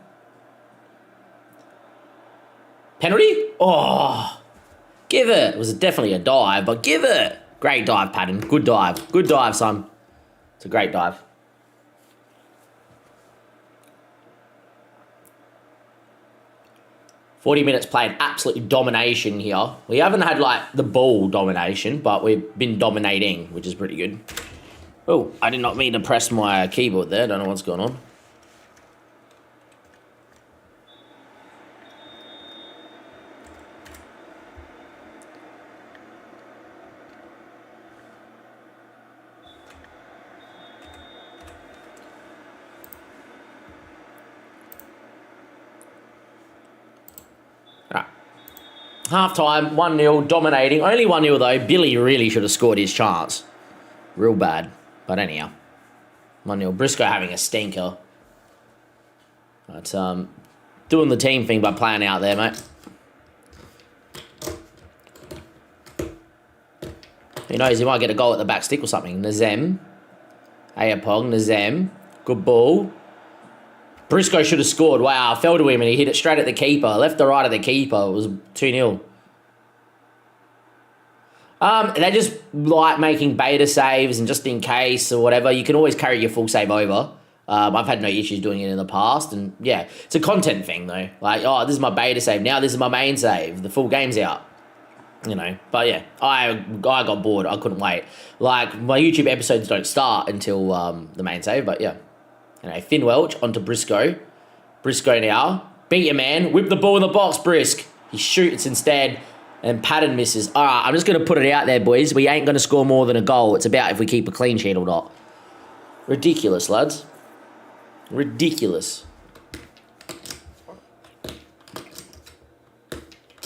Penalty? Oh, give it. It was definitely a dive, but give it. Great dive, Patton. Good dive. Good dive, son. It's a great dive. "40 minutes played, absolute domination here. We haven't had, like, the ball domination, but we've been dominating, which is pretty good. Oh, I did not mean to press my keyboard there. Don't know what's going on. Half time, 1-0, dominating. Only 1-0 though. Billy really should have scored his chance. Real bad. But anyhow. 1-0. Briscoe having a stinker. But doing the team thing by playing out there, mate. Who knows, he might get a goal at the back stick or something. Nazem. Ayapong, Nazem. Good ball. Briscoe should have scored. Wow, fell to him and he hit it straight at the keeper. Left to right of the keeper. It was 2-0. They just like making beta saves and just in case or whatever. You can always carry your full save over. I've had no issues doing it in the past. And yeah, it's a content thing though. Like, oh, this is my beta save. Now this is my main save. The full game's out. You know, but yeah, I got bored. I couldn't wait. Like, my YouTube episodes don't start until the main save, but yeah. Anyway, Finn Welch onto Briscoe. Briscoe now. Beat your man. Whip the ball in the box, Brisk. He shoots instead, and Patton misses. All right, I'm just going to put it out there, boys. We ain't going to score more than a goal. It's about if we keep a clean sheet or not. Ridiculous, lads. Ridiculous.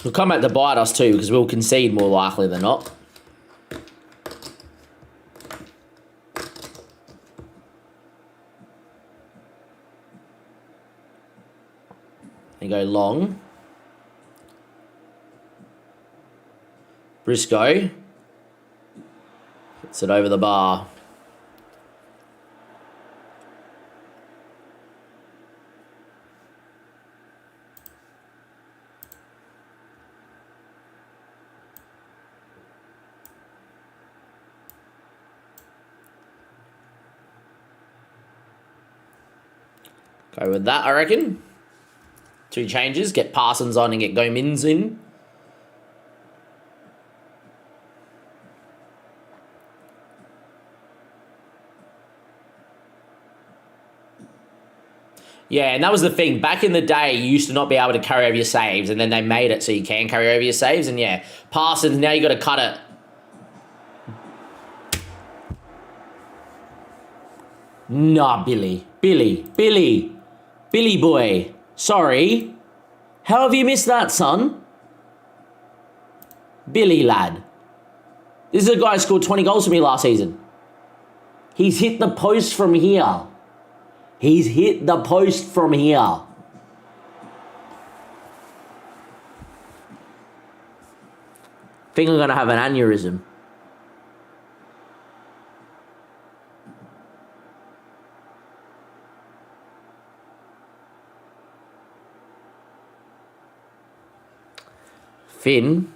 We'll come back to bite us too, because we'll concede more likely than not. And go long. Sit over the bar. Go with that, I reckon. 2 changes. Get Parsons on and get Gomins in. Yeah, and that was the thing. Back in the day, you used to not be able to carry over your saves, and then they made it so you can carry over your saves. And yeah, Parsons, now you got to cut it. Nah, Billy boy. Sorry. How have you missed that, son? Billy, lad. This is a guy who scored 20 goals for me last season. He's hit the post from here. He's hit the post from here. Think I'm going to have an aneurysm. Finn.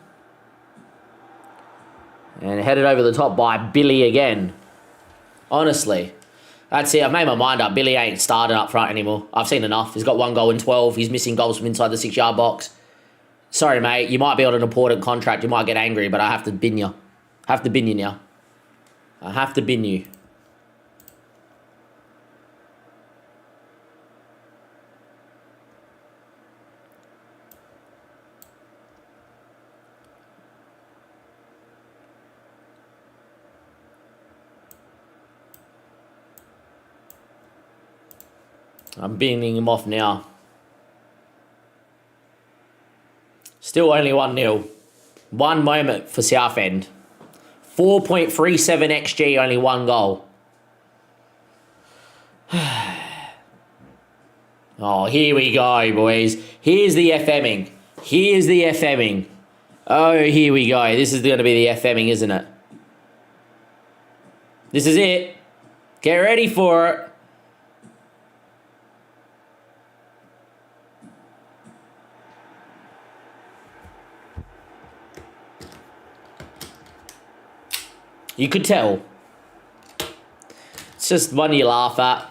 And headed over the top by Billy again. Honestly. That's it. I've made my mind up. Billy ain't starting up front anymore. I've seen enough. He's got 1 goal in 12. He's missing goals from inside the 6-yard box. Sorry, mate. You might be on an important contract. You might get angry, but I have to bin you. I have to bin you now. I have to bin you. I'm binning him off now. Still only 1-0. 1 moment for Southend. 4.37 XG, only 1 goal. Oh, here we go, boys. Here's the FMing. Here's the FMing. Oh, here we go. This is going to be the FMing, isn't it? This is it. Get ready for it. You could tell. It's just one you laugh at.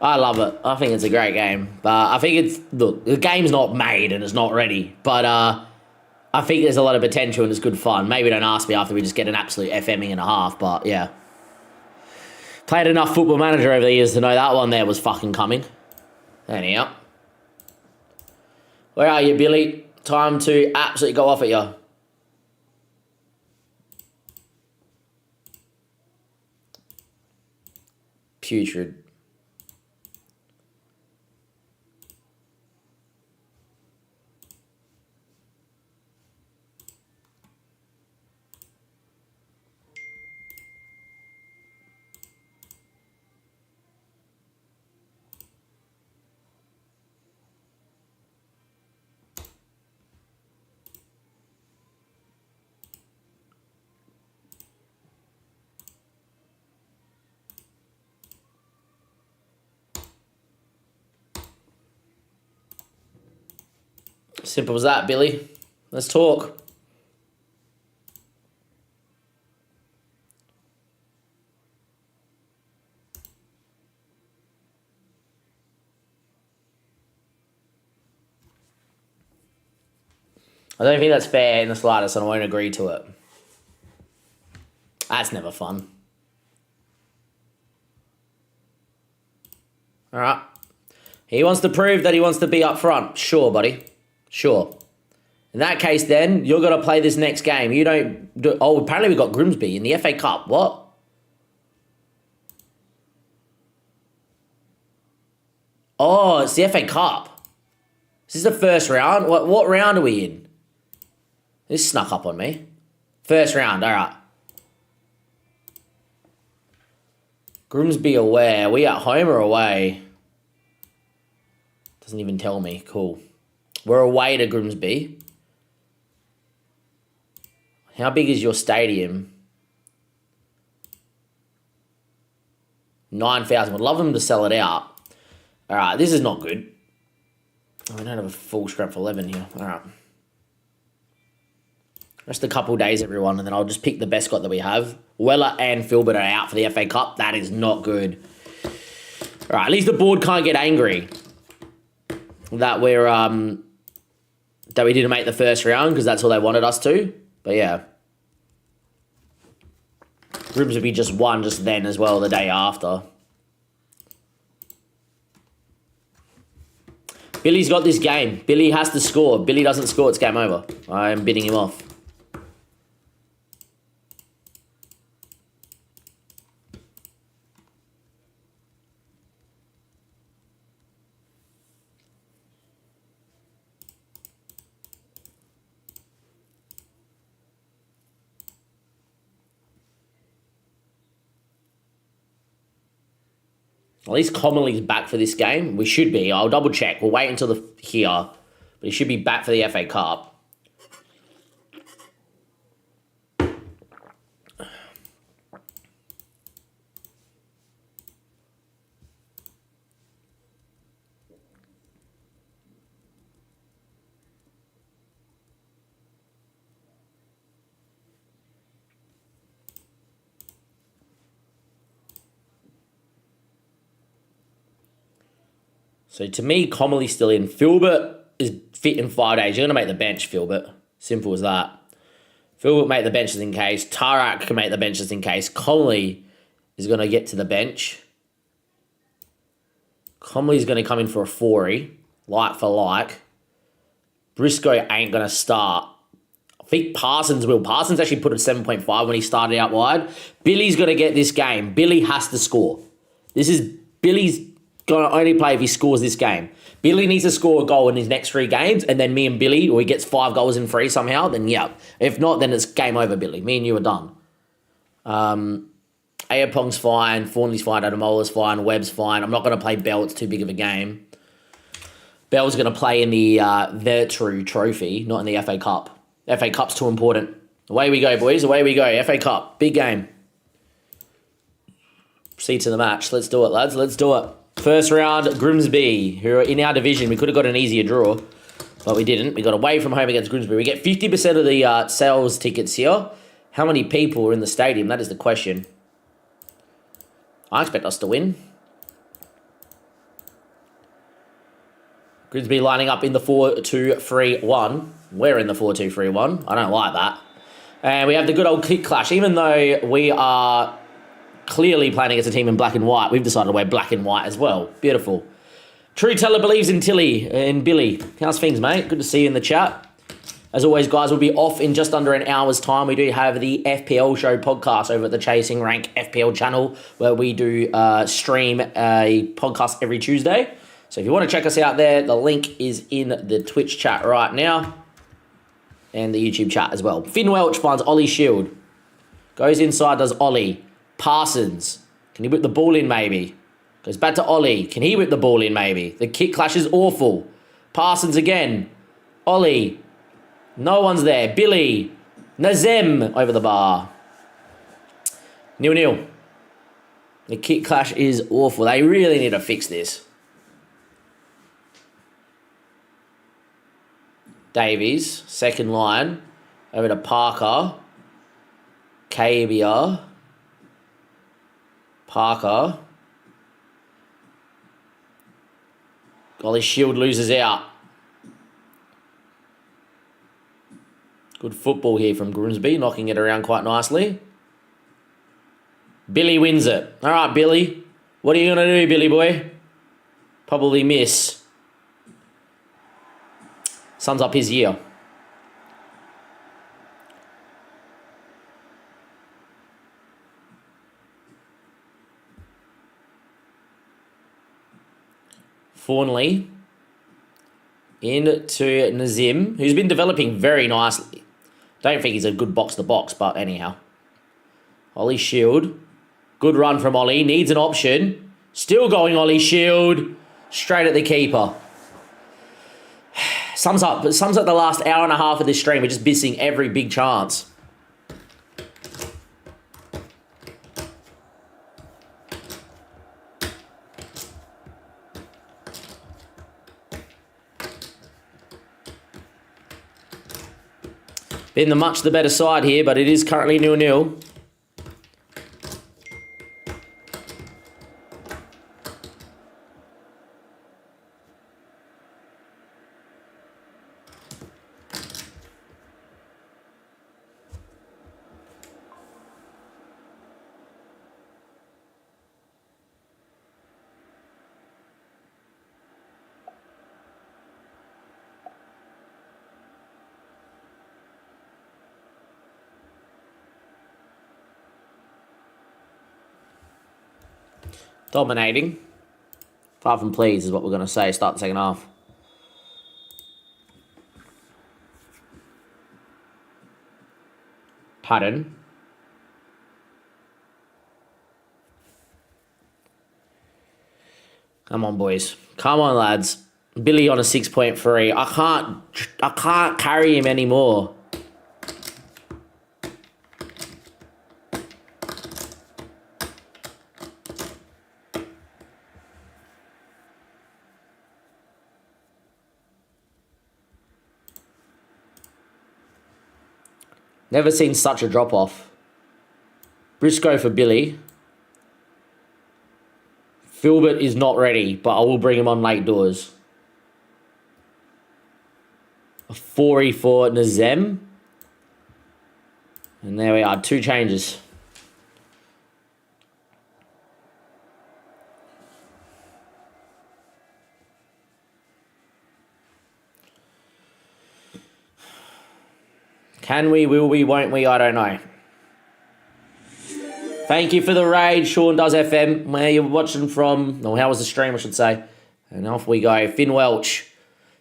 I love it. I think it's a great game. But I think it's... Look, the game's not made and it's not ready. But I think there's a lot of potential and it's good fun. Maybe don't ask me after we just get an absolute FMing and a half. But, yeah. Played enough Football Manager over the years to know that one there was fucking coming. Anyhow. Where are you, Billy? Time to absolutely go off at you. Putrid. Simple as that, Billy. Let's talk. I don't think that's fair in the slightest, and I won't agree to it. That's never fun. All right. He wants to prove that he wants to be up front. Sure, buddy. Sure. In that case, then, you're going to play this next game. You don't... Oh, apparently we got Grimsby in the FA Cup. What? Oh, it's the FA Cup. Is this the first round? What round are we in? This snuck up on me. First round, all right. Grimsby away. Are we at home or away? Doesn't even tell me. Cool. We're away to Grimsby. How big is your stadium? 9,000. Would love them to sell it out. All right, this is not good. Oh, we don't have a full strength 11 here. All right. Just a couple days, everyone, and then I'll just pick the best squad that we have. Weller and Filbert are out for the FA Cup. That is not good. All right, at least the board can't get angry that we didn't make the first round because that's all they wanted us to. But yeah. Grimsby just won just then as well, the day after. Billy's got this game. Billy has to score. Billy doesn't score, it's game over. I am bidding him off. At least Commonly's back for this game. We should be. I'll double check. We'll wait until here. But he should be back for the FA Cup. So to me, Commonly's still in. Filbert is fit in 5 days. You're going to make the bench, Filbert. Simple as that. Filbert make the benches in case. Tarak can make the benches in case. Commonly is going to get to the bench. Commonly's going to come in for a 4-y. Like for like. Briscoe ain't going to start. I think Parsons will. Parsons actually put a 7.5 when he started out wide. Billy's going to get this game. Billy has to score. This is Billy's going to only play if he scores this game. Billy needs to score a goal in his next 3 games, and then me and Billy, or he gets 5 goals in 3 somehow, then yeah. If not, then it's game over, Billy. Me and you are done. Ayapong's fine, Fawnley's fine, Adamola's fine, Webb's fine. I'm not going to play Bell, it's too big of a game. Bell's going to play in the Vertu Trophy, not in the FA Cup. FA Cup's too important. Away we go, boys. Away we go. FA Cup. Big game. Proceed to the match. Let's do it, lads. Let's do it. First round, Grimsby, who are in our division. We could have got an easier draw, but we didn't. We got away from home against Grimsby. We get 50% of the sales tickets here. How many people are in the stadium? That is the question. I expect us to win. Grimsby lining up in the 4-2-3-1. We're in the 4-2-3-1. I don't like that. And we have the good old kick clash. Even though we are clearly playing against a team in black and white, we've decided to wear black and white as well. Beautiful. True Teller believes in Tilly and Billy. How's things, mate? Good to see you in the chat. As always, guys, we'll be off in just under an hour's time. We do have the FPL Show podcast over at the Chasing Rank FPL channel, where we do stream a podcast every Tuesday. So if you want to check us out there, the link is in the Twitch chat right now and the YouTube chat as well. Finn Welch finds Ollie Shield. Goes inside, does Ollie. Parsons. Can he whip the ball in maybe? Goes back to Ollie. Can he whip the ball in maybe? The kick clash is awful. Parsons again. Ollie. No one's there. Billy. Nazem over the bar. 0-0. The kick clash is awful. They really need to fix this. Davies. Second line. Over to Parker. KBR. Parker. Golly, Shield loses out. Good football here from Grimsby, knocking it around quite nicely. Billy wins it. All right, Billy. What are you going to do, Billy boy? Probably miss. Sums up his year. Fawnley into Nazim, who's been developing very nicely. Don't think he's a good box-to-box, but anyhow. Ollie Shield. Good run from Ollie. Needs an option. Still going Ollie Shield. Straight at the keeper. Sums up the last hour and a half of this stream. We're just missing every big chance. Been the much the better side here, but it is currently 0-0. Dominating. Far from pleased is what we're going to say. Start the second half. Pattern. Come on, boys. Come on, lads. Billy on a 6.3. I can't carry him anymore. Never seen such a drop-off. Briscoe for Billy. Filbert is not ready, but I will bring him on late doors. A 4E for Nazem. And there we are, 2 changes. Can we, will we, won't we? I don't know. Thank you for the raid, Sean Does FM. Where you're watching from, or how was the stream, I should say. And off we go. Finn Welch.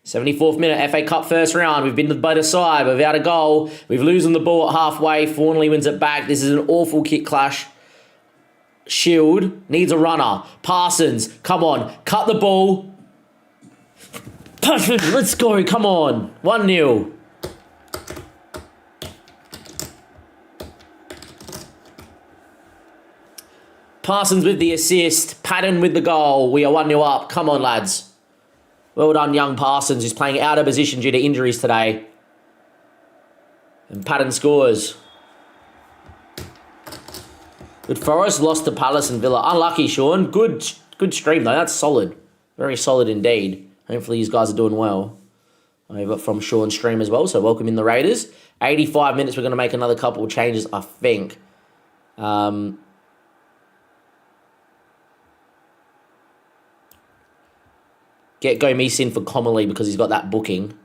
74th minute, FA Cup first round. We've been to the better side. We've had a goal. We've losing the ball at halfway. Fornley wins it back. This is an awful kick clash. Shield needs a runner. Parsons, come on. Cut the ball. Let's go. Come on. 1-0. Parsons with the assist. Patton with the goal. We are 1-0 up. Come on, lads. Well done, young Parsons, who's playing out of position due to injuries today. And Patton scores. Good Forest lost to Palace and Villa. Unlucky, Sean. Good stream, though. That's solid. Very solid indeed. Hopefully these guys are doing well. Over from Sean's stream as well, so welcome in the Raiders. 85 minutes, we're going to make another couple of changes, I think. Get Gomes in for Comely because he's got that booking.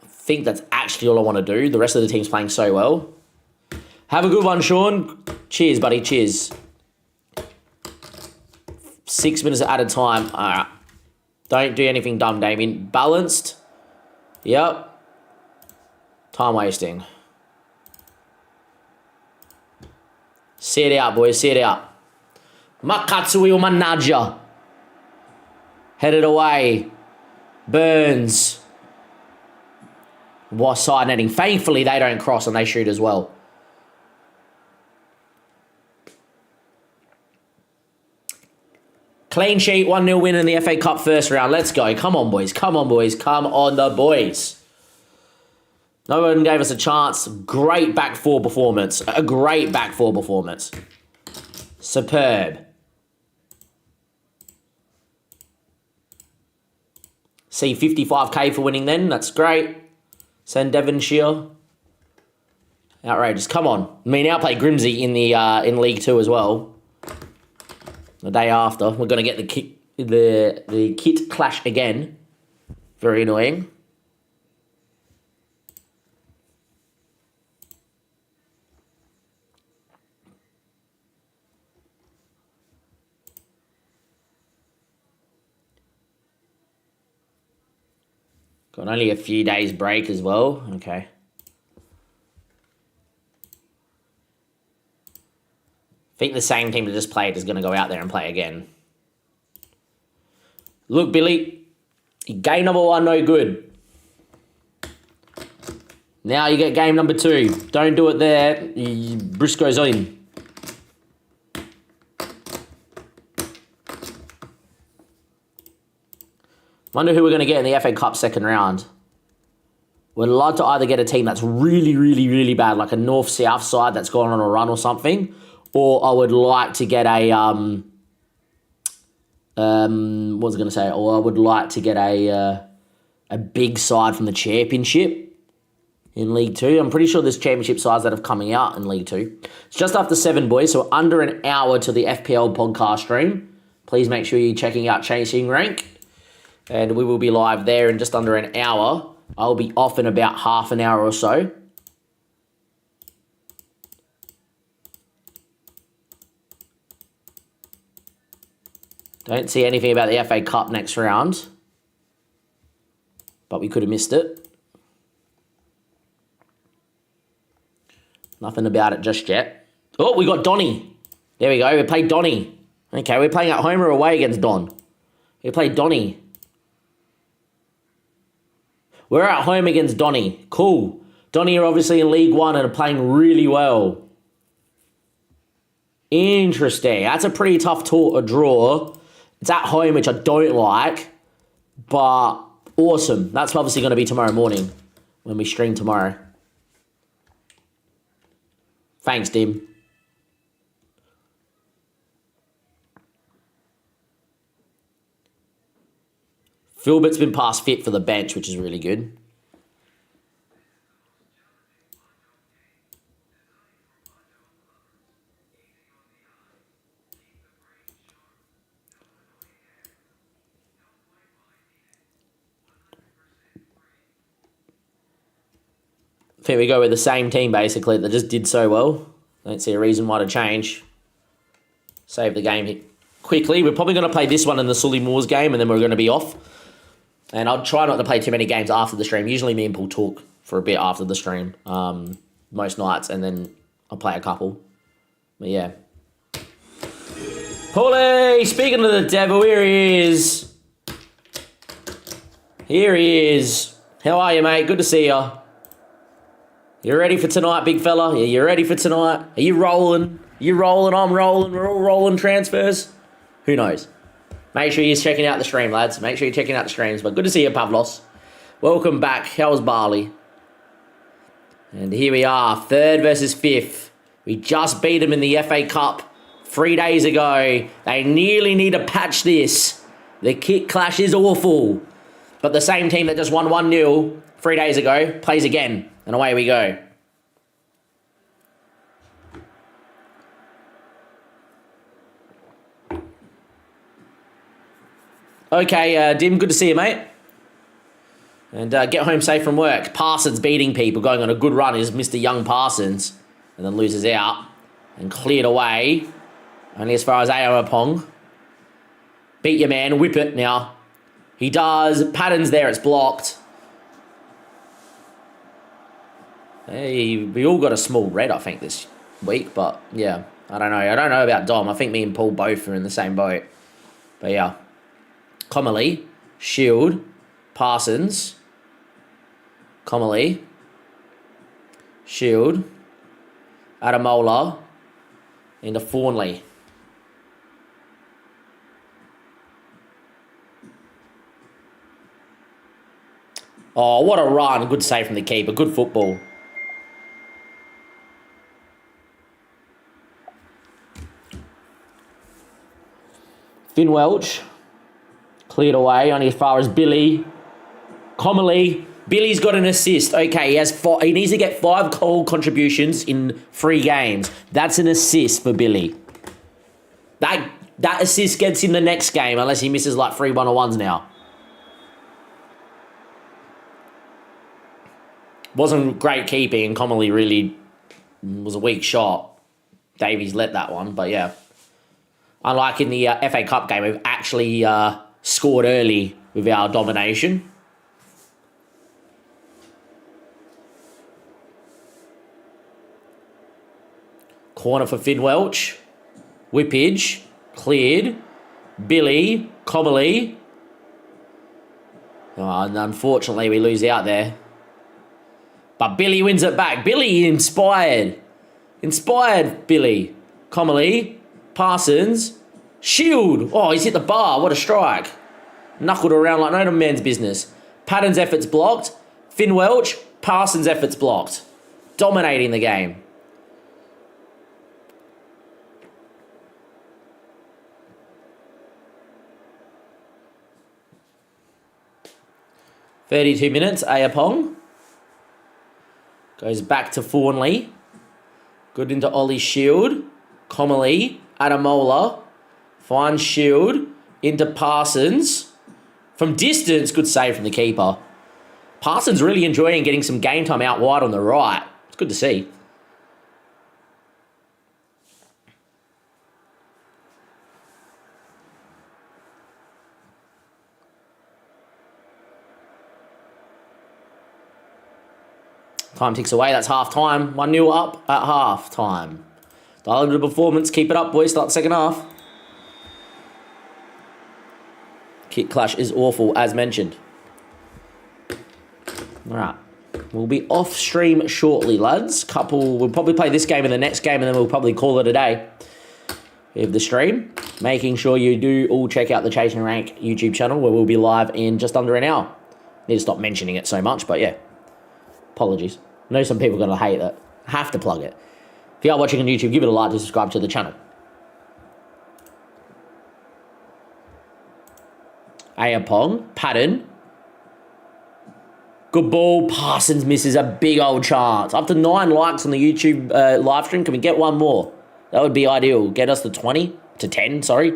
I think that's actually all I want to do. The rest of the team's playing so well. Have a good one, Sean. Cheers, buddy. Cheers. 6 minutes at a time. All right. Don't do anything dumb, Damien. Balanced. Yep. Time wasting. See it out, boys. See it out. Makatsui Manaja. Headed away. Burns. Was side netting. Thankfully, they don't cross and they shoot as well. Clean sheet, 1-0 win in the FA Cup first round. Let's go. Come on, boys. Come on, boys. Come on, the boys. No one gave us a chance. Great back four performance. A great back four performance. Superb. See 55k for winning then. That's great. Send Devonshire. Outrageous. Come on. We now play Grimsby in the in League 2 as well. The day after. We're going to get the kit clash again. Very annoying. Got only a few days break as well. Okay. I think the same team that just played is going to go out there and play again. Look, Billy. Game number 1, no good. Now you get game number 2. Don't do it there. Briscoe's in. Wonder who we're going to get in the FA Cup second round. Would like to either get a team that's really, really, really bad, like a north-south side that's gone on a run or something, or I would like to get a what was I going to say? Or I would like to get a big side from the championship in League 2. I'm pretty sure there's championship sides that have coming out in League 2. It's just after 7, boys, so under an hour to the FPL podcast stream. Please make sure you're checking out Chasing Rank, and we will be live there in just under an hour. I'll be off in about half an hour or so. Don't see anything about the FA Cup next round, but we could have missed it. Nothing about it just yet. Oh, we got Donny. There we go. We played Donny. Okay, we're playing at home or away against Don. We played Donny. We're at home against Donny. Cool. Donny are obviously in League 1 and are playing really well. Interesting. That's a pretty tough draw. It's at home, which I don't like, but awesome. That's obviously going to be tomorrow morning when we stream tomorrow. Thanks, Dim. Philbert's been past fit for the bench, which is really good. I think we go with the same team, basically, that just did so well. Don't see a reason why to change. Save the game quickly. We're probably going to play this one in the Sully Moors game, and then we're going to be off. And I'll try not to play too many games after the stream. Usually me and Paul talk for a bit after the stream, most nights, and then I'll play a couple. But yeah. Paulie, speaking of the devil, here he is. Here he is. How are you, mate? Good to see you. You ready for tonight, big fella? Yeah, you ready for tonight? Are you rolling? You rolling? I'm rolling. We're all rolling transfers. Who knows? Make sure you're checking out the stream, lads. Make sure you're checking out the streams. But good to see you, Pavlos. Welcome back. How was Bali? And here we are, 3rd versus 5th. We just beat them in the FA Cup 3 days ago. They nearly need to patch this. The kick clash is awful. But the same team that just won 1-0 3 days ago plays again. And away we go. Okay, Dim, good to see you, mate. And get home safe from work. Parsons beating people, going on a good run is Mr. Young Parsons. And then loses out. And cleared away. Only as far as Aomapong. Beat your man, whip it now. He does. Patterns there, it's blocked. Hey, we all got a small red, I think, this week. But, yeah, I don't know. I don't know about Dom. I think me and Paul both are in the same boat. But, yeah. Comely, Shield, Parsons, Comely, Shield, Adamola, into Fawnley. Oh, what a run. Good save from the keeper. Good football. Finn Welch. Cleared away, only as far as Billy. Comely. Billy's got an assist. Okay, he needs to get 5 goal contributions in 3 games. That's an assist for Billy. That assist gets him the next game, unless he misses like 3 1-on-1s now. Wasn't great keeping, and Comely really was a weak shot. Davies let that one, but yeah. Unlike in the FA Cup game, we've actually scored early with our domination. Corner for Finn Welch. Whippage. Cleared. Billy. Comely. Oh, and unfortunately, we lose out there. But Billy wins it back. Billy inspired. Inspired Billy. Comely. Parsons. Shield. Oh, he's hit the bar. What a strike. Knuckled around like no man's business. Patton's efforts blocked. Finn Welch. Parsons' efforts blocked. Dominating the game. "32 minutes, Ayapong. Goes back to Fawnley. Good into Ollie Shield. Comely. Adamola. Finds Shield. Into Parsons. From distance, good save from the keeper. Parsons really enjoying getting some game time out wide on the right. It's good to see. Time ticks away. That's half time. 1-0 up at half time. Dial into the performance. Keep it up, boys. Start the second half. Kick clash is awful, as mentioned. All right. We'll be off stream shortly, lads. We'll probably play this game and the next game, and then we'll probably call it a day of the stream. Making sure you do all check out the Chasing Rank YouTube channel, where we'll be live in just under an hour. Need to stop mentioning it so much, but yeah. Apologies. I know some people are going to hate that. Have to plug it. If you are watching on YouTube, give it a like to subscribe to the channel. Ayapong. Patton. Good ball. Parsons misses a big old chance. Up to 9 likes on the YouTube live stream. Can we get one more? That would be ideal. Get us to 20. To 10, sorry.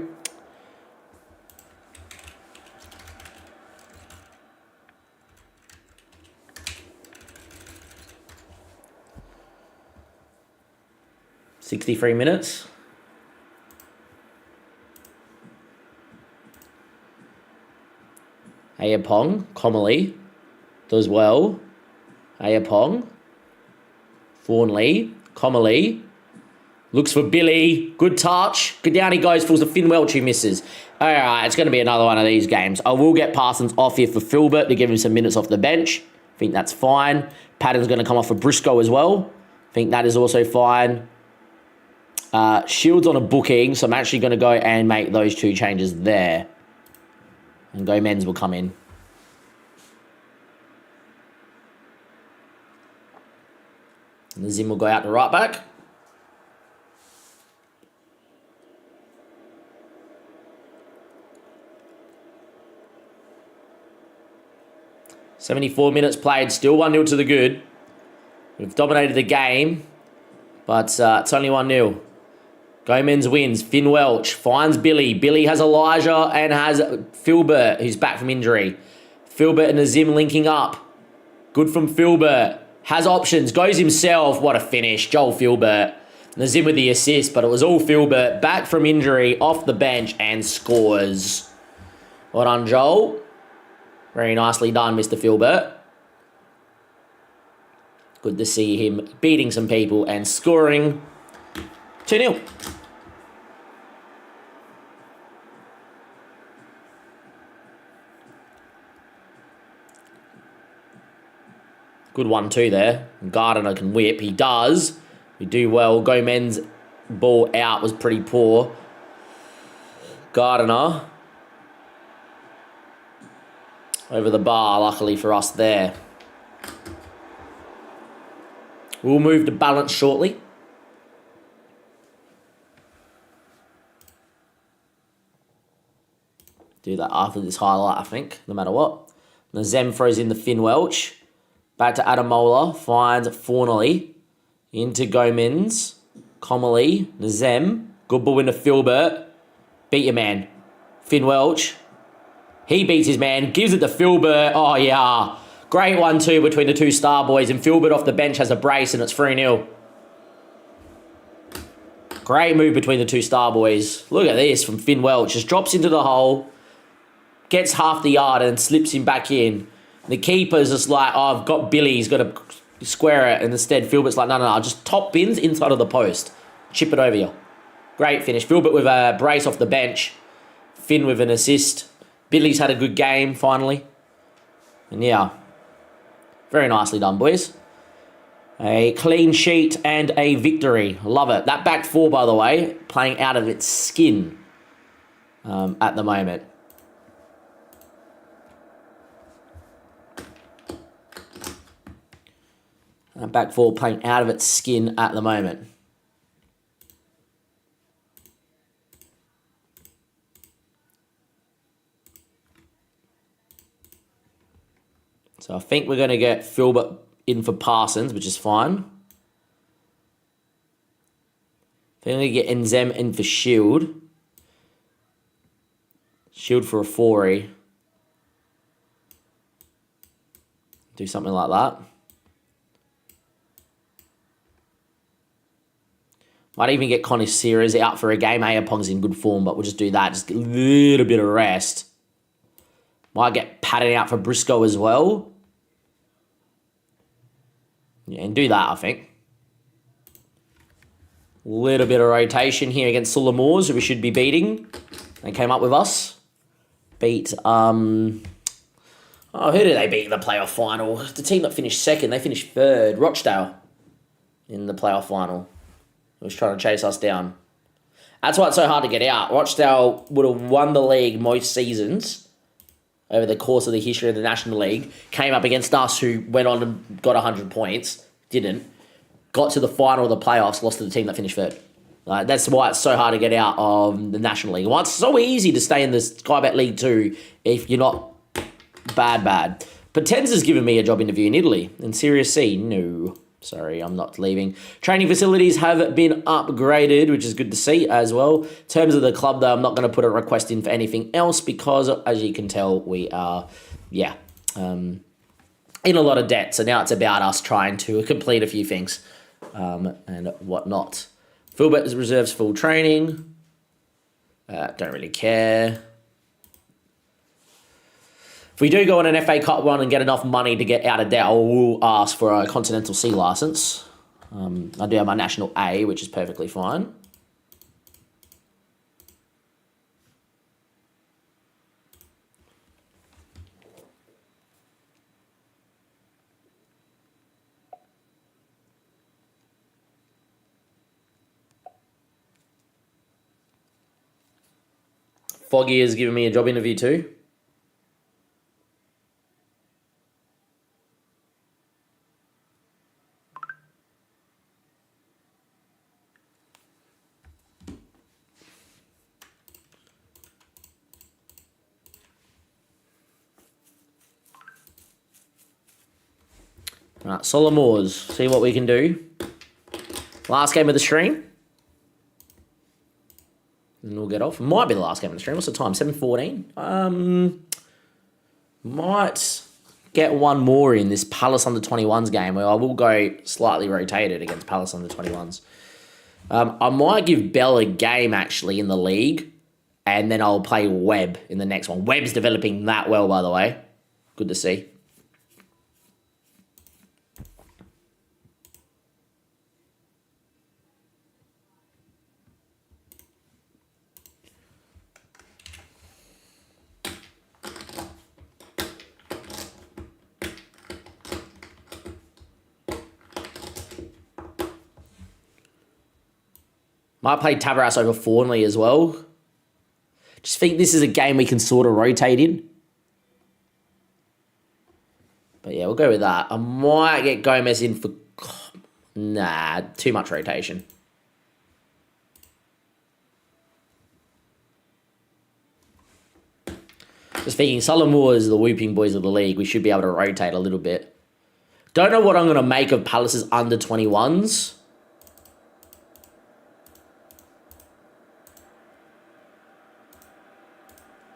"63 minutes. Ayapong, Comely, does well. Ayapong, Fawnley, Comely, looks for Billy, good touch. Good down he goes, falls to Finn Welch, who misses. Alright, it's going to be another one of these games. I will get Parsons off here for Filbert to give him some minutes off the bench. I think that's fine. Patton's going to come off for Briscoe as well. I think that is also fine. Shield's on a booking, so I'm actually going to go and make those 2 changes there. And Gomez will come in. And the Zim will go out to right back. "74 minutes played, still 1-0 to the good. We've dominated the game, but it's only 1-0. Gomez wins. Finn Welch finds Billy. Billy has Elijah and has Filbert, who's back from injury. Filbert and Nazim linking up. Good from Filbert. Has options. Goes himself. What a finish. Joel Filbert. Nazim with the assist, but it was all Filbert. Back from injury, off the bench, and scores. Well done, Joel. Very nicely done, Mr. Filbert. Good to see him beating some people and scoring 2-0. Good 1-2 there. Gardiner can whip. He does. We do well. Gomez ball out was pretty poor. Gardiner over the bar, luckily for us there. We'll move to balance shortly. Do that after this highlight, I think, no matter what. Nazem throws in the Finn Welch. Back to Adamola. Finds Fawnley. Into Gomez. Comely. Nazem. Good ball into Filbert. Beat your man. Finn Welch. He beats his man. Gives it to Filbert. Oh, yeah. Great 1-2 between the 2 star boys. And Filbert off the bench has a brace and it's 3-0. Great move between the 2 star boys. Look at this from Finn Welch. Just drops into the hole. Gets half the yard and slips him back in. The keeper's just like, oh, I've got Billy. He's got to square it. And instead, Filbert's like, no. Just top bins inside of the post. Chip it over you. Great finish. Filbert with a brace off the bench. Finn with an assist. Billy's had a good game, finally. And yeah. Very nicely done, boys. A clean sheet and a victory. Love it. That back 4, by the way, playing out of its skin at the moment. Back four playing out of its skin at the moment. So I think we're going to get Filbert in for Parsons, which is fine. I think we get Enzem in for Shield. Shield for a 4-y. Do something like that. Might even get Connie Sears out for a game. Ayapong's in good form, but we'll just do that. Just get a little bit of rest. Might get Patton out for Briscoe as well. Yeah, and do that, I think. Little bit of rotation here against Sulamores, who we should be beating. They came up with us. Beat, who did they beat in the playoff final? The team that finished second, they finished third. Rochdale in the playoff final. It was trying to chase us down. That's why it's so hard to get out. Rochdale would have won the league most seasons over the course of the history of the National League. Came up against us, who went on and got 100 points. Didn't. Got to the final of the playoffs, lost to the team that finished third. That's why it's so hard to get out of the National League. Well, it's so easy to stay in the Sky Bet League 2 if you're not bad. But Tens has given me a job interview in Italy. In Series C, no. Sorry, I'm not leaving. Training facilities have been upgraded, which is good to see as well. In terms of the club, though, I'm not going to put a request in for anything else because, as you can tell, we are, in a lot of debt. So now it's about us trying to complete a few things and whatnot. Filbert reserves full training. Don't really care. If we do go on an FA Cup run and get enough money to get out of debt, I will ask for a Continental C licence. I do have my National A, which is perfectly fine. Foggy has given me a job interview too. Right, Solomores, see what we can do. Last game of the stream. And we'll get off. Might be the last game of the stream. What's the time? 7:14. Might get one more in this Palace under 21s game where I will go slightly rotated against Palace under 21s. I might give Bell a game actually in the league, and then I'll play Webb in the next one. Webb's developing that well, by the way. Good to see. Might play Tabaras over Fornley as well. Just think this is a game we can sort of rotate in. But yeah, we'll go with that. I might get Gomez in for... Nah, too much rotation. Just thinking, Solomore is the whooping boys of the league. We should be able to rotate a little bit. Don't know what I'm going to make of Palace's under 21s.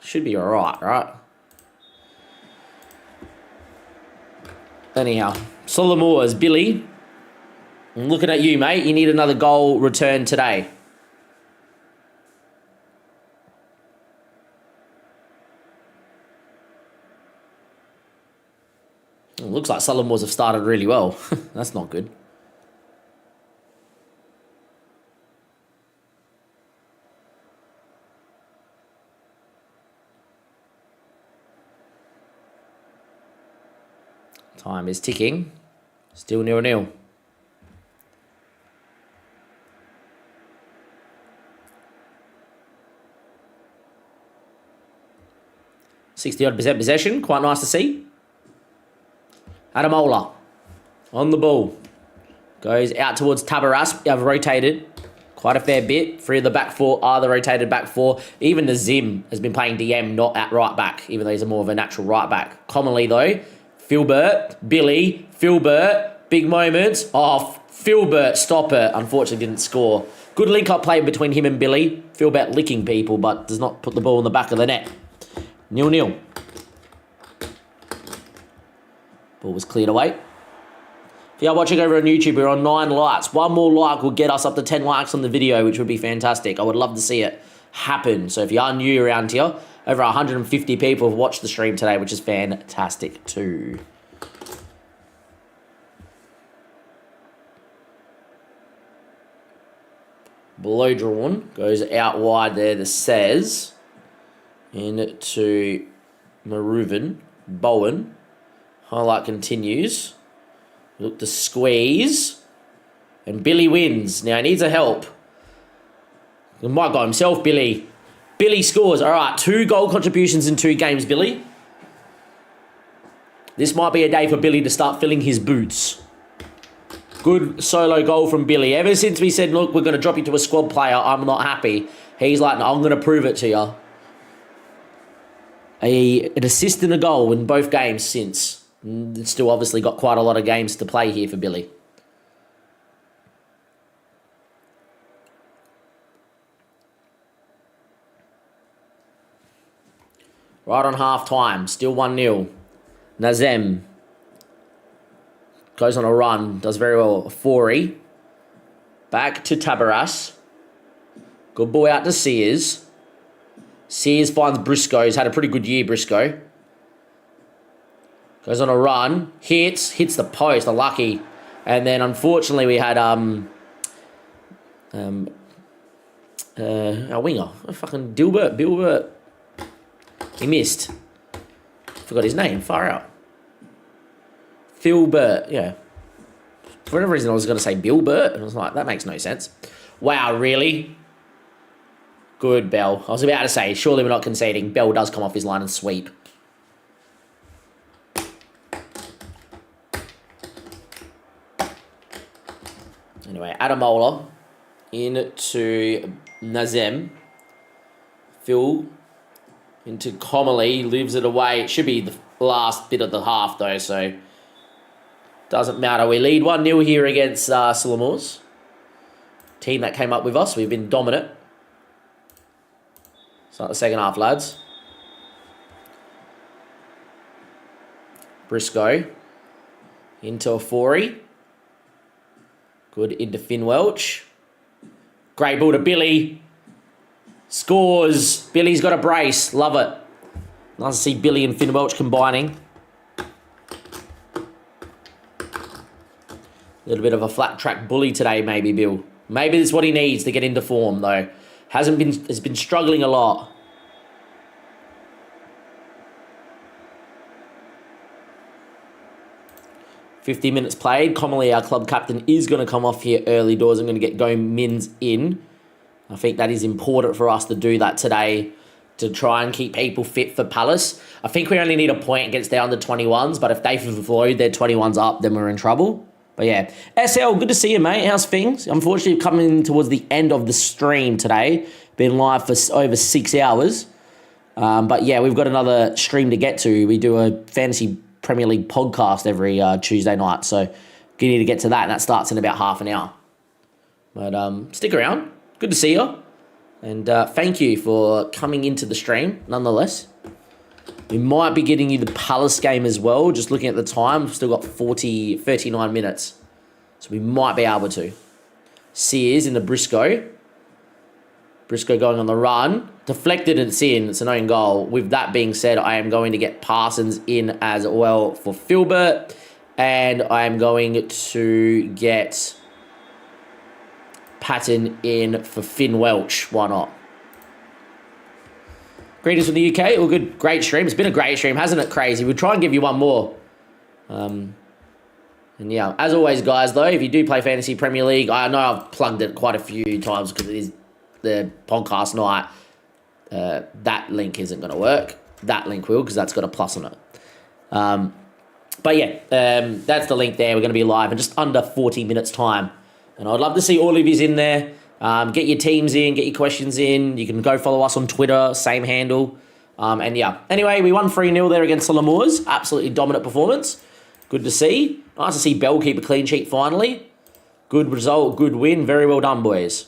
Should be alright, right? Anyhow, Solomores, Billy. I'm looking at you, mate. You need another goal return today. It looks like Solomores have started really well. That's not good. Time is ticking. Still 0-0. %60-odd possession. Quite nice to see. Adamola on the ball. Goes out towards Tabaras. I've rotated quite a fair bit. 3 of the back 4 are the rotated back 4. Even the Zim has been playing DM, not at right back, even though he's more of a natural right back. Commonly, though, Philbert, Billy, Philbert, big moments. Oh, Philbert, stop it. Unfortunately, didn't score. Good link-up play between him and Billy. Philbert licking people, but does not put the ball in the back of the net. 0-0. Ball was cleared away. If you are watching over on YouTube, we're on 9 likes. 1 more like will get us up to 10 likes on the video, which would be fantastic. I would love to see it happen. So if you are new around here, over 150 people have watched the stream today, which is fantastic too. Below drawn, goes out wide there to Says. Into Maruvan. Bowen. Highlight continues. Look to squeeze. And Billy wins. Now he needs a help. He might go himself, Billy. Billy scores. All right, 2 goal contributions in 2 games, Billy. This might be a day for Billy to start filling his boots. Good solo goal from Billy. Ever since we said, look, we're going to drop you to a squad player, I'm not happy. He's like, no, I'm going to prove it to you. An assist and a goal in both games since. It's still obviously got quite a lot of games to play here for Billy. Right on half time, still 1-0. Nazem goes on a run, does very well. Fori. Back to Tabaras. Good ball out to Sears. Sears finds Briscoe. He's had a pretty good year, Briscoe. Goes on a run. Hits the post. Unlucky. And then unfortunately we had our winger. Fucking Bilbert. He missed. Forgot his name. Far out. Philbert. Yeah. For whatever reason I was going to say Bilbert. And I was like, that makes no sense. Wow, really? Good, Bell. I was about to say, surely we're not conceding. Bell does come off his line and sweep. Anyway, Adamola into Nazem. Phil into Comely, leaves it away. It should be the last bit of the half though, so doesn't matter. We lead 1-0 here against Sillamores. Team that came up with us. We've been dominant. Start the second half, lads. Briscoe into a Fori. Good into Finn Welch. Great ball to Billy. Scores. Billy's got a brace. Love it. Nice to see Billy and Finn Welch combining. A little bit of a flat track bully today, maybe, Bill. Maybe that's what he needs to get into form, though. Has been struggling a lot. $50 minutes played. Commonly, our club captain is going to come off here early doors. I'm going to get Mins in. I think that is important for us to do that today to try and keep people fit for Palace. I think we only need a point against their under-21s, but if they float their 21s up, then we're in trouble. But yeah, SL, good to see you, mate. How's things? Unfortunately, coming towards the end of the stream today. Been live for over 6 hours. But yeah, we've got another stream to get to. We do a fantasy Premier League podcast every Tuesday night. So you need to get to that, and that starts in about half an hour. But stick around. Good to see you. And thank you for coming into the stream, nonetheless. We might be getting you the Palace game as well. Just looking at the time, we've still got 39 minutes. So we might be able to. Sears in the Briscoe. Briscoe going on the run. Deflected and it's in. It's an own goal. With that being said, I am going to get Parsons in as well for Philbert. And I am going to get Patton in for Finn Welch. Why not? Greetings from the UK. All good. Great stream. It's been a great stream, hasn't it? Crazy. We'll try and give you one more. And yeah, as always, guys, though, if you do play Fantasy Premier League, I know I've plugged it quite a few times because it is the podcast night. That link isn't going to work. That link will, because that's got a plus on it. But yeah, that's the link there. We're going to be live in just under 40 minutes time. And I'd love to see all of yous in there. Get your teams in, get your questions in. You can go follow us on Twitter, same handle. And yeah, anyway, we won 3-0 there against the Moors. Absolutely dominant performance. Good to see. Nice to see Bell keep a clean sheet finally. Good result, good win. Very well done, boys.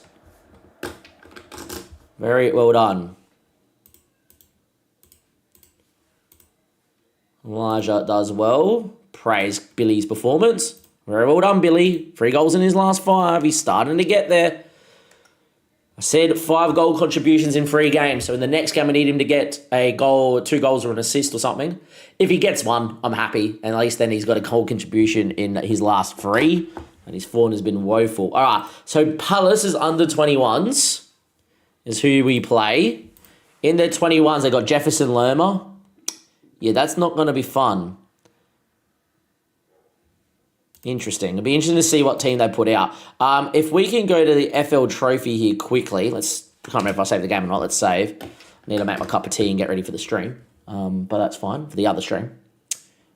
Very well done. Elijah does well. Praise Billy's performance. Very well done, Billy. 3 goals in his last 5. He's starting to get there. I said 5 goal contributions in 3 games. So in the next game, I need him to get a goal, 2 goals or an assist or something. If he gets 1, I'm happy. And at least then he's got a goal contribution in his last 3. And his form has been woeful. All right. So Palace is under 21s. Is who we play. In their 21s, they got Jefferson Lerma. Yeah, that's not going to be fun. Interesting. It'll be interesting to see what team they put out. If we can go to the FL Trophy here quickly. I can't remember if I saved the game or not. Let's save. I need to make my cup of tea and get ready for the stream. But that's fine for the other stream.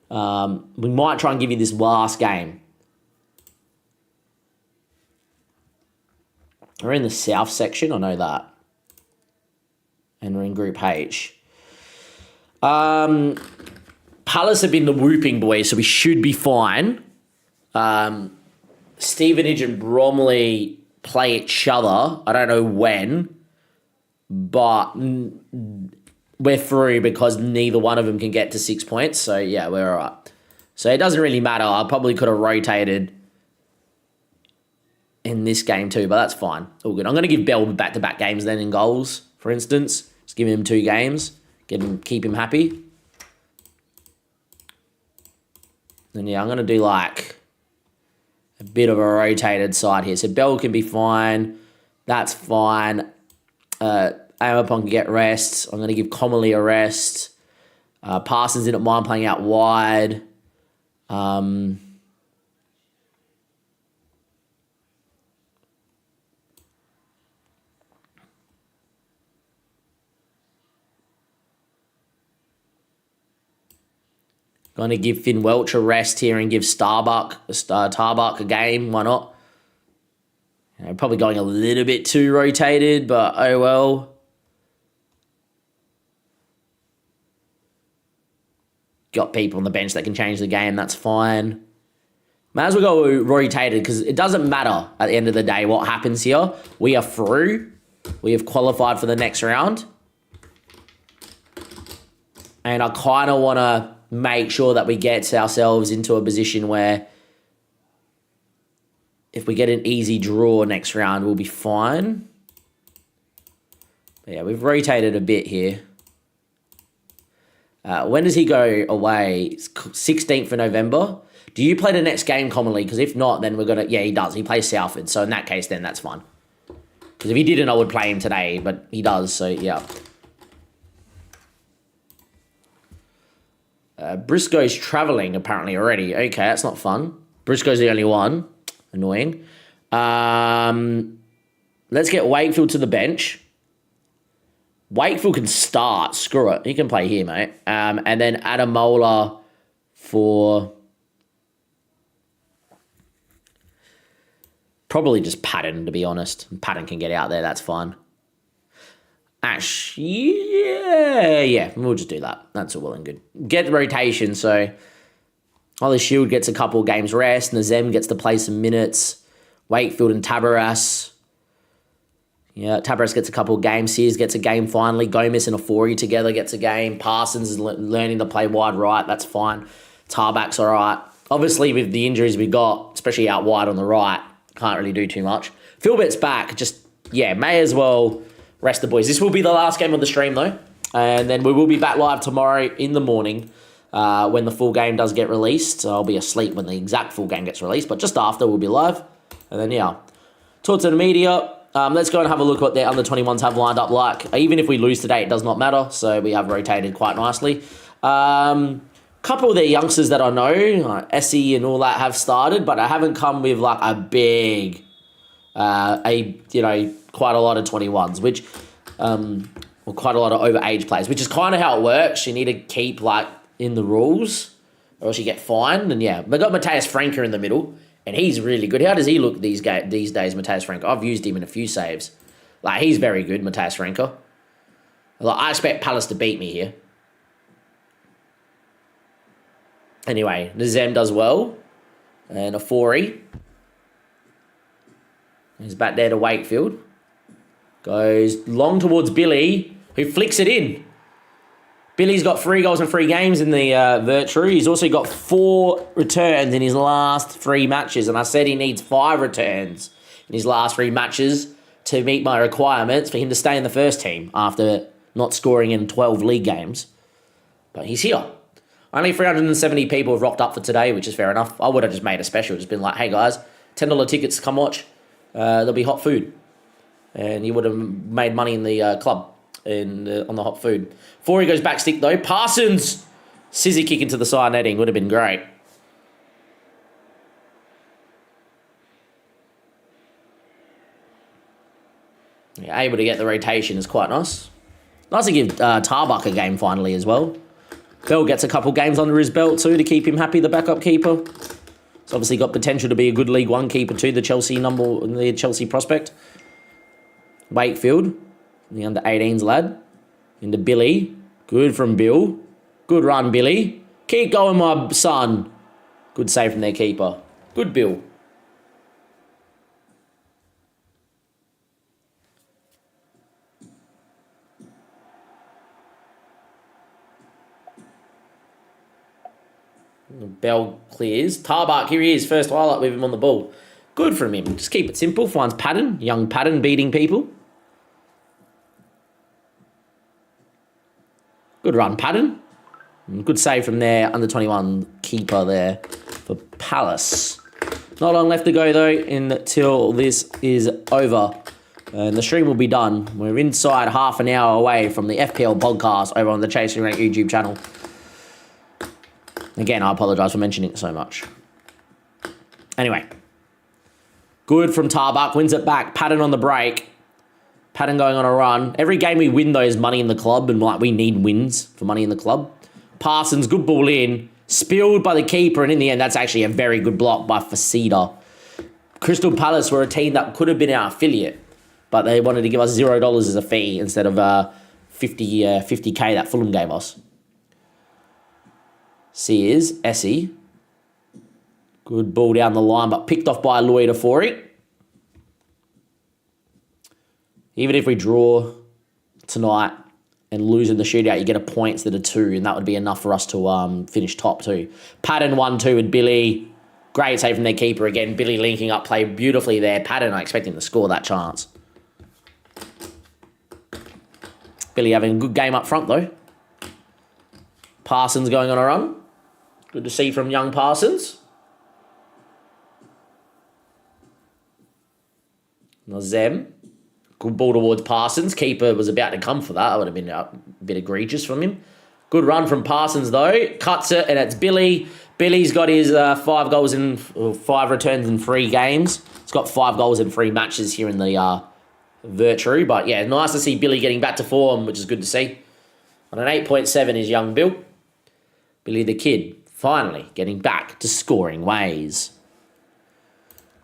We might try and give you this last game. We're in the South section. I know that. And we're in Group H. Palace have been the whooping boys, so we should be fine. Stevenage and Bromley play each other. I don't know when, but we're through because neither one of them can get to 6 points. So, yeah, we're all right. So, it doesn't really matter. I probably could have rotated in this game too, but that's fine. All good. I'm going to give Bell back-to-back games then in goals, for instance. Just give him 2 games. Keep him happy. And yeah, I'm going to do like a bit of a rotated side here. So Bell can be fine. That's fine. Amapon can get rest. I'm going to give Comely a rest. Parsons didn't mind playing out wide. Going to give Finn Welch a rest here and give Tarbuck a game. Why not? Probably going a little bit too rotated, but oh well. Got people on the bench that can change the game. That's fine. Might as well go rotated because it doesn't matter at the end of the day what happens here. We are through. We have qualified for the next round. And I kind of want to make sure that we get ourselves into a position where if we get an easy draw next round, we'll be fine. But yeah, we've rotated a bit here. When does he go away? It's 16th of November. Do you play the next game commonly? Because if not, then we're going to... Yeah, he does. He plays Salford. So in that case, then that's fine. Because if he didn't, I would play him today. But he does, so yeah. Briscoe's travelling apparently already. Okay, that's not fun. Briscoe's the only one. Annoying. Let's get Wakefield to the bench. Wakefield can start. Screw it. He can play here, mate. And then Adamola for... Probably just Patton, to be honest. Patton can get out there. That's fine. Ash, yeah, we'll just do that. That's all well and good. Get the rotation, so Ollie Shield gets a couple of games rest, Nazem gets to play some minutes, Wakefield and Tabaras. Yeah, Tabaras gets a couple of games, Sears gets a game finally, Gomez and Afori together gets a game, Parsons is learning to play wide right, that's fine, Tarbuck's all right. Obviously, with the injuries we got, especially out wide on the right, can't really do too much. Philbert's back, may as well... Rest the boys. This will be the last game of the stream, though. And then we will be back live tomorrow in the morning when the full game does get released. So I'll be asleep when the exact full game gets released. But just after, we'll be live. And then, yeah. Talk to the media. Let's go and have a look at what their under-21s have lined up like. Even if we lose today, it does not matter. So we have rotated quite nicely. Couple of their youngsters that I know, like Essie and all that, have started. But I haven't come with, like, a big... quite a lot of 21s, which, or quite a lot of overage players, which is kind of how it works. You need to keep, like, in the rules or else you get fined. And yeah, they got Mateus Franca in the middle, and he's really good. How does he look these days, Mateus Franca? I've used him in a few saves. Like, he's very good, Mateus Franca. Like, I expect Palace to beat me here. Anyway, Nazem does well. And a 4-e. He's back there to Wakefield. Goes long towards Billy, who flicks it in. Billy's got 3 goals in 3 games in the Virtue. He's also got 4 returns in his last 3 matches. And I said he needs 5 returns in his last 3 matches to meet my requirements for him to stay in the first team after not scoring in 12 league games. But he's here. Only 370 people have rocked up for today, which is fair enough. I would have just made a special. Just been like, hey guys, $10 tickets, come watch. There'll be hot food. And you would have made money in the club on the hot food. Before he goes back stick though, Parsons! Scissor kick into the side netting would have been great. Yeah, able to get the rotation is quite nice. Nice to give Tarbuck a game finally as well. Bell gets a couple games under his belt too to keep him happy, the backup keeper. He's obviously got potential to be a good League One keeper too, the Chelsea prospect. Wakefield, the under-18s lad. Into Billy. Good from Bill. Good run, Billy. Keep going, my son. Good save from their keeper. Good Bill. Bell clears. Tarbuck, here he is. First highlight with him on the ball. Good from him. Just keep it simple. Finds Patton. Young Patton beating people. Good run, Patton. Good save from their under-21 keeper there for Palace. Not long left to go, though, until this is over. And the stream will be done. We're inside half an hour away from the FPL podcast over on the Chasing Rank YouTube channel. Again, I apologise for mentioning it so much. Anyway. Good from Tarbuck. Wins it back. Patton on the break. Patton going on a run. Every game we win, though, is money in the club. And like we need wins for money in the club. Parsons, good ball in. Spilled by the keeper. And in the end, that's actually a very good block by Facida. Crystal Palace were a team that could have been our affiliate. But they wanted to give us $0 as a fee instead of 50k that Fulham gave us. Sears, Essie. Good ball down the line, but picked off by Lloyd Afori. Even if we draw tonight and lose in the shootout, you get a point instead of 2, and that would be enough for us to finish top 2. Patton 1-2 with Billy. Great save from their keeper again. Billy linking up, play beautifully there. Patton, I expect him to score that chance. Billy having a good game up front, though. Parsons going on a run. Good to see from young Parsons. Nazem. Good ball towards Parsons. Keeper was about to come for that. That would have been a bit egregious from him. Good run from Parsons, though. Cuts it, and it's Billy. Billy's got his 5 returns in 3 games. He's got 5 goals in 3 matches here in the Virtue. But yeah, nice to see Billy getting back to form, which is good to see. On an 8.7 is young Bill. Billy the Kid, finally getting back to scoring ways.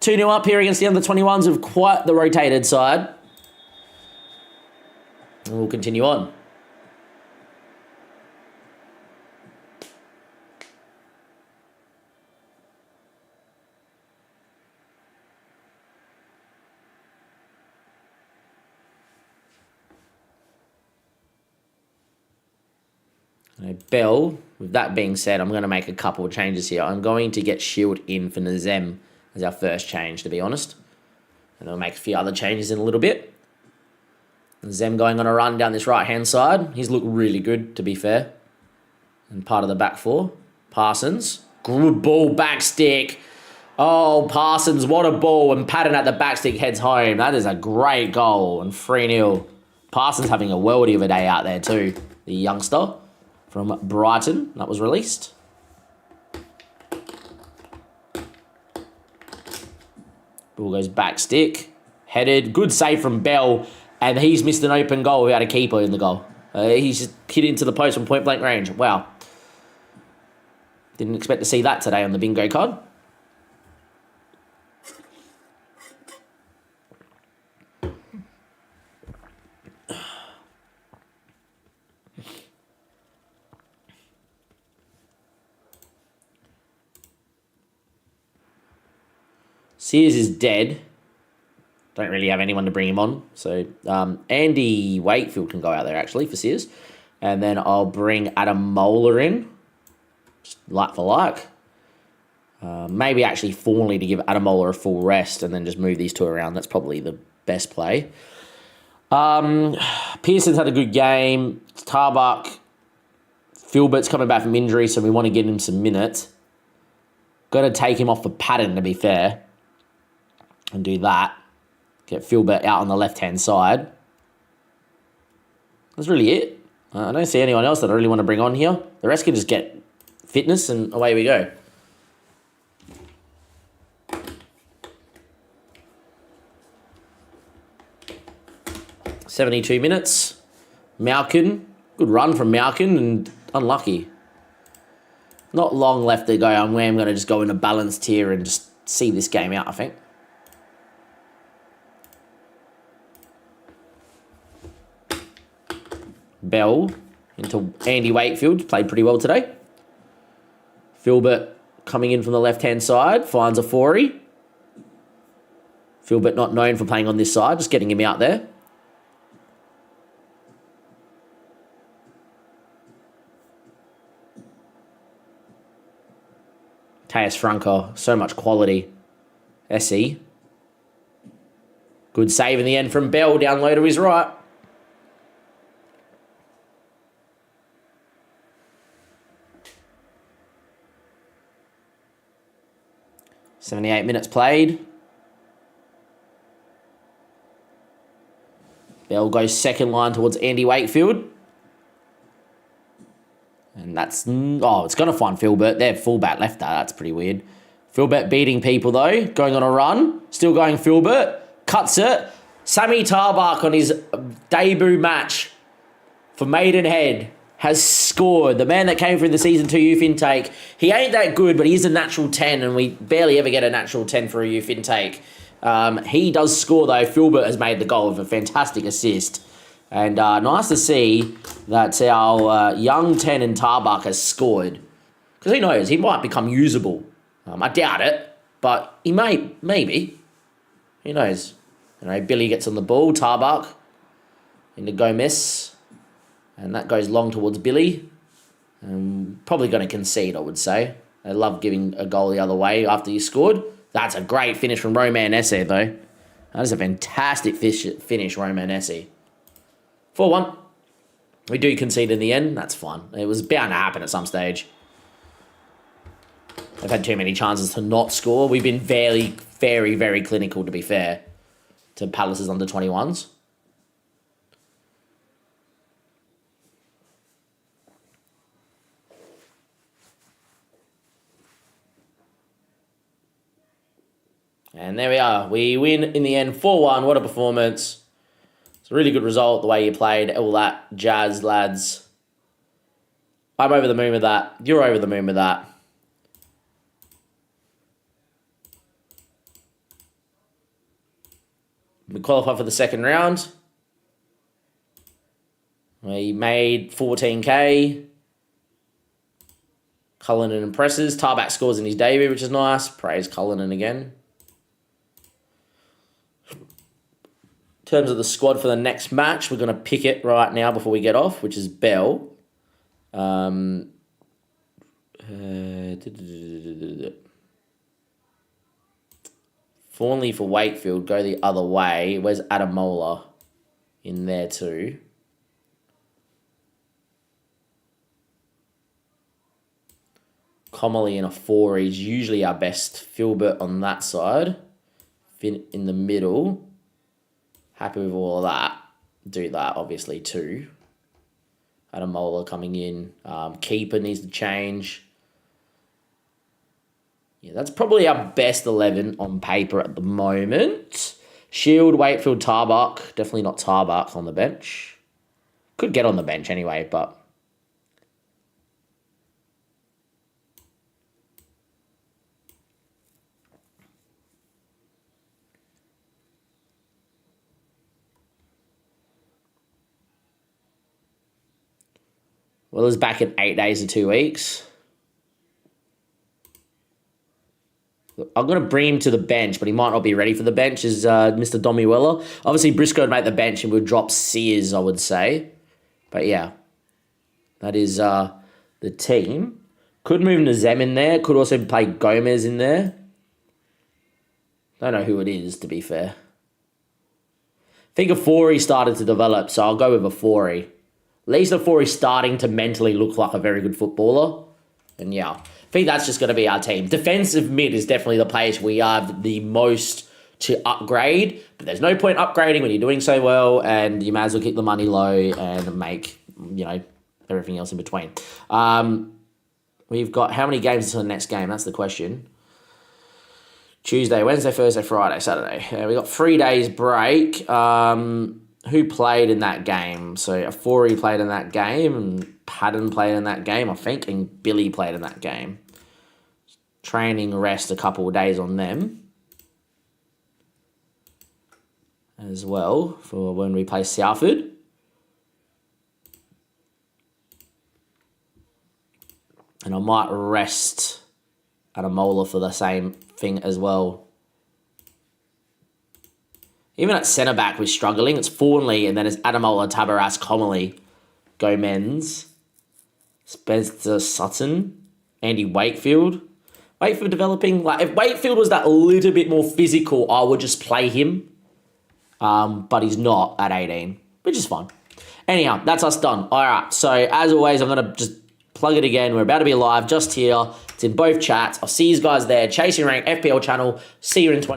2-0 up here against the under-21s of quite the rotated side. And we'll continue on. Bell, with that being said, I'm going to make a couple of changes here. I'm going to get Shield in for Nazem as our first change, to be honest. And I'll make a few other changes in a little bit. Nazem going on a run down this right-hand side. He's looked really good, to be fair. And part of the back 4. Parsons. Good ball, back stick. Oh, Parsons, what a ball. And Patton at the back stick heads home. That is a great goal. And 3-0. Parsons having a worldie of a day out there too. The youngster from Brighton that was released. Ball goes back stick. Headed. Good save from Bell. And he's missed an open goal without a keeper in the goal. He's just hit into the post from point blank range. Wow. Didn't expect to see that today on the bingo card. Sears is dead. Don't really have anyone to bring him on. So Andy Wakefield can go out there, actually, for Sears. And then I'll bring Adam Moeller in. Just like for like. Maybe actually Fawnley to give Adam Moeller a full rest and then just move these two around. That's probably the best play. Pearson's had a good game. Tarbuck. Filbert's coming back from injury, so we want to get him some minutes. Got to take him off for Patton, to be fair. And do that. Get Filbert out on the left-hand side. That's really it. I don't see anyone else that I really want to bring on here. The rest can just get fitness and away we go. "72 minutes. Malkin. Good run from Malkin and unlucky. Not long left to go. I'm going to just go in a balanced tier and just see this game out, I think. Bell into Andy Wakefield. Played pretty well today. Filbert coming in from the left-hand side. Finds a 40. Filbert not known for playing on this side. Just getting him out there. Tejas Franco. So much quality. SE. Good save in the end from Bell. Down low to his right. "78 minutes played. Bell goes second line towards Andy Wakefield. And that's... Oh, it's going to find Filbert. They're fullback left there. That's pretty weird. Filbert beating people, though. Going on a run. Still going Filbert. Cuts it. Sammy Tarbuck on his debut match for Maidenhead has scored. The man that came through the Season 2 youth intake. He ain't that good, but he's a natural 10, and we barely ever get a natural 10 for a youth intake. He does score, though. Filbert has made the goal with a fantastic assist. And nice to see that our young 10 in Tarbuck has scored. Because who knows, he might become usable. I doubt it, but he maybe. Who knows? You know, Billy gets on the ball, Tarbuck into Gomez. And that goes long towards Billy. Probably going to concede, I would say. They love giving a goal the other way after you scored. That's a great finish from Roman Esse, though. That is a fantastic finish, Roman Esse. 4-1. We do concede in the end. That's fine. It was bound to happen at some stage. They've had too many chances to not score. We've been very, very, very clinical, to be fair, to Palace's under-21s. And there we are. We win in the end 4-1. What a performance. It's a really good result, the way you played. All that jazz, lads. I'm over the moon with that. You're over the moon with that. We qualified for the second round. We made 14k. Cullinan impresses. Tarbuck scores in his debut, which is nice. Praise Cullinan again. In terms of the squad for the next match, we're going to pick it right now before we get off, which is Bell. Fawnley for Wakefield, go the other way. Where's Adamola? In there too. Comely in a 4 is usually our best. Filbert on that side. Finn in the middle. Happy with all of that. Do that, obviously, too. Adamola coming in. Keeper needs to change. Yeah, that's probably our best 11 on paper at the moment. Shield, Wakefield, Tarbuck. Definitely not Tarbuck on the bench. Could get on the bench anyway, but... Weller's back in 8 days to 2 weeks. I'm going to bring him to the bench, but he might not be ready for the bench, is Mr. Dommy Weller. Obviously, Briscoe would make the bench and would drop Sears, I would say. But yeah, that is the team. Could move Nazem in there. Could also play Gomez in there. Don't know who it is, to be fair. I think Afori started to develop, so I'll go with Afori. At least Afori's starting to mentally look like a very good footballer. And yeah, I think that's just going to be our team. Defensive mid is definitely the place we have the most to upgrade. But there's no point upgrading when you're doing so well, and you might as well keep the money low and make, everything else in between. We've got how many games until the next game? That's the question. Tuesday, Wednesday, Thursday, Friday, Saturday. We got 3 days break. Who played in that game? So Afori played in that game, and Padden played in that game, I think, and Billy played in that game. Training, rest, a couple of days on them as well for when we play Salford. And I might rest Adamola for the same thing as well. Even at centre-back, we're struggling. It's Fawnley, and then it's Adamola, Tabaras, Comely, Gomez, Spencer Sutton, Andy Wakefield. Wakefield developing. Like, if Wakefield was that little bit more physical, I would just play him. But he's not at 18, which is fine. Anyhow, that's us done. All right, so as always, I'm going to just plug it again. We're about to be live just here. It's in both chats. I'll see you guys there. Chasing Rank FPL channel. See you in 20